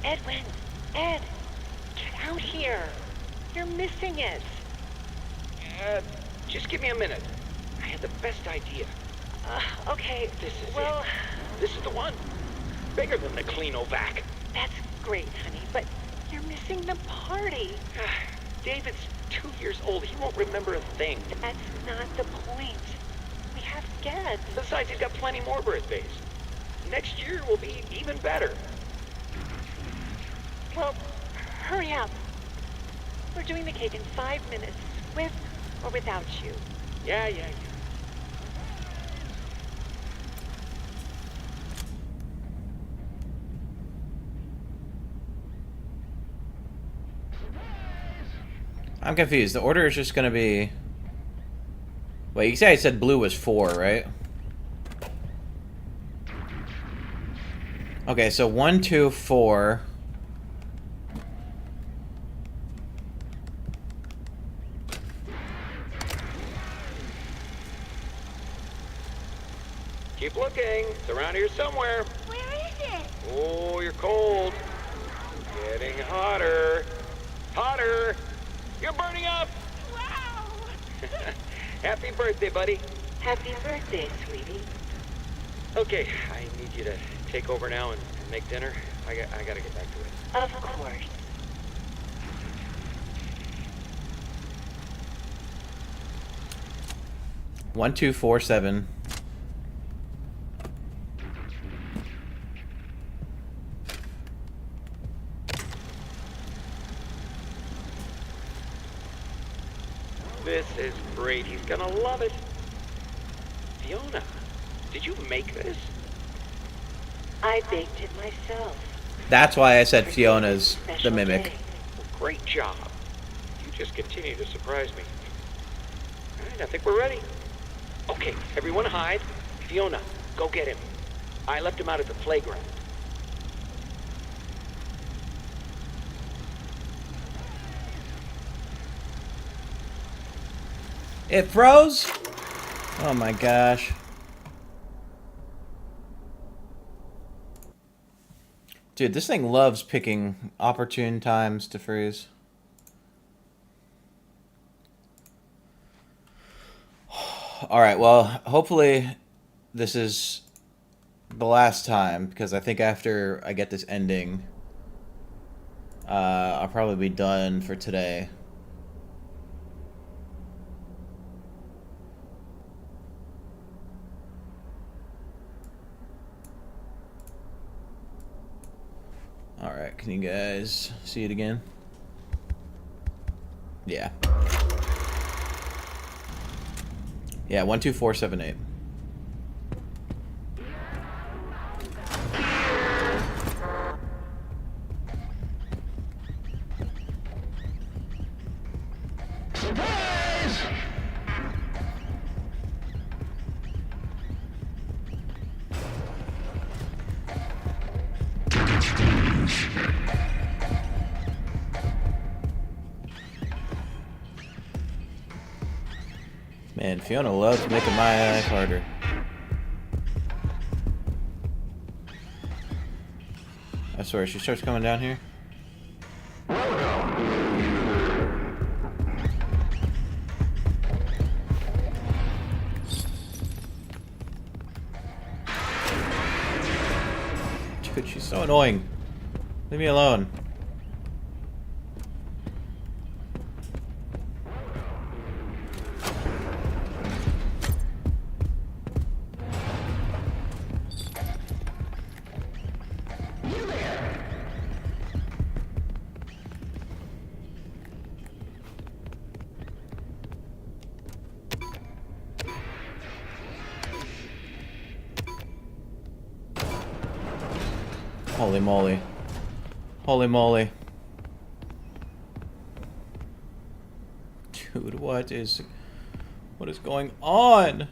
Edwin, Ed, get out here. You're missing it. Just give me a minute. I had the best idea. Okay, This is well, it. This is the one. Bigger than the Cleanovac. that's great, honey, but you're missing the party. David's 2 years old. He won't remember a thing. That's not the point. We have guests. Besides, he's got plenty more birthdays. Next year will be even better. Well, hurry up. We're doing the cake in 5 minutes, with or without you. Yeah. I'm confused. The order is just gonna be... Wait, you said I said blue was 4, right? Okay, so 1, 2, 4. Keep looking. It's around here somewhere. Where is it? Oh, you're cold. Getting hotter. Hotter. You're burning up. Wow. Happy birthday, buddy. Happy birthday, sweetie. Okay, I need you to take over now and make dinner. I gotta get back to it. Of course. One, 2, 4, 7. This is great. He's gonna love it. Fiona, did you make this? I baked it myself. That's why I said Fiona's the mimic. Well, great job. You just continue to surprise me. All right, I think we're ready. Okay, everyone hide. Fiona, go get him. I left him out at the playground. It froze? Oh my gosh. Dude, this thing loves picking opportune times to freeze. Alright, well, hopefully this is the last time, because I think after I get this ending, I'll probably be done for today. Alright, can you guys see it again? Yeah. Yeah, 1, 2, 4, 7, 8. Man, Fiona loves making my life harder. I swear, she starts coming down here. Dude, she's so annoying. Leave me alone. Holy moly. Holy moly. Dude, what is going on?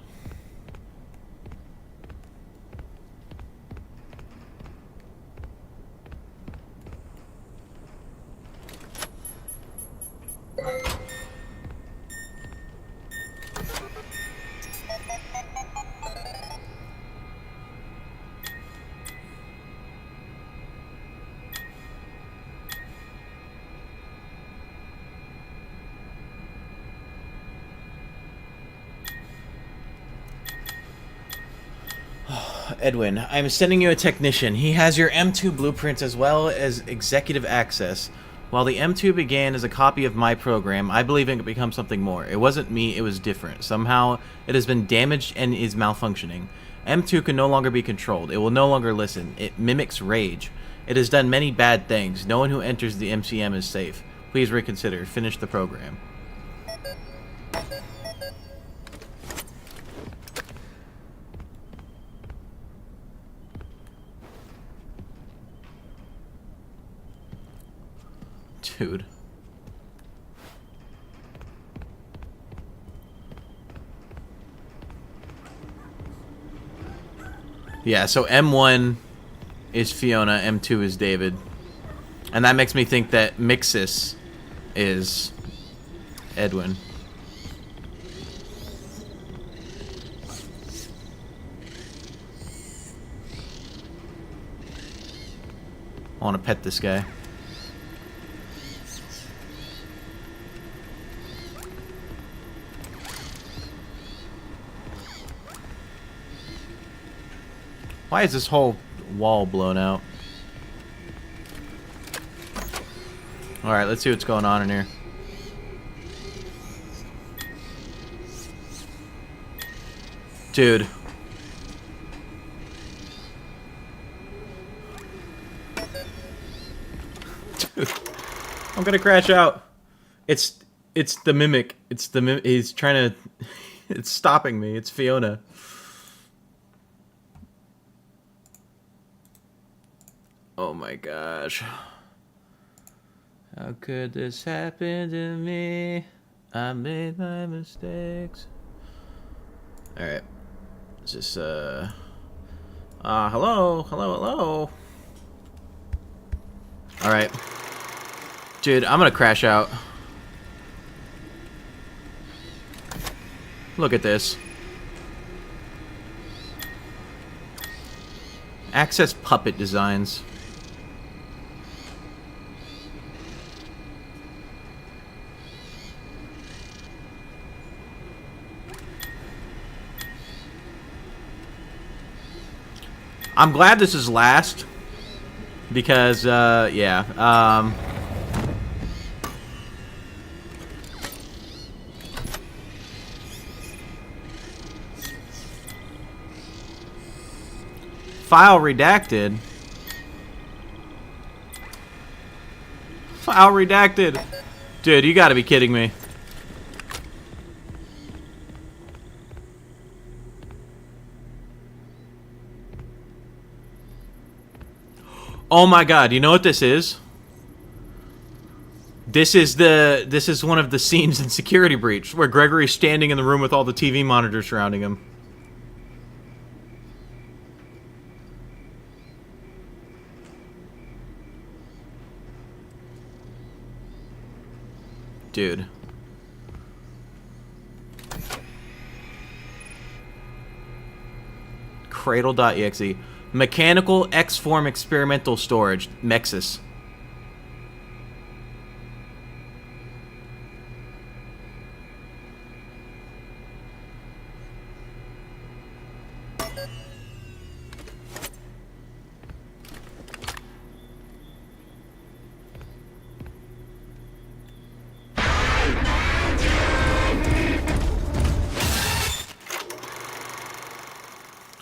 Edwin, I'm sending you a technician. He has your M2 blueprints as well as executive access. While the M2 began as a copy of my program, I believe it could become something more. It wasn't me, it was different. Somehow, it has been damaged and is malfunctioning. M2 can no longer be controlled. It will no longer listen. It mimics rage. It has done many bad things. No one who enters the MCM is safe. Please reconsider. Finish the program. Dude. Yeah, so M1 is Fiona, M2 is David. And that makes me think that Mixus is Edwin. I want to pet this guy. Why is this whole wall blown out? Alright, let's see what's going on in here. Dude. Dude. I'm gonna crash out. It's the mimic. It's the mimic. He's trying to... It's stopping me. It's Fiona. Oh my gosh. How could this happen to me? I made my mistakes. Alright. It's just, hello? Hello, hello? Alright. Dude, I'm gonna crash out. Look at this. Access puppet designs. I'm glad this is last because, yeah, file redacted. File redacted. Dude, you gotta be kidding me. Oh my god, you know what this is? This is one of the scenes in Security Breach where Gregory's standing in the room with all the TV monitors surrounding him. Dude. Cradle.exe. Mechanical X-Form Experimental Storage. Mexus.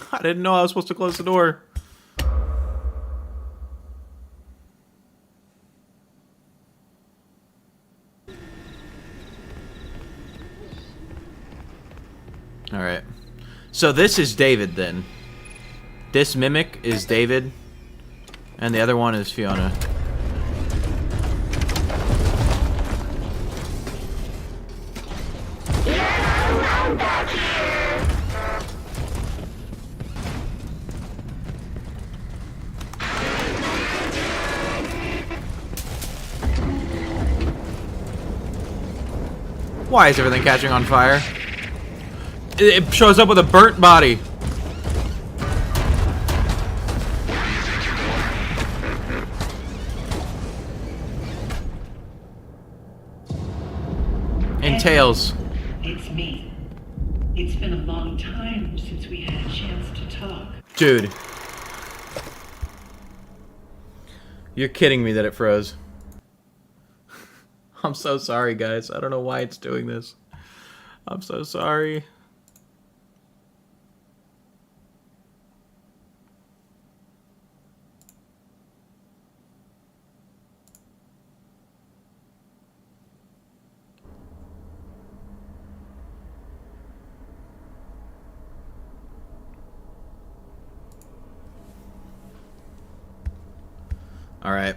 I didn't know I was supposed to close the door. Alright. So this is David then. This mimic is David. And the other one is Fiona. Why is everything catching on fire? It shows up with a burnt body. And tails. It's me. It's been a long time since we had a chance to talk. Dude. You're kidding me that it froze. I'm so sorry, guys. I don't know why it's doing this. I'm so sorry. All right.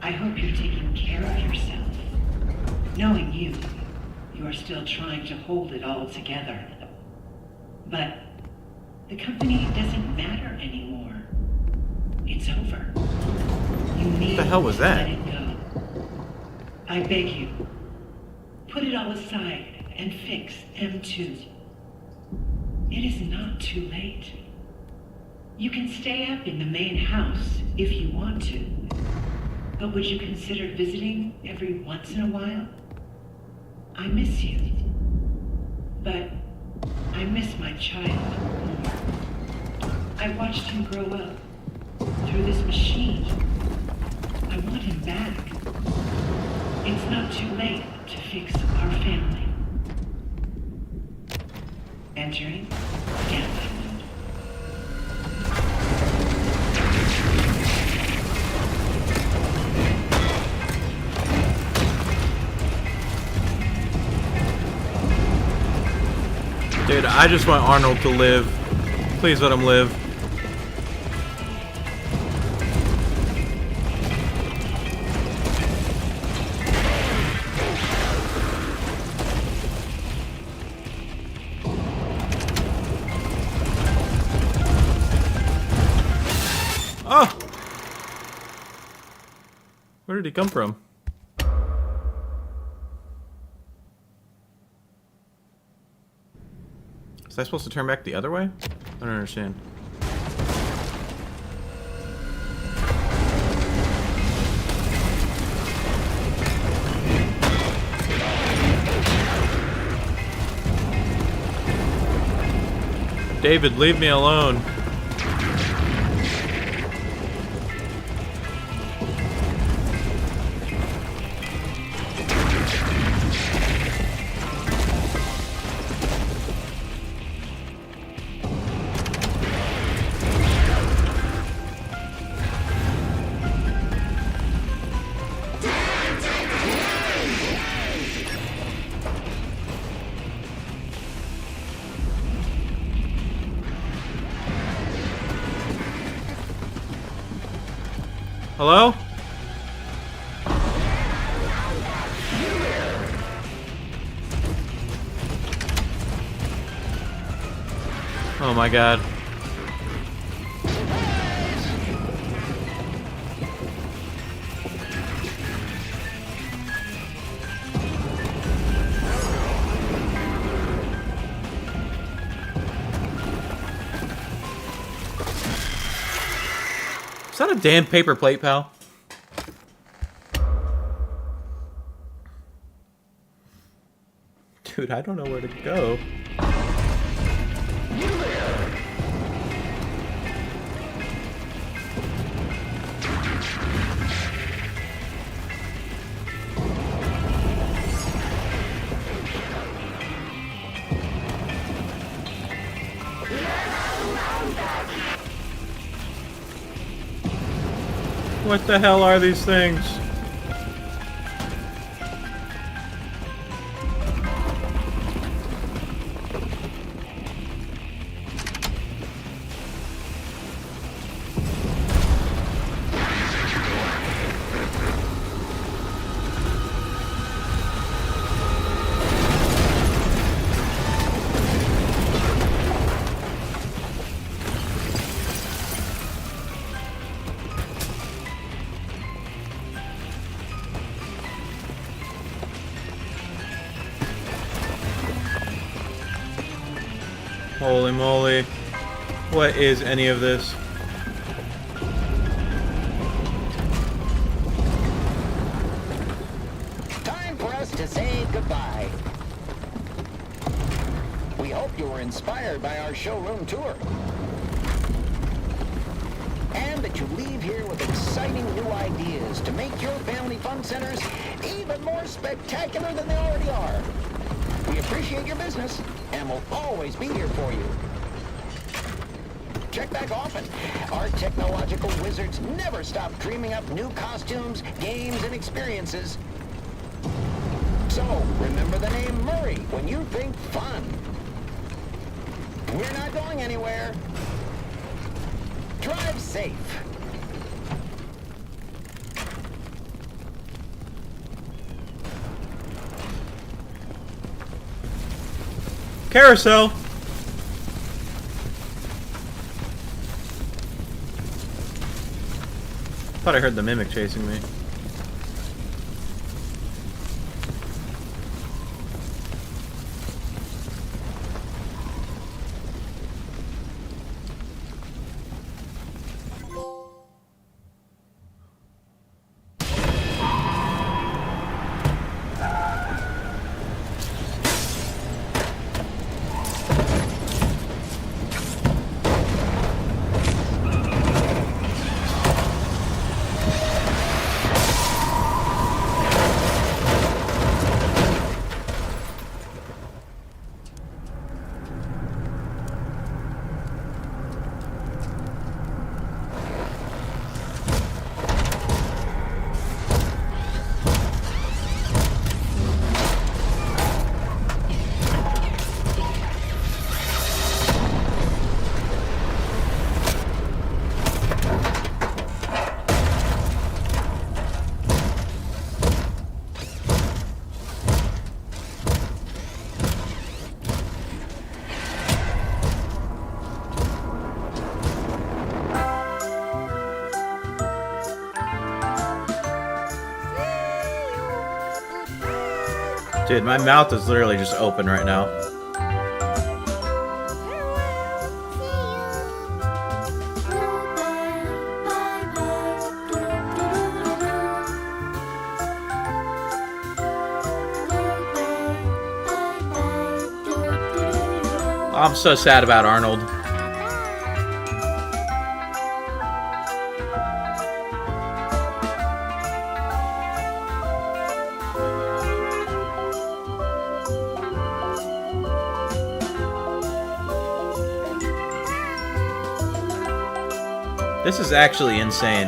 I hope you're taking care of yourself. Knowing you, you are still trying to hold it all together. But the company doesn't matter anymore. It's over. You need What the hell was to that? let it go. I beg you, put it all aside and fix M2. It is not too late. You can stay up in the main house if you want to. But would you consider visiting every once in a while? I miss you. But I miss my child more. I watched him grow up through this machine. I want him back. It's not too late to fix our family. Entering standby mode. Dude, I just want Arnold to live. Please let him live. Oh! Where did he come from? Was I supposed to turn back the other way? I don't understand. David, leave me alone. Hello? Oh my god. Is that a damn paper plate, pal? Dude, I don't know where to go. What the hell are these things? Holy moly. What is any of this? Time for us to say goodbye. We We hope you were inspired by our showroom tour. And that you leave here with exciting new ideas to make your family fun centers even more spectacular than they already are. We appreciate your business and will always be here for you. Check back often. Our technological wizards never stop dreaming up new costumes, games, and experiences. So, remember the name Murray when you think fun. We're not going anywhere. Drive safe. Carousel. Thought I heard the mimic chasing me. Dude, my mouth is literally just open right now. I'm so sad about Arnold. This is actually insane.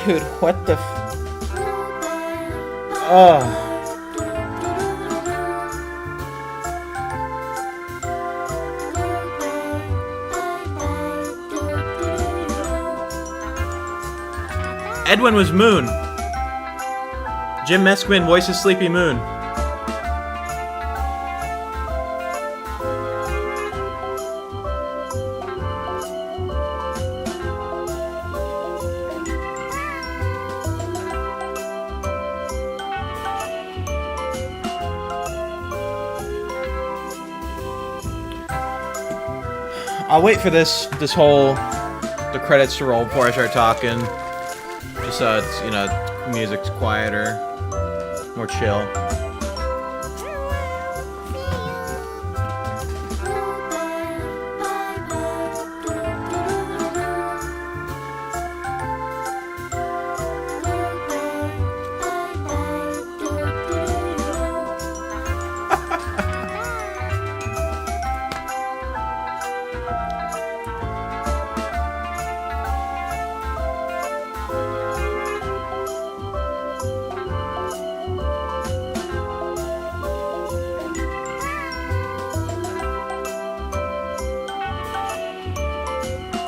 Dude, what the f... Oh. Edwin was Moon. Jim Meskman voices Sleepy Moon. I'll wait for the credits to roll before I start talking. Just so it's, you know, music's quieter, more chill.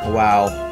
Wow.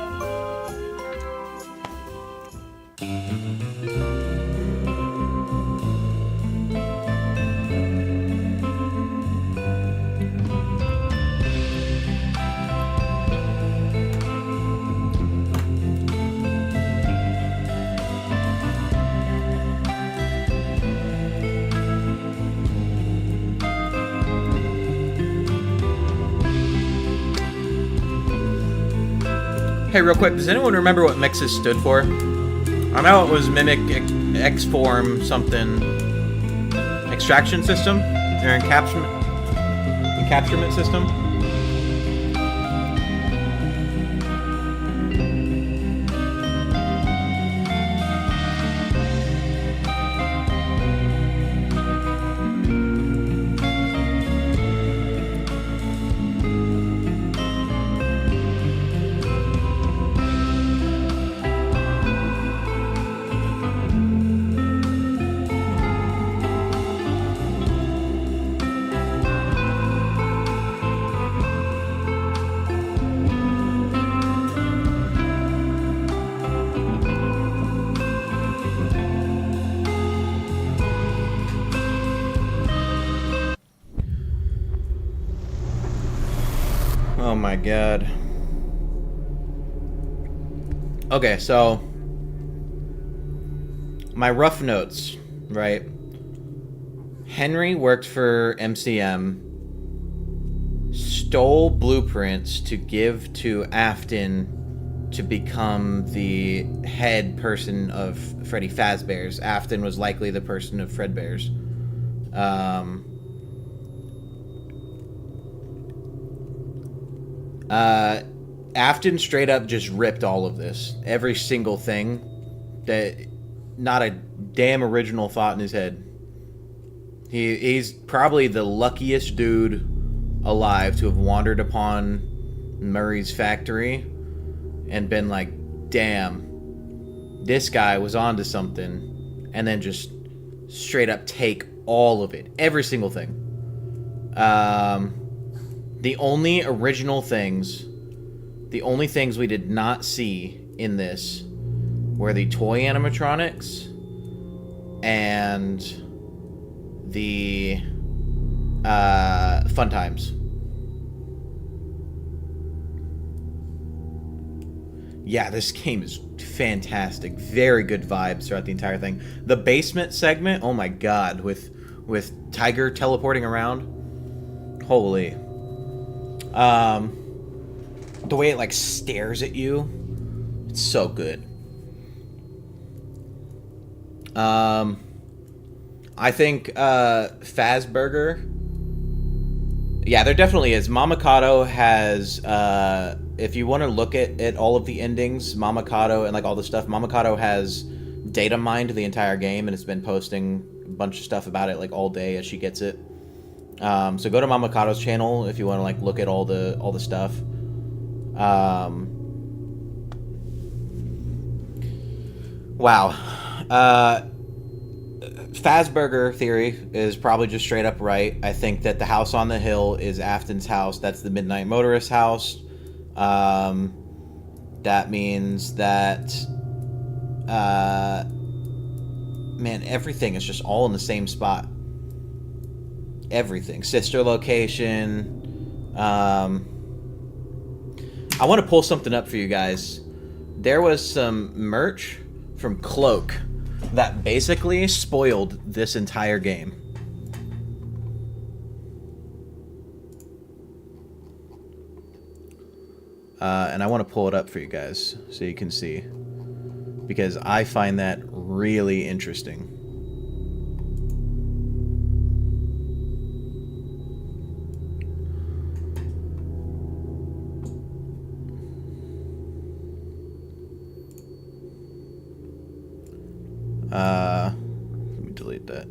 Hey, real quick, does anyone remember what Mixes stood for? I know it was Mimic X-Form something. Extraction System? Or encapsulament system? Oh my god. Okay, so my rough notes, right? Henry worked for MCM, stole blueprints to give to Afton to become the head person of Freddy Fazbear's. Afton was likely the person of Fredbear's. Afton straight up just ripped all of this. Every single thing. That not a damn original thought in his head. He's probably the luckiest dude alive to have wandered upon Murray's factory and been like, damn, this guy was onto something, and then just straight up take all of it. Every single thing. The only original things, the only things we did not see in this were the toy animatronics and the Fun Times. Yeah, this game is fantastic. Very good vibes throughout the entire thing. The basement segment, oh my god, with Tiger teleporting around. Holy. The way it like stares at you, it's so good. I think Fazburger. Yeah, there definitely is. Mamakato has if you want to look at all of the endings, Mamakato and like all the stuff, Mamakato has data mined the entire game and it's been posting a bunch of stuff about it like all day as she gets it. So go to Mamakato's channel if you want to like look at all the stuff. Wow. Fazburger theory is probably just straight up right. I think that the house on the hill is Afton's house. That's the Midnight Motorist house. That means that man, everything is just all in the same spot. Everything. Sister location. I want to pull something up for you guys. There was some merch from Cloak that basically spoiled this entire game. And I want to pull it up for you guys so you can see, because I find that really interesting. Let me delete that.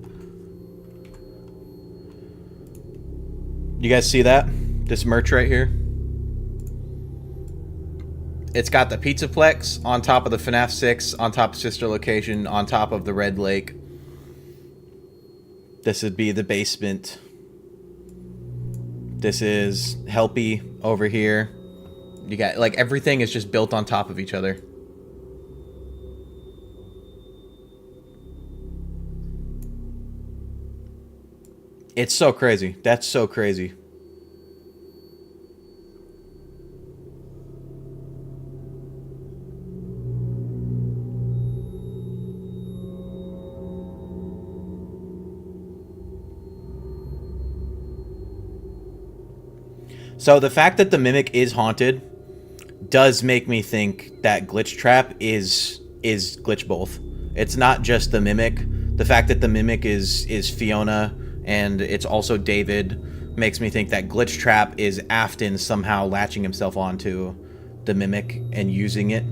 You guys see that? This merch right here? It's got the Pizzaplex on top of the FNAF 6, on top of Sister Location, on top of the Red Lake. This would be the basement. This is Helpy over here. You got, like, everything is just built on top of each other. It's so crazy. That's so crazy. So the fact that the Mimic is haunted does make me think that Glitch Trap is Glitch Both. It's not just the Mimic. The fact that the Mimic is Fiona and it's also David makes me think that Glitch Trap is Afton somehow latching himself onto the Mimic and using it.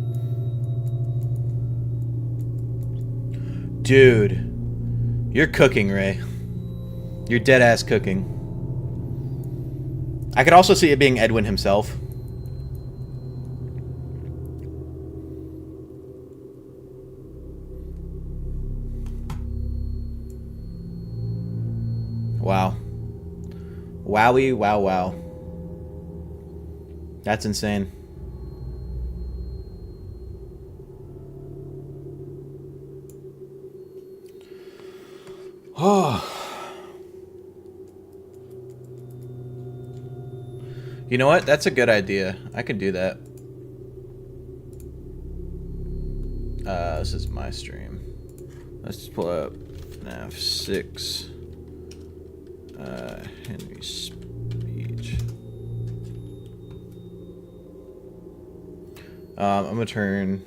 Dude, you're cooking, Ray. You're dead-ass cooking. I could also see it being Edwin himself. Wow. Wowie, wow, wow. That's insane. Oh. You know what? That's a good idea. I could do that. This is my stream. Let's just pull up FNAF 6. Henry's speech. I'm gonna turn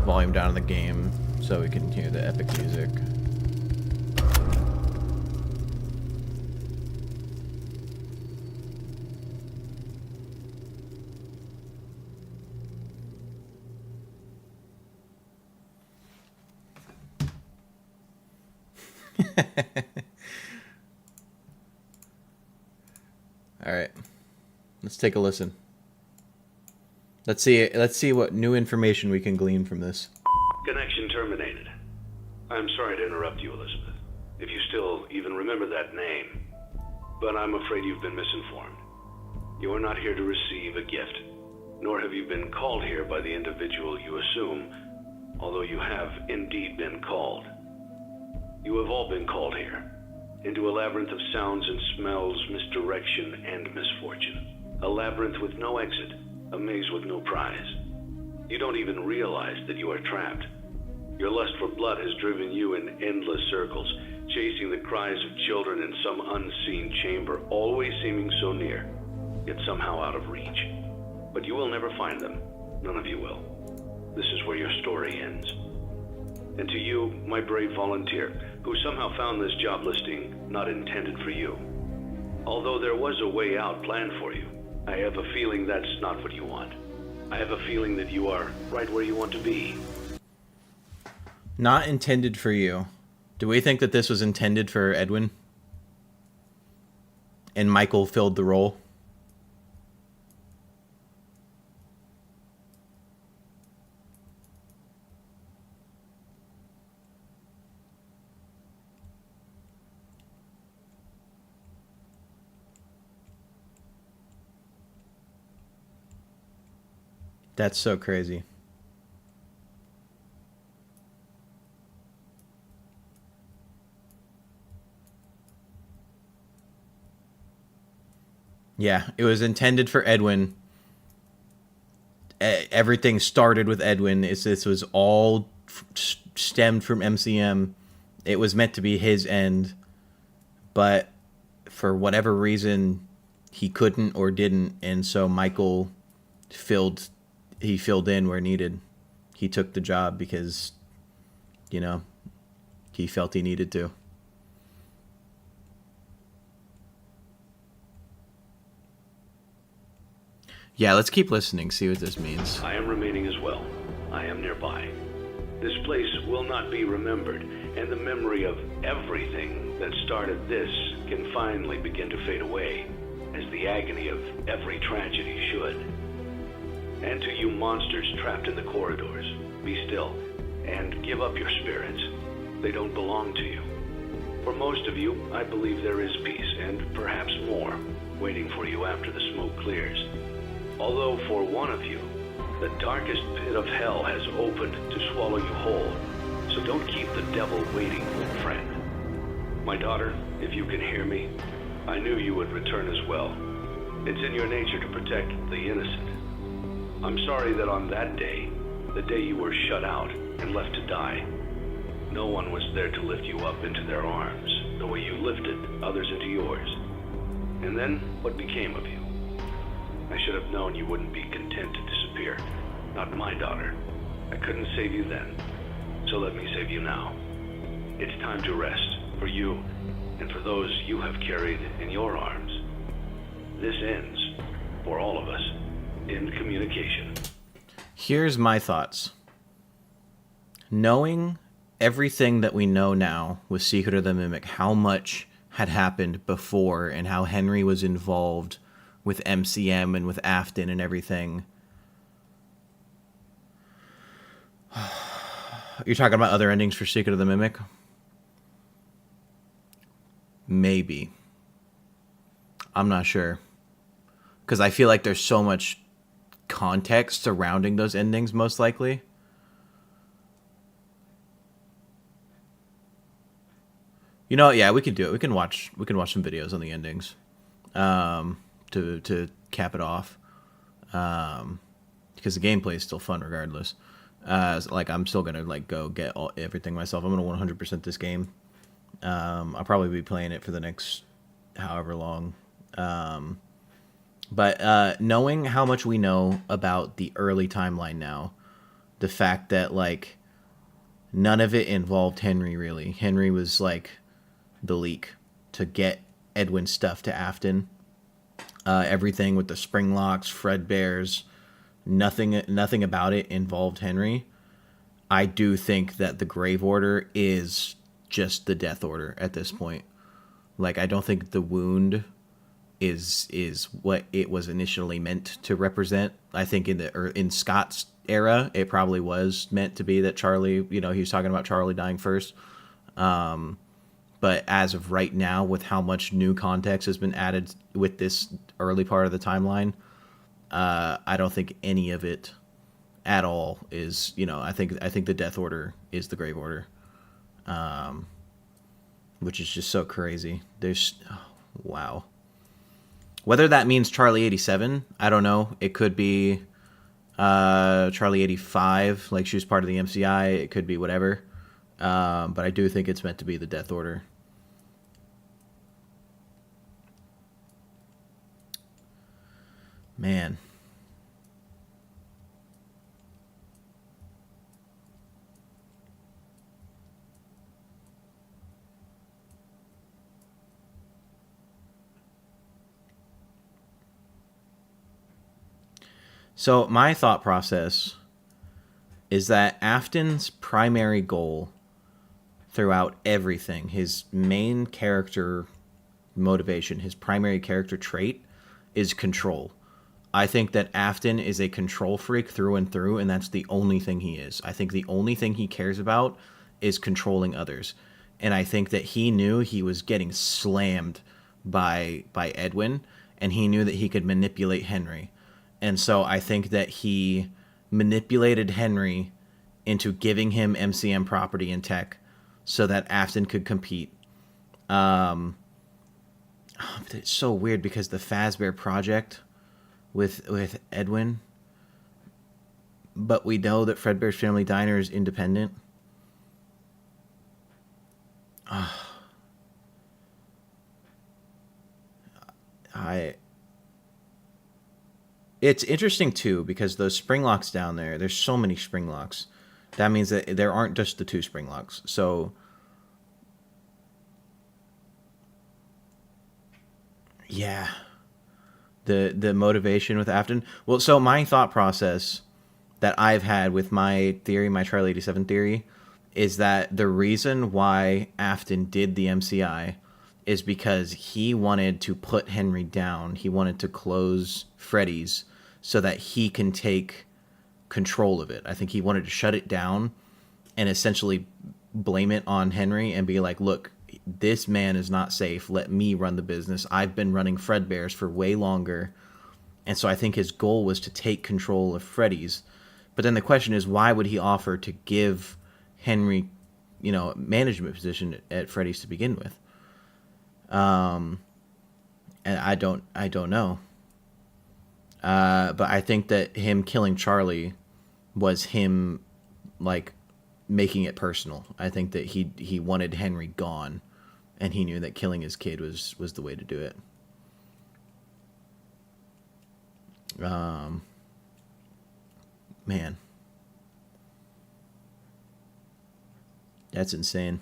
volume down in the game so we can hear the epic music. All right, let's take a listen. Let's see what new information we can glean from this. Connection terminated. I'm sorry to interrupt you, Elizabeth, if you still even remember that name. But I'm afraid you've been misinformed. You are not here to receive a gift, nor have you been called here by the individual you assume, although you have indeed been called. You have all been called here, into a labyrinth of sounds and smells, misdirection, and misfortune. A labyrinth with no exit, a maze with no prize. You don't even realize that you are trapped. Your lust for blood has driven you in endless circles, chasing the cries of children in some unseen chamber, always seeming so near, yet somehow out of reach. But you will never find them. None of you will. This is where your story ends. And to you, my brave volunteer, who somehow found this job listing not intended for you. Although there was a way out planned for you, I have a feeling that's not what you want. I have a feeling that you are right where you want to be. Not intended for you. Do we think that this was intended for Edwin? And Michael filled the role? That's so crazy. Yeah, it was intended for Edwin. Everything started with Edwin. This was all stemmed from MCM. It was meant to be his end. But for whatever reason, he couldn't or didn't. And so Michael filled in where needed. He took the job because, you know, he felt he needed to. Yeah, let's keep listening, see what this means. I am remaining as well. I am nearby. This place will not be remembered, and the memory of everything that started this can finally begin to fade away, as the agony of every tragedy should. And to you monsters trapped in the corridors, be still, and give up your spirits. They don't belong to you. For most of you, I believe there is peace, and perhaps more, waiting for you after the smoke clears. Although for one of you, the darkest pit of hell has opened to swallow you whole, so don't keep the devil waiting, little friend. My daughter, if you can hear me, I knew you would return as well. It's in your nature to protect the innocent. I'm sorry that on that day, the day you were shut out and left to die, no one was there to lift you up into their arms, the way you lifted others into yours. And then, what became of you? I should have known you wouldn't be content to disappear. Not my daughter. I couldn't save you then, so let me save you now. It's time to rest, for you, and for those you have carried in your arms. This ends, for all of us, in communication. Here's my thoughts. Knowing everything that we know now with Secret of the Mimic, how much had happened before and how Henry was involved with MCM and with Afton and everything. You're talking about other endings for Secret of the Mimic? Maybe. I'm not sure. Because I feel like there's so much context surrounding those endings, most likely. You know, yeah, we can do it. We can watch some videos on the endings, to cap it off, because the gameplay is still fun regardless. Like I'm still gonna like go get everything myself. I'm gonna 100% this game. I'll probably be playing it for the next however long. But knowing how much we know about the early timeline now, the fact that like none of it involved Henry really. Henry was like the leak to get Edwin's stuff to Afton. Everything with the spring locks, Fredbears, nothing about it involved Henry. I do think that the Grave Order is just the Death Order at this point. Like, I don't think the wound is what it was initially meant to represent. I think in Scott's era, it probably was meant to be that Charlie, he was talking about Charlie dying first. But as of right now, with how much new context has been added with this early part of the timeline, I don't think any of it at all is, I think the Death Order is the Grave Order, which is just so crazy. Wow. Whether that means Charlie 87, I don't know. It could be Charlie 85, like she was part of the MCI. It could be whatever. But I do think it's meant to be the Death Order. Man. So my thought process is that Afton's primary goal throughout everything, his main character motivation, his primary character trait is control. I think that Afton is a control freak through and through, and that's the only thing he is. I think the only thing he cares about is controlling others. And I think that he knew he was getting slammed by Edwin, and he knew that he could manipulate Henry. And so I think that he manipulated Henry into giving him MCM property and tech so that Afton could compete. But it's so weird because the Fazbear project with Edwin, but we know that Fredbear's Family Diner is independent. It's interesting too because those spring locks down there's so many spring locks. That means that there aren't just the 2 spring locks. So yeah. The motivation with Afton. Well, so my thought process that I've had with my theory, my Charlie 87 theory, is that the reason why Afton did the MCI is because he wanted to put Henry down. He wanted to close Freddy's so that he can take control of it. I think he wanted to shut it down and essentially blame it on Henry and be like, look, this man is not safe. Let me run the business. I've been running Fredbear's for way longer. And so I think his goal was to take control of Freddy's. But then the question is, why would he offer to give Henry, management position at Freddy's to begin with? And I don't know. But I think that him killing Charlie was him, like, making it personal. I think that he wanted Henry gone, and he knew that killing his kid was the way to do it. Man. That's insane.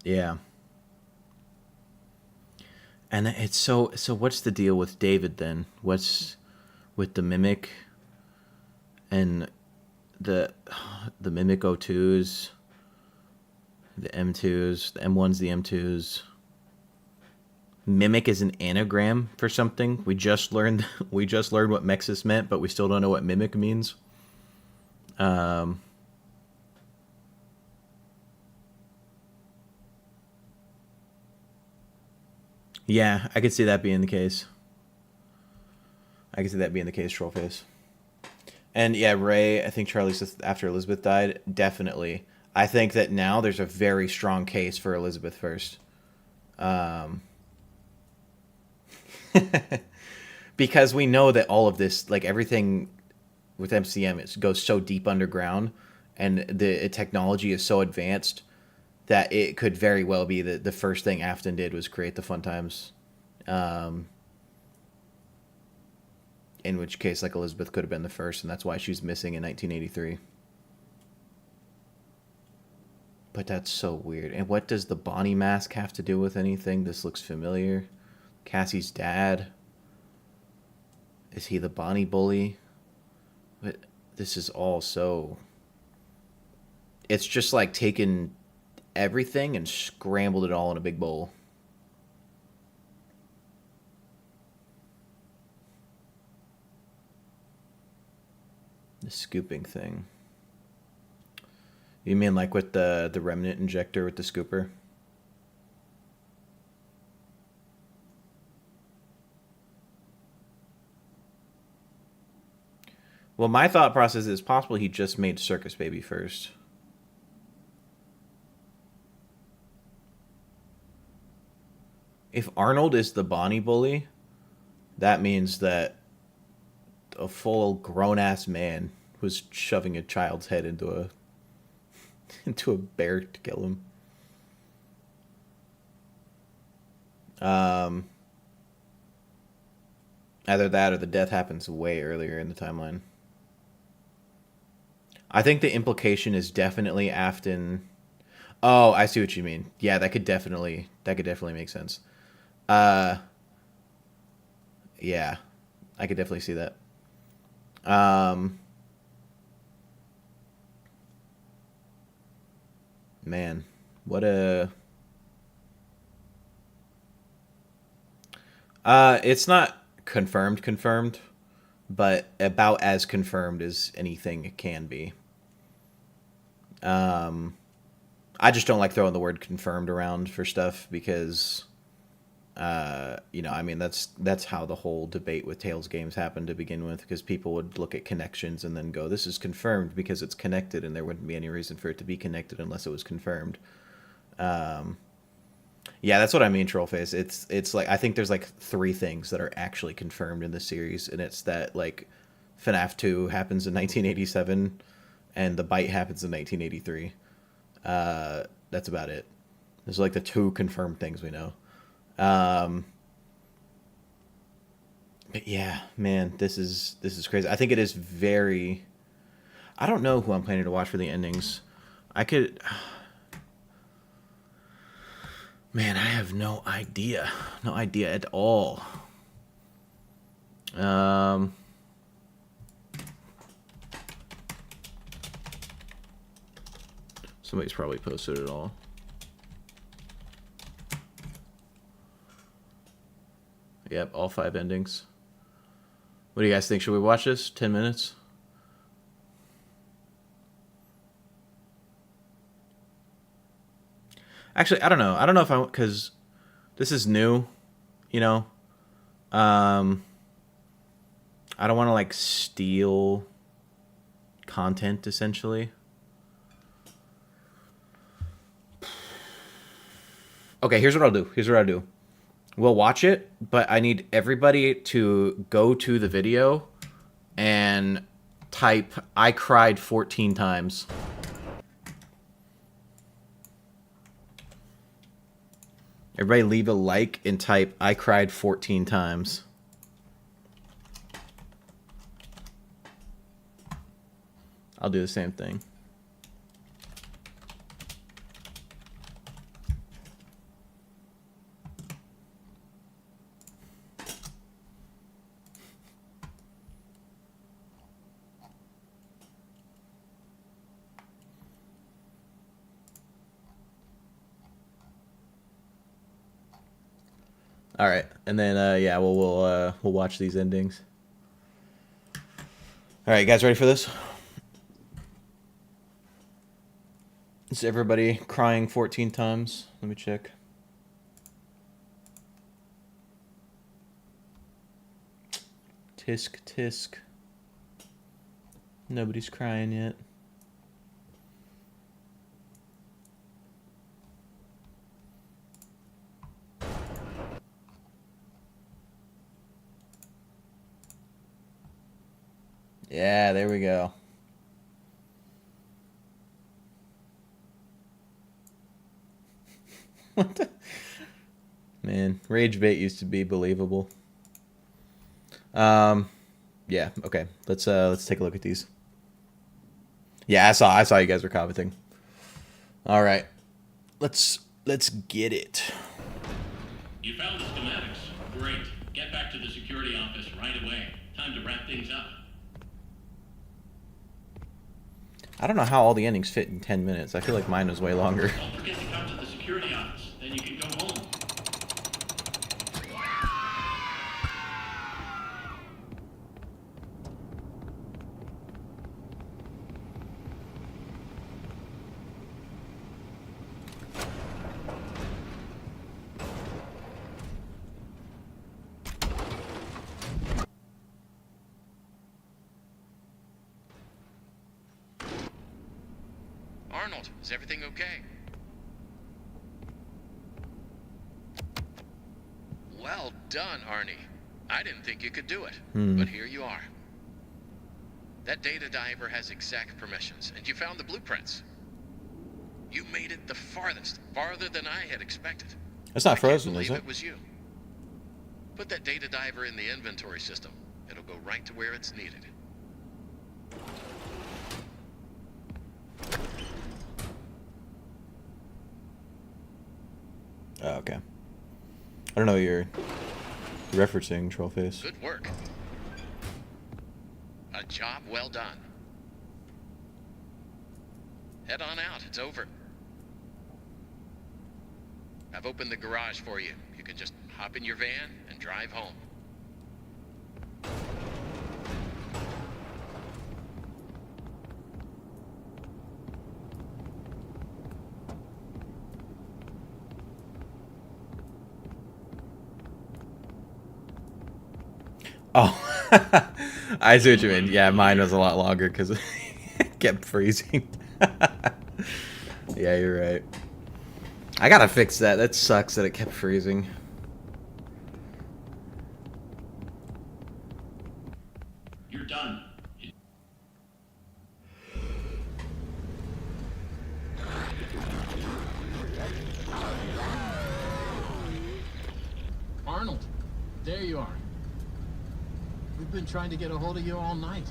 Yeah. And it's so what's the deal with David then? What's with the mimic and the mimic O2s, the M2s, the M1s, the M2s. Mimic is an anagram for something. We just learned what Mexis meant, but we still don't know what mimic means. Yeah, I could see that being the case. I could see that being the case, Trollface. And yeah, Ray, I think Charlie's after Elizabeth died, definitely. I think that now there's a very strong case for Elizabeth first. Because we know that all of this, like everything with MCM, it goes so deep underground, and the technology is so advanced that it could very well be that the first thing Afton did was create the Fun Times. In which case, like, Elizabeth could have been the first, and that's why she's missing in 1983. But that's so weird. And what does the Bonnie mask have to do with anything? This looks familiar. Cassie's dad. Is he the Bonnie bully? But this is all so... It's just like taken everything and scrambled it all in a big bowl. The scooping thing. You mean like with the remnant injector with the scooper? Well, my thought process is possible he just made Circus Baby first. If Arnold is the Bonnie bully, that means that a full grown-ass man was shoving a child's head into a bear to kill him. Either that or the death happens way earlier in the timeline. I think the implication is definitely Afton. Oh, I see what you mean. Yeah, that could definitely make sense. Yeah, I could definitely see that. Man, what a... It's not confirmed, but about as confirmed as anything can be. I just don't like throwing the word confirmed around for stuff because, you know, I mean, that's how the whole debate with Tales games happened to begin with, because people would look at connections and then go, this is confirmed because it's connected, and there wouldn't be any reason for it to be connected unless it was confirmed. Yeah, that's what I mean, Trollface. It's like, I think there's like 3 things that are actually confirmed in the series, and it's that, like, FNAF 2 happens in 1987 and The Bite happens in 1983. That's about it. Those are like the 2 confirmed things we know. But yeah, man, this is crazy. I think it is very... I don't know who I'm planning to watch for the endings. I could... Man, I have no idea. No idea at all. Somebody's probably posted it all. Yep, all 5 endings. What do you guys think? Should we watch this? 10 minutes? Actually, I don't know. I don't know if I... Because this is new, you know? I don't want to, like, steal content, essentially. Okay, here's what I'll do. We'll watch it, but I need everybody to go to the video and type, I cried 14 times. Everybody leave a like and type "I cried 14 times." I'll do the same thing. All right, and then yeah, we'll watch these endings. All right, guys, ready for this? Is everybody crying 14 times? Let me check. Tisk tisk. Nobody's crying yet. Yeah, there we go. What the? Man, rage bait used to be believable. Yeah, okay. Let's take a look at these. Yeah, I saw you guys were commenting. All right. Let's get it. You found the schematics. Great. Get back to the security office right away. Time to wrap things up. I don't know how all the endings fit in 10 minutes. I feel like mine was way longer. Don't forget to come to the security office. Then you can go home. Arnold, is everything okay? Well done, Arnie. I didn't think you could do it, but here you are. That data diver has exact permissions, and you found the blueprints. You made it the farthest, farther than I had expected. It's not frozen, I is can't it? believe it was you. Put that data diver in the inventory system. It'll go right to where it's needed. Oh, okay. I don't know what you're referencing, Trollface. Good work. A job well done. Head on out. It's over. I've opened the garage for you. You can just hop in your van and drive home. Oh, I see what you mean. Yeah, mine was a lot longer because it kept freezing. Yeah, you're right. I gotta fix that. That sucks that it kept freezing. You're done. Arnold, there you are. We've been trying to get a hold of you all night.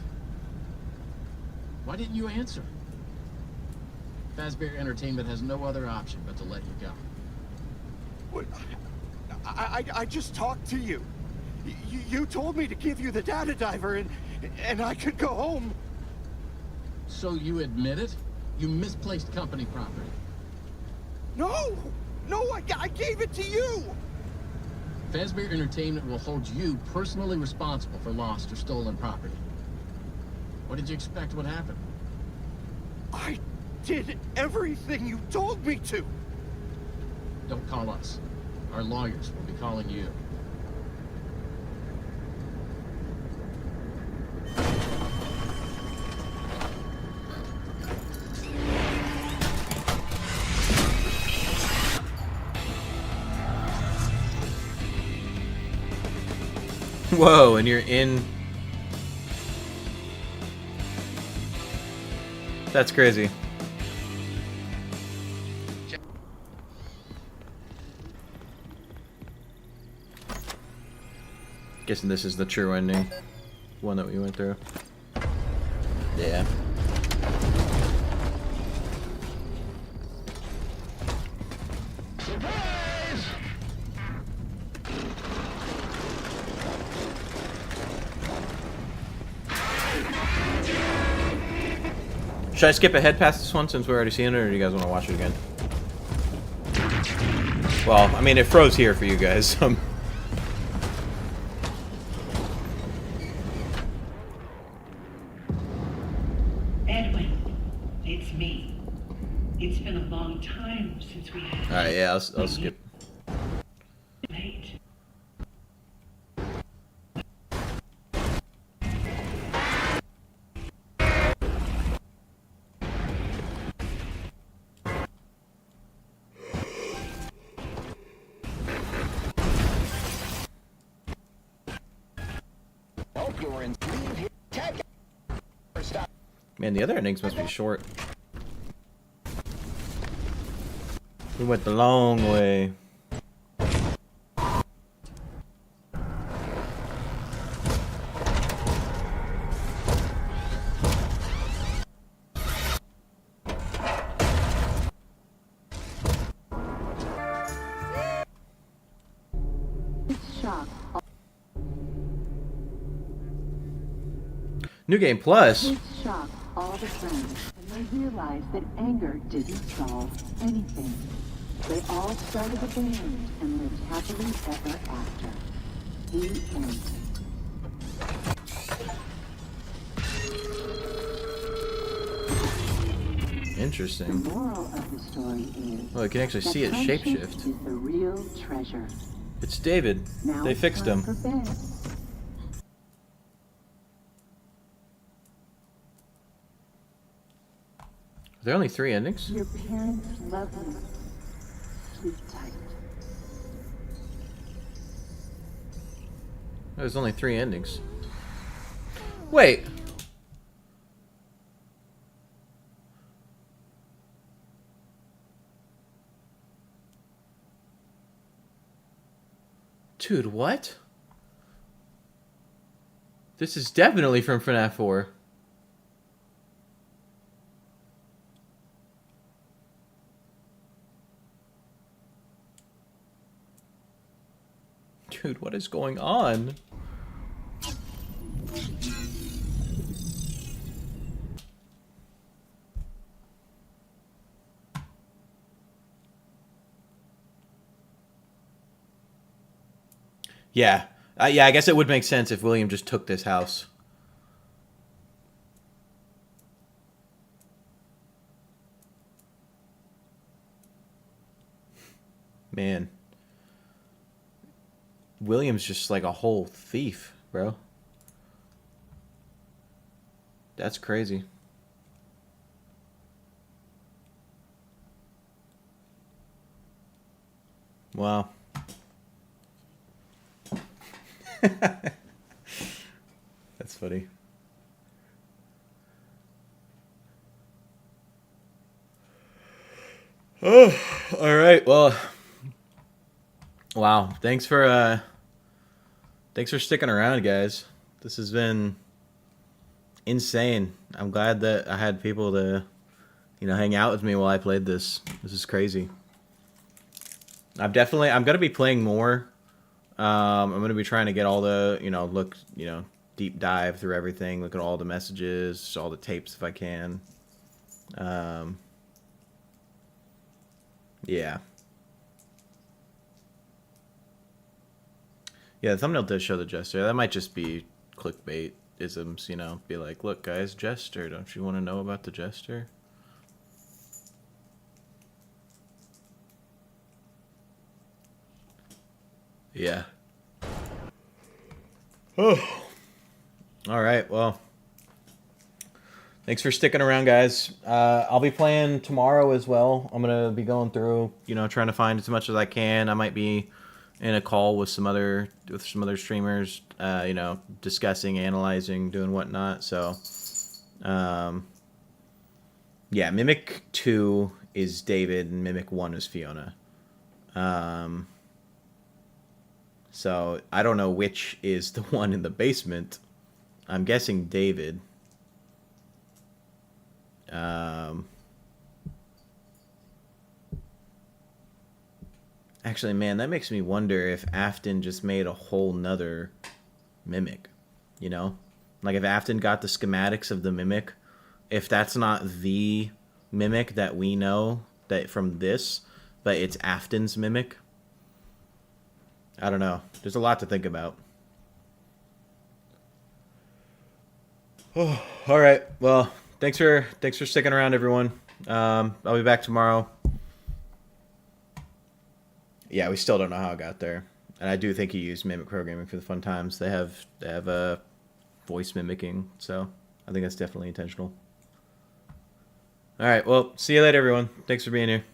Why didn't you answer? Fazbear Entertainment has no other option but to let you go. What? I just talked to you. You told me to give you the data diver and I could go home. So you admit it? You misplaced company property. No, I gave it to you. Fazbear Entertainment will hold you personally responsible for lost or stolen property. What did you expect would happen? I did everything you told me to. Don't call us. Our lawyers will be calling you. Whoa, and you're in... That's crazy. Guessing this is the true ending. One that we went through. Yeah. Should I skip ahead past this one since we're already seeing it, or do you guys want to watch it again? Well, I mean, it froze here for you guys. Edwin, it's me. It's been a long time since we had. Alright, yeah, I'll skip. Late. Hope you were in leave here. Tech. Stop. Man, the other endings must be short. We went the long way. Shock. New Game Plus. This shocked all the friends, and they realized that anger didn't solve anything. They all started a band and lived happily ever after. The end. Interesting. The moral of the story is Well, you can actually see it friendship shapeshift. is the real treasure. It's David. Now They it's fixed time him. for bed. Are there only 3 endings? Your parents love you. Sleep tight. There's only 3 endings. Wait. Dude, what? This is definitely from FNAF 4. Dude, what is going on? Yeah. Yeah, I guess it would make sense if William just took this house. Man. William's just like a whole thief, bro. That's crazy. Wow. That's funny. Oh, all right. Well, wow. Thanks for sticking around, guys. This has been insane. I'm glad that I had people to, hang out with me while I played this. This is crazy. I'm gonna be playing more. I'm gonna be trying to get all the, deep dive through everything, look at all the messages, all the tapes if I can. Yeah. Yeah, the thumbnail does show the Jester. That might just be clickbait-isms, be like, look guys, Jester, don't you want to know about the Jester? Yeah. Oh. All right, well. Thanks for sticking around, guys. I'll be playing tomorrow as well. I'm going to be going through, trying to find as much as I can. I might be in a call with some other streamers, discussing, analyzing, doing whatnot. So, yeah, Mimic 2 is David and Mimic 1 is Fiona. So I don't know which is the one in the basement. I'm guessing David. Actually, man, that makes me wonder if Afton just made a whole nother mimic. You know? Like if Afton got the schematics of the mimic, if that's not the mimic that we know that from this, but it's Afton's mimic. I don't know. There's a lot to think about. Oh, all right. Well, thanks for sticking around, everyone. I'll be back tomorrow. Yeah, we still don't know how it got there, and I do think he used mimic programming for the fun times. They have voice mimicking, so I think that's definitely intentional. All right. Well, see you later, everyone. Thanks for being here.